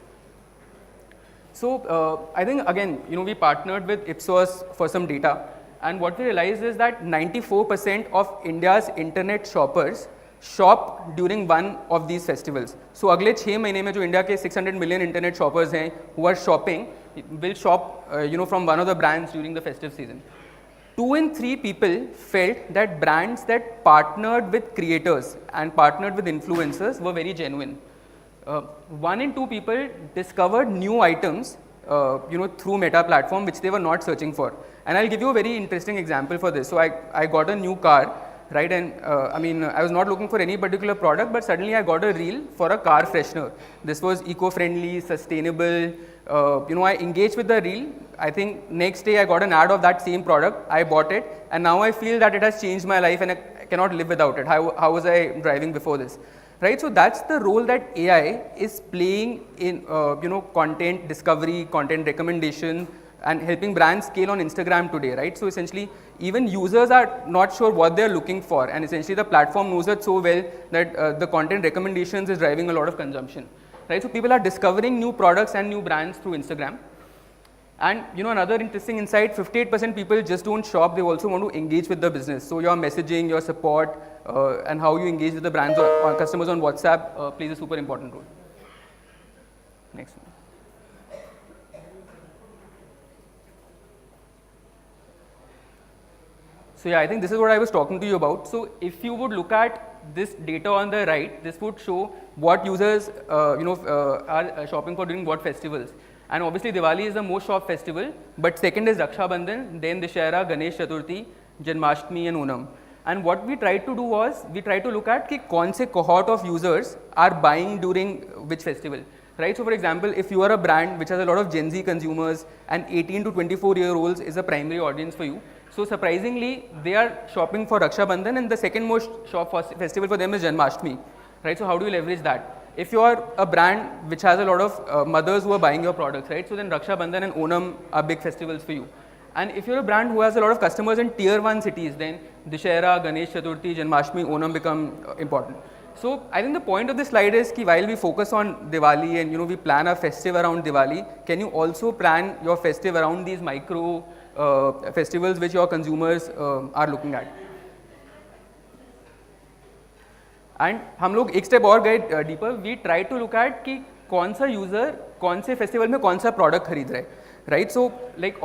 So, I think again, we partnered with Ipsos for some data. And what we realized is that 94% of India's internet shoppers shop during one of these festivals. So अगले 6 महीने में जो India के 600 million internet shoppers हैं who are shopping will shop from one of the brands during the festive season. 2 in 3 people felt that brands that partnered with creators and partnered with influencers were very genuine. 1 in 2 people discovered new items through Meta platform which they were not searching for. And I'll give you a very interesting example for this. So I got a new car, right? And I was not looking for any particular product, but suddenly I got a reel for a car freshener. This was eco-friendly, sustainable. I engaged with the reel. I think next day I got an ad of that same product. I bought it, and now I feel that it has changed my life, and I cannot live without it. How was I driving before this? Right, so that's the role that AI is playing in content discovery, content recommendation, and helping brands scale on Instagram today, right? So essentially, even users are not sure what they're looking for, and essentially the platform knows it so well that the content recommendations is driving a lot of consumption, right? So people are discovering new products and new brands through Instagram. And another interesting insight, 58% people just don't shop, they also want to engage with the business. So your messaging, your support, and how you engage with the brands or customers on WhatsApp plays a super important role. Next one. So yeah, I think this is what I was talking to you about. So if you would look at this data on the right, this would show what users are shopping for during what festivals. And obviously Diwali is the most shopped festival, but second is Raksha Bandhan, then Dussehra, Ganesh Chaturthi, Janmashtami and Onam. And what we tried to do was, we tried to look at कि कौन से cohort of users are buying during which festival, right? So for example, if you are a brand which has a lot of Gen Z consumers and 18 to 24-year-olds is a primary audience for you, so surprisingly, they are shopping for Raksha Bandhan, and the second most shop festival for them is Janmashtami, right? So how do you leverage that? If you are a brand which has a lot of mothers who are buying your products, right? So then Raksha Bandhan and Onam are big festivals for you. And if you're a brand who has a lot of customers in tier 1 cities, then Dussehra, Ganesh Chaturthi, Janmashtami, Onam become important. So I think the point of this slide is that while we focus on Diwali and we plan a festive around Diwali, can you also plan your festive around these micro festivals which your consumers are looking at? And हम लोग एक step और गए deeper. We try to look at कि कौन सा user कौन से festival में कौन सा product खरीद रहा है, right? So like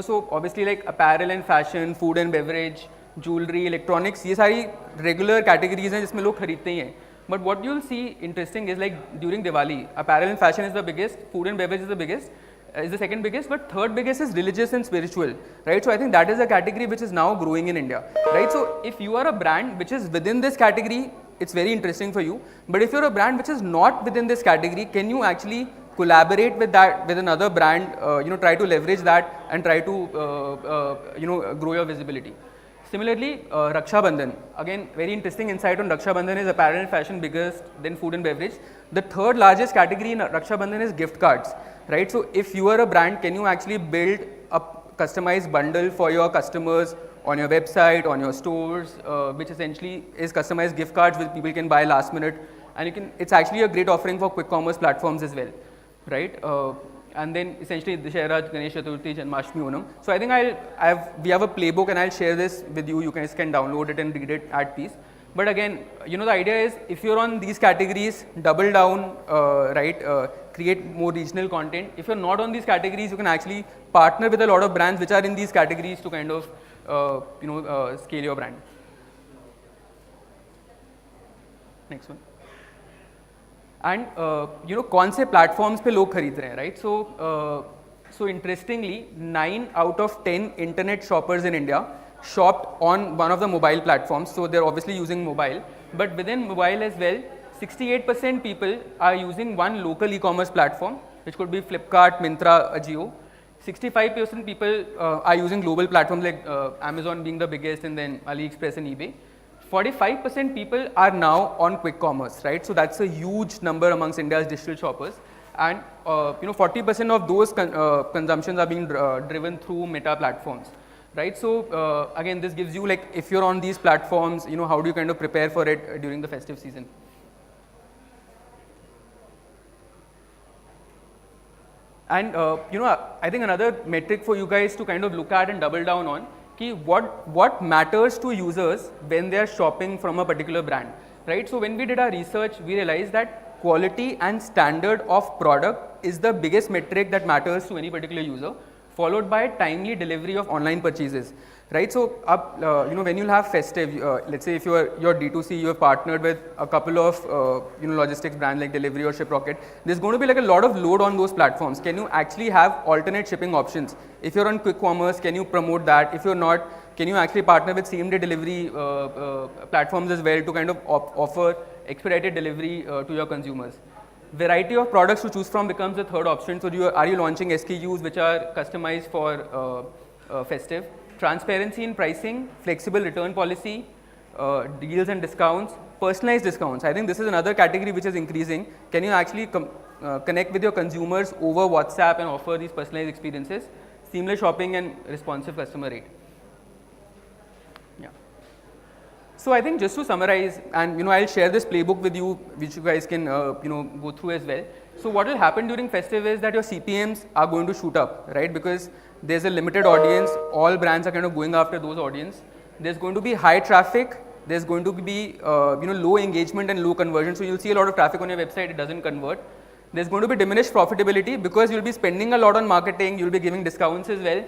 so obviously like apparel and fashion, food and beverage, jewelry, electronics, ये सारी regular categories हैं जिसमें लोग खरीदते ही हैं. But what you'll see interesting is like during Diwali, apparel and fashion is the biggest, food and beverage is the biggest. Is the second biggest, but third biggest is religious and spiritual, right? So I think that is a category which is now growing in India, right? So if you are a brand which is within this category, it's very interesting for you. But if you're a brand which is not within this category, can you actually collaborate with that, with another brand, try to leverage that and try to, grow your visibility. Similarly, Raksha Bandhan, again, very interesting insight on Raksha Bandhan is apparel and fashion biggest, then food and beverage. The third largest category in Raksha Bandhan is gift cards, right? So if you are a brand, can you actually build a customized bundle for your customers on your website, on your stores, which essentially is customized gift cards which people can buy last minute, and you can, it's actually a great offering for quick commerce platforms as well, right? And then essentially Dussehra, Ganesh Chaturthi, Janmashtami, Onam. So I think we have a playbook and I'll share this with you. You guys can download it and read it at peace. But again, you know, the idea is if you're on these categories, double down, right? Create more regional content. If you're not on these categories, you can actually partner with a lot of brands which are in these categories to kind of, scale your brand. Next one. And you know, कौन से platforms पे लोग खरीद रहे हैं, right? So interestingly, 9 out of 10 internet shoppers in India shopped on one of the mobile platforms. So they're obviously using mobile, but within mobile as well, 68% people are using one local e-commerce platform, which could be Flipkart, Myntra, Ajio. 65% people are using global platforms like Amazon being the biggest, and then AliExpress and eBay. 45% people are now on quick commerce, right? So that's a huge number amongst India's digital shoppers, and 40% of those consumptions are being driven through Meta platforms, right? So again, this gives you, like, if you're on these platforms, you know, how do you kind of prepare for it during the festive season? And I think another metric for you guys to kind of look at and double down on, what matters to users when they are shopping from a particular brand, right? So when we did our research, we realized that quality and standard of product is the biggest metric that matters to any particular user, followed by timely delivery of online purchases, right? So when you'll have Festive, let's say if you're D2C, you have partnered with a couple of logistics brands like Delivery or ShipRocket, there's going to be like a lot of load on those platforms. Can you actually have alternate shipping options? If you're on quick commerce, can you promote that? If you're not, can you actually partner with same-day delivery platforms as well to kind of offer expedited delivery to your consumers? Variety of products to choose from becomes the third option. So are you launching SKUs which are customized for Festive? Transparency in pricing, flexible return policy, deals and discounts, personalized discounts. I think this is another category which is increasing. Can you actually connect with your consumers over WhatsApp and offer these personalized experiences? Seamless shopping and responsive customer rate. Yeah. So I think just to summarize, and I'll share this playbook with you, which you guys can go through as well. So what will happen during Festive is that your CPMs are going to shoot up, right? Because there's a limited audience. All brands are kind of going after those audience. There's going to be high traffic. There's going to be low engagement and low conversion. So you'll see a lot of traffic on your website. It doesn't convert. There's going to be diminished profitability because you'll be spending a lot on marketing. You'll be giving discounts as well.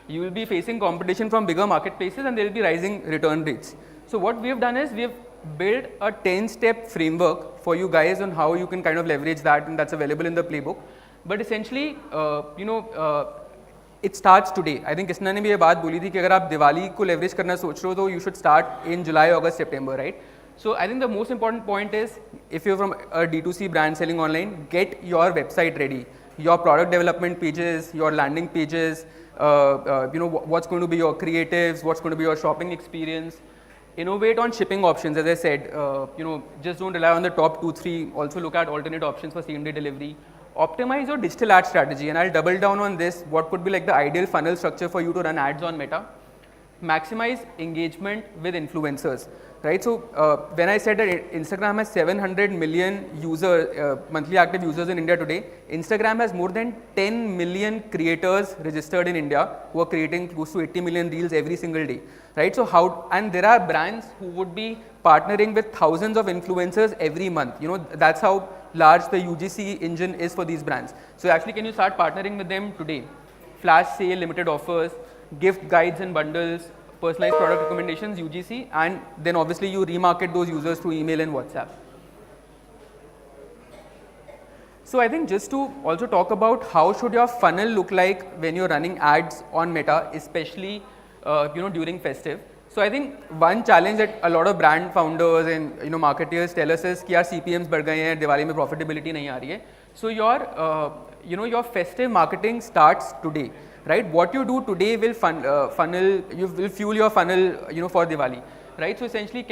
You will be facing competition from bigger marketplaces, and there will be rising return rates. So what we have done is we have built a 10-step framework for you guys on how you can kind of leverage that, and that's available in the playbook. But essentially, it starts today. I think Krishna ने भी ये बात बोली थी कि अगर आप दिवाली को leverage करना सोच रहे हो तो you should start in July, August, September, right? So I think the most important point is, if you're from a D2C brand selling online, get your website ready, your product development pages, your landing pages, what's going to be your creatives, what's going to be your shopping experience. Innovate on shipping options, as I said, just don't rely on the top 2-3, also look at alternate options for same-day delivery. Optimize your digital ad strategy, and I'll double down on this, what could be like the ideal funnel structure for you to run ads on Meta. Maximize engagement with influencers, right? So when I said that Instagram has 700 million monthly active users in India today, Instagram has more than 10 million creators registered in India who are creating close to 80 million reels every single day, right? So and there are brands who would be partnering with thousands of influencers every month. That's how large the UGC engine is for these brands. So actually, can you start partnering with them today? Flash sale, limited offers, gift guides and bundles, personalized product recommendations, UGC, and then obviously you remarket those users through email and WhatsApp. So I think just to also talk about how should your funnel look like when you're running ads on Meta, especially during Festive. So I think one challenge that a lot of brand founders and marketers tell us is कि यार CPMs बढ़ गए हैं, दिवाली में profitability नहीं आ रही है. So your Festive marketing starts today. right? What you do today will fuel your funnel, for Diwali, right? So essentially,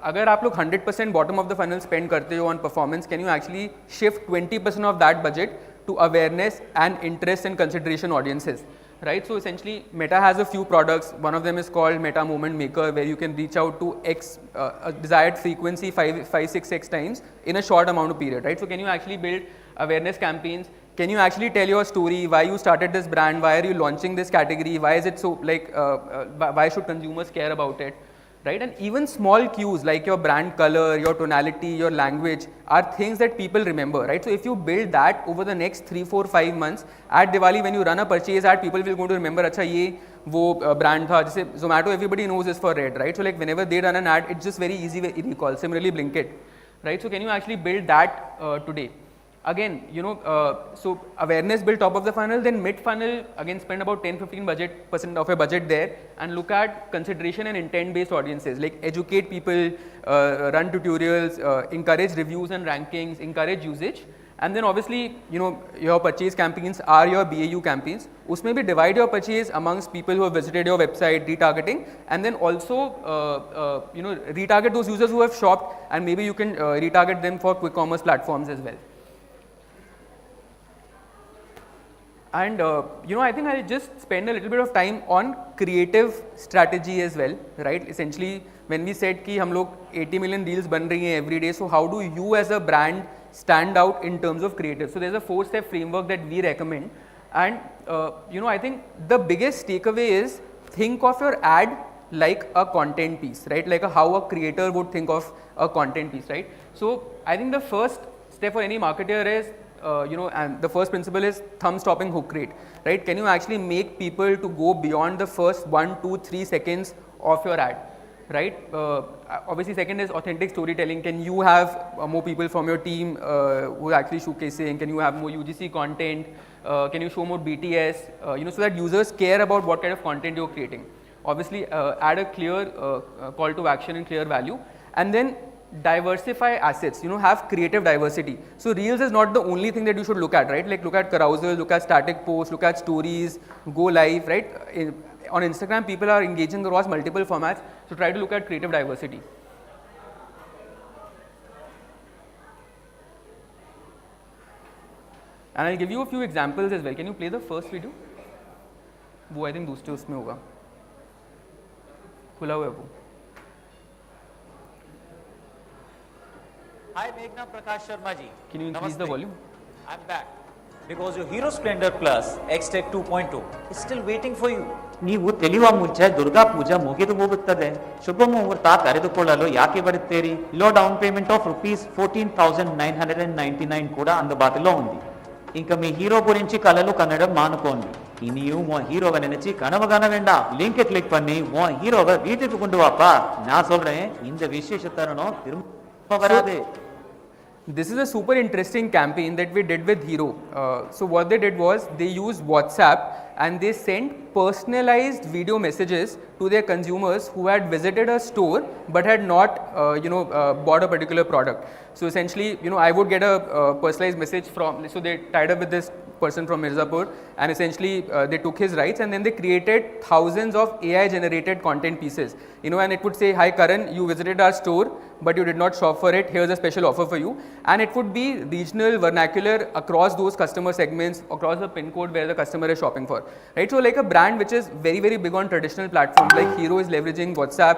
अगर आप लोग 100% bottom of the funnel spend करते हो on performance, can you actually shift 20% of that budget to awareness and interest and consideration audiences, right? So essentially, Meta has a few products. One of them is called Meta Moment Maker, where you can reach out to a desired frequency 5-6x times in a short amount of period, right? So can you actually build awareness campaigns? Can you actually tell your story, why you started this brand, why are you launching this category, why is it so why should consumers care about it? Right? And even small cues like your brand color, your tonality, your language are things that people remember, right? So if you build that over the next 3, 4, 5 months, at Diwali when you run a purchase ad, people will go to remember, acha ye wo brand tha, जैसे Zomato everybody knows is for red, right? So like whenever they run an ad, it's just very easy to recall. Similarly Blinkit, right? So can you actually build that today? Again, so awareness build top of the funnel, then mid funnel, again spend about 10-15% of your budget there and look at consideration and intent based audiences, like educate people, run tutorials, encourage reviews and rankings, encourage usage. And then obviously, your purchase campaigns are your BAU campaigns. Usme bhi divide your purchase amongst people who have visited your website, retargeting, and then also, retarget those users who have shopped, and maybe you can retarget them for quick commerce platforms as well. And I think I'll just spend a little bit of time on creative strategy as well, right? Essentially, when we said कि हम लोग 80 million reels बन रही हैं every day, so how do you as a brand stand out in terms of creative? So there's a 4-step framework that we recommend, and I think the biggest takeaway is think of your ad like a content piece, right? Like how a creator would think of a content piece, right? So I think the first step for any marketer is and the first principle is thumb stopping hook rate, right? Can you actually make people to go beyond the first 1, 2, 3 seconds of your ad, right? Obviously second is authentic storytelling. Can you have more people from your team who are actually showcasing? Can you have more UGC content? Can you show more BTS? So that users care about what kind of content you're creating. Obviously add a clear call to action and clear value, and then diversify assets, have creative diversity. So reels is not the only thing that you should look at, right? Like look at carousel, look at static posts, look at stories, go live, right? On Instagram, people are engaging across multiple formats, so try to look at creative diversity. And I'll give you a few examples as well. Can you play the first video? वो I think दूसरे उसमें होगा, खुला हुआ है वो. Hi, Meghna Prakash Sharma ji. Can you increase the volume? I'm back. Because your Hero Splendor Plus X-Tech 2.0 is still waiting for you. ನೀವು ತಿಳಿಯುವ ಮುಂಚೆ ದುರ್ಗಾ ಪೂಜಾ ಮುಗಿದು ಹೋಗುತ್ತದೆ. ಶುಭ ಮುಹೂರ್ತ ಕರೆದುಕೊಳ್ಳಲು ಯಾಕೆ ಬರುತ್ತೀರಿ? లో డౌన్ పేమెంట్ ఆఫ్ రూపీస్ 14,999 కూడా అందుబాటులో ఉంది. ఇంకా మీ హీరో గురించి కలలు కనడం మానుకోండి. இனியும் உன் ஹீரோவை நினைச்சு கனவு வேண்டாம். லிங்கை கிளிக் பண்ணி உன் ஹீரோவை வீட்டுக்கு கொண்டு வாப்பா. நான் சொல்றேன் இந்த விசேஷ தருணம் திரும்ப வராது. This is a super interesting campaign that we did with Hero. So what they did was they used WhatsApp and they sent personalized video messages to their consumers who had visited a store but had not bought a particular product. So essentially, I would get a personalized message from, so they tied up with this person from Mirzapur, and essentially they took his rights and then they created thousands of AI generated content pieces, and it would say, hi Karan, you visited our store but you did not shop for it, here's a special offer for you. And it would be regional, vernacular across those customer segments, across the pin code where the customer is shopping for, right? So like a brand which is very, very big on traditional platforms like Hero is leveraging WhatsApp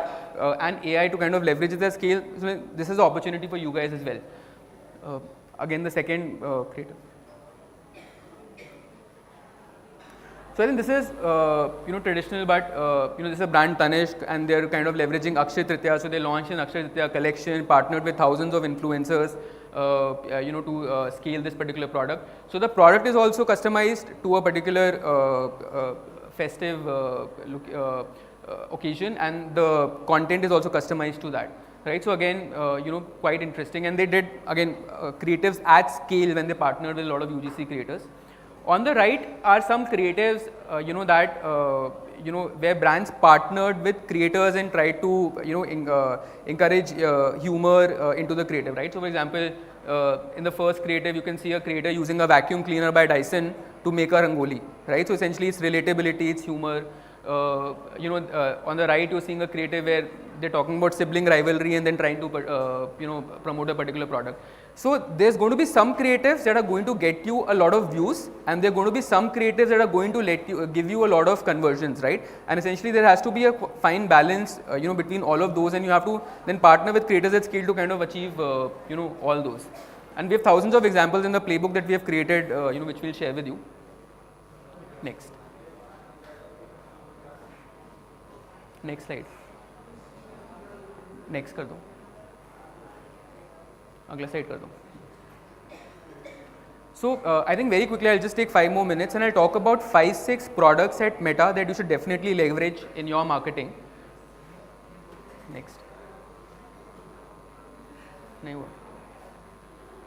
and AI to kind of leverage their scale. So this is an opportunity for you guys as well. Again, the second creator. So I think this is traditional, but this is a brand Tanishq, and they're kind of leveraging Akshay Tritiya. So they launched an Akshay Tritiya collection, partnered with thousands of influencers, to scale this particular product. So the product is also customized to a particular festive occasion, and the content is also customized to that. Right, so again, quite interesting, and they did again creatives at scale when they partnered with a lot of UGC creators. On the right are some creatives, that where brands partnered with creators and tried to, encourage humor into the creative, right? So for example, in the first creative, you can see a creator using a vacuum cleaner by Dyson to make a rangoli, right? So essentially, it's relatability, it's humor. On the right, you're seeing a creative where they're talking about sibling rivalry and then trying to, promote a particular product. So there's going to be some creatives that are going to get you a lot of views, and there are going to be some creatives that are going to give you a lot of conversions, right? And essentially, there has to be a fine balance, between all of those, and you have to then partner with creators at scale to kind of achieve, all those. And we have thousands of examples in the playbook that we have created, which we'll share with you. Next. Next slide. Next कर दो. अगला slide कर दो. So I think very quickly I'll just take 5 more minutes and I'll talk about 5-6 products at Meta that you should definitely leverage in your marketing. Next.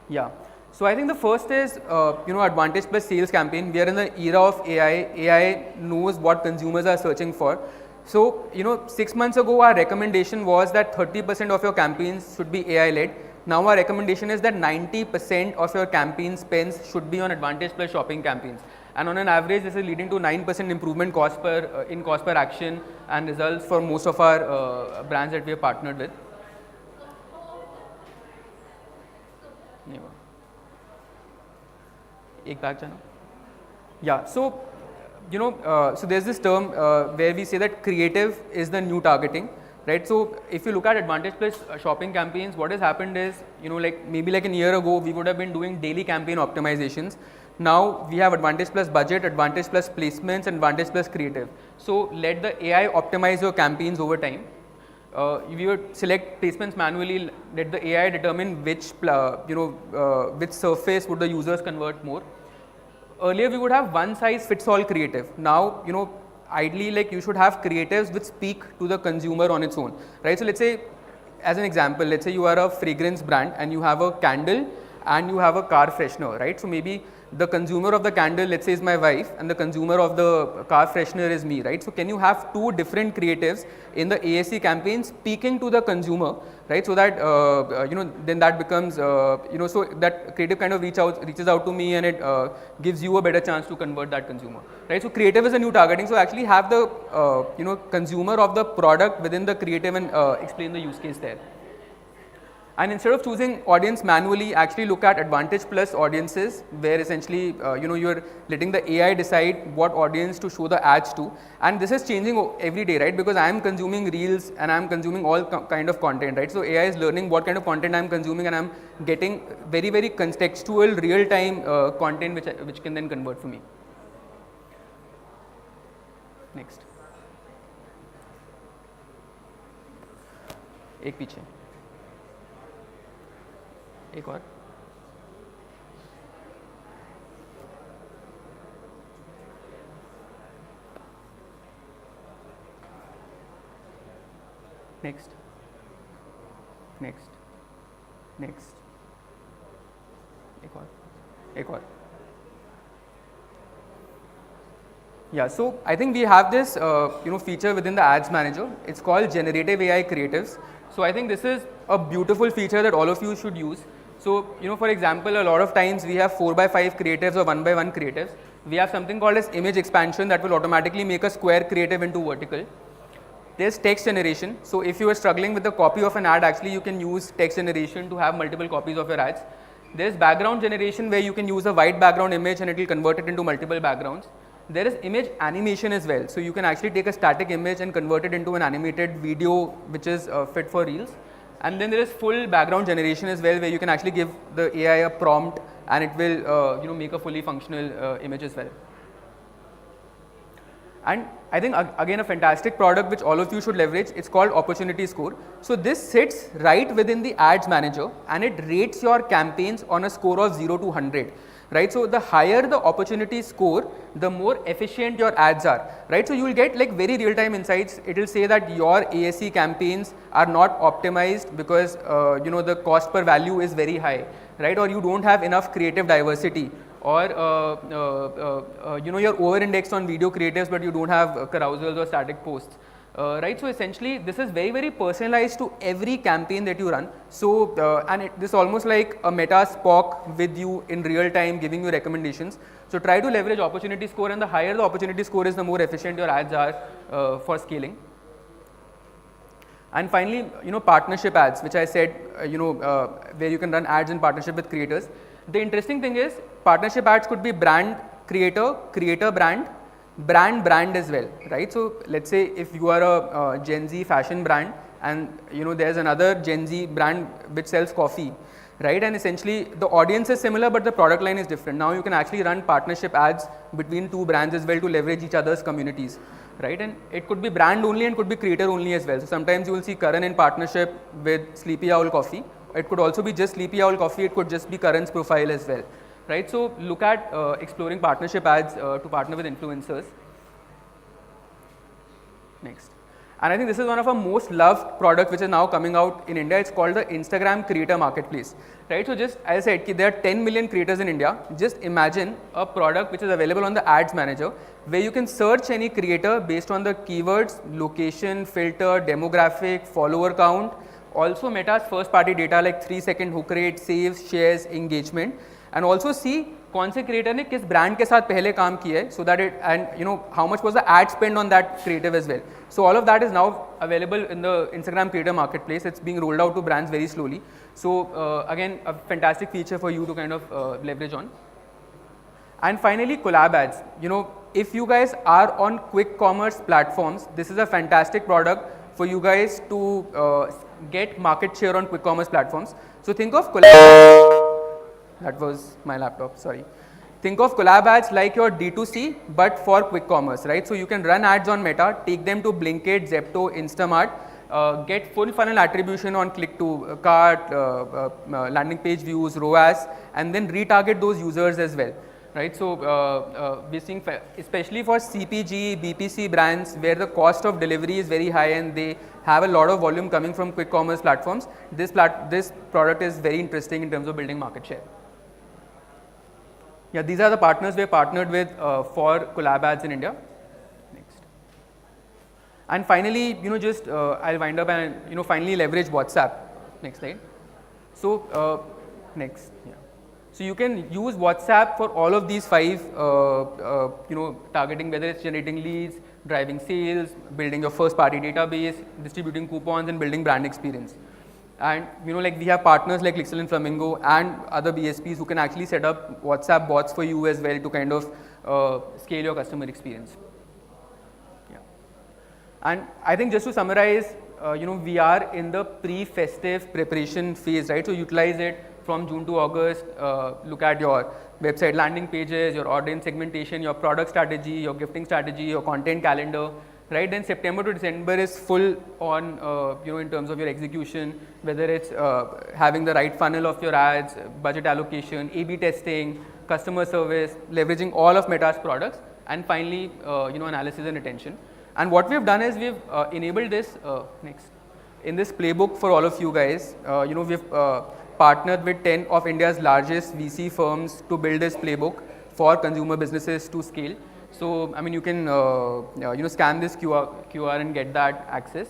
Yeah. So I think the first is Advantage Plus sales campaign. We are in the era of AI. AI knows what consumers are searching for. So, 6 months ago, our recommendation was that 30% of your campaigns should be AI led. Now, our recommendation is that 90% of your campaign spends should be on Advantage Plus shopping campaigns. And on an average, this is leading to 9% improvement cost per action and results for most of our brands that we have partnered with. एक back channel. Yeah. So there's this term where we say that creative is the new targeting, right? So if you look at Advantage Plus shopping campaigns, what has happened is, maybe like a year ago, we would have been doing daily campaign optimizations. Now we have Advantage Plus budget, Advantage Plus placements, and Advantage Plus creative. So let the AI optimize your campaigns over time. We would select placements manually, let the AI determine which surface would the users convert more. Earlier we would have one size fits all creative. Now, ideally you should have creatives which speak to the consumer on its own, right? So let's say, as an example, let's say you are a fragrance brand and you have a candle and you have a car freshener, right? So maybe the consumer of the candle, let's say, is my wife, and the consumer of the car freshener is me, right? So can you have 2 different creatives in the ASC campaign speaking to the consumer, right? So that then that becomes so that creative kind of reaches out to me, and it gives you a better chance to convert that consumer, right? So creative is a new targeting. So actually have the consumer of the product within the creative and explain the use case there. And instead of choosing audience manually, actually look at Advantage Plus audiences, where essentially you're letting the AI decide what audience to show the ads to. And this is changing every day, right? Because I am consuming reels and I am consuming all kind of content, right? So AI is learning what kind of content I am consuming, and I am getting very, very contextual, real-time content which can then convert for me. Next. एक पीछे. एक और. Next. Next. Next. एक और. Yeah, so I think we have this feature within the ads manager. It's called generative AI creatives. So I think this is a beautiful feature that all of you should use. So, for example, a lot of times we have 4x5 creatives or 1x1 creatives. We have something called as image expansion that will automatically make a square creative into vertical. There's text generation. So if you are struggling with the copy of an ad, actually you can use text generation to have multiple copies of your ads. There's background generation, where you can use a white background image and it will convert it into multiple backgrounds. There is image animation as well. So you can actually take a static image and convert it into an animated video which is fit for reels. And then there is full background generation as well, where you can actually give the AI a prompt and it will make a fully functional image as well. And I think again a fantastic product which all of you should leverage. It's called Opportunity Score. So this sits right within the ads manager and it rates your campaigns on a score of 0 to 100. Right, so the higher the opportunity score, the more efficient your ads are, right? So you will get like very real-time insights. It will say that your ASC campaigns are not optimized because the cost per value is very high, right? Or you don't have enough creative diversity, or you're over-indexed on video creatives, but you don't have carousels or static posts. Right, so essentially this is very, very personalized to every campaign that you run. So this is almost like a meta Spock with you in real time, giving you recommendations. So try to leverage opportunity score, and the higher the opportunity score is, the more efficient your ads are for scaling. And finally, partnership ads, which I said, where you can run ads in partnership with creators. The interesting thing is, partnership ads could be brand, creator, creator brand, brand as well, right? So let's say if you are a Gen Z fashion brand, and there's another Gen Z brand which sells coffee, right? And essentially the audience is similar, but the product line is different. Now you can actually run partnership ads between two brands as well to leverage each other's communities, right? And it could be brand only and could be creator only as well. So sometimes you will see Karan in partnership with Sleepy Owl Coffee. It could also be just Sleepy Owl Coffee. It could just be Karan's profile as well, right? So look at exploring partnership ads to partner with influencers. Next. And I think this is one of our most loved products which is now coming out in India. It's called the Instagram Creator Marketplace, right? So just as I said, there are 10 million creators in India. Just imagine a product which is available on the Ads Manager, where you can search any creator based on the keywords, location, filter, demographic, follower count, also Meta's first party data like 3-second hook rate, saves, shares, engagement, and also see कौन से creator ने किस brand के साथ पहले काम किया है, so that it, and how much was the ad spend on that creative as well. So all of that is now available in the Instagram Creator Marketplace. It's being rolled out to brands very slowly. So again, a fantastic feature for you to kind of leverage on. And finally, collab ads. If you guys are on quick commerce platforms, this is a fantastic product for you guys to get market share on quick commerce platforms. So think of collab. That was my laptop, sorry. Think of collab ads like your D2C, but for quick commerce, right? So you can run ads on Meta, take them to Blinkit, Zepto, Instamart, get full funnel attribution on click to cart, landing page views, ROAS, and then retarget those users as well, right? So we're seeing, especially for CPG, BPC brands, where the cost of delivery is very high and they have a lot of volume coming from quick commerce platforms, this product is very interesting in terms of building market share. Yeah, these are the partners we have partnered with for collab ads in India. Next. And finally, just I'll wind up and finally leverage WhatsApp. Next slide. So next, yeah. So you can use WhatsApp for all of these 5, targeting, whether it's generating leads, driving sales, building your first party database, distributing coupons, and building brand experience. And like we have partners like Lyxel&Flamingo and other BSPs who can actually set up WhatsApp bots for you as well to kind of scale your customer experience. Yeah. And I think just to summarize, we are in the pre-festive preparation phase, right? So utilize it from June to August. Look at your website landing pages, your audience segmentation, your product strategy, your gifting strategy, your content calendar. Right, then September to December is full on, in terms of your execution, whether it's having the right funnel of your ads, budget allocation, A/B testing, customer service, leveraging all of Meta's products, and finally, analysis and retention. And what we've done is we've enabled this next in this playbook for all of you guys. We've partnered with 10 of India's largest VC firms to build this playbook for consumer businesses to scale. So, I mean, you can, scan this QR and get that access.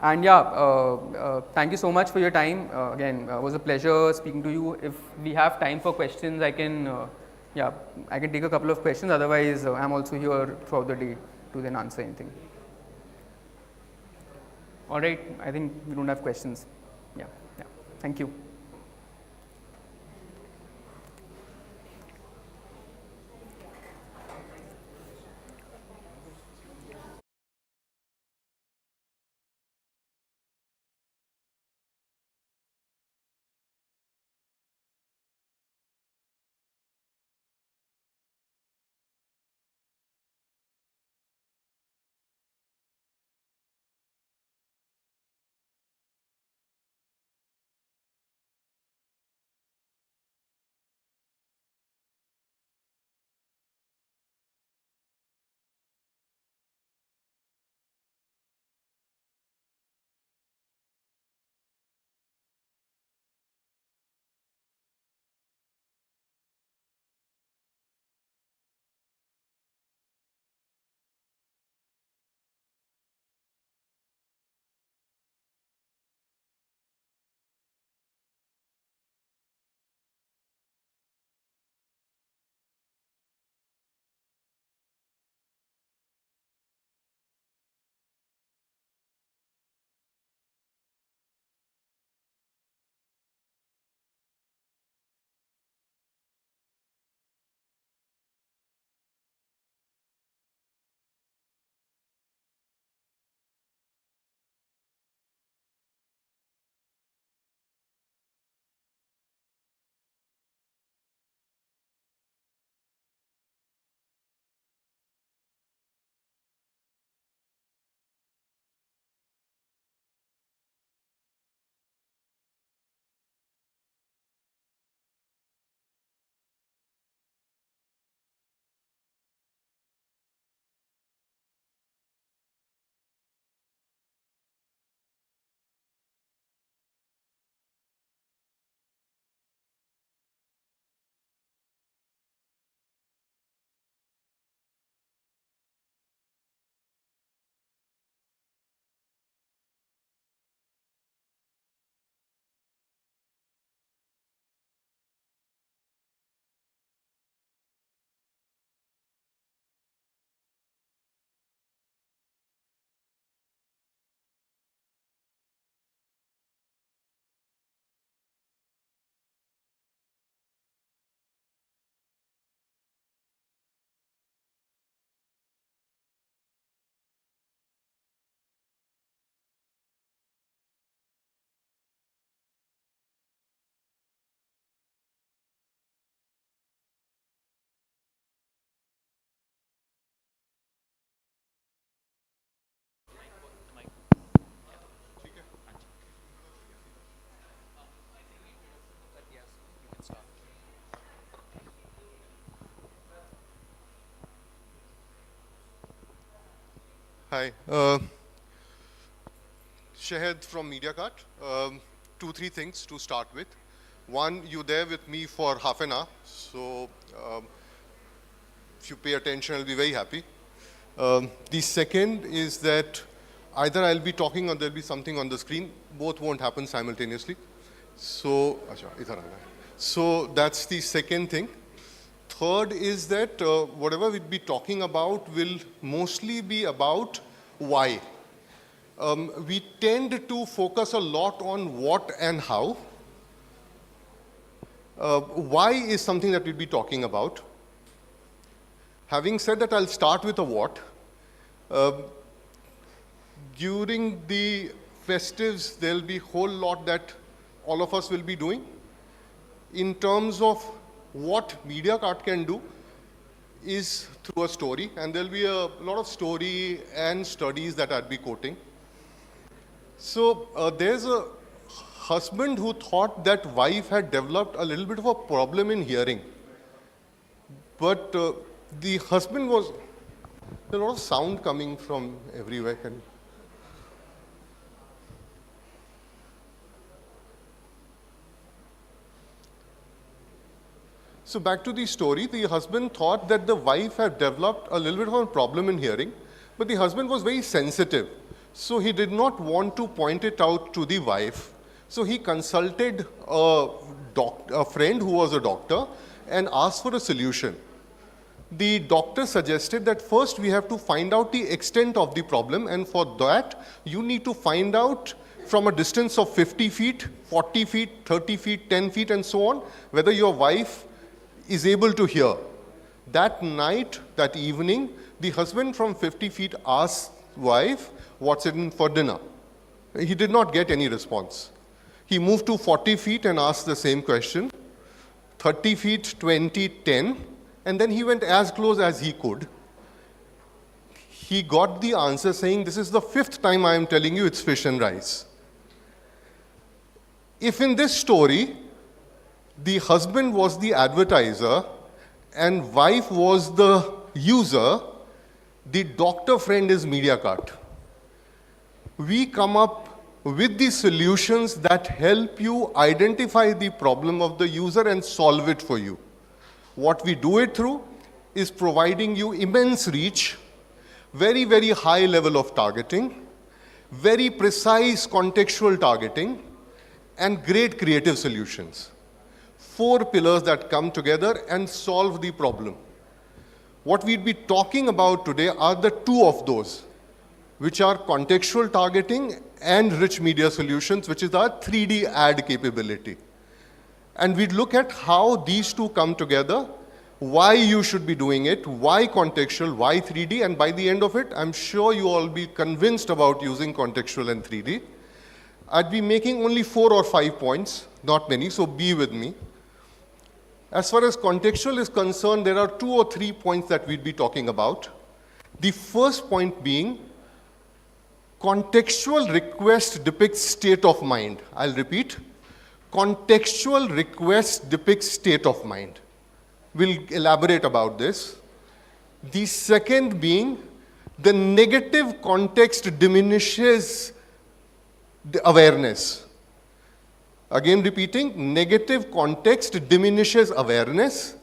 And yeah, thank you so much for your time. Again, it was a pleasure speaking to you. If we have time for questions, I can, I can take a couple of questions. Otherwise, I'm also here throughout the day to then answer anything. All right, I think we don't have questions. Yeah. Thank you. Hi. Shahid from MediaCart. 2-3 things to start with. One, you're there with me for half an hour, so if you pay attention, I'll be very happy. The second is that either I'll be talking or there'll be something on the screen. Both won't happen simultaneously. So that's the second thing. Third is that whatever we'll be talking about will mostly be about why. We tend to focus a lot on what and how. Why is something that we'll be talking about. Having said that, I'll start with a what. During the festives, there'll be a whole lot that all of us will be doing. In terms of what MediaCart can do is through a story, and there'll be a lot of story and studies that I'll be quoting. So there's a husband who thought that wife had developed a little bit of a problem in hearing. But the husband was, there's a lot of sound coming from everywhere. So back to the story, the husband thought that the wife had developed a little bit of a problem in hearing, but the husband was very sensitive. So he did not want to point it out to the wife. So he consulted a friend who was a doctor and asked for a solution. The doctor suggested that first we have to find out the extent of the problem, and for that you need to find out from a distance of 50 feet, 40 feet, 30 feet, 10 feet and so on, whether your wife is able to hear. That night, that evening, the husband from 50 feet asked wife, what's in for dinner? He did not get any response. He moved to 40 feet and asked the same question, 30 feet, 20, 10, and then he went as close as he could. He got the answer saying, this is the 5th time I am telling you it's fish and rice. If in this story, the husband was the advertiser and wife was the user, the doctor friend is MediaCart. We come up with the solutions that help you identify the problem of the user and solve it for you. What we do it through is providing you immense reach, very, very high level of targeting, very precise contextual targeting, and great creative solutions. 4 pillars that come together and solve the problem. What we'd be talking about today are the 2 of those, which are contextual targeting and rich media solutions, which is our 3D ad capability. And we'd look at how these 2 come together, why you should be doing it, why contextual, why 3D, and by the end of it, I'm sure you all be convinced about using contextual and 3D. I'd be making only 4 or 5 points, not many, so be with me. As far as contextual is concerned, there are 2 or 3 points that we'd be talking about. The first point being, contextual request depicts state of mind. I'll repeat. Contextual request depicts state of mind. We'll elaborate about this. The second being, the negative context diminishes the awareness. Again repeating, negative context diminishes awareness.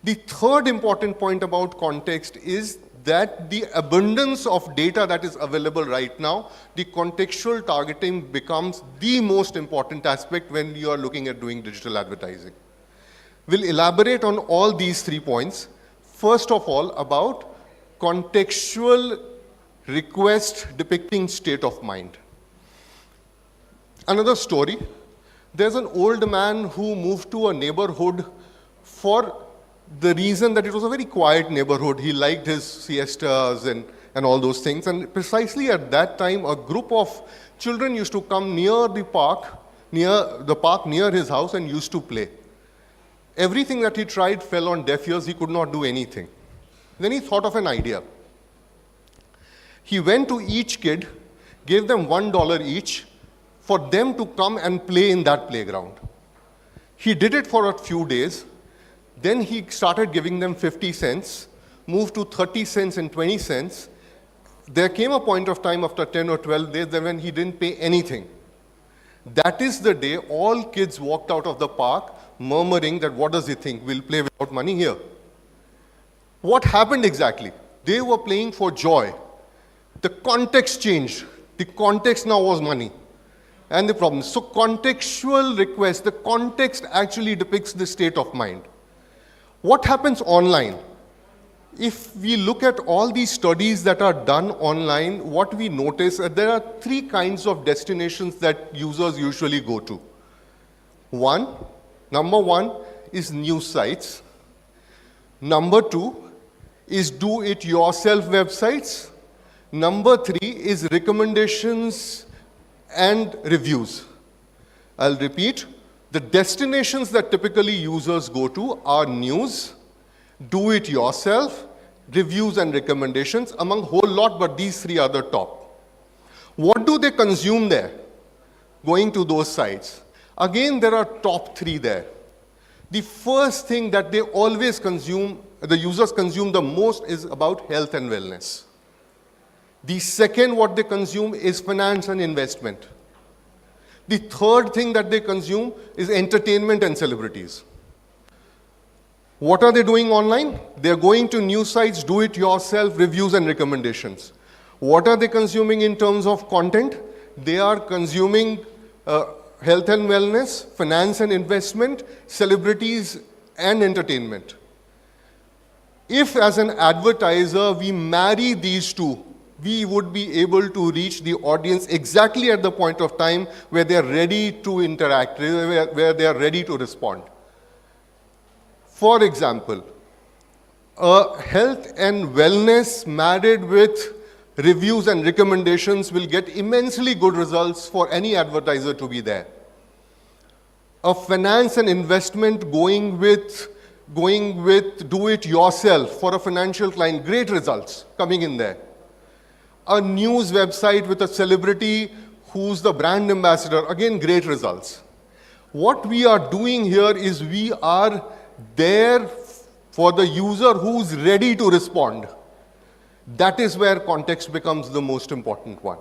The third important point about context is that the abundance of data that is available right now, the contextual targeting becomes the most important aspect when you are looking at doing digital advertising. We'll elaborate on all these 3 points. First of all, about contextual request depicting state of mind. Another story. There's an old man who moved to a neighborhood for the reason that it was a very quiet neighborhood. He liked his siestas and all those things. And precisely at that time, a group of children used to come near the park near his house and used to play. Everything that he tried fell on deaf ears. He could not do anything. Then he thought of an idea. He went to each kid, gave them $1 each, for them to come and play in that playground. He did it for a few days. Then he started giving them 50 cents, moved to 30 cents and 20 cents. there came a point of time after 10 or 12 days when he didn't pay anything. That is the day all kids walked out of the park murmuring that, what does he think? We'll play without money here. What happened exactly? They were playing for joy. The context changed. The context now was money. And the problem. So contextual request, the context actually depicts the state of mind. What happens online? If we look at all these studies that are done online, what we notice is there are three kinds of destinations that users usually go to. Number one is news sites. Number two is do-it-yourself websites. Number three is recommendations and reviews. I'll repeat. The destinations that typically users go to are news, do-it-yourself, reviews and recommendations, among a whole lot, but these three are the top. What do they consume there, going to those sites? Again, there are top three there. The first thing that they always consume, the users consume the most, is about health and wellness. The second what they consume is finance and investment. The third thing that they consume is entertainment and celebrities. What are they doing online? They're going to news sites, do-it-yourself, reviews and recommendations. What are they consuming in terms of content? They are consuming health and wellness, finance and investment, celebrities and entertainment. If as an advertiser we marry these two, we would be able to reach the audience exactly at the point of time where they are ready to interact, where they are ready to respond. For example, health and wellness married with reviews and recommendations will get immensely good results for any advertiser to be there. A finance and investment going with do-it-yourself for a financial client, great results coming in there. A news website with a celebrity who's the brand ambassador, again, great results. What we are doing here is we are there for the user who's ready to respond. That is where context becomes the most important one.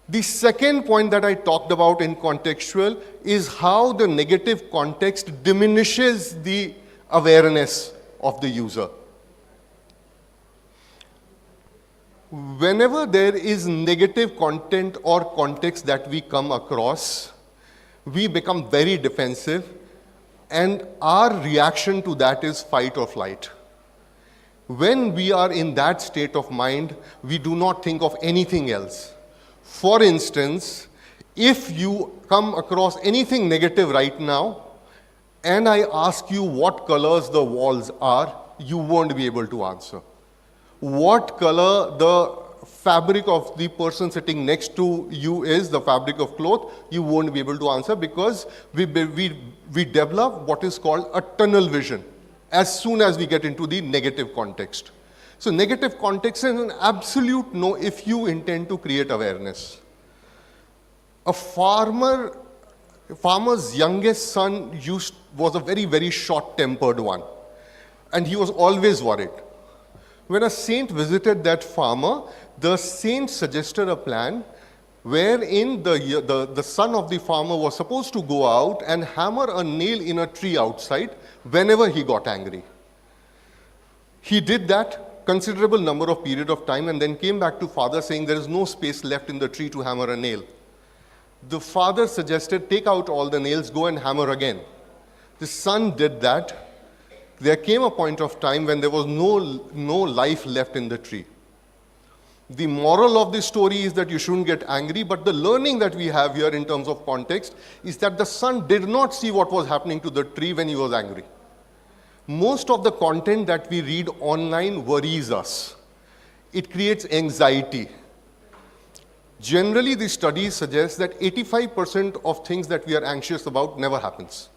The second point that I talked about in contextual is how the negative context diminishes the awareness of the user. Whenever there is negative content or context that we come across, we become very defensive, and our reaction to that is fight or flight. When we are in that state of mind, we do not think of anything else. For instance, if you come across anything negative right now, and I ask you what colors the walls are, you won't be able to answer. What color the fabric of the person sitting next to you is, the fabric of cloth, you won't be able to answer, because we develop what is called a tunnel vision as soon as we get into the negative context. So negative context is an absolute no if you intend to create awareness. A farmer's youngest son was a very, very short-tempered one, and he was always worried. When a saint visited that farmer, the saint suggested a plan wherein the son of the farmer was supposed to go out and hammer a nail in a tree outside whenever he got angry. He did that considerable number of period of time and then came back to father saying there is no space left in the tree to hammer a nail. The father suggested, take out all the nails, go and hammer again. The son did that. There came a point of time when there was no life left in the tree. The moral of this story is that you shouldn't get angry, but the learning that we have here in terms of context is that the son did not see what was happening to the tree when he was angry. Most of the content that we read online worries us. It creates anxiety. Generally, the studies suggest that 85% of things that we are anxious about never happens.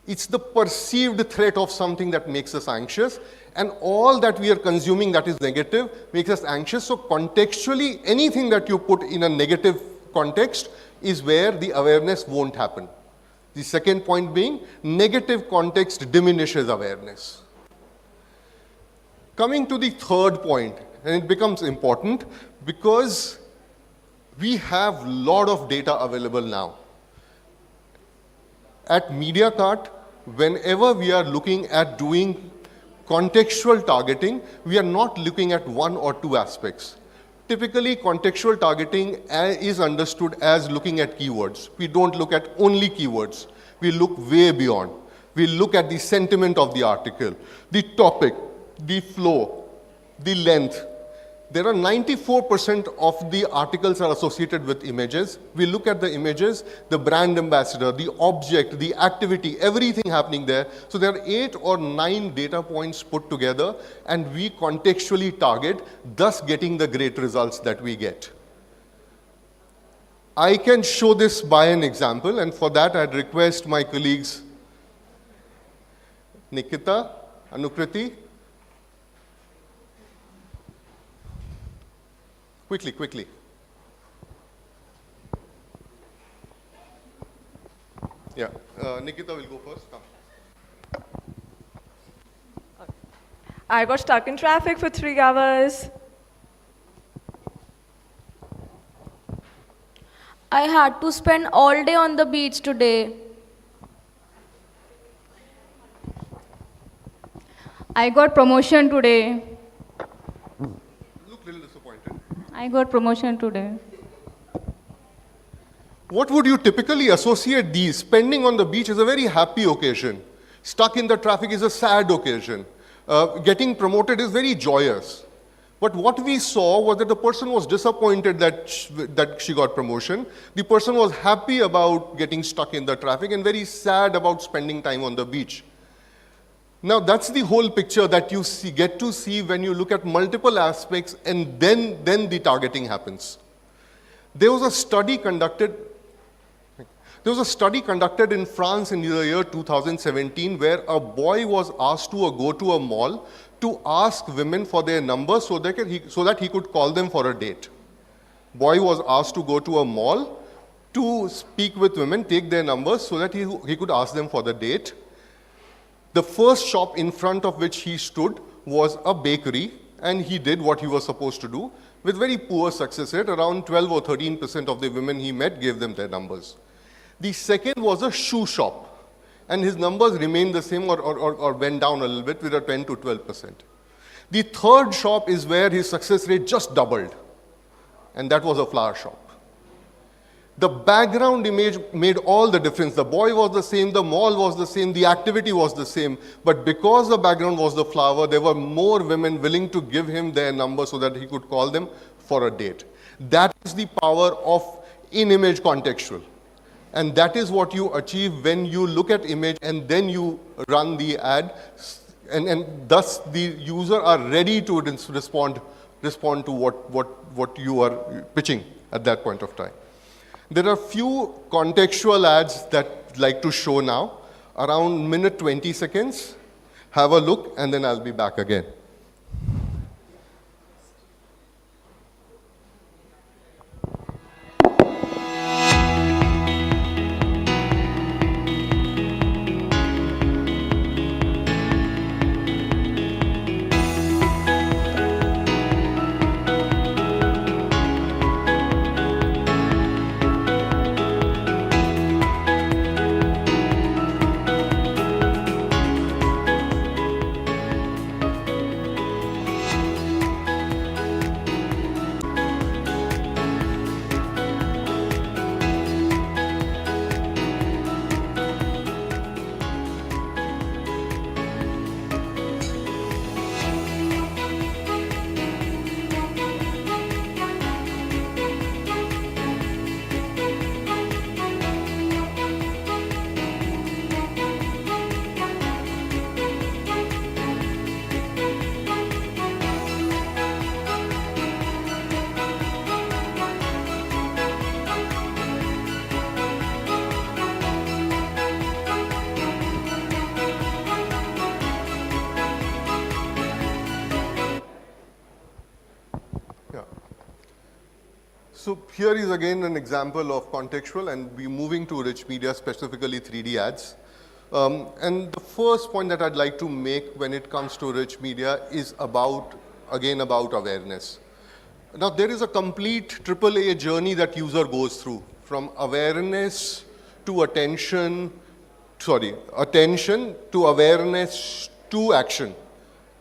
It's the perceived threat of something that makes us anxious, and all that we are consuming that is negative makes us anxious. So contextually, anything that you put in a negative context is where the awareness won't happen. The second point being, negative context diminishes awareness. Coming to the third point, And it becomes important because we have a lot of data available now. At MediaCart, whenever we are looking at doing contextual targeting, we are not looking at one or two aspects. Typically, contextual targeting is understood as looking at keywords. We don't look at only keywords. We look way beyond. We look at the sentiment of the article, the topic, the flow, the length. There are 94% of the articles are associated with images. We look at the images, the brand ambassador, the object, the activity, everything happening there. So there are 8 or 9 data points put together, and we contextually target, thus getting the great results that we get. I can show this by an example, and for that I'd request my colleagues Nikita, Anukriti. Quickly. Yeah, Nikita will go first. Come. I got stuck in traffic for 3 hours. I had to spend all day on the beach today. I got promotion today. Look a little disappointed. I got promotion today. What would you typically associate these? Spending on the beach is a very happy occasion. Stuck in the traffic is a sad occasion. Getting promoted is very joyous. But what we saw was that the person was disappointed that she got promotion. The person was happy about getting stuck in the traffic and very sad about spending time on the beach. Now that's the whole picture that you get to see when you look at multiple aspects, and then the targeting happens. There was a study conducted in France in the year 2017 where a boy was asked to go to a mall to ask women for their numbers so that he could call them for a date. Boy was asked to go to a mall to speak with women, take their numbers so that he could ask them for the date. The first shop in front of which he stood was a bakery, and he did what he was supposed to do with very poor success rate. Around 12 or 13% of the women he met gave them their numbers. The second was a shoe shop, and his numbers remained the same or went down a little bit with a 10 to 12%. The third shop is where his success rate just doubled, and that was a flower shop. The background image made all the difference. The boy was the same, the mall was the same, the activity was the same. But because the background was the flower, there were more women willing to give him their number so that he could call them for a date. That is the power of in-image contextual. And that is what you achieve when you look at image and then you run the ad. And thus the user are ready to respond to what you are pitching at that point of time. There are few contextual ads that I'd like to show now, around minute 20 seconds. Have a look, and then I'll be back again. So here is again an example of contextual, and we're moving to rich media, specifically 3D ads. And the first point that I'd like to make when it comes to rich media is about again about awareness. Now there is a complete AAA journey that user goes through, from awareness to attention to awareness to action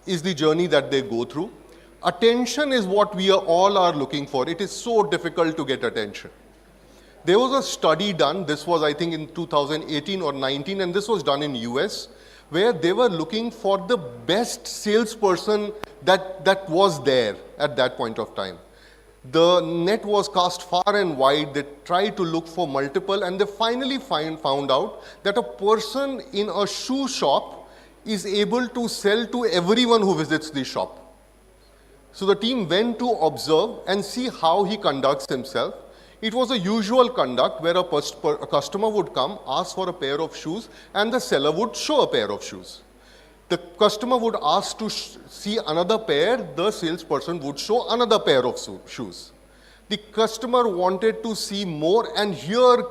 is the journey that they go through. Attention is what we all are looking for. It is so difficult to get attention. There was a study done, this was I think in 2018 or 19, and this was done in US, where they were looking for the best salesperson that was there at that point of time. The net was cast far and wide. They tried to look for multiple, and they finally found out that a person in a shoe shop is able to sell to everyone who visits the shop. So the team went to observe and see how he conducts himself. It was a usual conduct where a customer would come, ask for a pair of shoes, and the seller would show a pair of shoes. The customer would ask to see another pair, the salesperson would show another pair of shoes. The customer wanted to see more, and here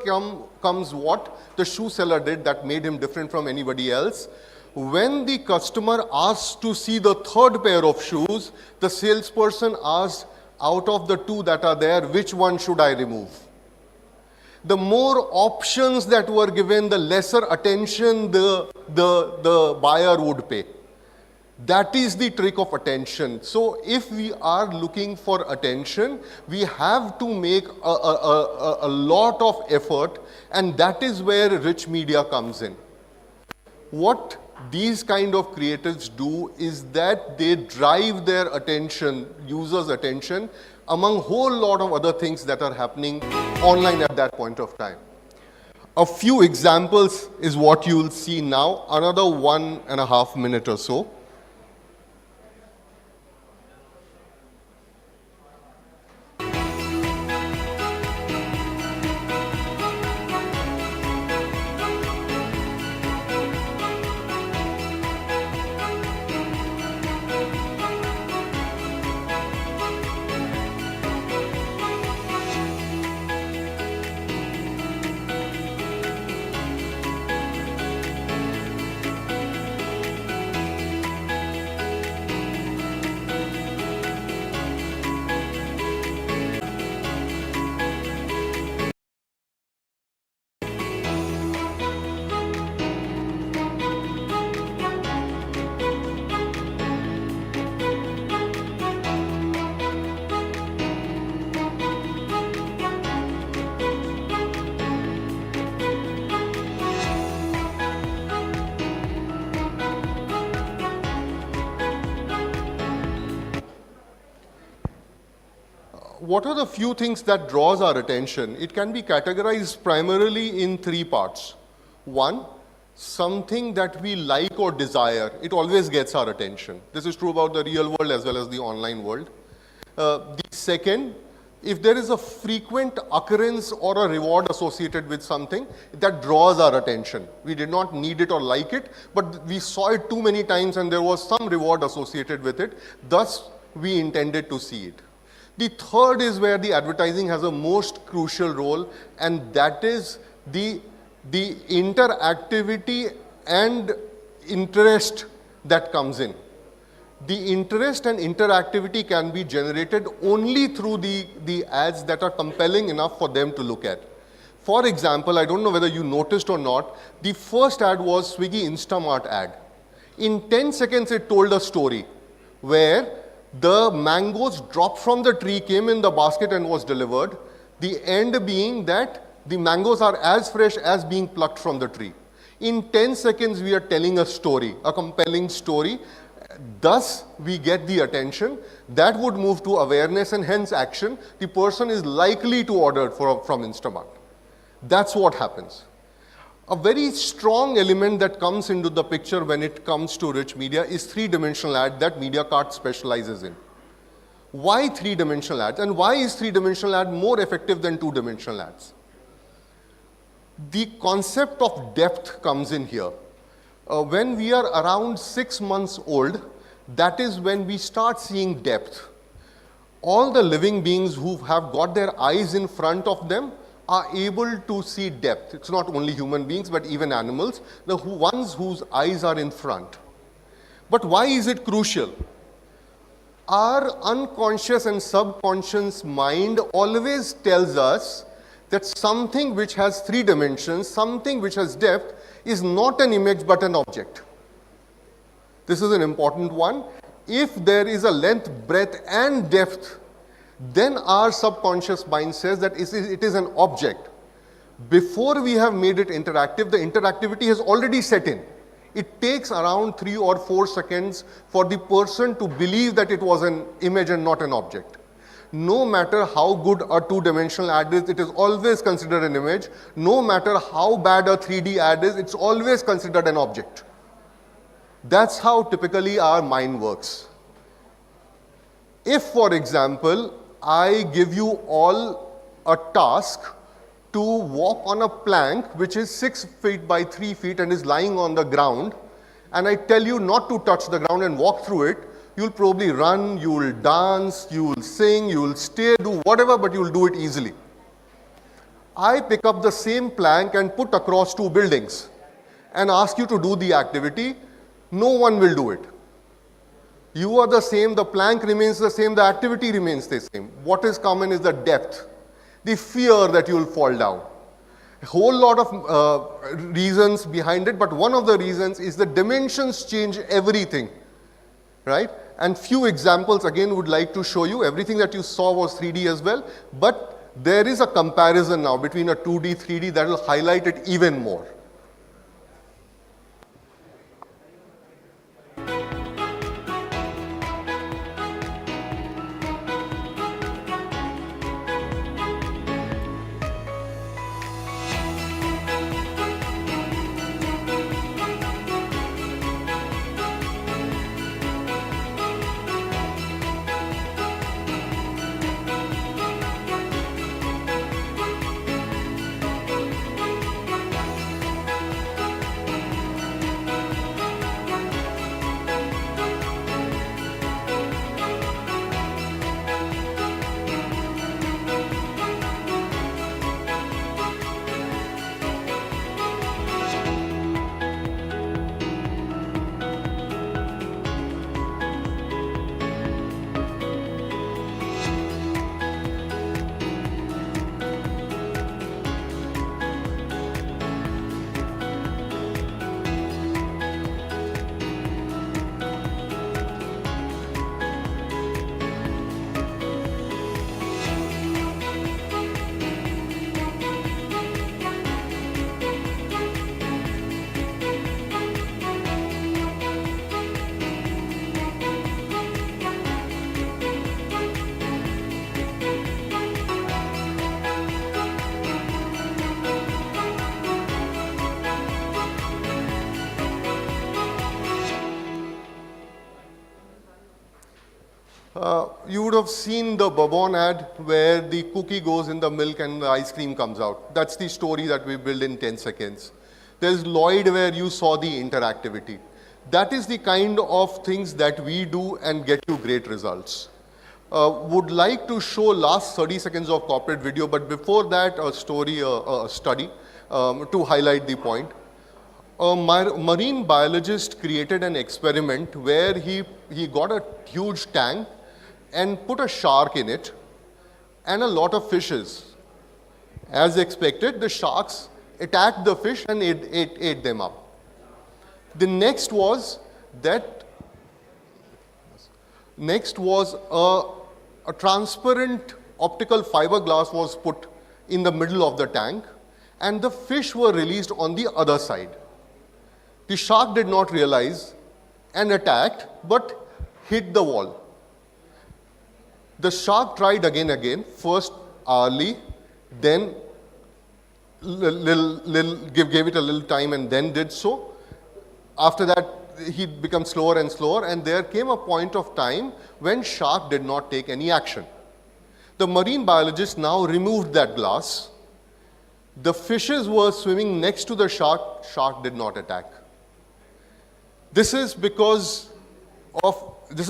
comes what the shoe seller did that made him different from anybody else. When the customer asked to see the third pair of shoes, the salesperson asked, out of the two that are there, which one should I remove? The more options that were given, the lesser attention the buyer would pay. That is the trick of attention. So if we are looking for attention, we have to make a lot of effort, and that is where rich media comes in. What these kind of creatives do is that they drive their attention, users' attention, among a whole lot of other things that are happening online at that point of time. A few examples is what you will see now, another 1.5 minutes or so. What are the few things that draws our attention? It can be categorized primarily in 3 parts. One, something that we like or desire. It always gets our attention. This is true about the real world as well as the online world. The second, if there is a frequent occurrence or a reward associated with something, that draws our attention. We did not need it or like it, but we saw it too many times and there was some reward associated with it. Thus, we intended to see it. The third is where the advertising has a most crucial role, and that is the interactivity and interest that comes in. The interest and interactivity can be generated only through the ads that are compelling enough for them to look at. For example, I don't know whether you noticed or not, the first ad was Swiggy Instamart ad. In 10 seconds, it told a story where the mangoes dropped from the tree, came in the basket and was delivered. The end being that the mangoes are as fresh as being plucked from the tree. In 10 seconds, we are telling a story, a compelling story. Thus, we get the attention. That would move to awareness and hence action. The person is likely to order from Instamart. That's what happens. A very strong element that comes into the picture when it comes to rich media is 3-dimensional ad that MediaCart specializes in. Why 3-dimensional ads? And why is 3-dimensional ad more effective than 2-dimensional ads? The concept of depth comes in here. When we are around 6 months old, that is when we start seeing depth. All the living beings who have got their eyes in front of them are able to see depth. It's not only human beings, but even animals, the ones whose eyes are in front. But why is it crucial? Our unconscious and subconscious mind always tells us that something which has 3 dimensions, something which has depth, is not an image but an object. This is an important one. If there is a length, breadth and depth, then our subconscious mind says that it is an object. Before we have made it interactive, the interactivity has already set in. It takes around 3 or 4 seconds for the person to believe that it was an image and not an object. No matter how good a 2-dimensional ad is, it is always considered an image. No matter how bad a 3D ad is, it's always considered an object. That's how typically our mind works. If, for example, I give you all a task to walk on a plank which is 6 feet by 3 feet and is lying on the ground, and I tell you not to touch the ground and walk through it, you'll probably run, you'll dance, you'll sing, you'll stay, do whatever, but you'll do it easily. I pick up the same plank and put across 2 buildings and ask you to do the activity, no one will do it. You are the same, the plank remains the same, the activity remains the same. What is common is the depth, the fear that you will fall down. A whole lot of reasons behind it, but one of the reasons is the dimensions change everything, right? And few examples again would like to show you. Everything that you saw was 3D as well, but there is a comparison now between a 2D, 3D that will highlight it even more. You would have seen the Bourbon ad where the cookie goes in the milk and the ice cream comes out. That's the story that we build in 10 seconds. There's Lloyd where you saw the interactivity. That is the kind of things that we do and get you great results. Would like to show last 30 seconds of corporate video, but before that a story, a study to highlight the point. A marine biologist created an experiment where he got a huge tank and put a shark in it and a lot of fishes. As expected, the sharks attacked the fish and ate them up. The next was a transparent optical fiberglass was put in the middle of the tank and the fish were released on the other side. The shark did not realize and attacked but hit the wall. The shark tried again, first hourly, then gave it a little time and then did so. After that, he became slower and slower, and there came a point of time when shark did not take any action. The marine biologist now removed that glass. The fishes were swimming next to the shark. Shark did not attack. This is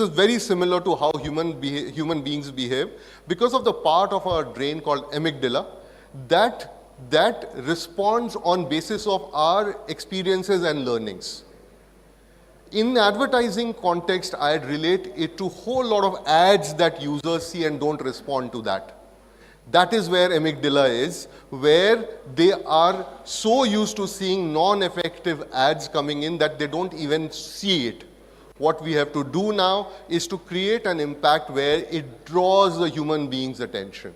very similar to how human beings behave because of the part of our brain called amygdala that responds on basis of our experiences and learnings. In advertising context, I'd relate it to a whole lot of ads that users see and don't respond to that. That is where amygdala is, where they are so used to seeing non-effective ads coming in that they don't even see it. What we have to do now is to create an impact where it draws the human being's attention.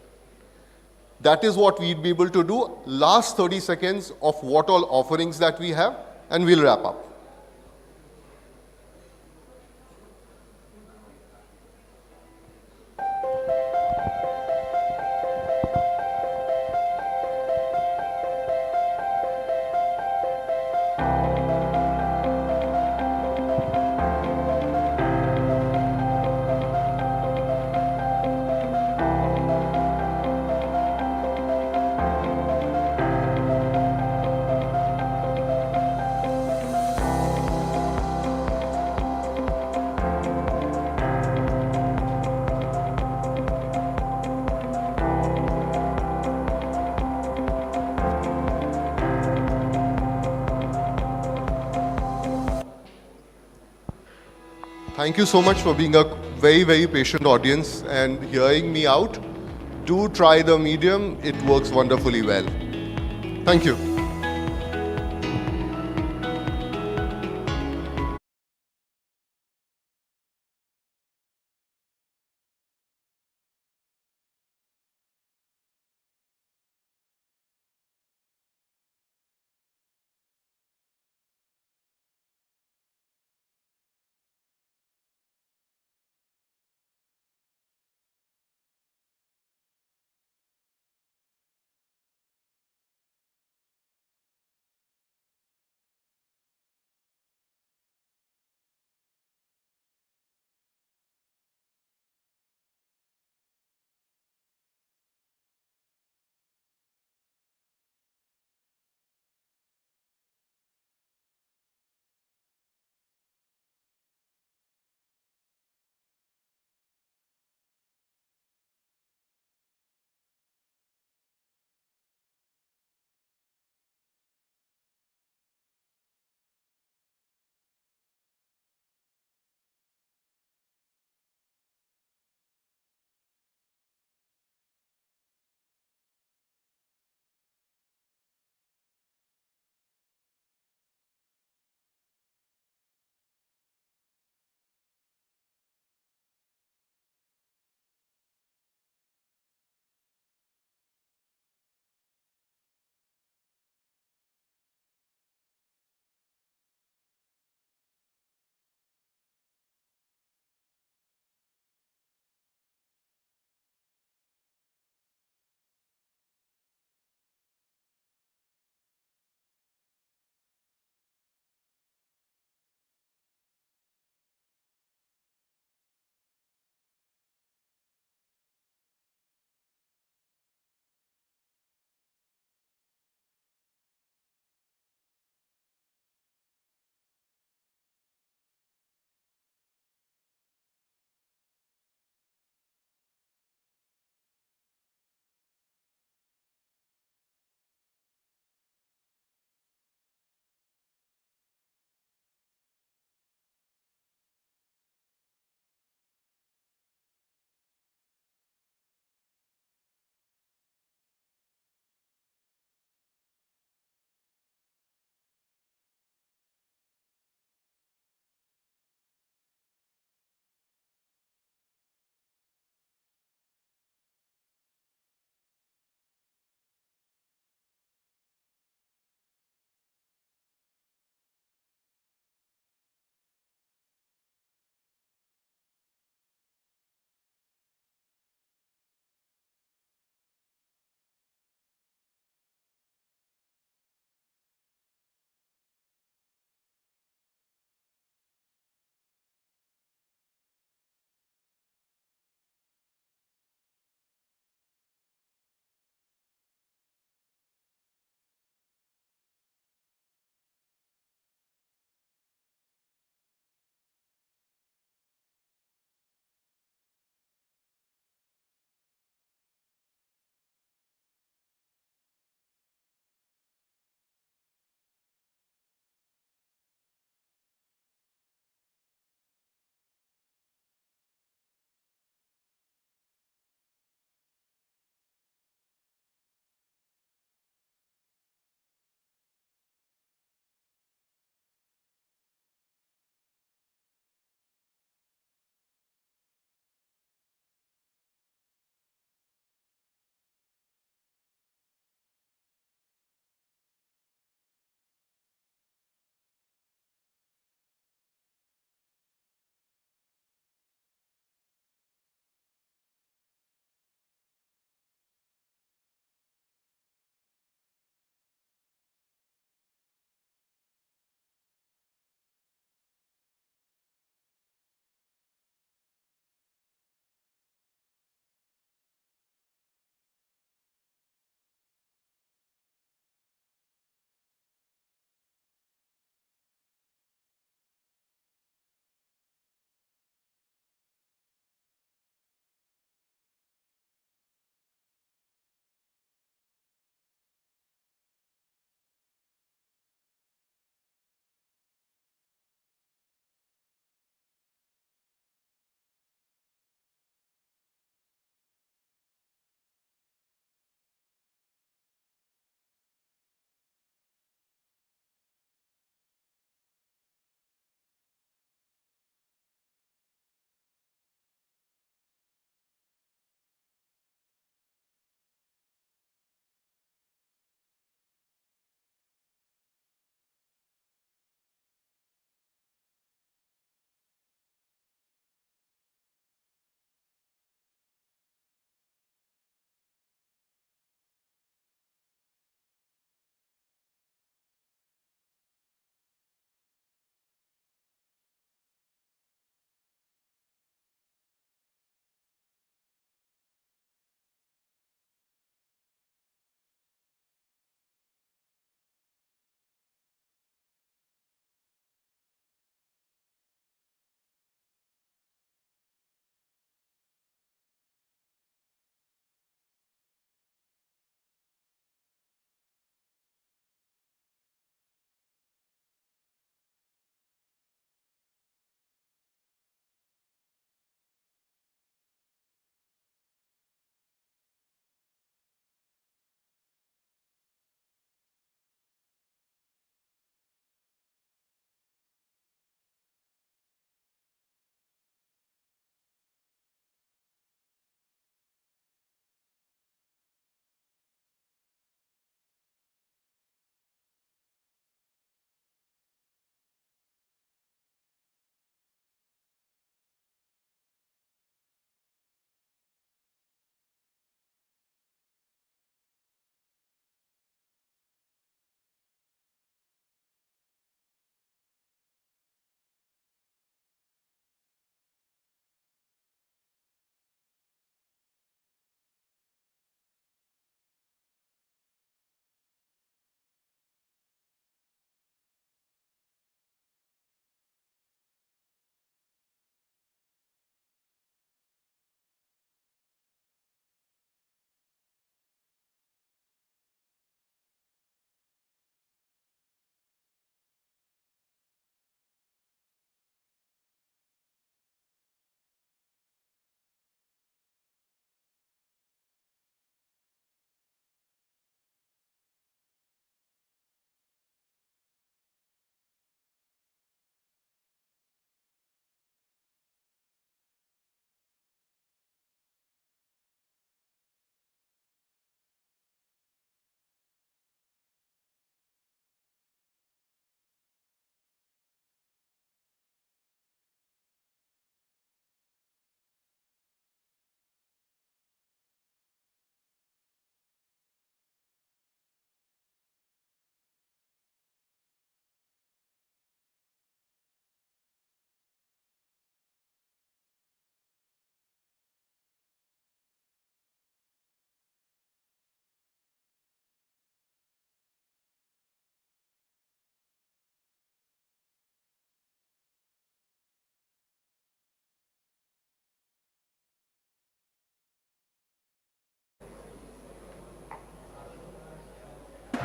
That is what we'd be able to do. Last 30 seconds of what all offerings that we have, and we'll wrap up. Thank you so much for being a very, very patient audience and hearing me out. Do try the medium, it works wonderfully well. Thank you.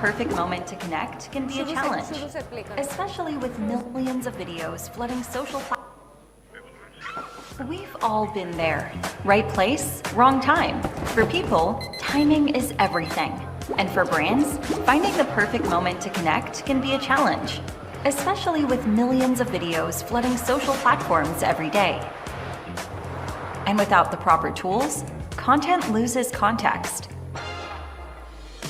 perfect moment to connect can be a challenge, especially with millions of videos flooding social platforms. We've all been there. Right place, wrong time. For people, timing is everything. And for brands, finding the perfect moment to connect can be a challenge, especially with millions of videos flooding social platforms every day. And without the proper tools, content loses context.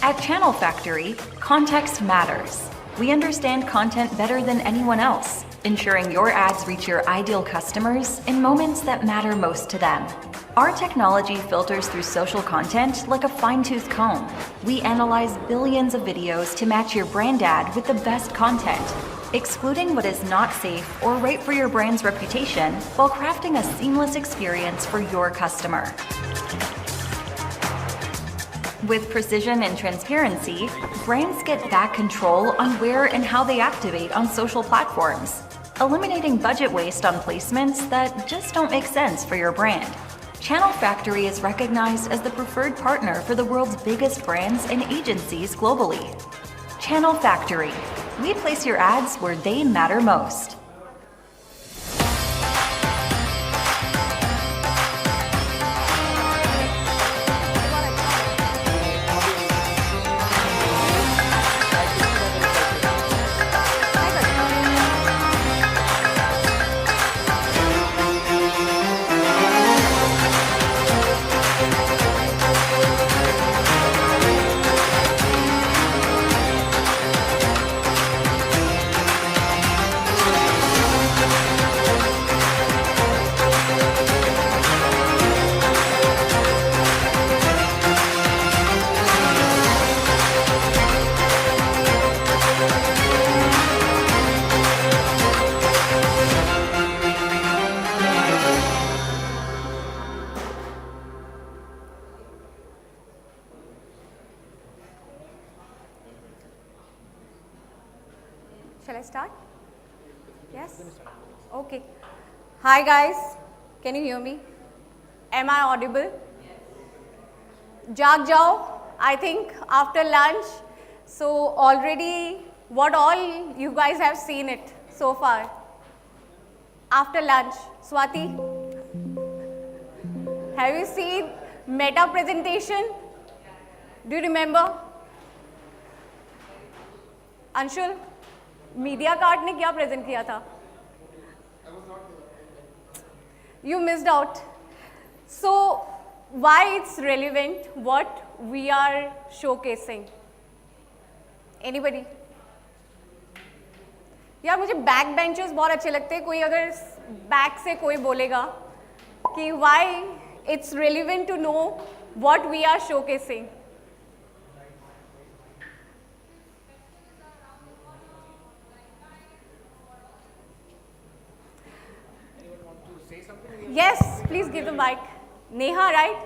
At Channel Factory, context matters. We understand content better than anyone else, ensuring your ads reach your ideal customers in moments that matter most to them. Our technology filters through social content like a fine-tooth comb. We analyze billions of videos to match your brand ad with the best content, excluding what is not safe or right for your brand's reputation while crafting a seamless experience for your customer. With precision and transparency, brands get back control on where and how they activate on social platforms, eliminating budget waste on placements that just don't make sense for your brand. Channel Factory is recognized as the preferred partner for the world's biggest brands and agencies globally. Channel Factory. We place your ads where they matter most. Shall I start? Yes? Okay. Hi guys, can you hear me? Am I audible? Jag jao, I think after lunch, so already what all you guys have seen it so far. After lunch, Swati, have you seen meta presentation? Do you remember? Anshul? Media cart ने क्या present किया था? You missed out. So why it's relevant what we are showcasing? Anybody? यार मुझे back benchers बहुत अच्छे लगते हैं. कोई अगर बैक से कोई बोलेगा कि why it's relevant to know what we are showcasing. Yes, please give the mic. Neha, right?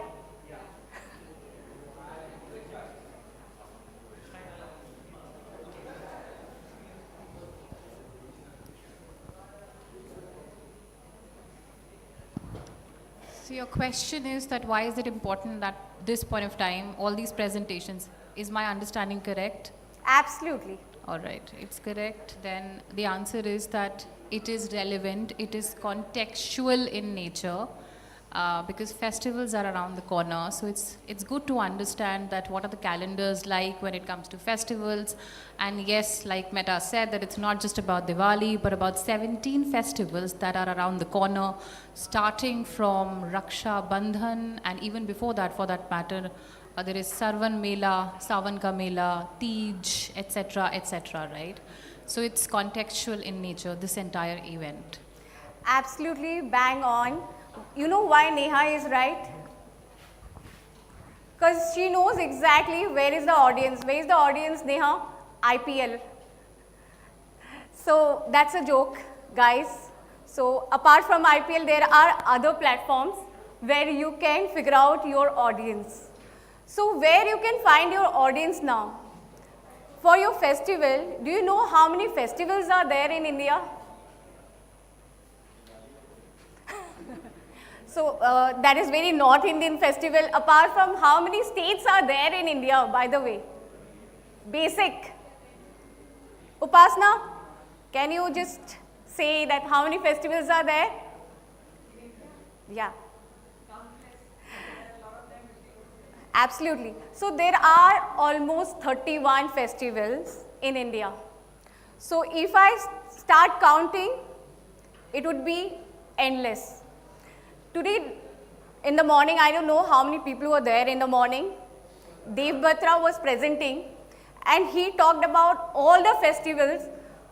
So your question is that why is it important at this point of time, all these presentations? Is my understanding correct? Absolutely. All right, it's correct. Then the answer is that it is relevant, it is contextual in nature because festivals are around the corner. So it's good to understand that what are the calendars like when it comes to festivals. And yes, like Meta said, that it's not just about Diwali, but about 17 festivals that are around the corner, starting from Raksha Bandhan, and even before that, for that matter, there is Sarvan Mela, Savan Ka Mela, Tej, etc., right? So it's contextual in nature, this entire event. Absolutely bang on. You know why Neha is right? Because she knows exactly where is the audience. Where is the audience, Neha? IPL. So that's a joke, guys. So apart from IPL, there are other platforms where you can figure out your audience. So where you can find your audience now? For your festival, do you know how many festivals are there in India? So that is very North Indian festival. Apart from how many states are there in India, by the way? Basic. Upasna, can you just say that how many festivals are there? Yeah. Absolutely. So there are almost 31 festivals in India. So if I start counting, it would be endless. Today in the morning, I don't know how many people were there in the morning. Dev Batra was presenting and he talked about all the festivals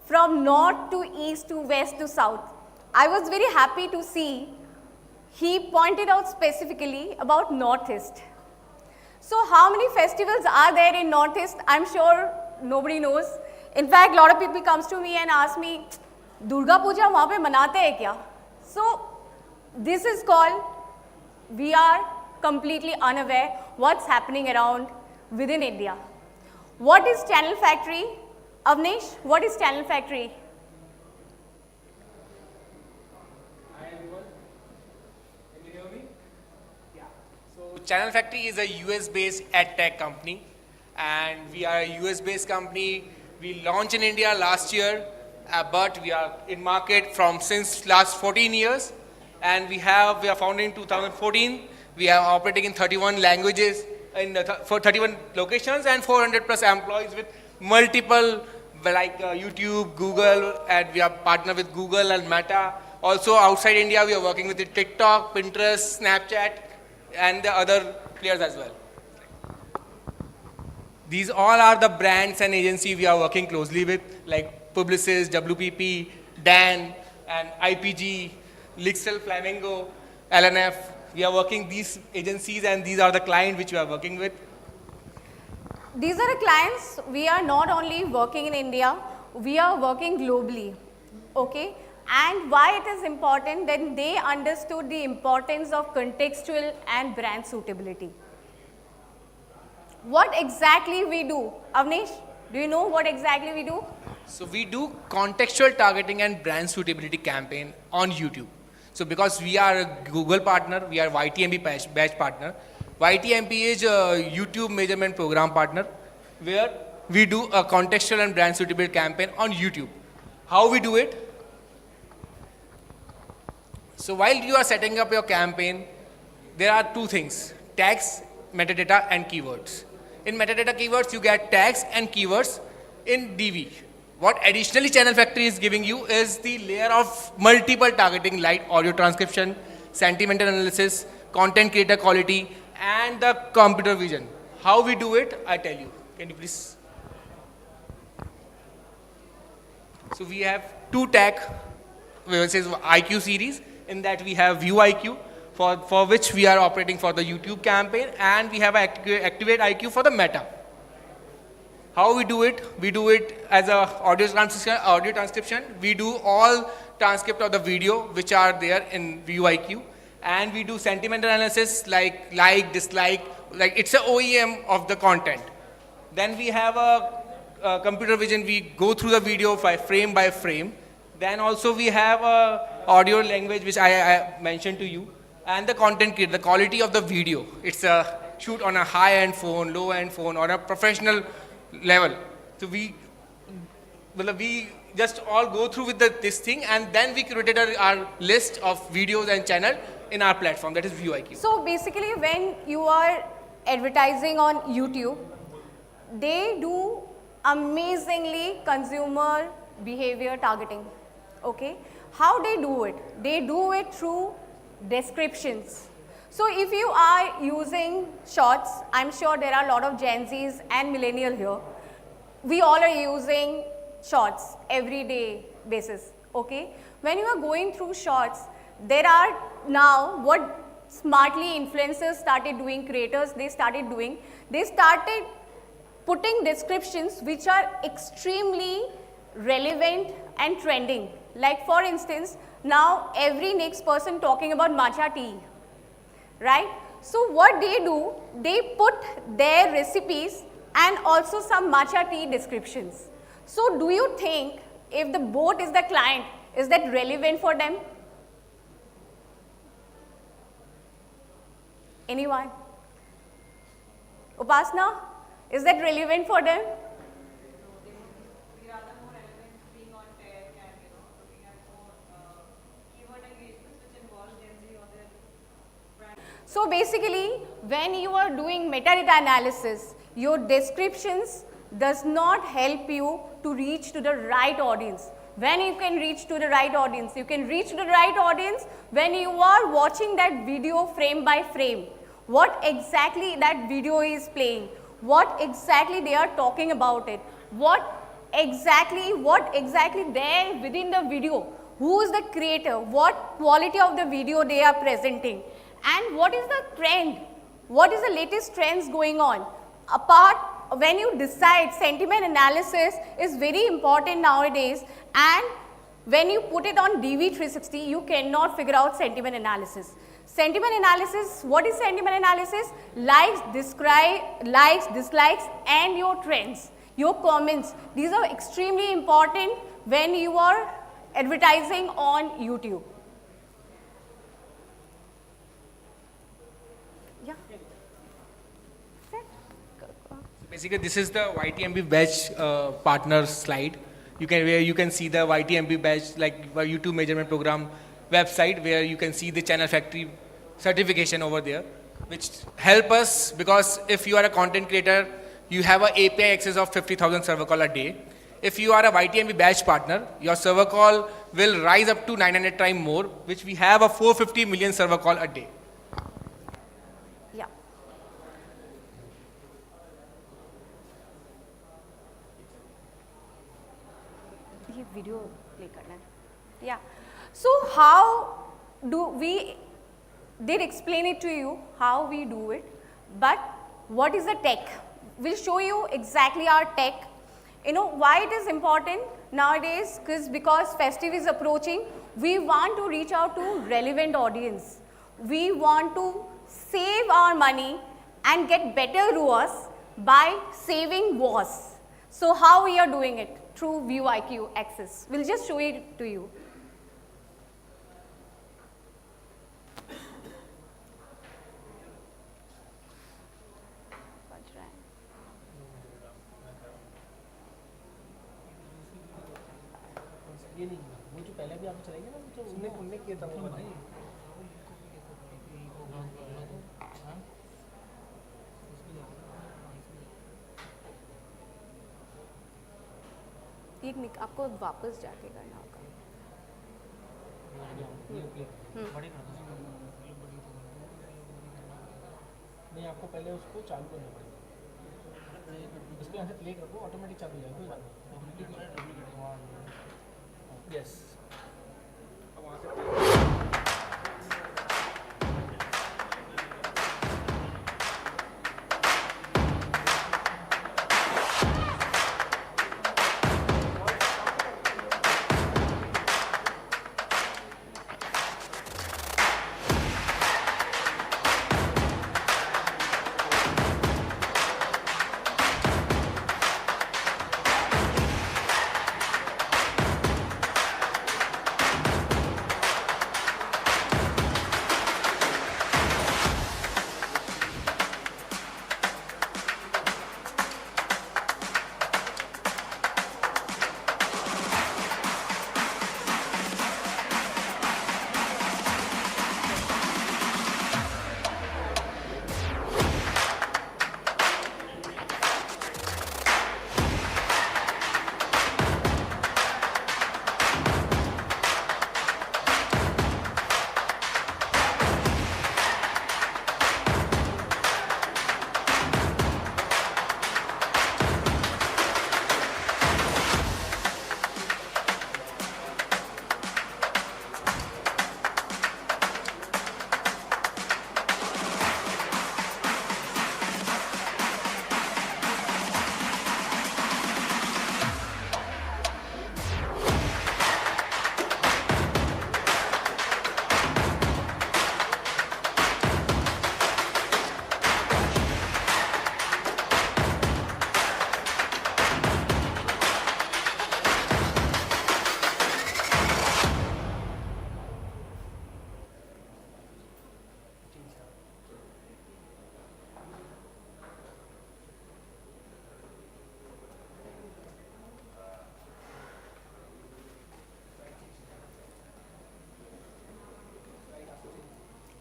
from north to east to west to south. I was very happy to see he pointed out specifically about Northeast. So how many festivals are there in Northeast? I'm sure nobody knows. In fact, a lot of people comes to me and ask me, Durga Puja वहाँ पे मनाते हैं क्या? So this is called, we are completely unaware what's happening around within India. What is Channel Factory? Avnish, what is Channel Factory? Channel Factory is a US-based ad-tech company, and we are a US-based company. We launched in India last year, but we are in market since last 14 years, and we are founded in 2014. We are operating in 31 languages, for 31 locations, and 400 plus employees with multiple like YouTube, Google, and we are partnered with Google and Meta. Also outside India, we are working with TikTok, Pinterest, Snapchat, and the other players as well. These all are the brands and agencies we are working closely with, like Publicis, WPP, Dan, and IPG, Lyxel&Flamingo, LNF. We are working these agencies, and these are the clients which we are working with. These are the clients. We are not only working in India, we are working globally. Okay? And why it is important, then they understood the importance of contextual and brand suitability. What exactly we do? Avnish, do you know what exactly we do? So we do contextual targeting and brand suitability campaign on YouTube. So because we are a Google partner, we are YTMP badge partner. YTMP is a YouTube measurement program partner where we do a contextual and brand suitability campaign on YouTube. How we do it? So while you are setting up your campaign, there are two things: tags, metadata, and keywords. In metadata keywords, you get tags and keywords in DV. What additionally Channel Factory is giving you is the layer of multiple targeting like audio transcription, sentimental analysis, content creator quality, and the computer vision. How we do it, I tell you. Can you please? So we have two tag, which is IQ series. In that we have View IQ, for which we are operating for the YouTube campaign, and we have Activate IQ for the Meta. How we do it? We do it as a audio transcription. We do all transcript of the video which are there in View IQ, and we do sentimental analysis like, dislike, like it's a OEM of the content. Then we have a computer vision. We go through the video frame by frame. Then also we have a audio language which I mentioned to you, and the content creator, the quality of the video. It's a shoot on a high-end phone, low-end phone, on a professional level. So we just all go through with this thing, and then we created our list of videos and channel in our platform, that is ViewIQ. So basically when you are advertising on YouTube, they do amazingly consumer behavior targeting. Okay? How they do it? They do it through descriptions. So if you are using shorts, I'm sure there are a lot of Gen Zs and millennial here. We all are using shorts everyday basis. Okay? When you are going through shorts, there are now what smartly influencers started doing, creators they started putting descriptions which are extremely relevant and trending. Like for instance, now every next person talking about matcha tea, right? So what they do, they put their recipes and also some matcha tea descriptions. So do you think if the boat is the client, is that relevant for them? Anyone? Upasna, is that relevant for them? So basically, when you are doing metadata analysis, your descriptions does not help you to reach to the right audience. When you can reach to the right audience? You can reach to the right audience when you are watching that video frame by frame. What exactly that video is playing, what exactly they are talking about it, what exactly there within the video, who is the creator, what quality of the video they are presenting, and what is the trend, what is the latest trends going on. Apart, when you decide, sentiment analysis is very important nowadays, and when you put it on DV360, you cannot figure out sentiment analysis. Sentiment analysis, what is sentiment analysis? Likes, dislikes, and your trends, your comments. These are extremely important when you are advertising on YouTube. Yeah. Basically, this is the YTMB badge partner slide. Where you can see the YTMB badge, like YouTube measurement program website, where you can see the channel factory certification over there, which help us, because if you are a content creator, you have an API access of 50,000 server call a day. If you are a YTMB badge partner, your server call will rise up to 900 times more, which we have a 450 million server call a day. Yeah. ये video play करना है. Yeah. So how do we did explain it to you how we do it, but what is the tech? We'll show you exactly our tech. You know why it is important nowadays? Because Festive is approaching. We want to reach out to relevant audience. We want to save our money and get better ROAS by saving WAS. So how we are doing it? Through ViewIQ access. We'll just show it to you. ये नहीं, वो जो पहले भी आपको चलेंगे ना, जो उनने किया था वो भाई. एक आपको वापस जाके करना होगा. नहीं, आपको पहले उसको चालू करना पड़ेगा. इसको यहाँ से प्ले कर दो, ऑटोमेटिक चालू हो जाएगा, कोई बात नहीं. यस.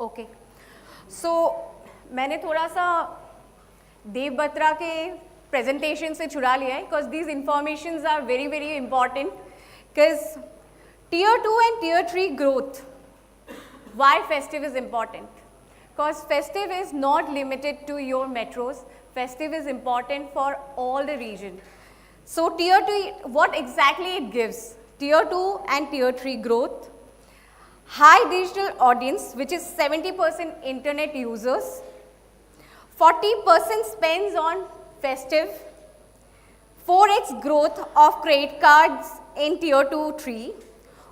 Okay. So मैंने थोड़ा सा देव बत्रा के presentation से छुड़ा लिया है because these informations are very very important because tier 2 and tier 3 growth. Why Festive is important? Because Festive is not limited to your metros. Festive is important for all the region. So tier 2, what exactly it gives? Tier 2 and tier 3 growth. High digital audience, which is 70% internet users. 40% spends on Festive. 4x growth of credit cards in tier 2, 3.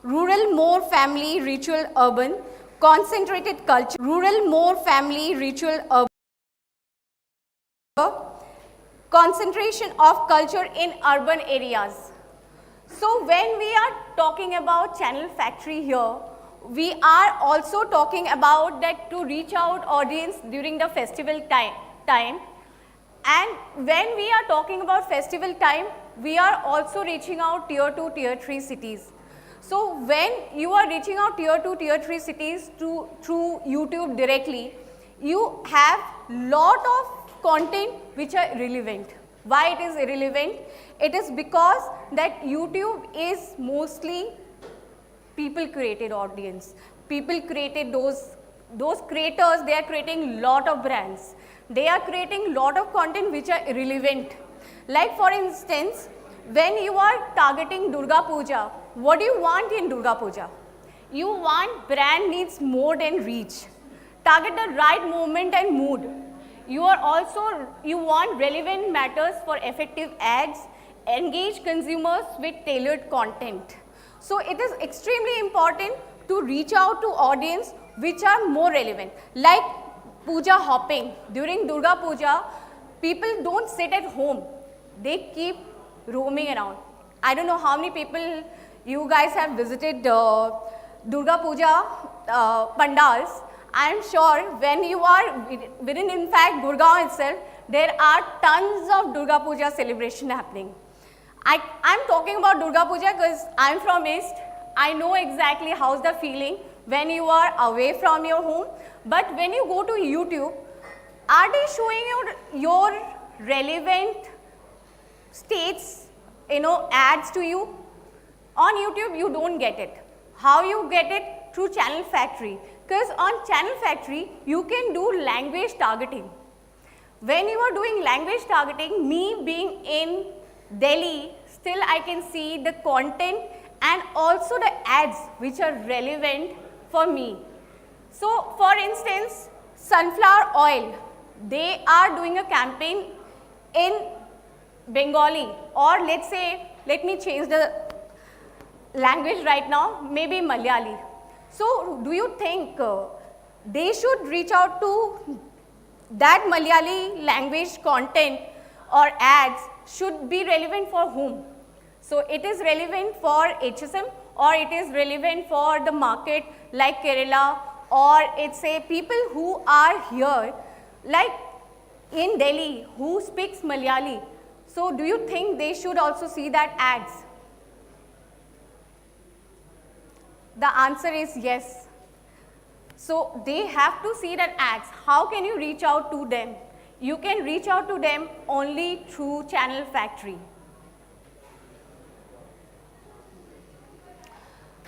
Rural more family, ritual, urban. Concentrated culture. Rural more family, ritual, urban. Concentration of culture in urban areas. So when we are talking about channel factory here, we are also talking about that to reach out audience during the festival time. And when we are talking about festival time, we are also reaching out tier 2, tier 3 cities. So when you are reaching out tier 2, tier 3 cities through YouTube directly, you have lot of content which are irrelevant. Why it is irrelevant? It is because that YouTube is mostly people created audience. People created those creators, they are creating lot of brands. They are creating lot of content which are irrelevant. Like for instance, when you are targeting Durga Puja, what do you want in Durga Puja? You want brand needs more than reach. Target the right moment and mood. You want relevant matters for effective ads, engage consumers with tailored content. So it is extremely important to reach out to audience which are more relevant. Like puja hopping. During Durga Puja, people don't sit at home. They keep roaming around. I don't know how many people you guys have visited Durga Puja pandals. I am sure when you are within, in fact, Gurgaon itself, there are tons of Durga Puja celebration happening. I'm talking about Durga Puja because I'm from East. I know exactly how's the feeling when you are away from your home. But when you go to YouTube, are they showing your relevant states, ads to you? On YouTube, you don't get it. How you get it? Through Channel Factory. Because on Channel Factory, you can do language targeting. When you are doing language targeting, me being in Delhi, still I can see the content and also the ads which are relevant for me. So for instance, sunflower oil, they are doing a campaign in Bengali, or let's say, let me change the language right now, maybe Malayali. So do you think they should reach out to that Malayali language content or ads should be relevant for whom? So it is relevant for HSM, or it is relevant for the market like Kerala, or it's a people who are here like in Delhi who speaks Malayali. So do you think they should also see that ads? The answer is yes. So they have to see that ads. How can you reach out to them? You can reach out to them only through Channel Factory.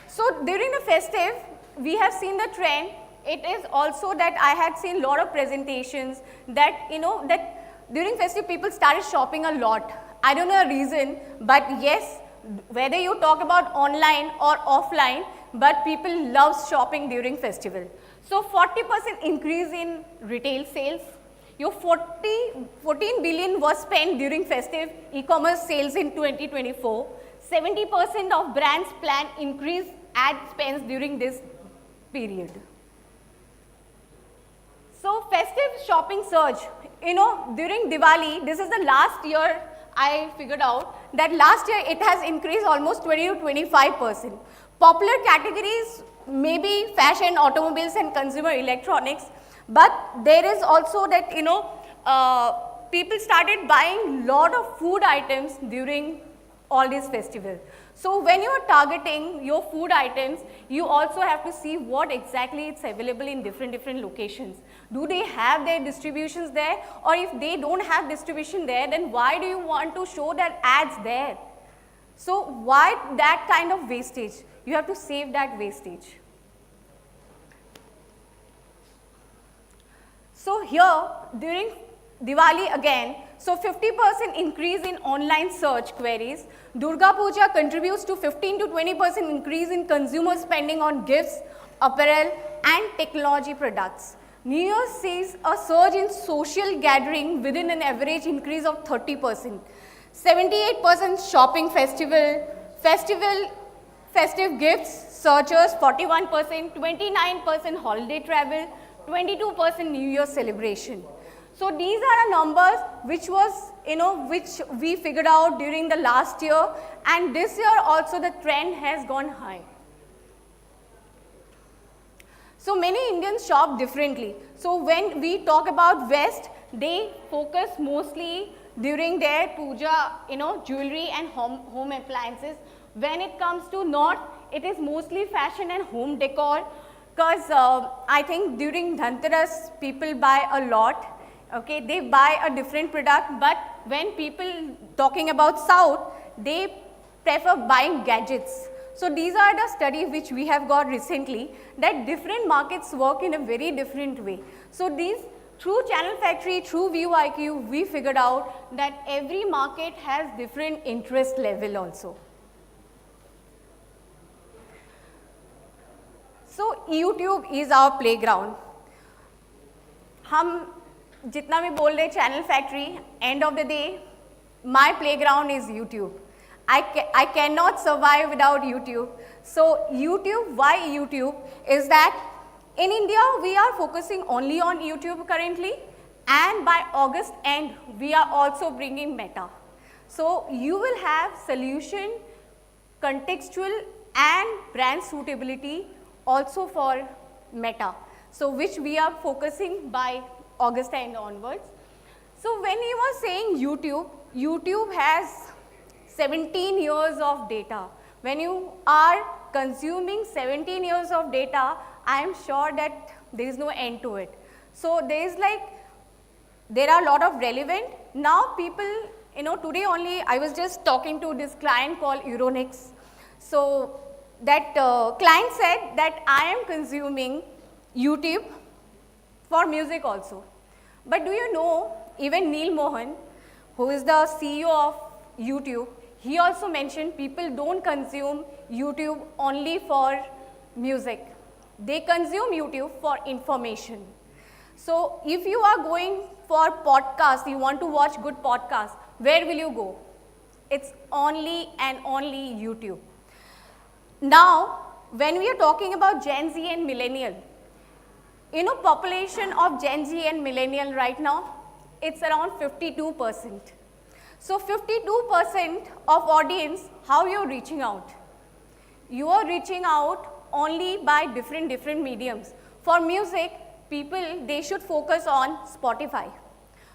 So during the festive, we have seen the trend. It is also that I had seen a lot of presentations that, that during festive people started shopping a lot. I don't know the reason, but yes, whether you talk about online or offline, but people love shopping during festival. So 40% increase in retail sales. Your 14 billion was spent during festive e-commerce sales in 2024. 70% of brands plan increase ad spends during this period. So festive shopping surge, during Diwali, this is the last year I figured out that last year it has increased almost 20 to 25%. Popular categories may be fashion, automobiles and consumer electronics, but there is also that, people started buying lot of food items during all these festivals. So when you are targeting your food items, you also have to see what exactly it's available in different locations. Do they have their distributions there? Or if they don't have distribution there, then why do you want to show that ads there? So why that kind of wastage? You have to save that wastage. So here, during Diwali again, so 50% increase in online search queries. Durga Puja contributes to 15 to 20% increase in consumer spending on gifts, apparel and technology products. New Year sees a surge in social gathering within an average increase of 30%. 78% shopping festive gifts, searchers 41%, 29% holiday travel, 22% New Year celebration. So these are the numbers which was, which we figured out during the last year, and this year also the trend has gone high. So many Indians shop differently. So when we talk about West, they focus mostly during their puja, jewelry and home appliances. When it comes to North, it is mostly fashion and home decor, because I think during Dhanteras, people buy a lot. Okay, they buy a different product, but when people talking about South, they prefer buying gadgets. So these are the studies which we have got recently, that different markets work in a very different way. So these, through Channel Factory, through ViewIQ, we figured out that every market has different interest level also. So YouTube is our playground. हम जितना भी बोल रहे Channel Factory, end of the day, my playground is YouTube. I cannot survive without YouTube. So YouTube, why YouTube? Is that in India we are focusing only on YouTube currently, and by August end we are also bringing Meta. So you will have solution, contextual and brand suitability also for Meta. So which we are focusing by August and onwards. So when you are saying YouTube has 17 years of data. When you are consuming 17 years of data, I am sure that there is no end to it. So there are a lot of relevant. Now people, today only I was just talking to this client called Euronics. So that client said that I am consuming YouTube for music also. But do you know, even Neil Mohan, who is the CEO of YouTube, he also mentioned people don't consume YouTube only for music. They consume YouTube for information. So if you are going for podcasts, you want to watch good podcasts, where will you go? It's only and only YouTube. Now, when we are talking about Gen Z and millennial, population of Gen Z and millennial right now, it's around 52%. So 52% of audience, how you're reaching out? You are reaching out only by different mediums. For music, people, they should focus on Spotify.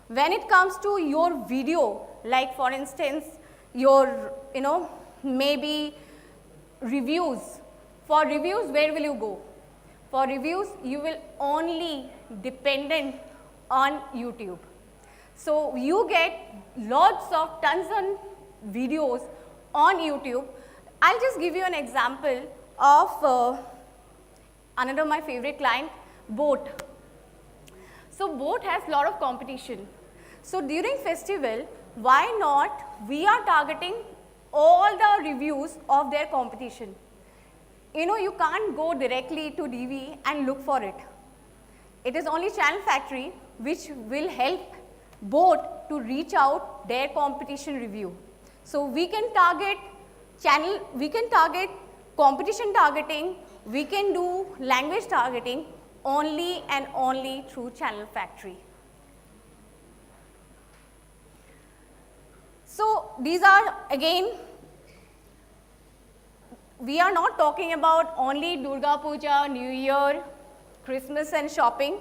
When it comes to your video, like for instance, your, maybe reviews. For reviews, where will you go? For reviews, you will only dependent on YouTube. So you get lots of tons of videos on YouTube. I'll just give you an example of another my favorite client, Boat. So Boat has a lot of competition. So during festival, why not we are targeting all the reviews of their competition. You can't go directly to DV and look for it. It is only Channel Factory which will help Boat to reach out their competition review. So we can target competition targeting, we can do language targeting only and only through Channel Factory. So these are again, we are not talking about only Durga Puja, New Year, Christmas and shopping.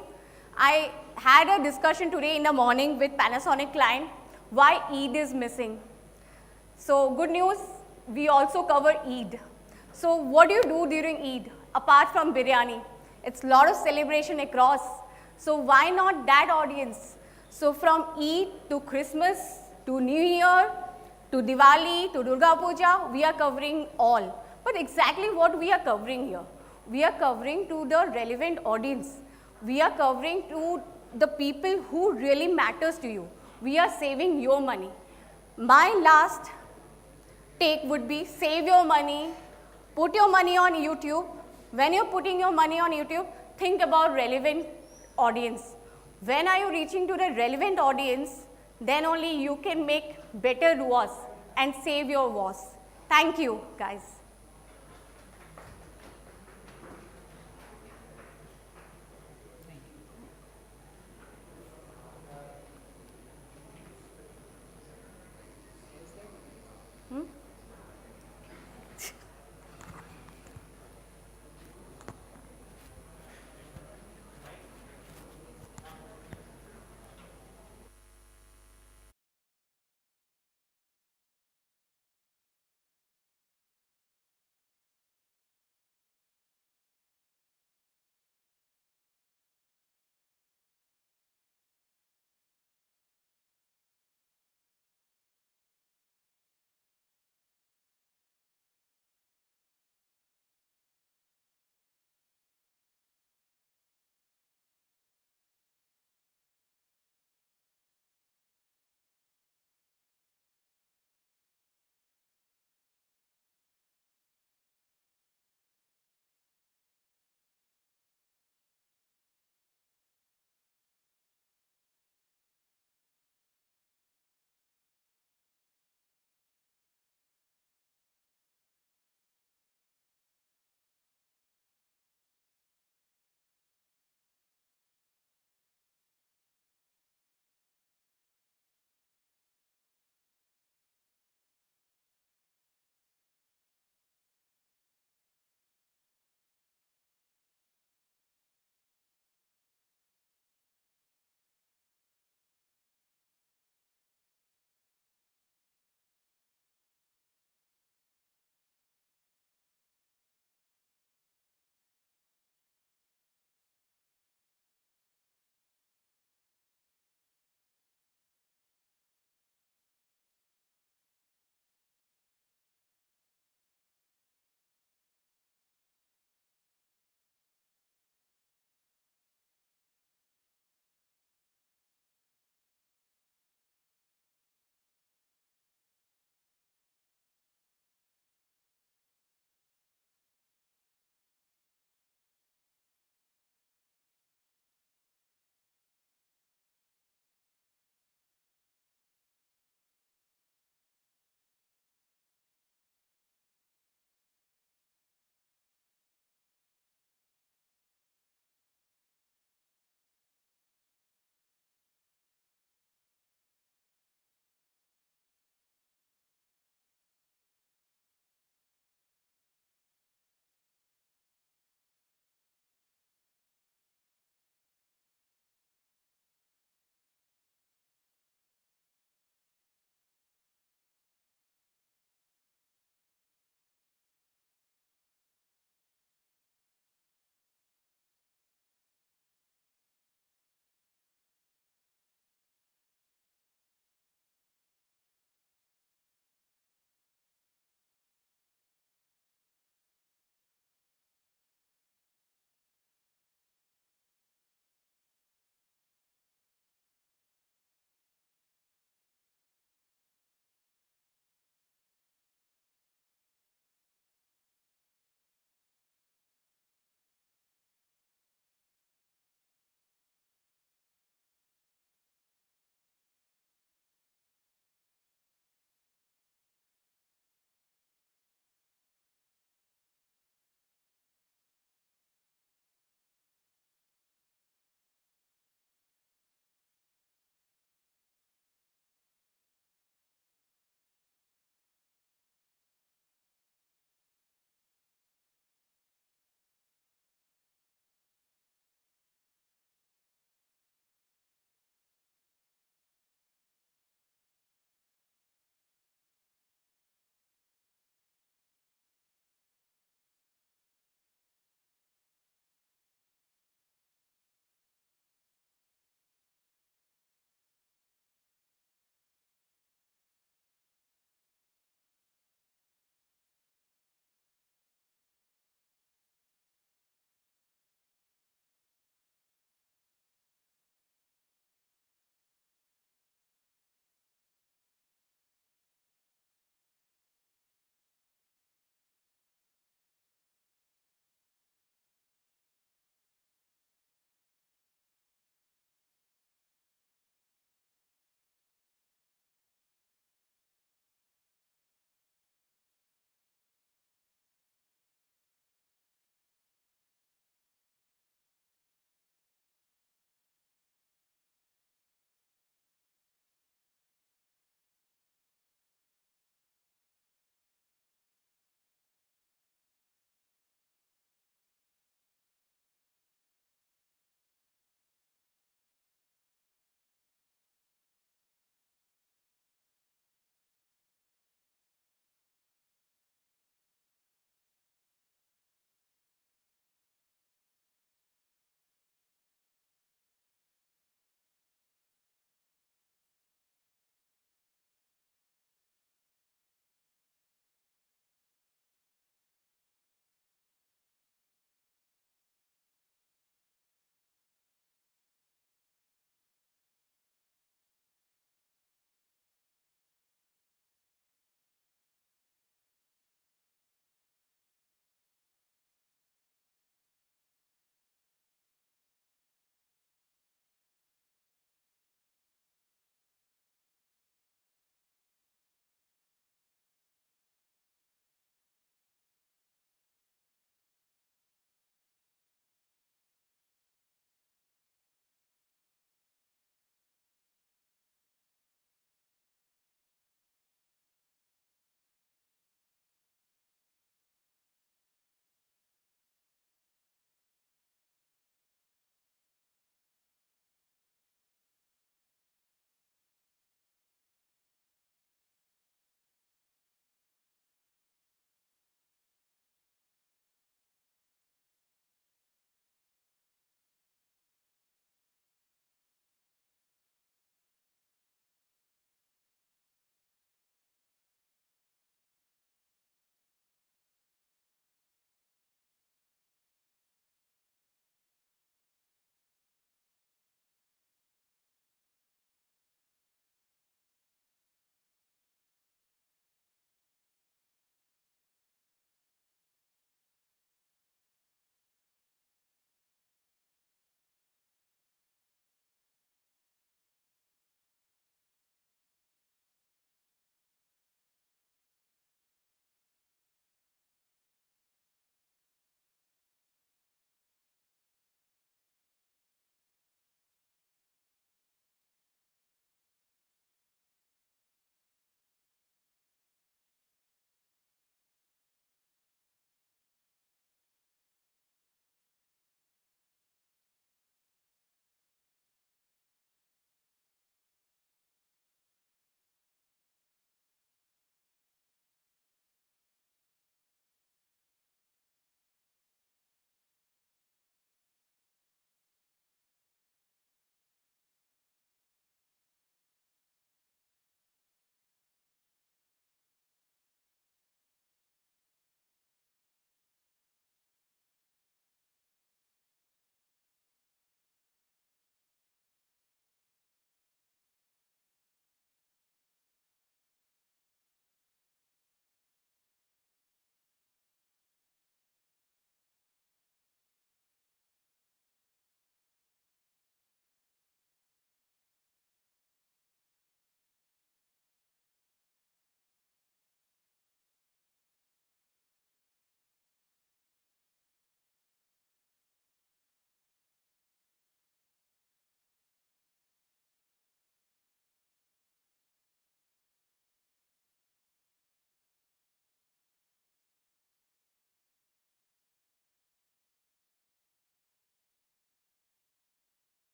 I had a discussion today in the morning with Panasonic client why Eid is missing. So good news, we also cover Eid. So what do you do during Eid apart from biryani? It's a lot of celebration across. So why not that audience? So from Eid to Christmas to New Year to Diwali to Durga Puja, we are covering all. But exactly what we are covering here? We are covering to the relevant audience. We are covering to the people who really matters to you. We are saving your money. My last take would be save your money, put your money on YouTube. When you're putting your money on YouTube, think about relevant audience. When are you reaching to the relevant audience, then only you can make better ROAS and save your was. Thank you, guys.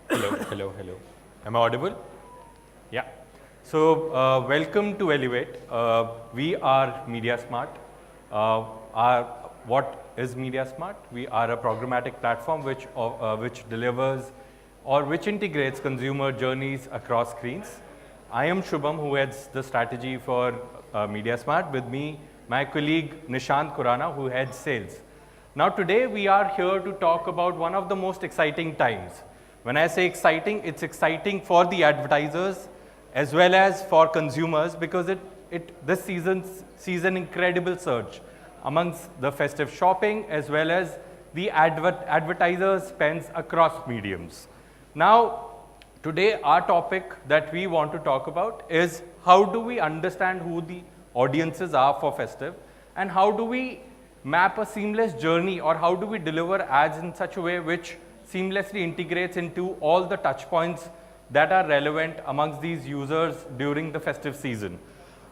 Hello. Am I audible? Yeah. So, welcome to Elevate. We are Media Smart. What is Media Smart? We are a programmatic platform which delivers or which integrates consumer journeys across screens. I am Shubham, who heads the strategy for Media Smart. With me, my colleague Nishant Khurana, who heads sales. Now today we are here to talk about one of the most exciting times. When I say exciting, it's exciting for the advertisers as well as for consumers, because this season sees an incredible surge amongst the festive shopping as well as the advertisers' spends across mediums. Now, today our topic that we want to talk about is how do we understand who the audiences are for festive, and how do we map a seamless journey, or how do we deliver ads in such a way which seamlessly integrates into all the touch points that are relevant amongst these users during the festive season.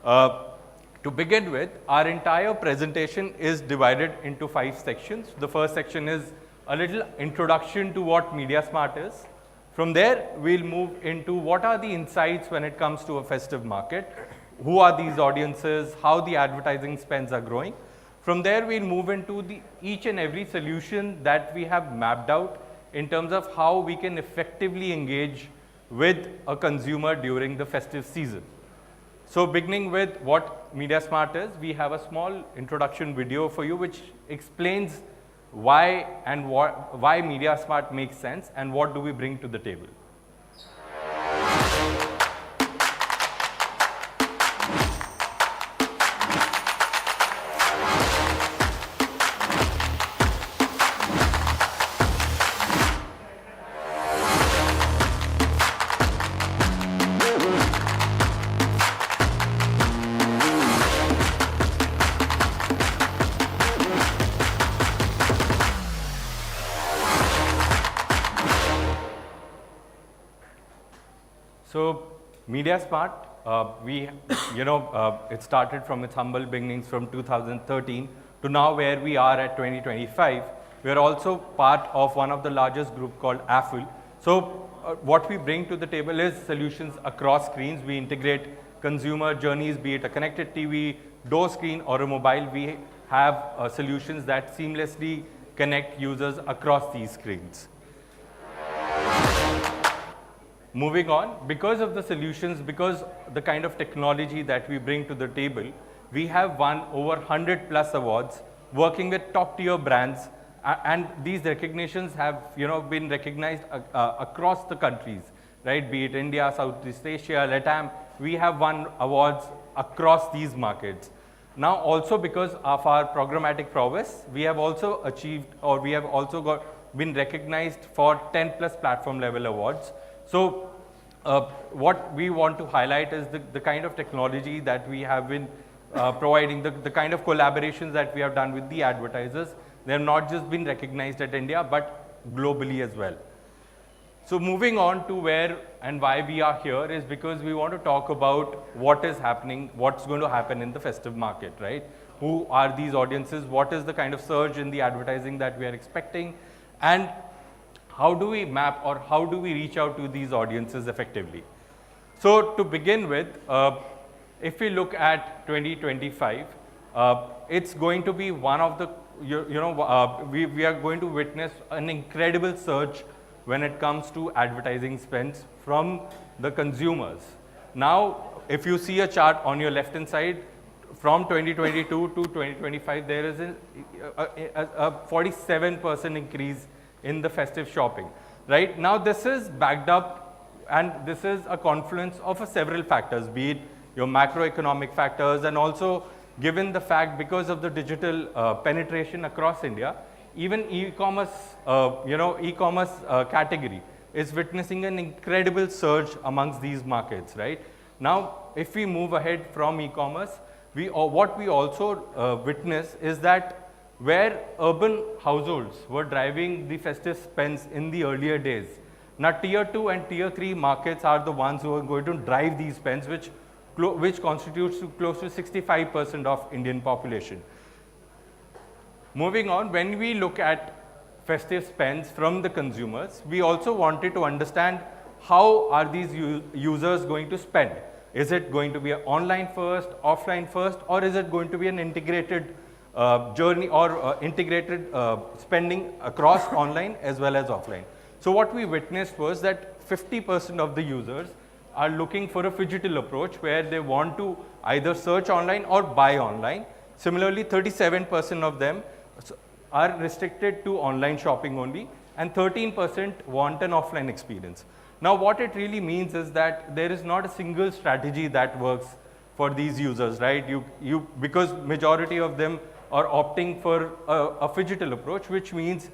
To begin with, our entire presentation is divided into 5 sections. The first section is a little introduction to what MediaSmart is. From there, we'll move into what are the insights when it comes to a festive market, who are these audiences, how the advertising spends are growing. From there, we'll move into each and every solution that we have mapped out in terms of how we can effectively engage with a consumer during the festive season. So beginning with what MediaSmart is, we have a small introduction video for you which explains why MediaSmart makes sense and what do we bring to the table. So MediaSmart, it started from its humble beginnings from 2013 to now where we are at 2025. We are also part of one of the largest group called AFL. So what we bring to the table is solutions across screens. We integrate consumer journeys, be it a connected TV, door screen or a mobile. We have solutions that seamlessly connect users across these screens. Moving on, because of the solutions, because the kind of technology that we bring to the table, we have won over 100 plus awards working with top tier brands, and these recognitions have been recognized across the countries, right? Be it India, Southeast Asia, LATAM, we have won awards across these markets. Now also because of our programmatic prowess, we have also achieved, or we have also been recognized for 10 plus platform level awards. So what we want to highlight is the kind of technology that we have been providing, the kind of collaborations that we have done with the advertisers. They have not just been recognized at India, but globally as well. So moving on to where and why we are here is because we want to talk about what is happening, what's going to happen in the festive market, right? Who are these audiences? What is the kind of surge in the advertising that we are expecting? And how do we map or how do we reach out to these audiences effectively? So to begin with, if we look at 2025, it's going to be one of the, we are going to witness an incredible surge when it comes to advertising spends from the consumers. Now, if you see a chart on your left hand side, from 2022 to 2025, there is a 47% increase in the festive shopping, right? Now this is backed up, and this is a confluence of several factors, be it your macroeconomic factors, and also given the fact because of the digital penetration across India, even e-commerce, category is witnessing an incredible surge amongst these markets, right? Now, if we move ahead from e-commerce, what we also witness is that where urban households were driving the festive spends in the earlier days, now tier 2 and tier 3 markets are the ones who are going to drive these spends, which constitutes to close to 65% of Indian population. Moving on, when we look at festive spends from the consumers, we also wanted to understand how are these users going to spend. Is it going to be an online first, offline first, or is it going to be an integrated journey or integrated spending across online as well as offline? So what we witnessed was that 50% of the users are looking for a phygital approach where they want to either search online or buy online. Similarly, 37% of them are restricted to online shopping only, and 13% want an offline experience. Now, what it really means is that there is not a single strategy that works for these users, right? Because majority of them are opting for a phygital approach, which means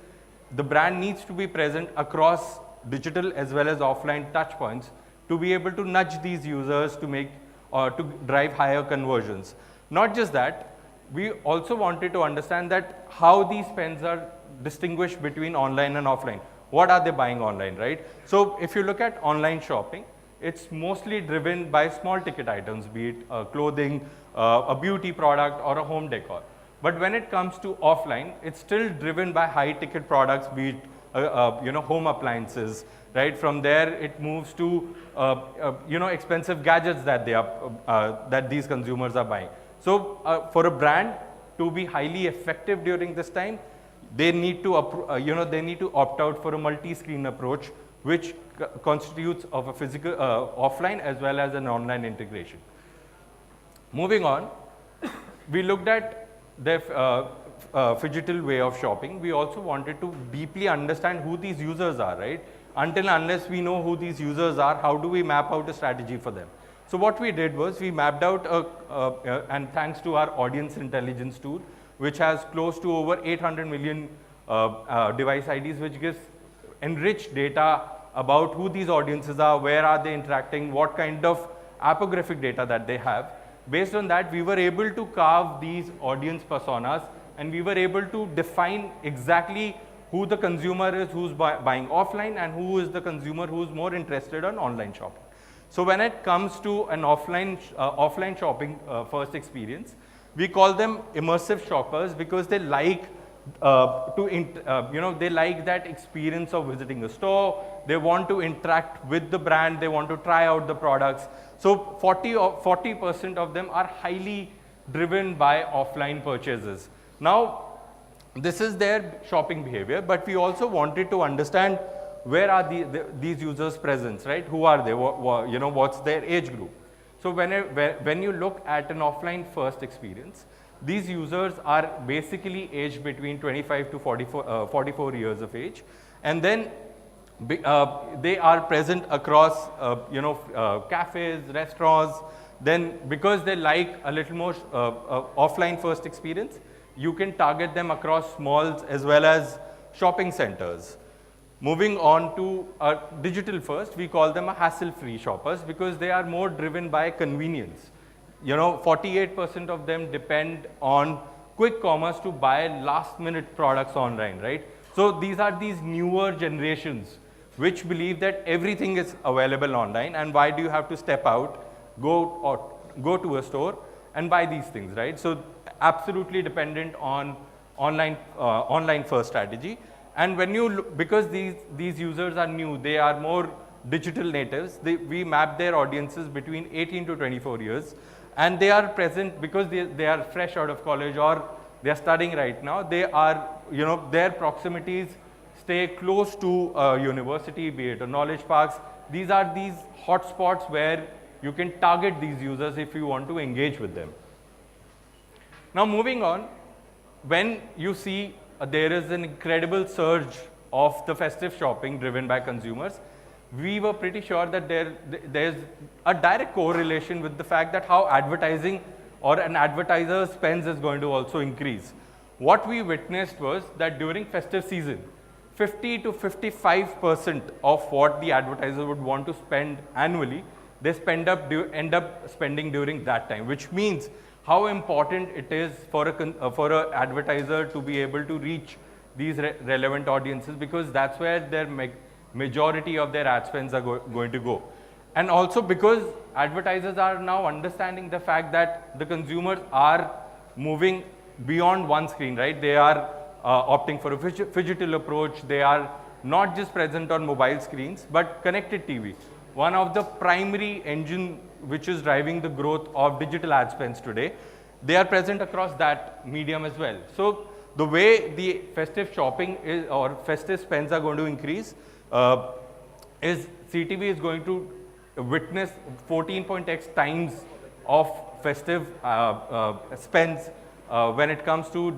the brand needs to be present across digital as well as offline touch points to be able to nudge these users to make or to drive higher conversions. Not just that, we also wanted to understand that how these spends are distinguished between online and offline. What are they buying online, right? So if you look at online shopping, it's mostly driven by small ticket items, be it clothing, a beauty product, or a home decor. But when it comes to offline, it's still driven by high ticket products, be it home appliances, right? From there, it moves to expensive gadgets that that these consumers are buying. So for a brand to be highly effective during this time, they need to opt out for a multi-screen approach, which constitutes of a physical offline as well as an online integration. Moving on, we looked at the phygital way of shopping. We also wanted to deeply understand who these users are, right? Until unless we know who these users are, how do we map out a strategy for them? So what we did was we mapped out, and thanks to our audience intelligence tool, which has close to over 800 million device IDs, which gives enriched data about who these audiences are, where are they interacting, what kind of apographic data that they have. Based on that, we were able to carve these audience personas, and we were able to define exactly who the consumer is who's buying offline and who is the consumer who's more interested in online shopping. So when it comes to an offline shopping first experience, we call them immersive shoppers because they like they like that experience of visiting a store. They want to interact with the brand. They want to try out the products. So 40% of them are highly driven by offline purchases. Now, this is their shopping behavior, but we also wanted to understand where are these users' presence, right? Who are they? What's their age group? So when you look at an offline first experience, these users are basically aged between 25 to 44 years of age, and then they are present across cafes, restaurants. Then because they like a little more offline first experience, you can target them across malls as well as shopping centers. Moving on to digital first, we call them a hassle-free shoppers because they are more driven by convenience. 48% of them depend on quick commerce to buy last-minute products online, right? So these are these newer generations which believe that everything is available online, and why do you have to step out, go to a store and buy these things, right? So absolutely dependent on online first strategy. And when you look, because these users are new, they are more digital natives. We map their audiences between 18 to 24 years, and they are present because they are fresh out of college or they are studying right now. They are, their proximities stay close to a university, be it a knowledge parks. These are these hotspots where you can target these users if you want to engage with them. Now moving on, when you see there is an incredible surge of the festive shopping driven by consumers, we were pretty sure that there's a direct correlation with the fact that how advertising or an advertiser's spends is going to also increase. What we witnessed was that during festive season, 50 to 55% of what the advertiser would want to spend annually, they end up spending during that time, which means how important it is for a advertiser to be able to reach these relevant audiences, because that's where their majority of their ad spends are going to go. And also because advertisers are now understanding the fact that the consumers are moving beyond one screen, right? They are opting for a phygital approach. They are not just present on mobile screens, but connected TV. One of the primary engine which is driving the growth of digital ad spends today, they are present across that medium as well. So the way the festive shopping is, or festive spends are going to increase is CTV is going to witness 14x times of festive spends when it comes to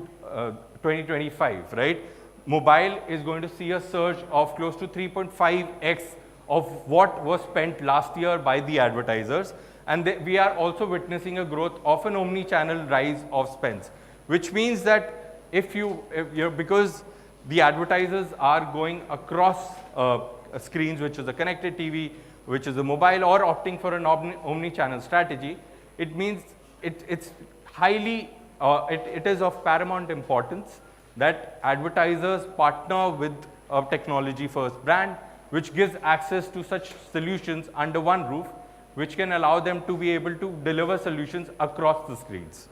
2025, right? Mobile is going to see a surge of close to 3.5x of what was spent last year by the advertisers. And we are also witnessing a growth of an omni-channel rise of spends, which means that because the advertisers are going across screens, which is a connected TV, which is a mobile, or opting for an omni-channel strategy, it means it's highly, it is of paramount importance that advertisers partner with a technology-first brand, which gives access to such solutions under one roof, which can allow them to be able to deliver solutions across the screens.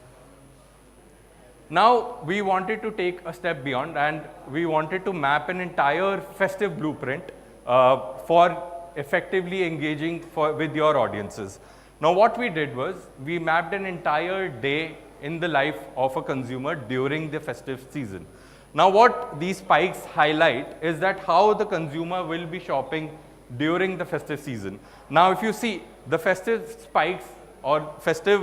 Now, we wanted to take a step beyond, and we wanted to map an entire festive blueprint for effectively engaging with your audiences. Now, what we did was, we mapped an entire day in the life of a consumer during the festive season. Now, what these spikes highlight is that how the consumer will be shopping during the festive season. Now, if you see, the festive spikes or festive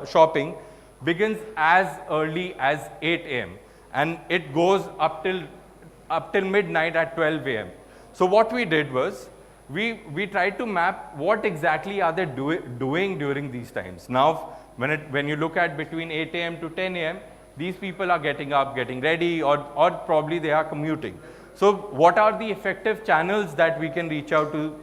shopping begins as early as 8 a.m. and it goes up till midnight at 12 a.m. So what we did was, we tried to map what exactly are they doing during these times. Now, when you look at between 8 a.m. to 10 a.m., these people are getting up, getting ready, or probably they are commuting. So what are the effective channels that we can reach out to,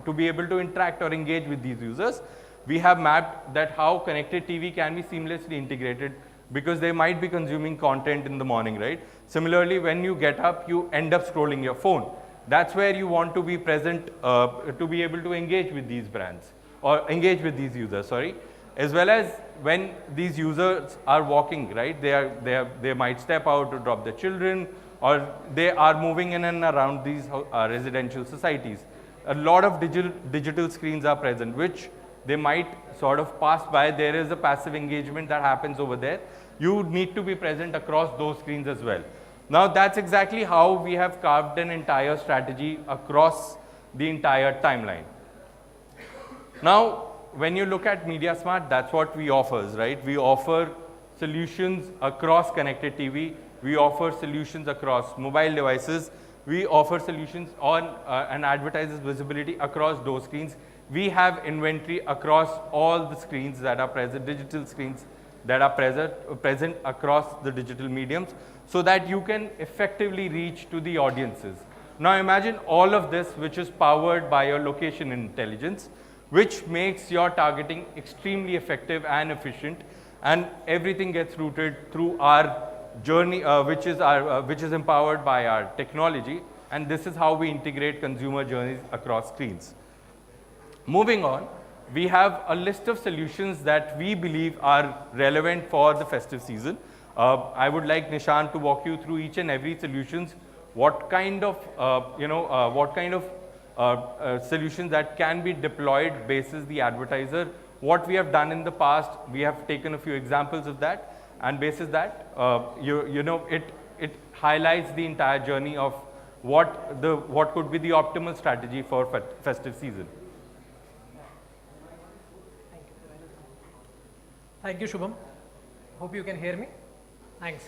to be able to interact or engage with these users? We have mapped that how connected TV can be seamlessly integrated, because they might be consuming content in the morning, right? Similarly, when you get up, you end up scrolling your phone. That's where you want to be present to be able to engage with these brands, or engage with these users, sorry. As well as when these users are walking, right? They might step out to drop their children, or they are moving in and around these residential societies. A lot of digital screens are present, which they might sort of pass by. There is a passive engagement that happens over there. You need to be present across those screens as well. Now, that's exactly how we have carved an entire strategy across the entire timeline. Now, when you look at MediaSmart, that's what we offer, right? We offer solutions across connected TV. We offer solutions across mobile devices. We offer solutions on an advertiser's visibility across those screens. We have inventory across all the screens that are present, digital screens that are present across the digital mediums, so that you can effectively reach to the audiences. Now, imagine all of this, which is powered by your location intelligence, which makes your targeting extremely effective and efficient, and everything gets routed through our journey, which is empowered by our technology, and this is how we integrate consumer journeys across screens. Moving on, we have a list of solutions that we believe are relevant for the festive season. I would like Nishan to walk you through each and every solutions, what kind of solutions that can be deployed basis the advertiser. What we have done in the past, we have taken a few examples of that, and basis that, it highlights the entire journey of what could be the optimal strategy for festive season. Thank you, Shubham. Hope you can hear me. Thanks.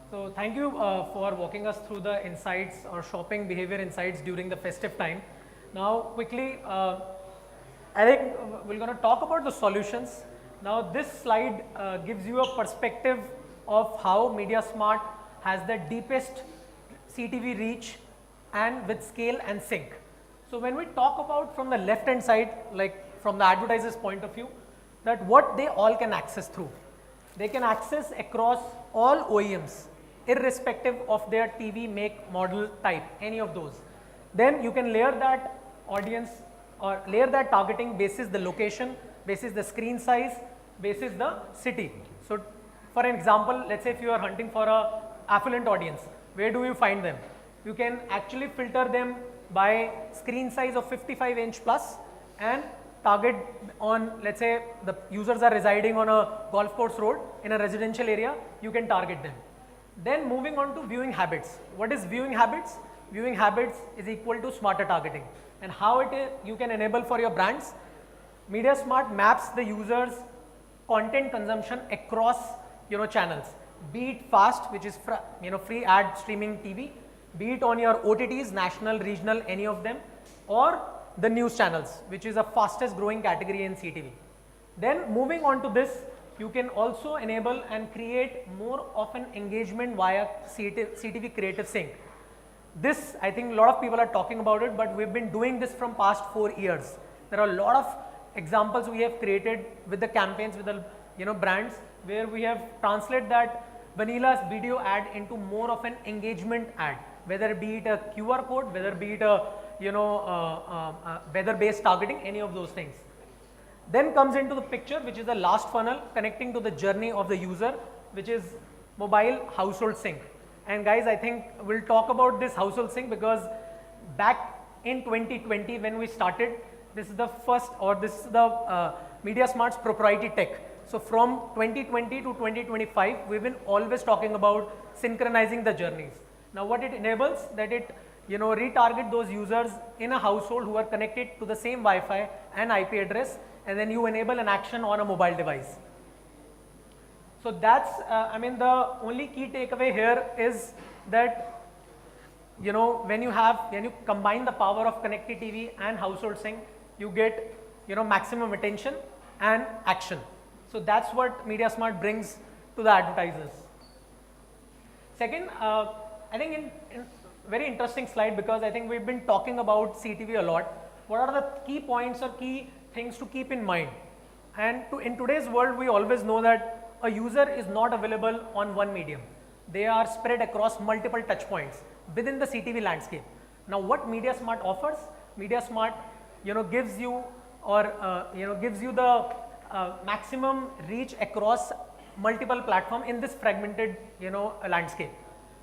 So thank you for walking us through the insights or shopping behavior insights during the festive time. Now, quickly, I think we're going to talk about the solutions. Now, this slide gives you a perspective of how MediaSmart has the deepest CTV reach and with scale and sync. So when we talk about from the left hand side, like from the advertiser's point of view, that what they all can access through. They can access across all OEMs, irrespective of their TV make, model, type, any of those. Then you can layer that audience or layer that targeting basis the location, basis the screen size, basis the city. So For an example, let's say if you are hunting for a affluent audience, where do you find them? You can actually filter them by screen size of 55-inch plus and target on, let's say the users are residing on a golf course road in a residential area, you can target them. Then moving on to viewing habits. What is viewing habits? Viewing habits is equal to smarter targeting. And how it is you can enable for your brands? MediaSmart maps the user's content consumption across channels. Be it fast, which is free ad streaming TV, be it on your OTTs, national, regional, any of them, or the news channels, which is the fastest growing category in CTV. Then moving on to this, you can also enable and create more of an engagement via CTV Creative Sync. This, I think a lot of people are talking about it, but we've been doing this from past 4 years. There are a lot of examples we have created with the campaigns, with the brands, where we have translated that vanilla's video ad into more of an engagement ad, whether be it a QR code, whether be it a weather-based targeting, any of those things. Then comes into the picture, which is the last funnel connecting to the journey of the user, which is mobile household sync. And guys, I think we'll talk about this household sync because back in 2020 when we started, this is the first, or this is the MediaSmart's proprietary tech. So from 2020 to 2025, we've been always talking about synchronizing the journeys. Now what it enables, that it retarget those users in a household who are connected to the same Wi-Fi and IP address, and then you enable an action on a mobile device. So that's, the only key takeaway here is that, when you combine the power of connected TV and household sync, you get, maximum attention and action. So that's what MediaSmart brings to the advertisers. Second, I think in very interesting slide, because I think we've been talking about CTV a lot. What are the key points or key things to keep in mind? And in today's world, we always know that a user is not available on one medium. They are spread across multiple touch points within the CTV landscape. Now what MediaSmart offers? MediaSmart gives you the maximum reach across multiple platforms in this fragmented landscape.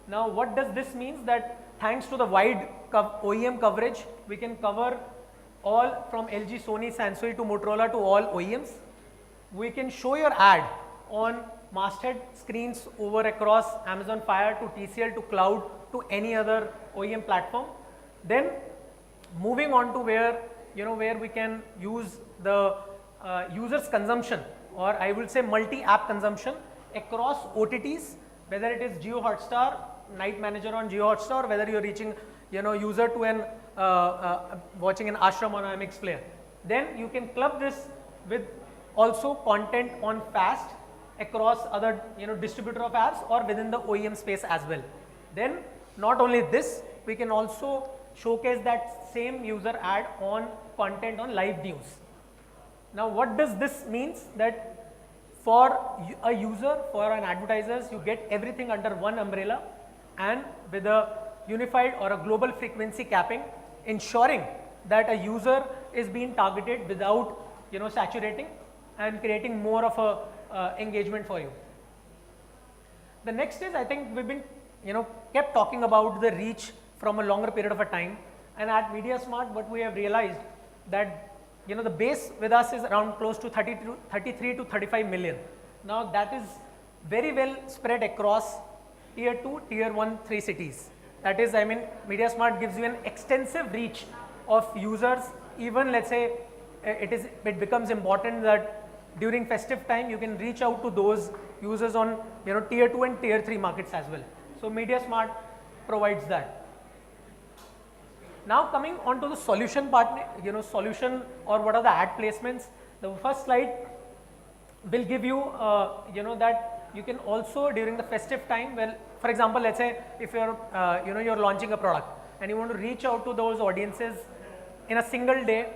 Now what does this mean? That thanks to the wide OEM coverage, we can cover all from LG, Sony, Samsung to Motorola to all OEMs. We can show your ad on masthead screens over across Amazon Fire to TCL to cloud to any other OEM platform. Then moving on to where we can use the user's consumption, or I will say multi-app consumption across OTTs, whether it is Jio Hotstar, Night Manager on Jio Hotstar, whether you're reaching user to an watching an ashram on MX Player. Then you can club this with also content on FAST across other distributor of apps or within the OEM space as well. Then not only this, we can also showcase that same user ad on content on live news. Now what does this means? That for a user, for an advertisers, you get everything under one umbrella and with a unified or a global frequency capping, ensuring that a user is being targeted without saturating and creating more of a engagement for you. The next is, I think we've been kept talking about the reach from a longer period of a time, and at MediaSmart what we have realized that the base with us is around close to 33 to 35 million. Now that is very well spread across tier 2, tier 1, 3 cities. That is, MediaSmart gives you an extensive reach of users. Even let's say it becomes important that during festive time you can reach out to those users on tier 2 and tier 3 markets as well. So MediaSmart provides that. Now coming on to the solution part, solution or what are the ad placements. The first slide will give you that you can also during the festive time, well, for example, let's say if you're you're launching a product and you want to reach out to those audiences in a single day,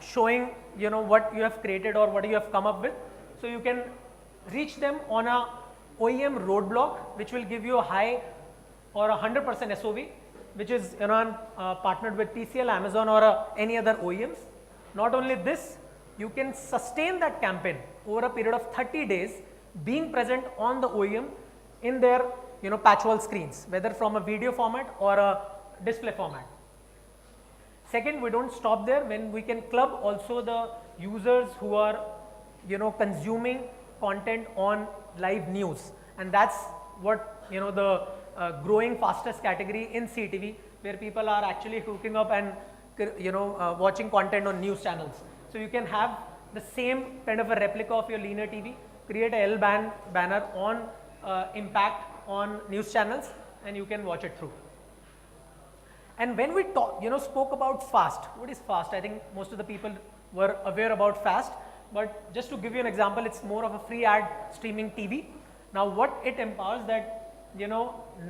showing what you have created or what you have come up with. So you can reach them on a OEM roadblock, which will give you a high or 100% SOV, which is partnered with TCL, Amazon or any other OEMs. Not only this, you can sustain that campaign over a period of 30 days being present on the OEM in their patch wall screens, whether from a video format or a display format. Second, we don't stop there. When we can club also the users who are consuming content on live news, and that's what the growing fastest category in CTV, where people are actually hooking up and watching content on news channels. So you can have the same kind of a replica of your linear TV, create a L banner on impact on news channels, and you can watch it through. And when we spoke about FAST, what is FAST? I think most of the people were aware about FAST, but just to give you an example, it's more of a free ad streaming TV. Now what it empowers that,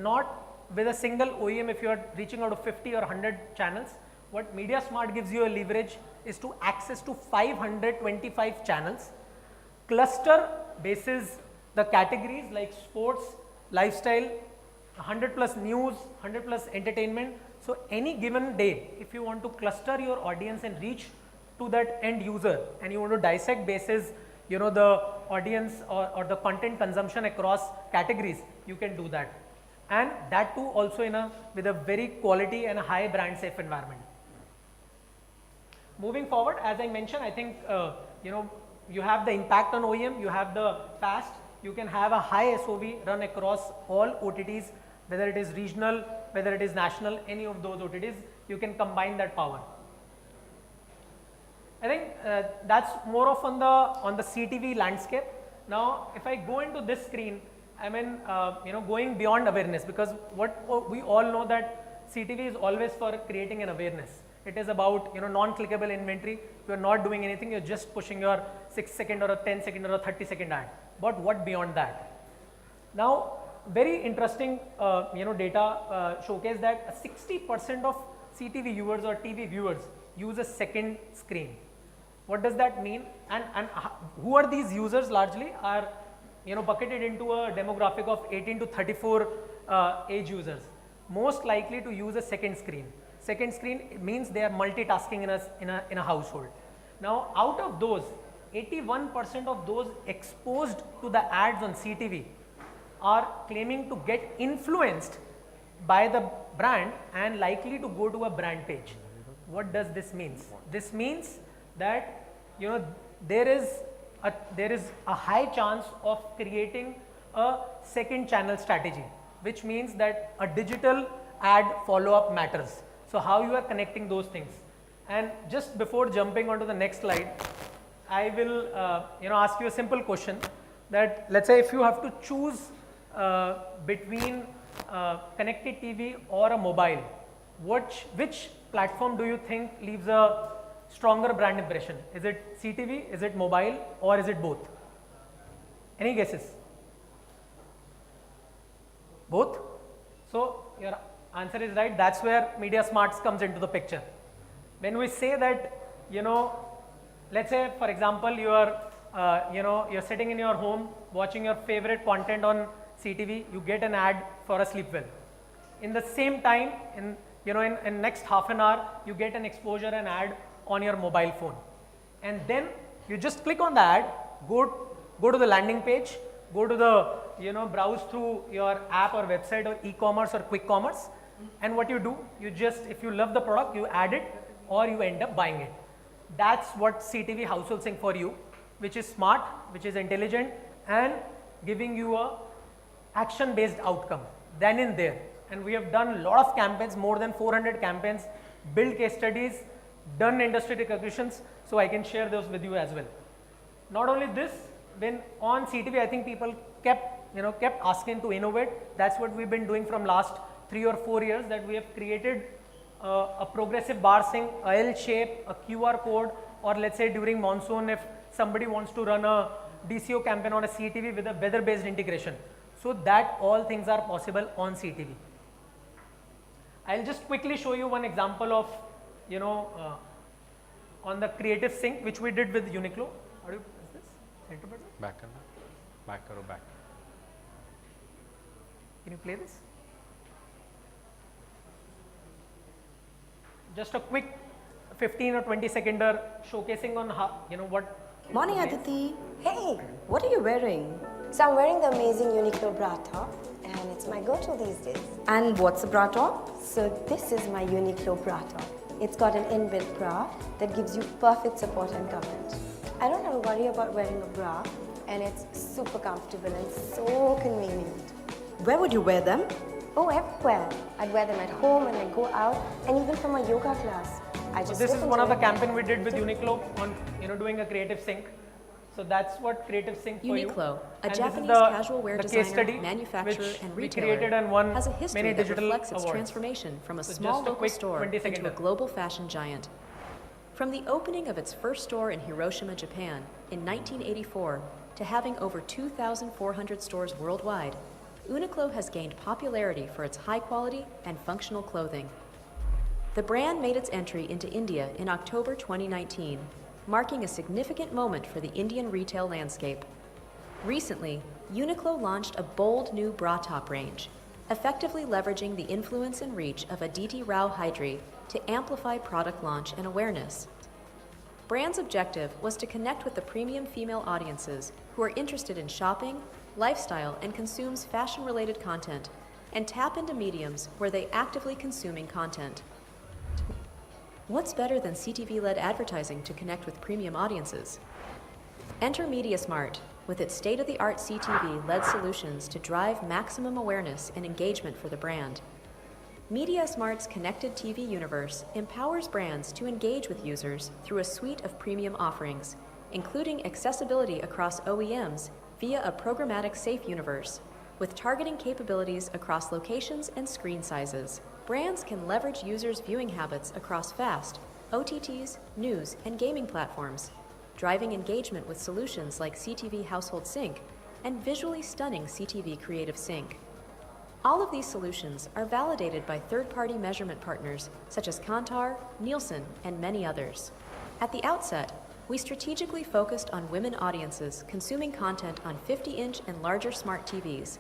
not with a single OEM, if you are reaching out to 50 or 100 channels, what MediaSmart gives you a leverage is to access to 525 channels, cluster basis the categories like sports, lifestyle, 100 plus news, 100 plus entertainment. So any given day, if you want to cluster your audience and reach to that end user, and you want to dissect basis, the audience or the content consumption across categories, you can do that. And that too also with a very quality and a high brand safe environment. Moving forward, as I mentioned, I think, you have the impact on OEM, you have the FAST, you can have a high SOV run across all OTTs, whether it is regional, whether it is national, any of those OTTs, you can combine that power. I think that's more of on the CTV landscape. Now, if I go into this screen, I mean, going beyond awareness, because what we all know that CTV is always for creating an awareness. It is about non-clickable inventory. You are not doing anything. You're just pushing your 6-second or a 10-second or a 30-second ad. But what beyond that? Now, very interesting data showcase that 60% of CTV viewers or TV viewers use a second screen. What does that mean? And who are these users? Largely are bucketed into a demographic of 18 to 34 age users, most likely to use a second screen. Second screen means they are multitasking in a household. Now, out of those, 81% of those exposed to the ads on CTV are claiming to get influenced by the brand and likely to go to a brand page. What does this mean? This means that there is a high chance of creating a second channel strategy, which means that a digital ad follow-up matters. So how you are connecting those things. And just before jumping onto the next slide, I will ask you a simple question that, let's say if you have to choose between connected TV or a mobile, which platform do you think leaves a stronger brand impression? Is it CTV, is it mobile, or is it both? Any guesses? Both? So your answer is right. That's where MediaSmart comes into the picture. When we say that, let's say for example you are you're sitting in your home watching your favorite content on CTV, you get an ad for a sleep well. In the same time, in next half an hour, you get an exposure, an ad on your mobile phone, and then you just click on the ad, go to the landing page, go to the browse through your app or website or e-commerce or quick commerce, and what you do, you just, if you love the product, you add it or you end up buying it. That's what CTV household sync for you, which is smart, which is intelligent, and giving you a action based outcome then and there. And we have done a lot of campaigns, more than 400 campaigns, built case studies, done industry recognitions, so I can share those with you as well. Not only this, when on CTV, I think people kept asking to innovate. That's what we've been doing from last 3 or 4 years, that we have created a progressive bar sync, a L shape, a QR code, or let's say during monsoon, if somebody wants to run a DCO campaign on a CTV with a weather based integration. So that all things are possible on CTV. I'll just quickly show you one example of, on the creative sync, which we did with Uniqlo. How do you press this? Center button? Back and back or back. Can you play this? Just a quick 15 or 20 seconder showcasing on how, what. Morning, Aditi. Hey, what are you wearing? So I'm wearing the amazing Uniqlo bra top, and it's my go-to these days. And what's a bra top? So this is my Uniqlo bra top. It's got an inbuilt bra that gives you perfect support and coverage. I don't have to worry about wearing a bra, and it's super comfortable and so convenient. Where would you wear them? Oh, everywhere. I'd wear them at home when I go out, and even for my yoga class. I So just this slip is into one of the it. campaign we did with Uniqlo on doing a creative sync. So that's what creative sync for you. Uniqlo, a And this is Japanese the- casual wear the case designer, study manufacturer, which and we retailer, created and won has a history many that digital reflects its awards. transformation from a So small just a local quick store 20-second into a global fashion giant. From the opening of its first store in Hiroshima, Japan in 1984 to having over 2,400 stores worldwide, Uniqlo has gained popularity for its high quality and functional clothing. The brand made its entry into India in October 2019, marking a significant moment for the Indian retail landscape. Recently, Uniqlo launched a bold new bra top range, effectively leveraging the influence and reach of Aditi Rao Hydari to amplify product launch and awareness. Brand's objective was to connect with the premium female audiences who are interested in shopping, lifestyle, and consumes fashion-related content, and tap into mediums where they actively consuming content. What's better than CTV-led advertising to connect with premium audiences? Enter MediaSmart with its state-of-the-art CTV-led solutions to drive maximum awareness and engagement for the brand. MediaSmart's connected TV universe empowers brands to engage with users through a suite of premium offerings, including accessibility across OEMs via a programmatic safe universe, with targeting capabilities across locations and screen sizes. Brands can leverage users' viewing habits across FAST, OTTs, news, and gaming platforms, driving engagement with solutions like CTV Household Sync and visually stunning CTV Creative Sync. All of these solutions are validated by third-party measurement partners such as Kantar, Nielsen, and many others. At the outset, we strategically focused on women audiences consuming content on 50-inch and larger smart TVs,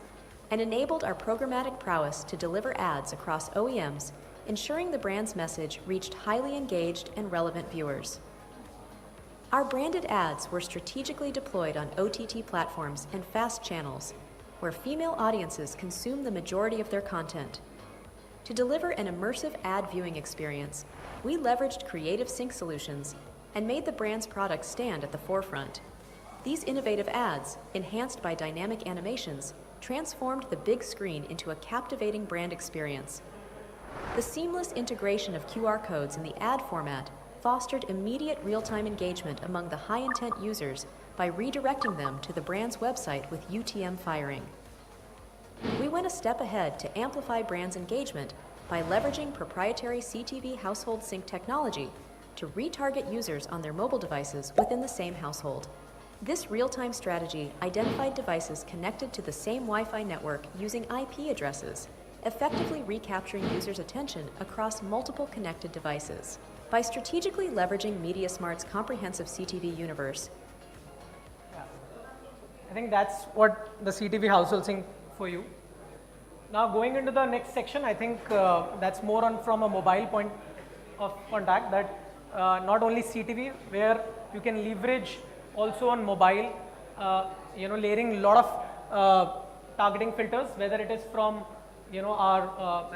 and enabled our programmatic prowess to deliver ads across OEMs, ensuring the brand's message reached highly engaged and relevant viewers. Our branded ads were strategically deployed on OTT platforms and FAST channels, where female audiences consume the majority of their content. To deliver an immersive ad viewing experience, we leveraged creative sync solutions and made the brand's products stand at the forefront. These innovative ads, enhanced by dynamic animations, transformed the big screen into a captivating brand experience. The seamless integration of QR codes in the ad format fostered immediate real-time engagement among the high-intent users by redirecting them to the brand's website with UTM firing. We went a step ahead to amplify brands' engagement by leveraging proprietary CTV household sync technology to retarget users on their mobile devices within the same household. This real-time strategy identified devices connected to the same Wi-Fi network using IP addresses, effectively recapturing users' attention across multiple connected devices. By strategically leveraging MediaSmart's comprehensive CTV universe, I think that's what the CTV household sync for you. Now going into the next section, I think that's more on from a mobile point of contact, that not only CTV, where you can leverage also on mobile, layering a lot of targeting filters, whether it is from our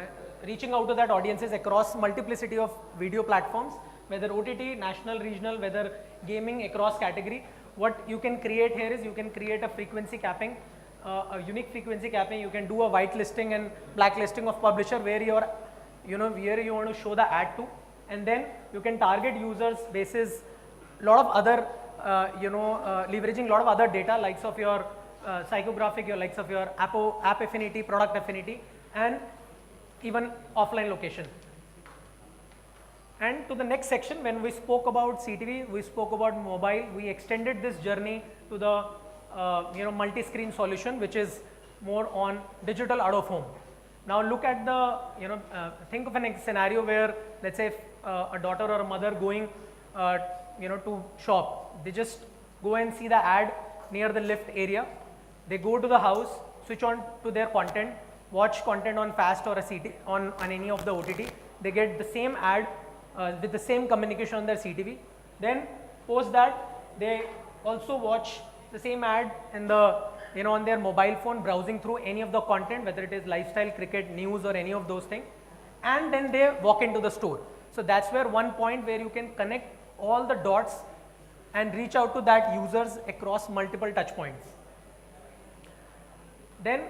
reaching out to that audiences across multiplicity of video platforms, whether OTT, national, regional, whether gaming, across category. What you can create here is you can create a frequency capping, a unique frequency capping. You can do a whitelisting and blacklisting of publisher where you're, where you want to show the ad to, and then you can target users basis lot of other, leveraging lot of other data, likes of your psychographic, your likes of your app affinity, product affinity, and even offline location. And to the next section, when we spoke about CTV, we spoke about mobile, we extended this journey to the multi-screen solution, which is more on digital out of home. Now look at the, think of a scenario where, let's say, a daughter or a mother going, to shop. They just go and see the ad near the lift area. They go to the house, switch on to their content, watch content on FAST or a CT on any of the OTT. They get the same ad with the same communication on their CTV. Then post that, they also watch the same ad in the on their mobile phone browsing through any of the content, whether it is lifestyle, cricket, news or any of those things, and then they walk into the store. So that's where one point where you can connect all the dots and reach out to that users across multiple touch points. Then,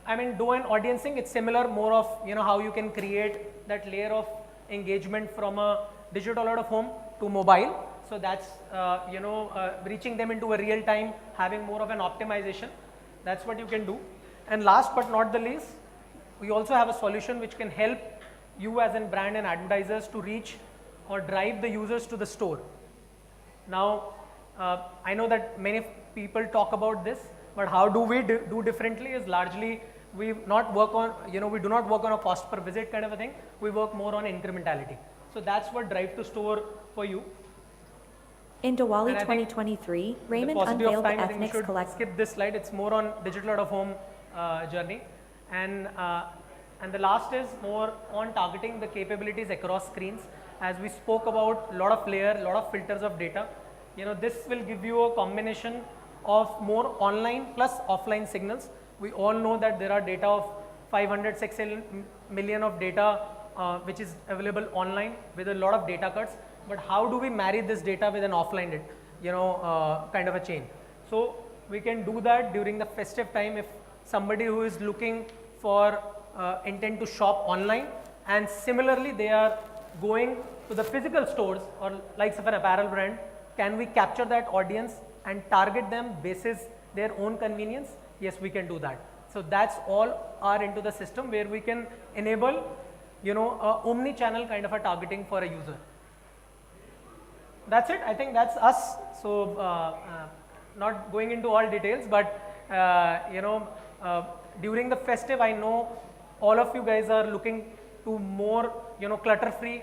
I mean, do an audiencing, it's similar, more of, how you can create that layer of engagement from a digital out of home to mobile. So that's, reaching them into a real time, having more of an optimization. That's what you can do. And last but not the least, we also have a solution which can help you as a brand and advertisers to reach or drive the users to the store. Now, I know that many people talk about this, but how do we do differently is largely we not work on, we do not work on a cost per visit kind of a thing. We work more on incrementality. So that's what drive to store for you. In Diwali 2023, Raymond unveiled the Ethnics Collection. Skip this slide. It's more on digital out of home journey, and the last is more on targeting the capabilities across screens. As we spoke about, a lot of layer, lot of filters of data. This will give you a combination of more online plus offline signals. We all know that there are data of 506 million of data which is available online with a lot of data cuts. But how do we marry this data with an offline, kind of a chain? So we can do that during the festive time if somebody who is looking for intent to shop online, and similarly they are going to the physical stores or likes of an apparel brand, can we capture that audience and target them basis their own convenience? Yes, we can do that. So that's all are into the system where we can enable, a omni-channel kind of a targeting for a user. That's it. I think that's us. So not going into all details, but during the festive, I know all of you guys are looking to more, clutter-free,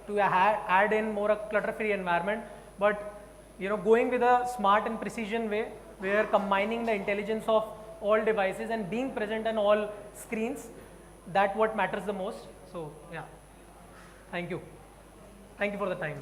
to add in more a clutter-free environment. But going with a smart and precision way, where combining the intelligence of all devices and being present on all screens, that what matters the most. So yeah, thank you. Thank you for the time.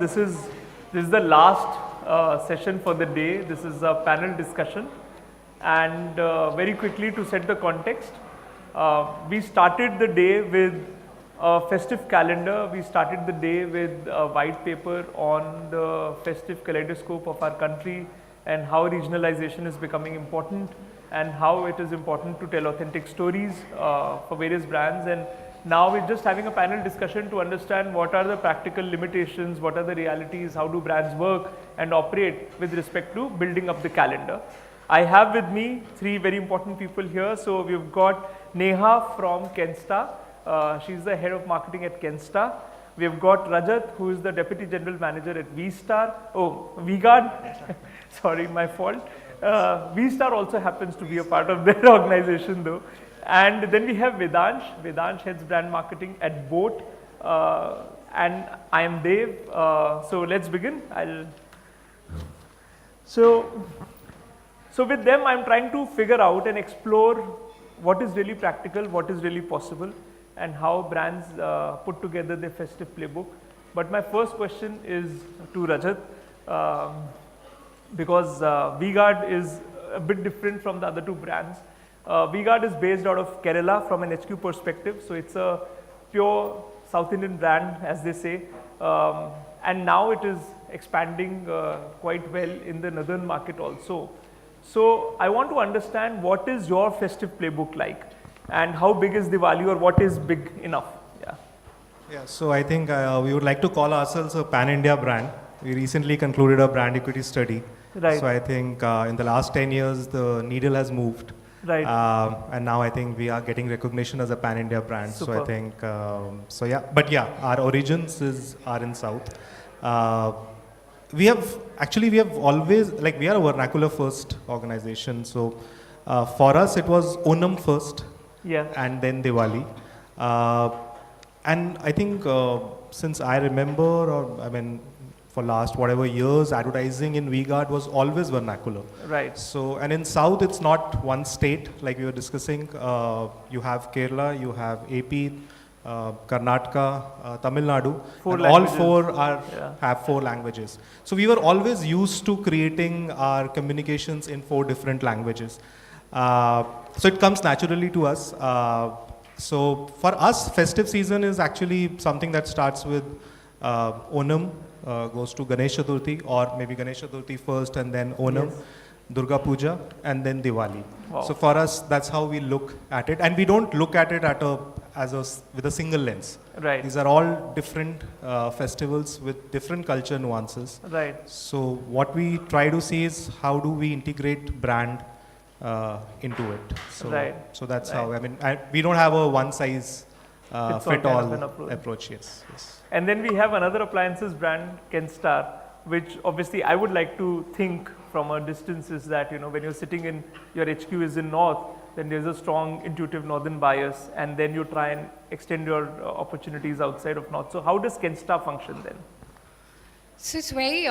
This is the last session for the day. This is a panel discussion, and very quickly to set the context, we started the day with a festive calendar. We started the day with a white paper on the festive kaleidoscope of our country and how regionalization is becoming important and how it is important to tell authentic stories for various brands. And now we're just having a panel discussion to understand what are the practical limitations, what are the realities, how do brands work and operate with respect to building up the calendar. I have with me three very important people here. So we've got Neha from Kenstar. She's the head of marketing at Kenstar. We've got Rajat, who is the deputy general manager at V-Guard. Sorry, my fault. V-Star also happens to be a part of their organization though. And then we have Vedansh. Vedansh heads brand marketing at Boat. And I am Dev. So let's begin. So with them, I'm trying to figure out and explore what is really practical, what is really possible, and how brands put together their festive playbook. But my first question is to Rajat, because V-Guard is a bit different from the other two brands. V-Guard is based out of Kerala from an HQ perspective, so it's a pure South Indian brand, as they say, and now it is expanding quite well in the northern market also. So I want to understand, what is your festive playbook like, and how big is Diwali, or what is big enough? Yeah, so I think we would like to call ourselves a pan-India brand. We recently concluded a brand equity study. Right. So I think in the last 10 years, the needle has moved. Right. And now I think we are getting recognition as a pan-India brand. Super. So I think, our origins are in South. We have always, we are a vernacular first organization. So for us, it was Onam first, and then Diwali. And I think since I remember, for last whatever years, advertising in V-Guard was always vernacular. Right. So, and in South, it's not one state like we were discussing. You have Kerala, you have AP, Karnataka, Tamil Nadu, and all four have 4 languages. So we were always used to creating our communications in 4 different languages. So it comes naturally to us. So for us, festive season is actually something that starts with Onam, goes to Ganesh Chaturthi, or maybe Ganesh Chaturthi first and then Onam, Durga Puja, and then Diwali. Wow. So for us, that's how we look at it, and we don't look at it with a single lens. Right. These are all different festivals with different culture nuances. Right. So what we try to see is, how do we integrate brand into it. So, right. So that's how, we don't have a one size fit all approach. Yes. And then we have another appliances brand, Kenstar, which obviously I would like to think from a distance is that, when you're sitting in, your HQ is in North, then there's a strong intuitive northern bias, and then you try and extend your opportunities outside of North. So how does Kenstar function then? So it's very,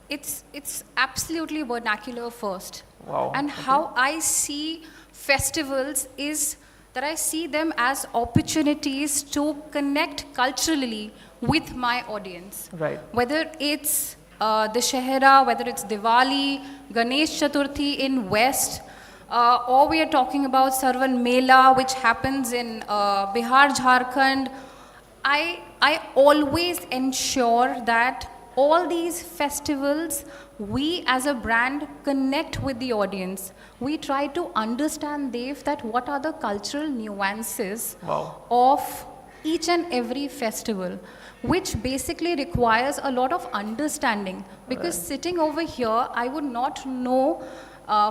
it's absolutely vernacular first. Wow. And how I see festivals is that I see them as opportunities to connect culturally with my audience. Right. Whether it's Dussehra, whether it's Diwali, Ganesh Chaturthi in West, or we are talking about Sarvan Mela, which happens in Bihar, Jharkhand. I always ensure that all these festivals, we as a brand connect with the audience. We try to understand, Dev, that what are the cultural nuances of each and every festival, which basically requires a lot of understanding. Because sitting over here, I would not know,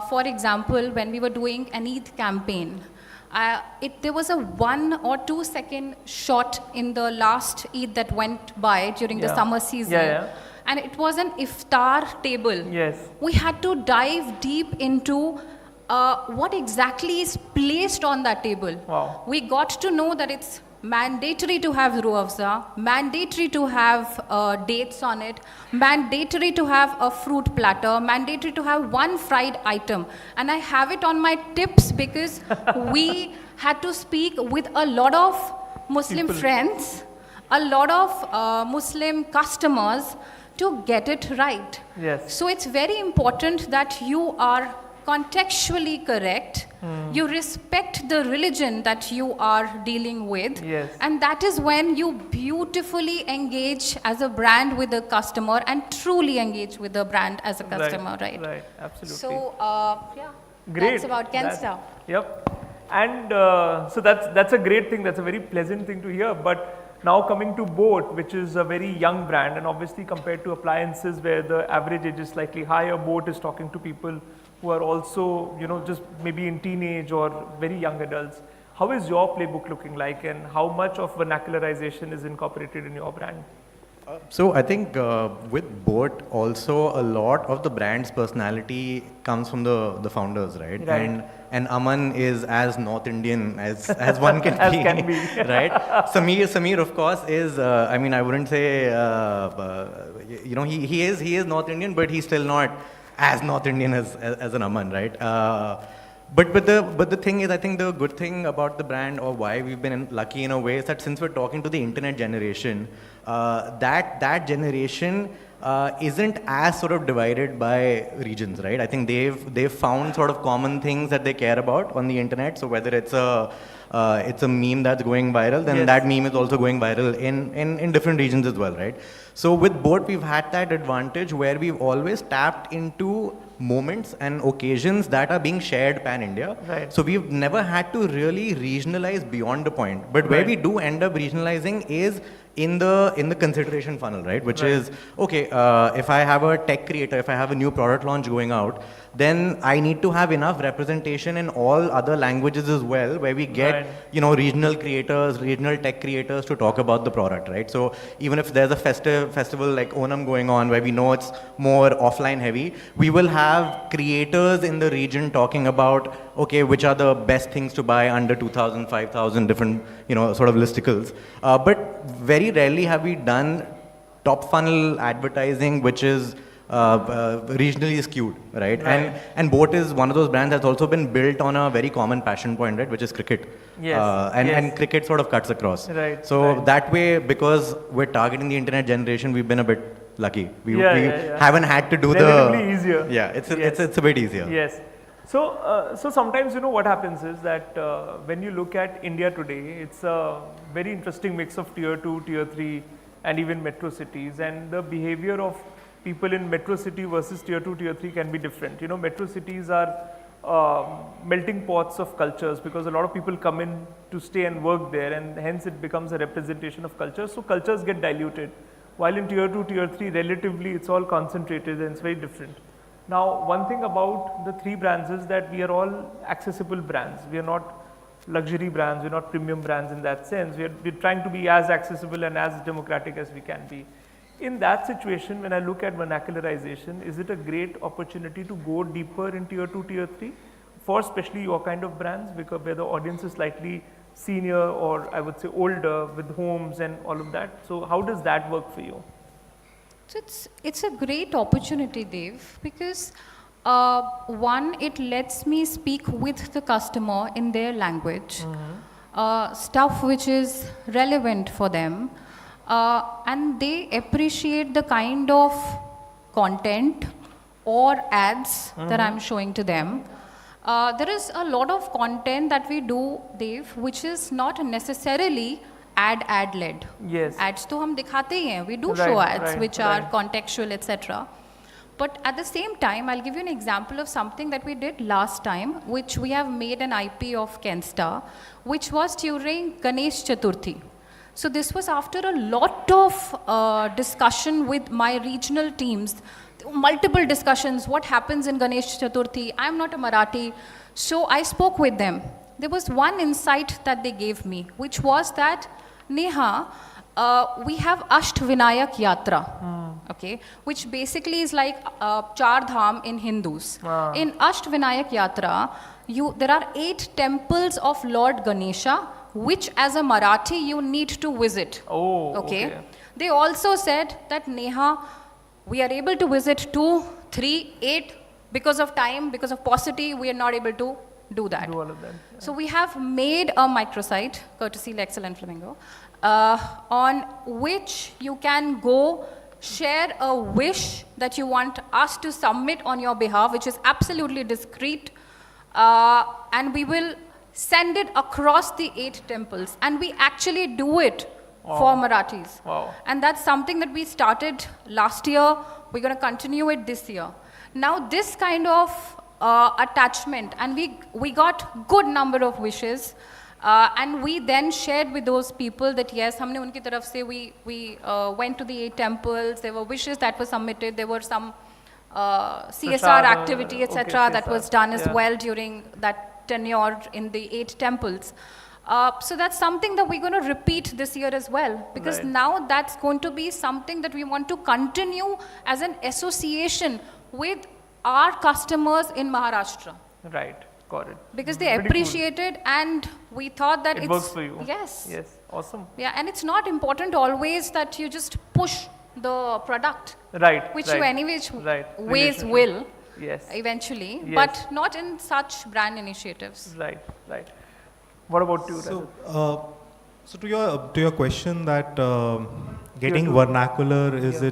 for example, when we were doing an Eid campaign, there was a 1 or 2 second shot in the last Eid that went by during the summer season. And it was an iftar table. Yes. We had to dive deep into what exactly is placed on that table. Wow. We got to know that it's mandatory to have ruh afza, mandatory to have dates on it, mandatory to have a fruit platter, mandatory to have 1 fried item. And I have it on my tips because we had to speak with a lot of Muslim friends a lot of Muslim customers to get it right. Yes. So it's very important that you are contextually correct. You respect the religion that you are dealing with. Yes. And that is when you beautifully engage as a brand with a customer and truly engage with the brand as a customer, right? Right, absolutely. So, yeah, Great. that's about Kensta. Yep. And so that's a great thing. That's a very pleasant thing to hear. But now coming to Boat, which is a very young brand, and obviously compared to appliances where the average age is slightly higher, Boat is talking to people who are also, you know, just maybe in teenage or very young adults. How is your playbook looking like, and how much of vernacularization is incorporated in your brand? So I think with Boat also a lot of the brand's personality comes from the founders, right? Right. And Aman is as North Indian as one can As be, can be. right? Samir of course is. I mean, I wouldn't say you know, he is North Indian, but he's still not as North Indian as an Aman, right? But the thing is, I think the good thing about the brand, or why we've been lucky in a way, is that since we're talking to the internet generation, that generation isn't as sort of divided by regions, right? I think they've found sort of common things that they care about on the internet. So whether it's a meme that's going viral, then Yes. that meme is also going viral in different regions as well, right? So with Boat, we've had that advantage where we've always tapped into moments and occasions that are being shared pan-India. Right. So we've never had to really regionalize beyond a point. But where Right. we do end up regionalizing is in the consideration funnel, right? Which Right. is, okay, if I have a tech creator, if I have a new product launch going out, then I need to have enough representation in all other languages as well, where we get, Right. you know, regional creators, regional tech creators to talk about the product, right? So even if there's a festival like Onam going on, where we know it's more offline heavy, we will have creators in the region talking about, okay, which are the best things to buy under 2,000, 5,000 different, you know, sort of listicles. But very rarely have we done top funnel advertising, which is regionally skewed, right? Right. And Boat is one of those brands that's also been built on a very common passion point, right? Which is cricket. Yes, And yes. cricket sort of cuts across. Right, So right. that way, because we're targeting the internet generation, we've been a bit lucky. We Yeah. haven't had to do Relatively easier. Yeah, Yes. it's a bit easier. Yes. So sometimes, you know, what happens is that when you look at India today, it's a very interesting mix of tier 2, tier 3, and even metro cities. And the behavior of people in metro city versus tier 2, tier 3 can be different. You know, metro cities are melting pots of cultures, because a lot of people come in to stay and work there, and hence it becomes a representation of culture. So cultures get diluted. While in tier 2, tier 3, relatively it's all concentrated and it's very different. Now, one thing about the three brands is that we are all accessible brands. We are not luxury brands, we're not premium brands in that sense. We're trying to be as accessible and as democratic as we can be. In that situation, when I look at vernacularization, is it a great opportunity to go deeper in tier 2, tier 3 for especially your kind of brands, because where the audience is slightly senior, or I would say older, with homes and all of that? So how does that work for you? So it's a great opportunity, Dev, because one, it lets me speak with the customer in their language, stuff which is relevant for them, and they appreciate the kind of content or ads that I'm showing to them. There is a lot of content that we do, Dev, which is not necessarily ad led. Yes. Ads to hum dikhate hi hain. We do Right, show ads right, which are right. contextual, etc. But at the same time, I'll give you an example of something that we did last time, which we have made an IP of Kensta, which was during Ganesh Chaturthi. So this was after a lot of discussion with my regional teams, multiple discussions, what happens in Ganesh Chaturthi. I'm not a Marathi, so I spoke with them. There was one insight that they gave me, which was that, Neha, we have Ashtavinayak Yatra, okay, which basically is like Char Dham in Hindus. In Ashtavinayak Yatra, there are 8 temples of Lord Ganesha, which as a Marathi you need to visit. Oh, okay. They also said that, Neha, we are able to visit 2, 3, 8, because of time, because of paucity, we are not able to do that. Do all of that. So we have made a microsite, courtesy Lyxel&Flamingo, on which you can go share a wish that you want us to submit on your behalf, which is absolutely discreet, and we will send it across the 8 temples. And we actually do it for Marathis. Wow. And that's something that we started last year. We're going to continue it this year. Now, this kind of attachment, and we got good number of wishes, and we then shared with those people that yes, humne unki taraf se we went to the 8 temples. There were wishes that were submitted. There were some CSR activity, etc., that was done as well during that tenure in the 8 temples. So that's something that we're going to repeat this year as well, because now that's going to be something that we want to continue as an association with our customers in Maharashtra. Right, got it. Because they appreciate it, and we thought that it works for you. Yes. Yes, awesome. Yeah, and it's not important always that you just push the product, right, which right, you anyways ways Relationship. will Yes. eventually, Yes. but not in such brand initiatives. Right, right. What about you, Rajat? So to your question that getting vernacular, is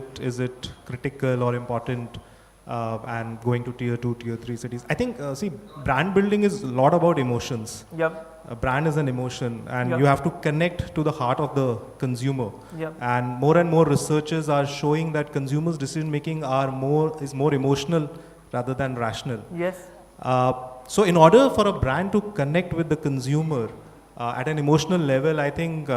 it critical or important, and going to tier 2, tier 3 cities? I think see, brand building is a lot about emotions. Yep. A brand is an emotion, and Yep. you have to connect to the heart of the consumer. Yep. And more researchers are showing that consumers' decision making is more emotional rather than rational. Yes. So in order for a brand to connect with the consumer at an emotional level, I think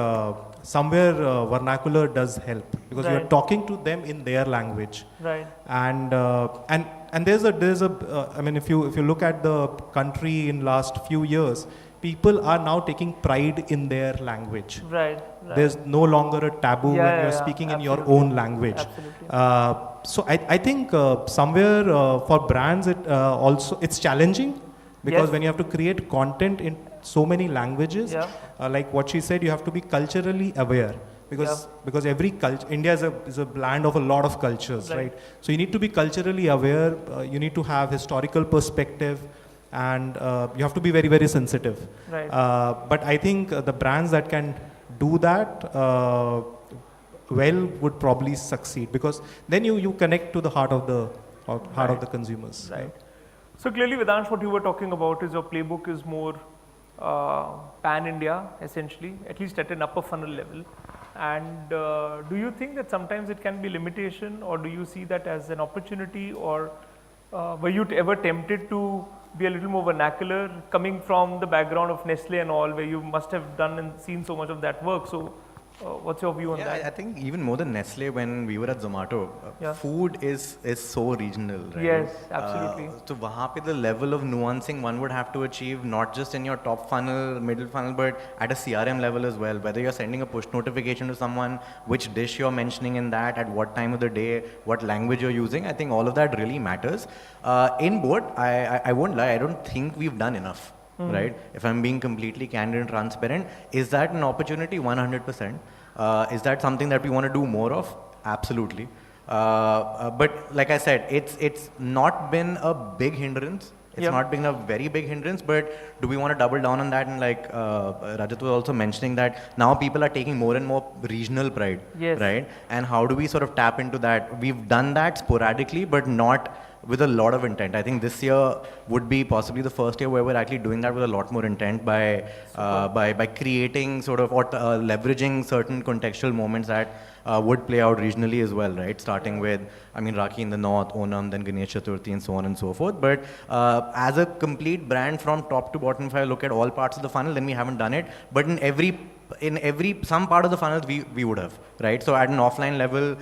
somewhere vernacular does help, because you are Right. talking to them in their language. Right. And there's a I mean, if you look at the country in last few years, people are now taking pride in their language. Right. Right. There's no longer a taboo Yeah, when yeah, you're yeah. speaking in your Absolutely. own language. Absolutely. So I think somewhere for brands it's challenging, because Yes. when you have to create content in so many languages, Yeah. like what she said, you have to be culturally aware, because every culture, India is a land of a lot of cultures, Right. right? So you need to be culturally aware. You need to have historical perspective, and you have to be very, very sensitive. Right. But I think the brands that can do that would probably succeed, because then you connect to the heart of the consumers. Right. So clearly, Vedansh, what you were talking about is your playbook is more pan-India, essentially, at least at an upper funnel level. And do you think that sometimes it can be limitation, or do you see that as an opportunity, or were you ever tempted to be a little more vernacular, coming from the background of Nestle and all, where you must have done and seen so much of that work? So what's your view on that? I think even more than Nestle, when we were at Zomato, food is so regional, right? Yes, absolutely. So wahan pe the level of nuancing one would have to achieve, not just in your top funnel, middle funnel, but at a CRM level as well. Whether you're sending a push notification to someone, which dish you're mentioning in that, at what time of the day, what language you're using, I think all of that really matters. In board, I won't lie, I don't think we've done enough. Right? If I'm being completely candid and transparent, is that an opportunity? 100%. Is that something that we want to do more of? Absolutely. But like I said, it's not been a big hindrance. It's not been a very big hindrance, but do we want to double down on that? And like Rajat was also mentioning that now people are taking more and more regional pride, right? And how do we sort of tap into that? We've done that sporadically, but not with a lot of intent. I think this year would be possibly the first year where we're actually doing that with a lot more intent by creating sort of, or leveraging certain contextual moments that would play out regionally as well, right? Starting with, I mean, Rakhi in the north, Onam, then Ganesh Chaturthi, and so on and so forth. But as a complete brand from top to bottom, if I look at all parts of the funnel, then we haven't done it. But in some part of the funnel, we would have, right? So at an offline level,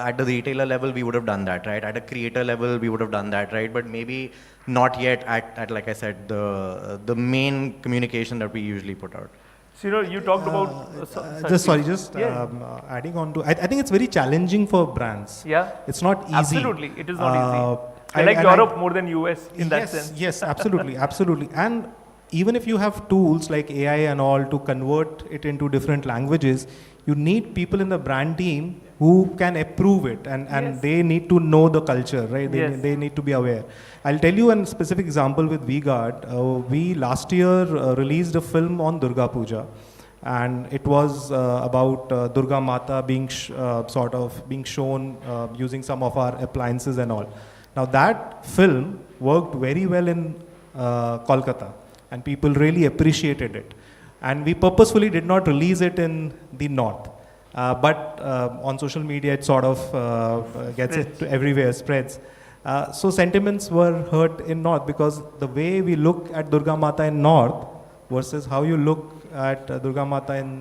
at the retailer level, we would have done that, right? At a creator level, we would have done that, right? But maybe not yet at like I said, the main communication that we usually put out. So, you talked about... adding on to, I think it's very challenging for brands. Yeah. It's not easy. Absolutely, it is not easy. I like Europe more than US in that sense. Yes, absolutely, absolutely. And even if you have tools like AI and all to convert it into different languages, you need people in the brand team who can approve it, and they need to know the culture, right? They need to be aware. I'll tell you a specific example with V-Guard. We last year released a film on Durga Puja, and it was about Durga Mata being being shown using some of our appliances and all. Now that film worked very well in Kolkata, and people really appreciated it. And we purposefully did not release it in the north. But on social media, it sort of gets it to everywhere, spreads. So sentiments were hurt in north, because the way we look at Durga Mata in north versus how you look at Durga Mata in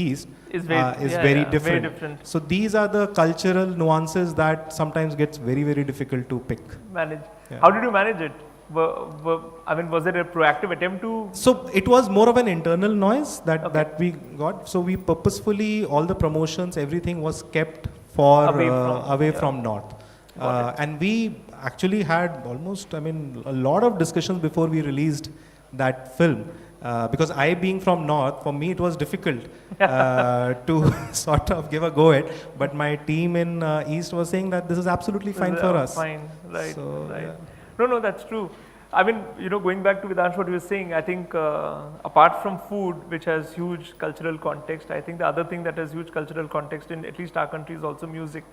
east is very different. So these are the cultural nuances that sometimes gets very, very difficult to pick. Manage. Yeah. How did you manage it? I mean, was it a proactive attempt to? So it was more of an internal noise that we got. So we purposefully, all the promotions, everything was kept for away from north. And we actually had almost, a lot of discussions before we released that film. Because I being from north, for me it was difficult to sort of give a go at. But my team in east was saying that this is absolutely fine for us. Fine, right, so, right. Yeah. No, that's true. I mean, going back to Vedansh, what you were saying, I think apart from food, which has huge cultural context, I think the other thing that has huge cultural context in at least our country is also music.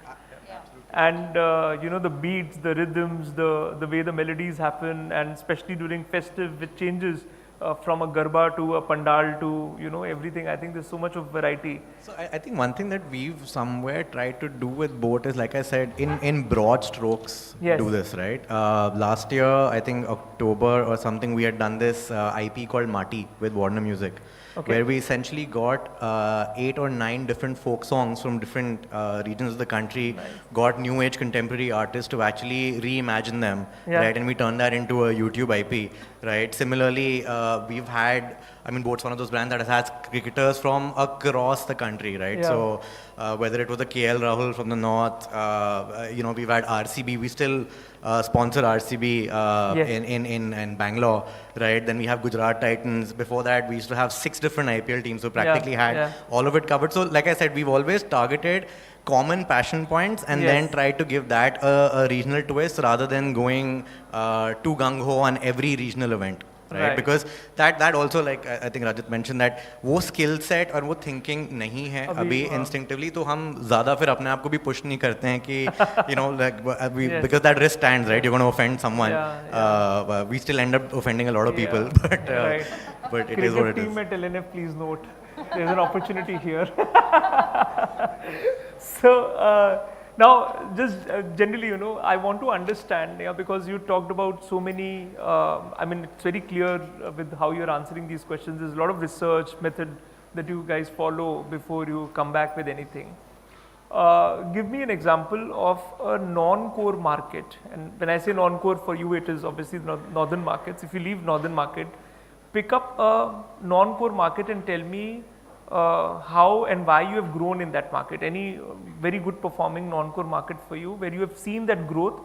And the beats, the rhythms, the way the melodies happen, and especially during festive, which changes from a garba to a pandal to everything. I think there's so much of variety. So I think one thing that we've somewhere tried to do with both is, like I said, in broad strokes, do this, right? Last year, I think October or something, we had done this IP called Mati with Warner Music, where we essentially got 8 or 9 different folk songs from different regions of the country, got new age contemporary artists to actually reimagine them, right? And we turned that into a YouTube IP, right? Similarly, we've had, Boat's one of those brands that has had cricketers from across the country, right? So whether it was the KL Rahul from the north, we've had RCB, we still sponsor RCB in Bangalore, right? Then we have Gujarat Titans. Before that, we used to have 6 different IPL teams, so practically had all of it covered. So like I said, we've always targeted common passion points and then tried to give that a regional twist rather than going too gung-ho on every regional event. Right? Because that also, like I think Rajat mentioned, that वो skill set और वो thinking नहीं है अभी instinctively, तो हम ज़्यादा फिर अपने आप को भी push नहीं करते हैं कि like because that risk stands, right? You're going to offend someone. We still end up offending a lot of people, but it is what it is. Team at LNF, please note, there's an opportunity here. So now, just generally, I want to understand, because you talked about so many, it's very clear with how you're answering these questions. There's a lot of research method that you guys follow before you come back with anything. Give me an example of a non-core market. And when I say non-core, for you, it is obviously northern markets. If you leave northern market, pick up a non-core market and tell me how and why you have grown in that market. Any very good performing non-core market for you where you have seen that growth,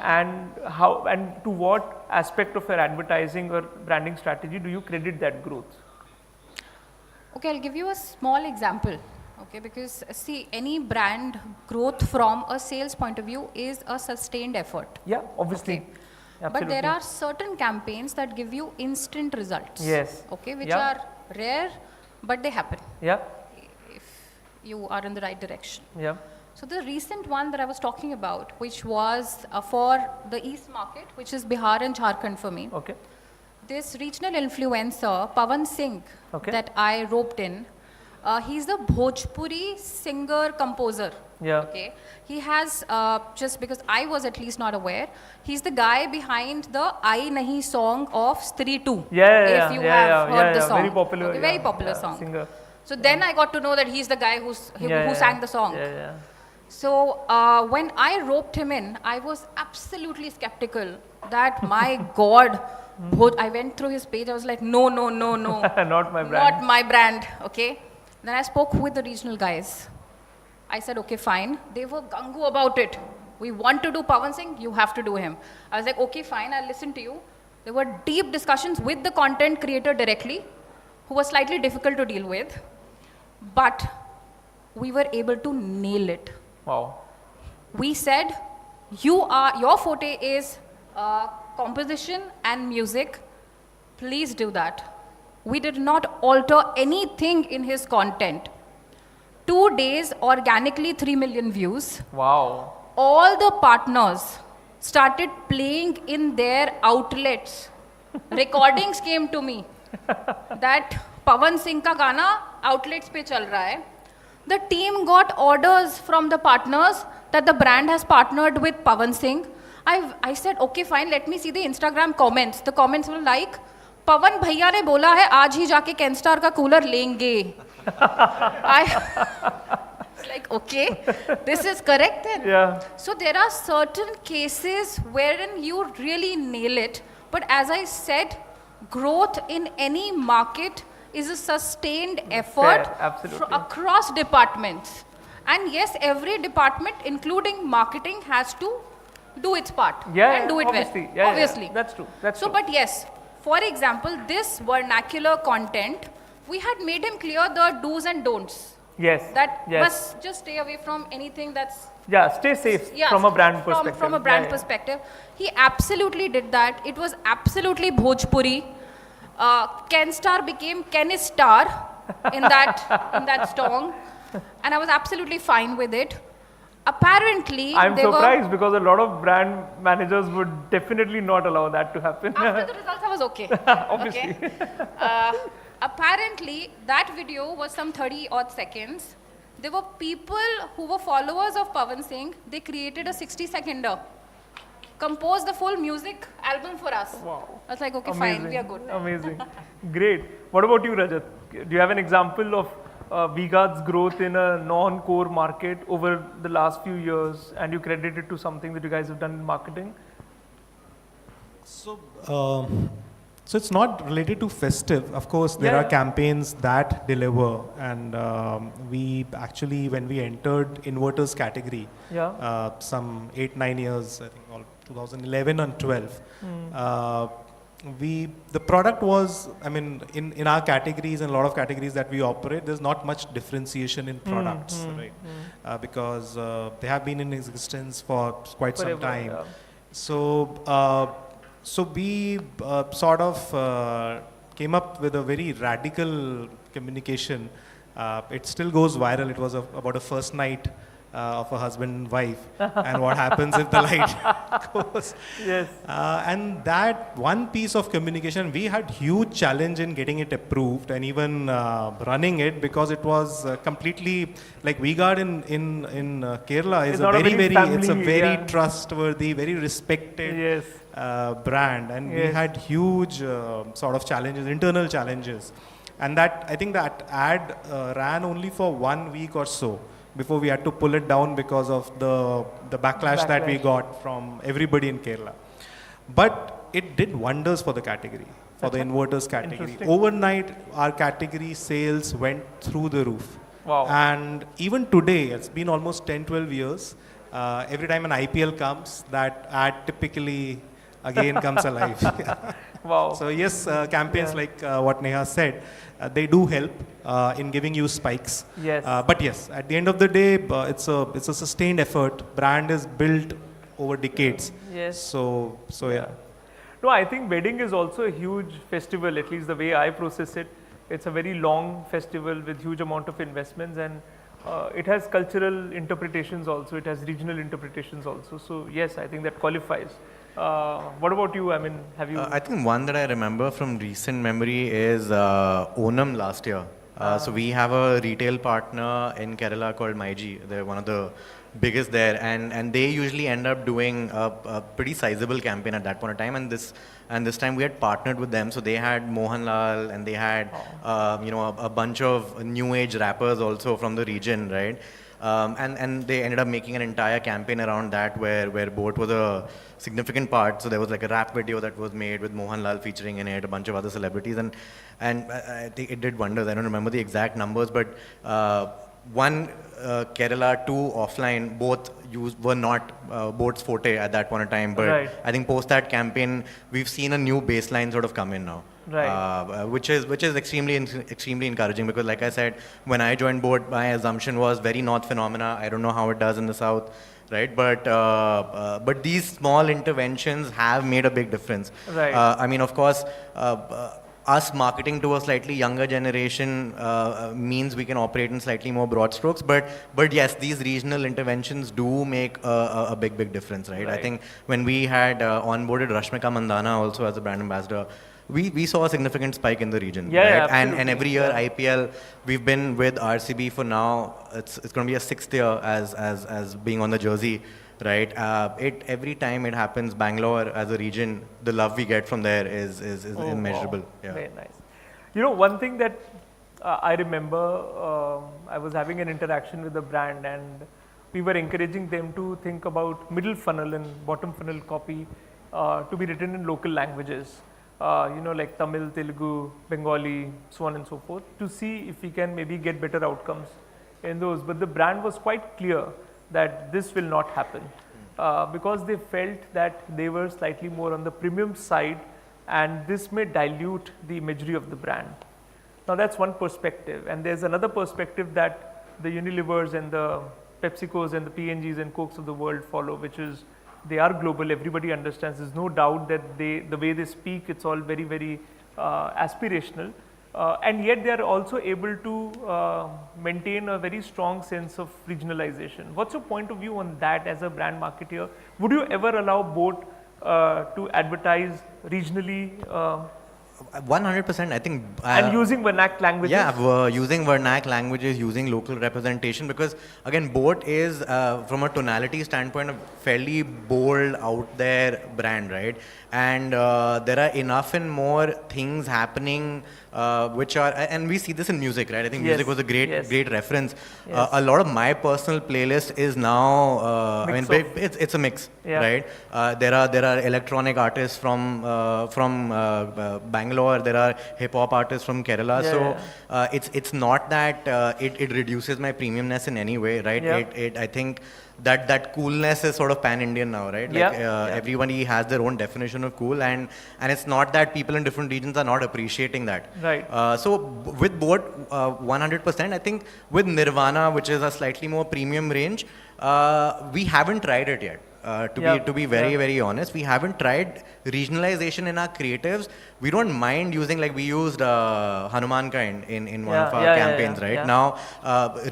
and how and to what aspect of your advertising or branding strategy do you credit that growth? Okay, I'll give you a small example. Okay, because see, any brand growth from a sales point of view is a sustained effort. Yeah, obviously. Okay. But there are certain campaigns that give you instant results. Yes. Okay, which are rare, but they happen. Yeah. If you are in the right direction. Yeah. So the recent one that I was talking about, which was for the East market, which is Bihar and Jharkhand for me. Okay. This regional influencer, Pawan Singh, that I roped in, he's the Bhojpuri singer-composer. Yeah. Okay. He has, just because I was at least not aware, he's the guy behind the Ai Nahi song of Stree 2. If you have heard the song. Very popular. Okay, very popular song. Singer. So then I got to know that he's the guy who sang the song. So when I roped him in, I was absolutely skeptical that, my God, I went through his page, I was like, no. Not my brand. Not my brand, okay. Then I spoke with the regional guys. I said, okay, fine. They were gung-ho about it. We want to do Pawan Singh, you have to do him. I was like, okay, fine, I'll listen to you. There were deep discussions with the content creator directly, who was slightly difficult to deal with. But we were able to nail it. Wow. We said, your forte is composition and music. Please do that. We did not alter anything in his content. 2 days, organically 3 million views. Wow. All the partners started playing in their outlets. Recordings came to me that Pawan Singh ka gana outlets pe chal raha hai. The team got orders from the partners that the brand has partnered with Pawan Singh. I said, okay, fine, let me see the Instagram comments. The comments were like, Pawan भैया ने बोला है आज ही जाके कैनस्टार का cooler लेंगे. It's like, okay, this is correct then. Yeah. So there are certain cases wherein you really nail it. But as I said, growth in any market is a sustained effort across departments. And yes, every department, including marketing, has to do its part and do it obviously. well. Obviously. That's true. But yes, for example, this vernacular content, we had made him clear the do's and don'ts. Yes. That yes. must just stay away from anything that's... Yeah, stay safe from a brand perspective. From a brand perspective. He absolutely did that. It was absolutely Bhojpuri. Ken Star became Kenistar in that song. And I was absolutely fine with it. Apparently, I'm surprised because a lot of brand managers would definitely not allow that to happen. After the results, I was okay. Obviously. Okay. Apparently, that video was some 30 odd seconds. There were people who were followers of Pawan Singh. They created a 60-seconder, composed the full music album for us. Wow. I was like, okay, Amazing. fine, we are good. Amazing. Great. What about you, Rajat? Do you have an example of V-Guard's growth in a non-core market over the last few years, and you credit it to something that you guys have done in marketing? So it's not related to Festive. Of course, there are campaigns that deliver, and we actually, when we entered inverters category, some 8-9 years, I think, all 2011 and 12. The product was, I mean, in our categories and a lot of categories that we operate, there's not much differentiation in products, right? Because they have been in existence for quite some time. So we sort of came up with a very radical communication. It still goes viral. It was about a first night of a husband and wife, and what happens if the light goes. Yes. And that one piece of communication, we had huge challenge in getting it approved and even running it, because it was completely like V-Guard in Kerala is it's a very trustworthy, very respected brand, and we had huge sort of challenges, internal challenges, and that I think that ad ran only for 1 week or so before we had to pull it down because of the backlash that we got from everybody in Kerala. But it did wonders for the category, for the inverters category. Overnight, our category sales went through the roof. Wow. And even today, it's been almost 10-12 years, every time an IPL comes, that ad typically again comes alive. Wow. So yes, campaigns like what Neha said, they do help in giving you spikes. Yes. But yes, at the end of the day, it's a sustained effort. Brand is built over decades. Yes. So yeah. No, I think wedding is also a huge festival, at least the way I process it. It's a very long festival with huge amount of investments, and it has cultural interpretations also. It has regional interpretations also. So yes, I think that qualifies. What about you? I mean, have you? I think one that I remember from recent memory is Onam last year. So we have a retail partner in Kerala called Maiji. They're one of the biggest there, and they usually end up doing a pretty sizable campaign at that point of time. And this time we had partnered with them. So they had Mohanlal, and they had a bunch of new age rappers also from the region, right? And they ended up making an entire campaign around that where boat was a significant part. So there was like a rap video that was made with Mohanlal featuring in it, a bunch of other celebrities, and I think it did wonders. I don't remember the exact numbers, but one Kerala, two offline, both were not boat's forte at that point in time. But I think post that campaign, we've seen a new baseline sort of come in now. Right. Which is extremely encouraging, because like I said, when I joined board, my assumption was very north phenomena. I don't know how it does in the south, right? But these small interventions have made a big difference. Right. I mean, of course, us marketing to a slightly younger generation means we can operate in slightly more broad strokes. But yes, these regional interventions do make a big difference, right? I think when we had onboarded Rashmika Mandana also as a brand ambassador, we saw a significant spike in the region, Yeah, right? yeah, And every year IPL, we've been with RCB for now. It's going to be a 6th year as being on the jersey, right? Every time it happens, Bangalore as a region, the love we get from there is immeasurable. Wow. Yeah. Very nice. You know, one thing that I remember, I was having an interaction with the brand, and we were encouraging them to think about middle funnel and bottom funnel copy to be written in local languages. You know, like Tamil, Telugu, Bengali, so on and so forth, to see if we can maybe get better outcomes in those. But the brand was quite clear that this will not happen because they felt that they were slightly more on the premium side, and this may dilute the imagery of the brand. Now that's one perspective, and there's another perspective that the Unilevers and the PepsiCos and the P&Gs and Cokes of the world follow, which is they are global. Everybody understands. There's no doubt that the way they speak, it's all very aspirational, and yet they are also able to maintain a very strong sense of regionalization. What's your point of view on that as a brand marketer? Would you ever allow boAt to advertise regionally? 100%, I think. And using vernac languages? Yeah, using vernac languages, using local representation, because again, boAt is, from a tonality standpoint, a fairly bold, out there brand, right? And there are enough and more things happening which are, and we see this in music, right? I think music was a great reference. A lot of my personal playlist is now, it's a mix, right? There are electronic artists from Bangalore, there are hip hop artists from Kerala. It's not that it reduces my premiumness in any way, right? I think that coolness is sort of pan-Indian now, right? Like, everybody has their own definition of cool, and it's not that people in different regions are not appreciating that. Right. So with boAt, 100%. I think with Nirvana, which is a slightly more premium range, we haven't tried it yet. To be very honest, we haven't tried regionalization in our creatives. We don't mind using, like we used Hanuman kind in one of our campaigns, right? Now,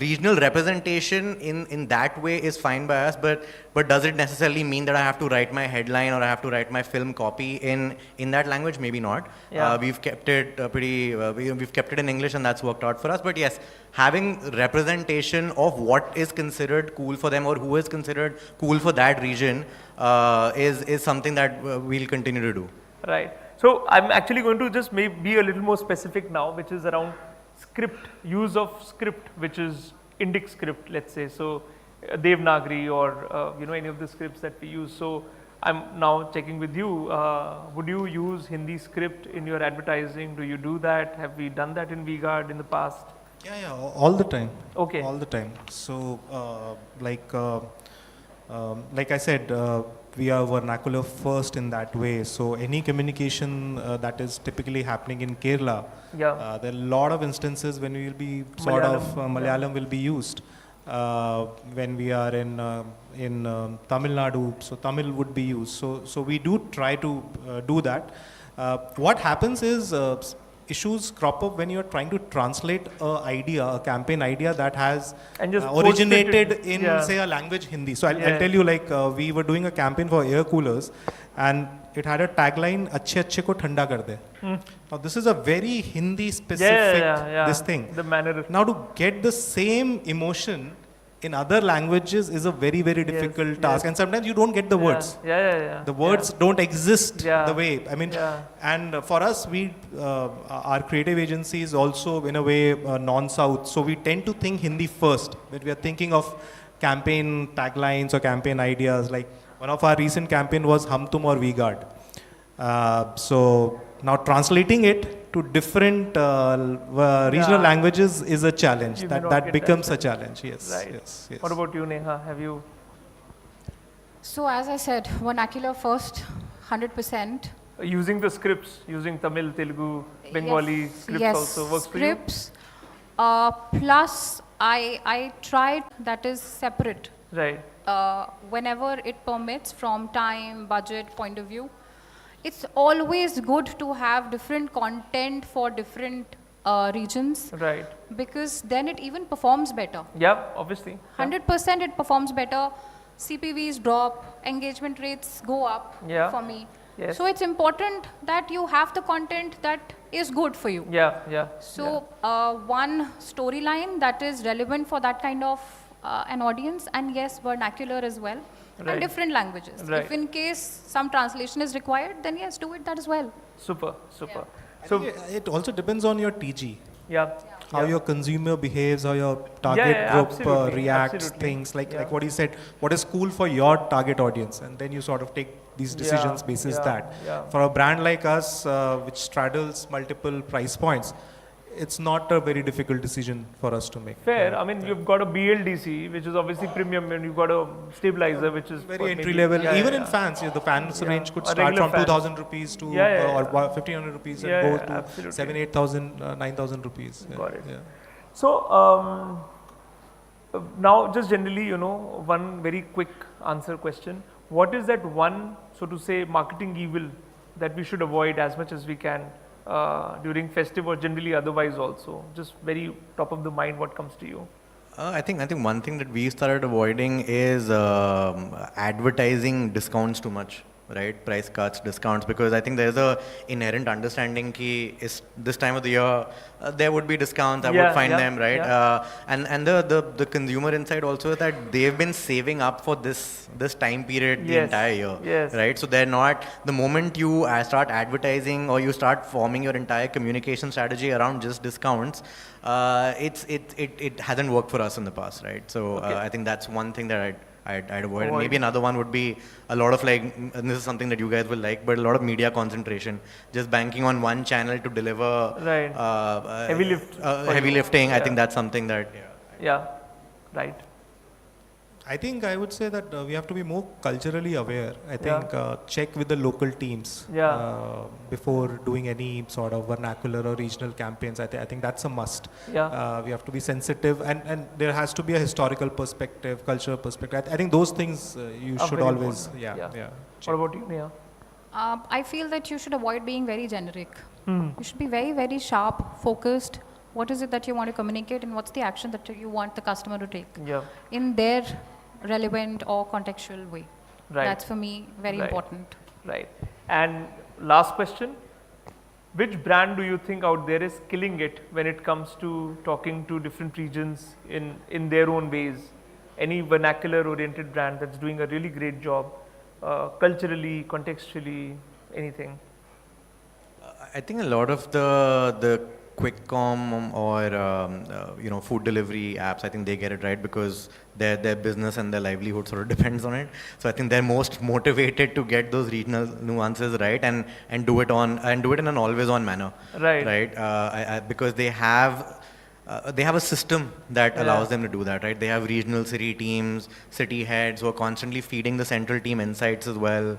regional representation in that way is fine by us, but does it necessarily mean that I have to write my headline or I have to write my film copy in that language? Maybe not. We've kept it we've kept it in English, and that's worked out for us. But yes, having representation of what is considered cool for them or who is considered cool for that region is something that we'll continue to do. Right. So I'm actually going to just be a little more specific now, which is around script, use of script, which is Indic script, let's say. So Devanagari or any of the scripts that we use. So I'm now checking with you. Would you use Hindi script in your advertising? Do you do that? Have we done that in V-Guard in the past? Yeah, all the time. Okay. All the time. So, like I said, we are vernacular first in that way. So any communication that is typically happening in Kerala, there are a lot of instances when we will be Malayalam will be used. When we are in Tamil Nadu, so Tamil would be used. So we do try to do that. What happens is issues crop up when you are trying to translate a campaign idea that has originated in, say, a language Hindi. So I'll tell you, like, we were doing a campaign for air coolers, and it had a tagline, "Achhe achhe ko thanda kar de." Now this is a very Hindi specific this thing. The manner. Now to get the same emotion in other languages is a very difficult task, and sometimes you don't get the words. The words don't exist the way. I mean, and for us, our creative agency is also in a way non-South, so we tend to think Hindi first when we are thinking of campaign taglines or campaign ideas. Like one of our recent campaign was "Hum Tum Aur V-Guard." So now translating it to different regional languages is a challenge. That becomes a challenge. Yes. Right. Yes. What about you, Neha? Have you? So as I said, vernacular first, 100%. using the scripts, using Tamil, Telugu, Bengali scripts also works for you? Scripts. Plus, I tried that is separate. Right. Whenever it permits from time, budget point of view. It's always good to have different content for different regions. Right. Because then it even performs better. Yeah, obviously. 100% it performs better. CPVs drop, engagement rates go up for me. Yes. So it's important that you have the content that is good for you. Yeah, yeah. So one storyline that is relevant for that kind of an audience, and yes, vernacular as well, Right. and different languages. Right. If in case some translation is required, then yes, do it that as well. Super, super. I think it also depends on your TG. Yeah. How your consumer behaves, how your target group absolutely, reacts, absolutely. things like what he said, what is cool for your target audience, and then you sort of take these decisions basis that. For a brand like us, which straddles multiple price points, it's not a very difficult decision for us to make. Fair. I mean, you've got a BLDC, which is obviously premium, and you've got a stabilizer, which is Very entry level. Even in fans, the fans range could start from 2,000 rupees to or 1,500 rupees and go to 7,000, 8,000, 9,000 rupees. Got it. So now, just generally, one very quick answer question: what is that one, so to say, marketing evil that we should avoid as much as we can during festive or generally otherwise also? Just very top of the mind, what comes to you? I think one thing that we started avoiding is advertising discounts too much, right? Price cuts, discounts, because I think there's a inherent understanding ki is this time of the year there would be discounts. I would find them, right? And the consumer insight also is that they've been saving up for this time period the entire year, right? So they're not, the moment you start advertising or you start forming your entire communication strategy around just discounts, it hasn't worked for us in the past, right? So I think that's one thing that I'd avoid. And maybe another one would be a lot of and this is something that you guys will like, but a lot of media concentration, just banking on one channel to deliver heavy lifting. I think that's something that right. I think I would say that we have to be more culturally aware. I think check with the local teams before doing any sort of vernacular or regional campaigns. I think that's a must. We have to be sensitive, and there has to be a historical perspective, cultural perspective. I think those things you should always, What about you, Neha? I feel that you should avoid being very generic. You should be very, very sharp, focused. What is it that you want to communicate, and what's the action that you want the customer to take in their relevant or contextual way. That's for me very important. Right. And last question, which brand do you think out there is killing it when it comes to talking to different regions in their own ways? Any vernacular oriented brand that's doing a really great job, culturally, contextually, anything? I think a lot of the quick com or food delivery apps, I think they get it right because their business and their livelihood sort of depends on it. So I think they're most motivated to get those regional nuances right and do it in an always on manner. Right. Because they have a system that allows them to do that, right? They have regional city teams, city heads who are constantly feeding the central team insights as well.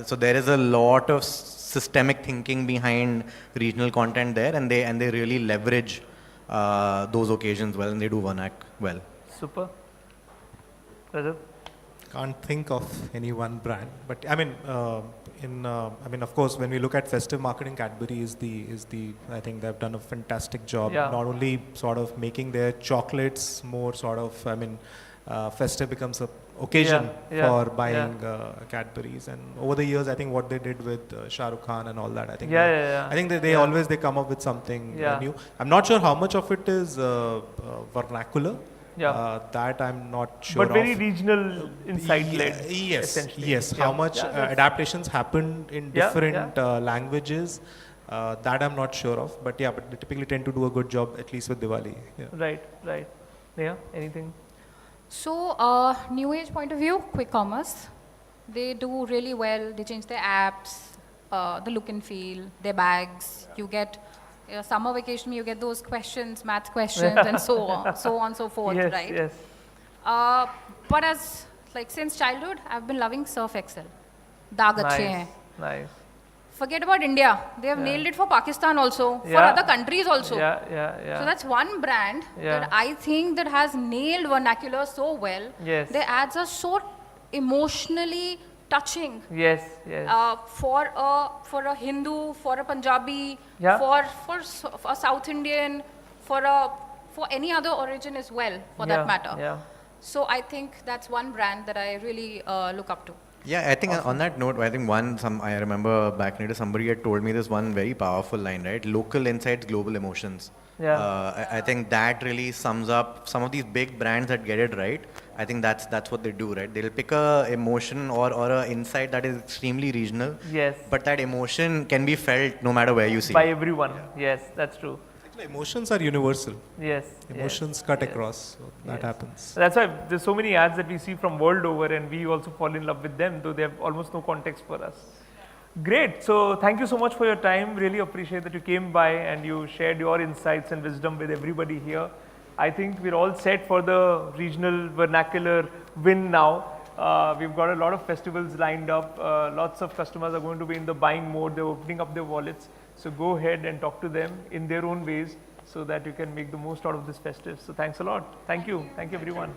So there is a lot of systemic thinking behind regional content there, and they really leverage those occasions well, and they do vernac well. Super. Rajat? Can't think of any one brand, but I mean, of course, when we look at festive marketing, Cadbury is the I think they've done a fantastic job. Not only sort of making their chocolates more sort of, festive becomes a occasion for buying Cadbury's, and over the years, I think what they did with Shah Rukh Khan and all that, I think I think they always come up with something new. I'm not sure how much of it is vernacular. That I'm not sure. But very regional insight led. Yes. How much adaptations happen in different languages, that I'm not sure of. But but they typically tend to do a good job, at least with Diwali. Right. Neha, anything? So, new age point of view, quick commerce. They do really well. They change their apps, the look and feel, their bags. You get summer vacation, you get those questions, math questions, and so on, so forth, right? Yes. But since childhood, I've been loving Surf Excel. Daag achhe hain. Nice. Forget about India. They have nailed it for Pakistan also, for Yeah. other countries also. Yeah. So that's one brand that I think that has nailed vernacular so well. Yes. Their ads are so emotionally touching. Yes. For a Hindu, for a Punjabi, Yeah. for a South Indian, for any other origin as well, for that matter. Yeah. So I think that's one brand that I really look up to. Yeah, I think on that note, I think I remember back in the day somebody had told me this one very powerful line, right? Local insights, global emotions. Yeah. I think that really sums up some of these big brands that get it right. I think that's what they do, right? They'll pick a emotion or a insight that is extremely regional. Yes. But that emotion can be felt no matter where you see By it. everyone. Yes, that's true. Emotions are universal. Yes. Emotions cut across. So that happens. That's why there's so many ads that we see from world over, and we also fall in love with them, though they have almost no context for us. Great. So thank you so much for your time. Really appreciate that you came by and you shared your insights and wisdom with everybody here. I think we're all set for the regional vernacular win now. We've got a lot of festivals lined up. Lots of customers are going to be in the buying mode. They're opening up their wallets. So go ahead and talk to them in their own ways so that you can make the most out of this festive. So thanks a lot. Thank you. Thank you, everyone.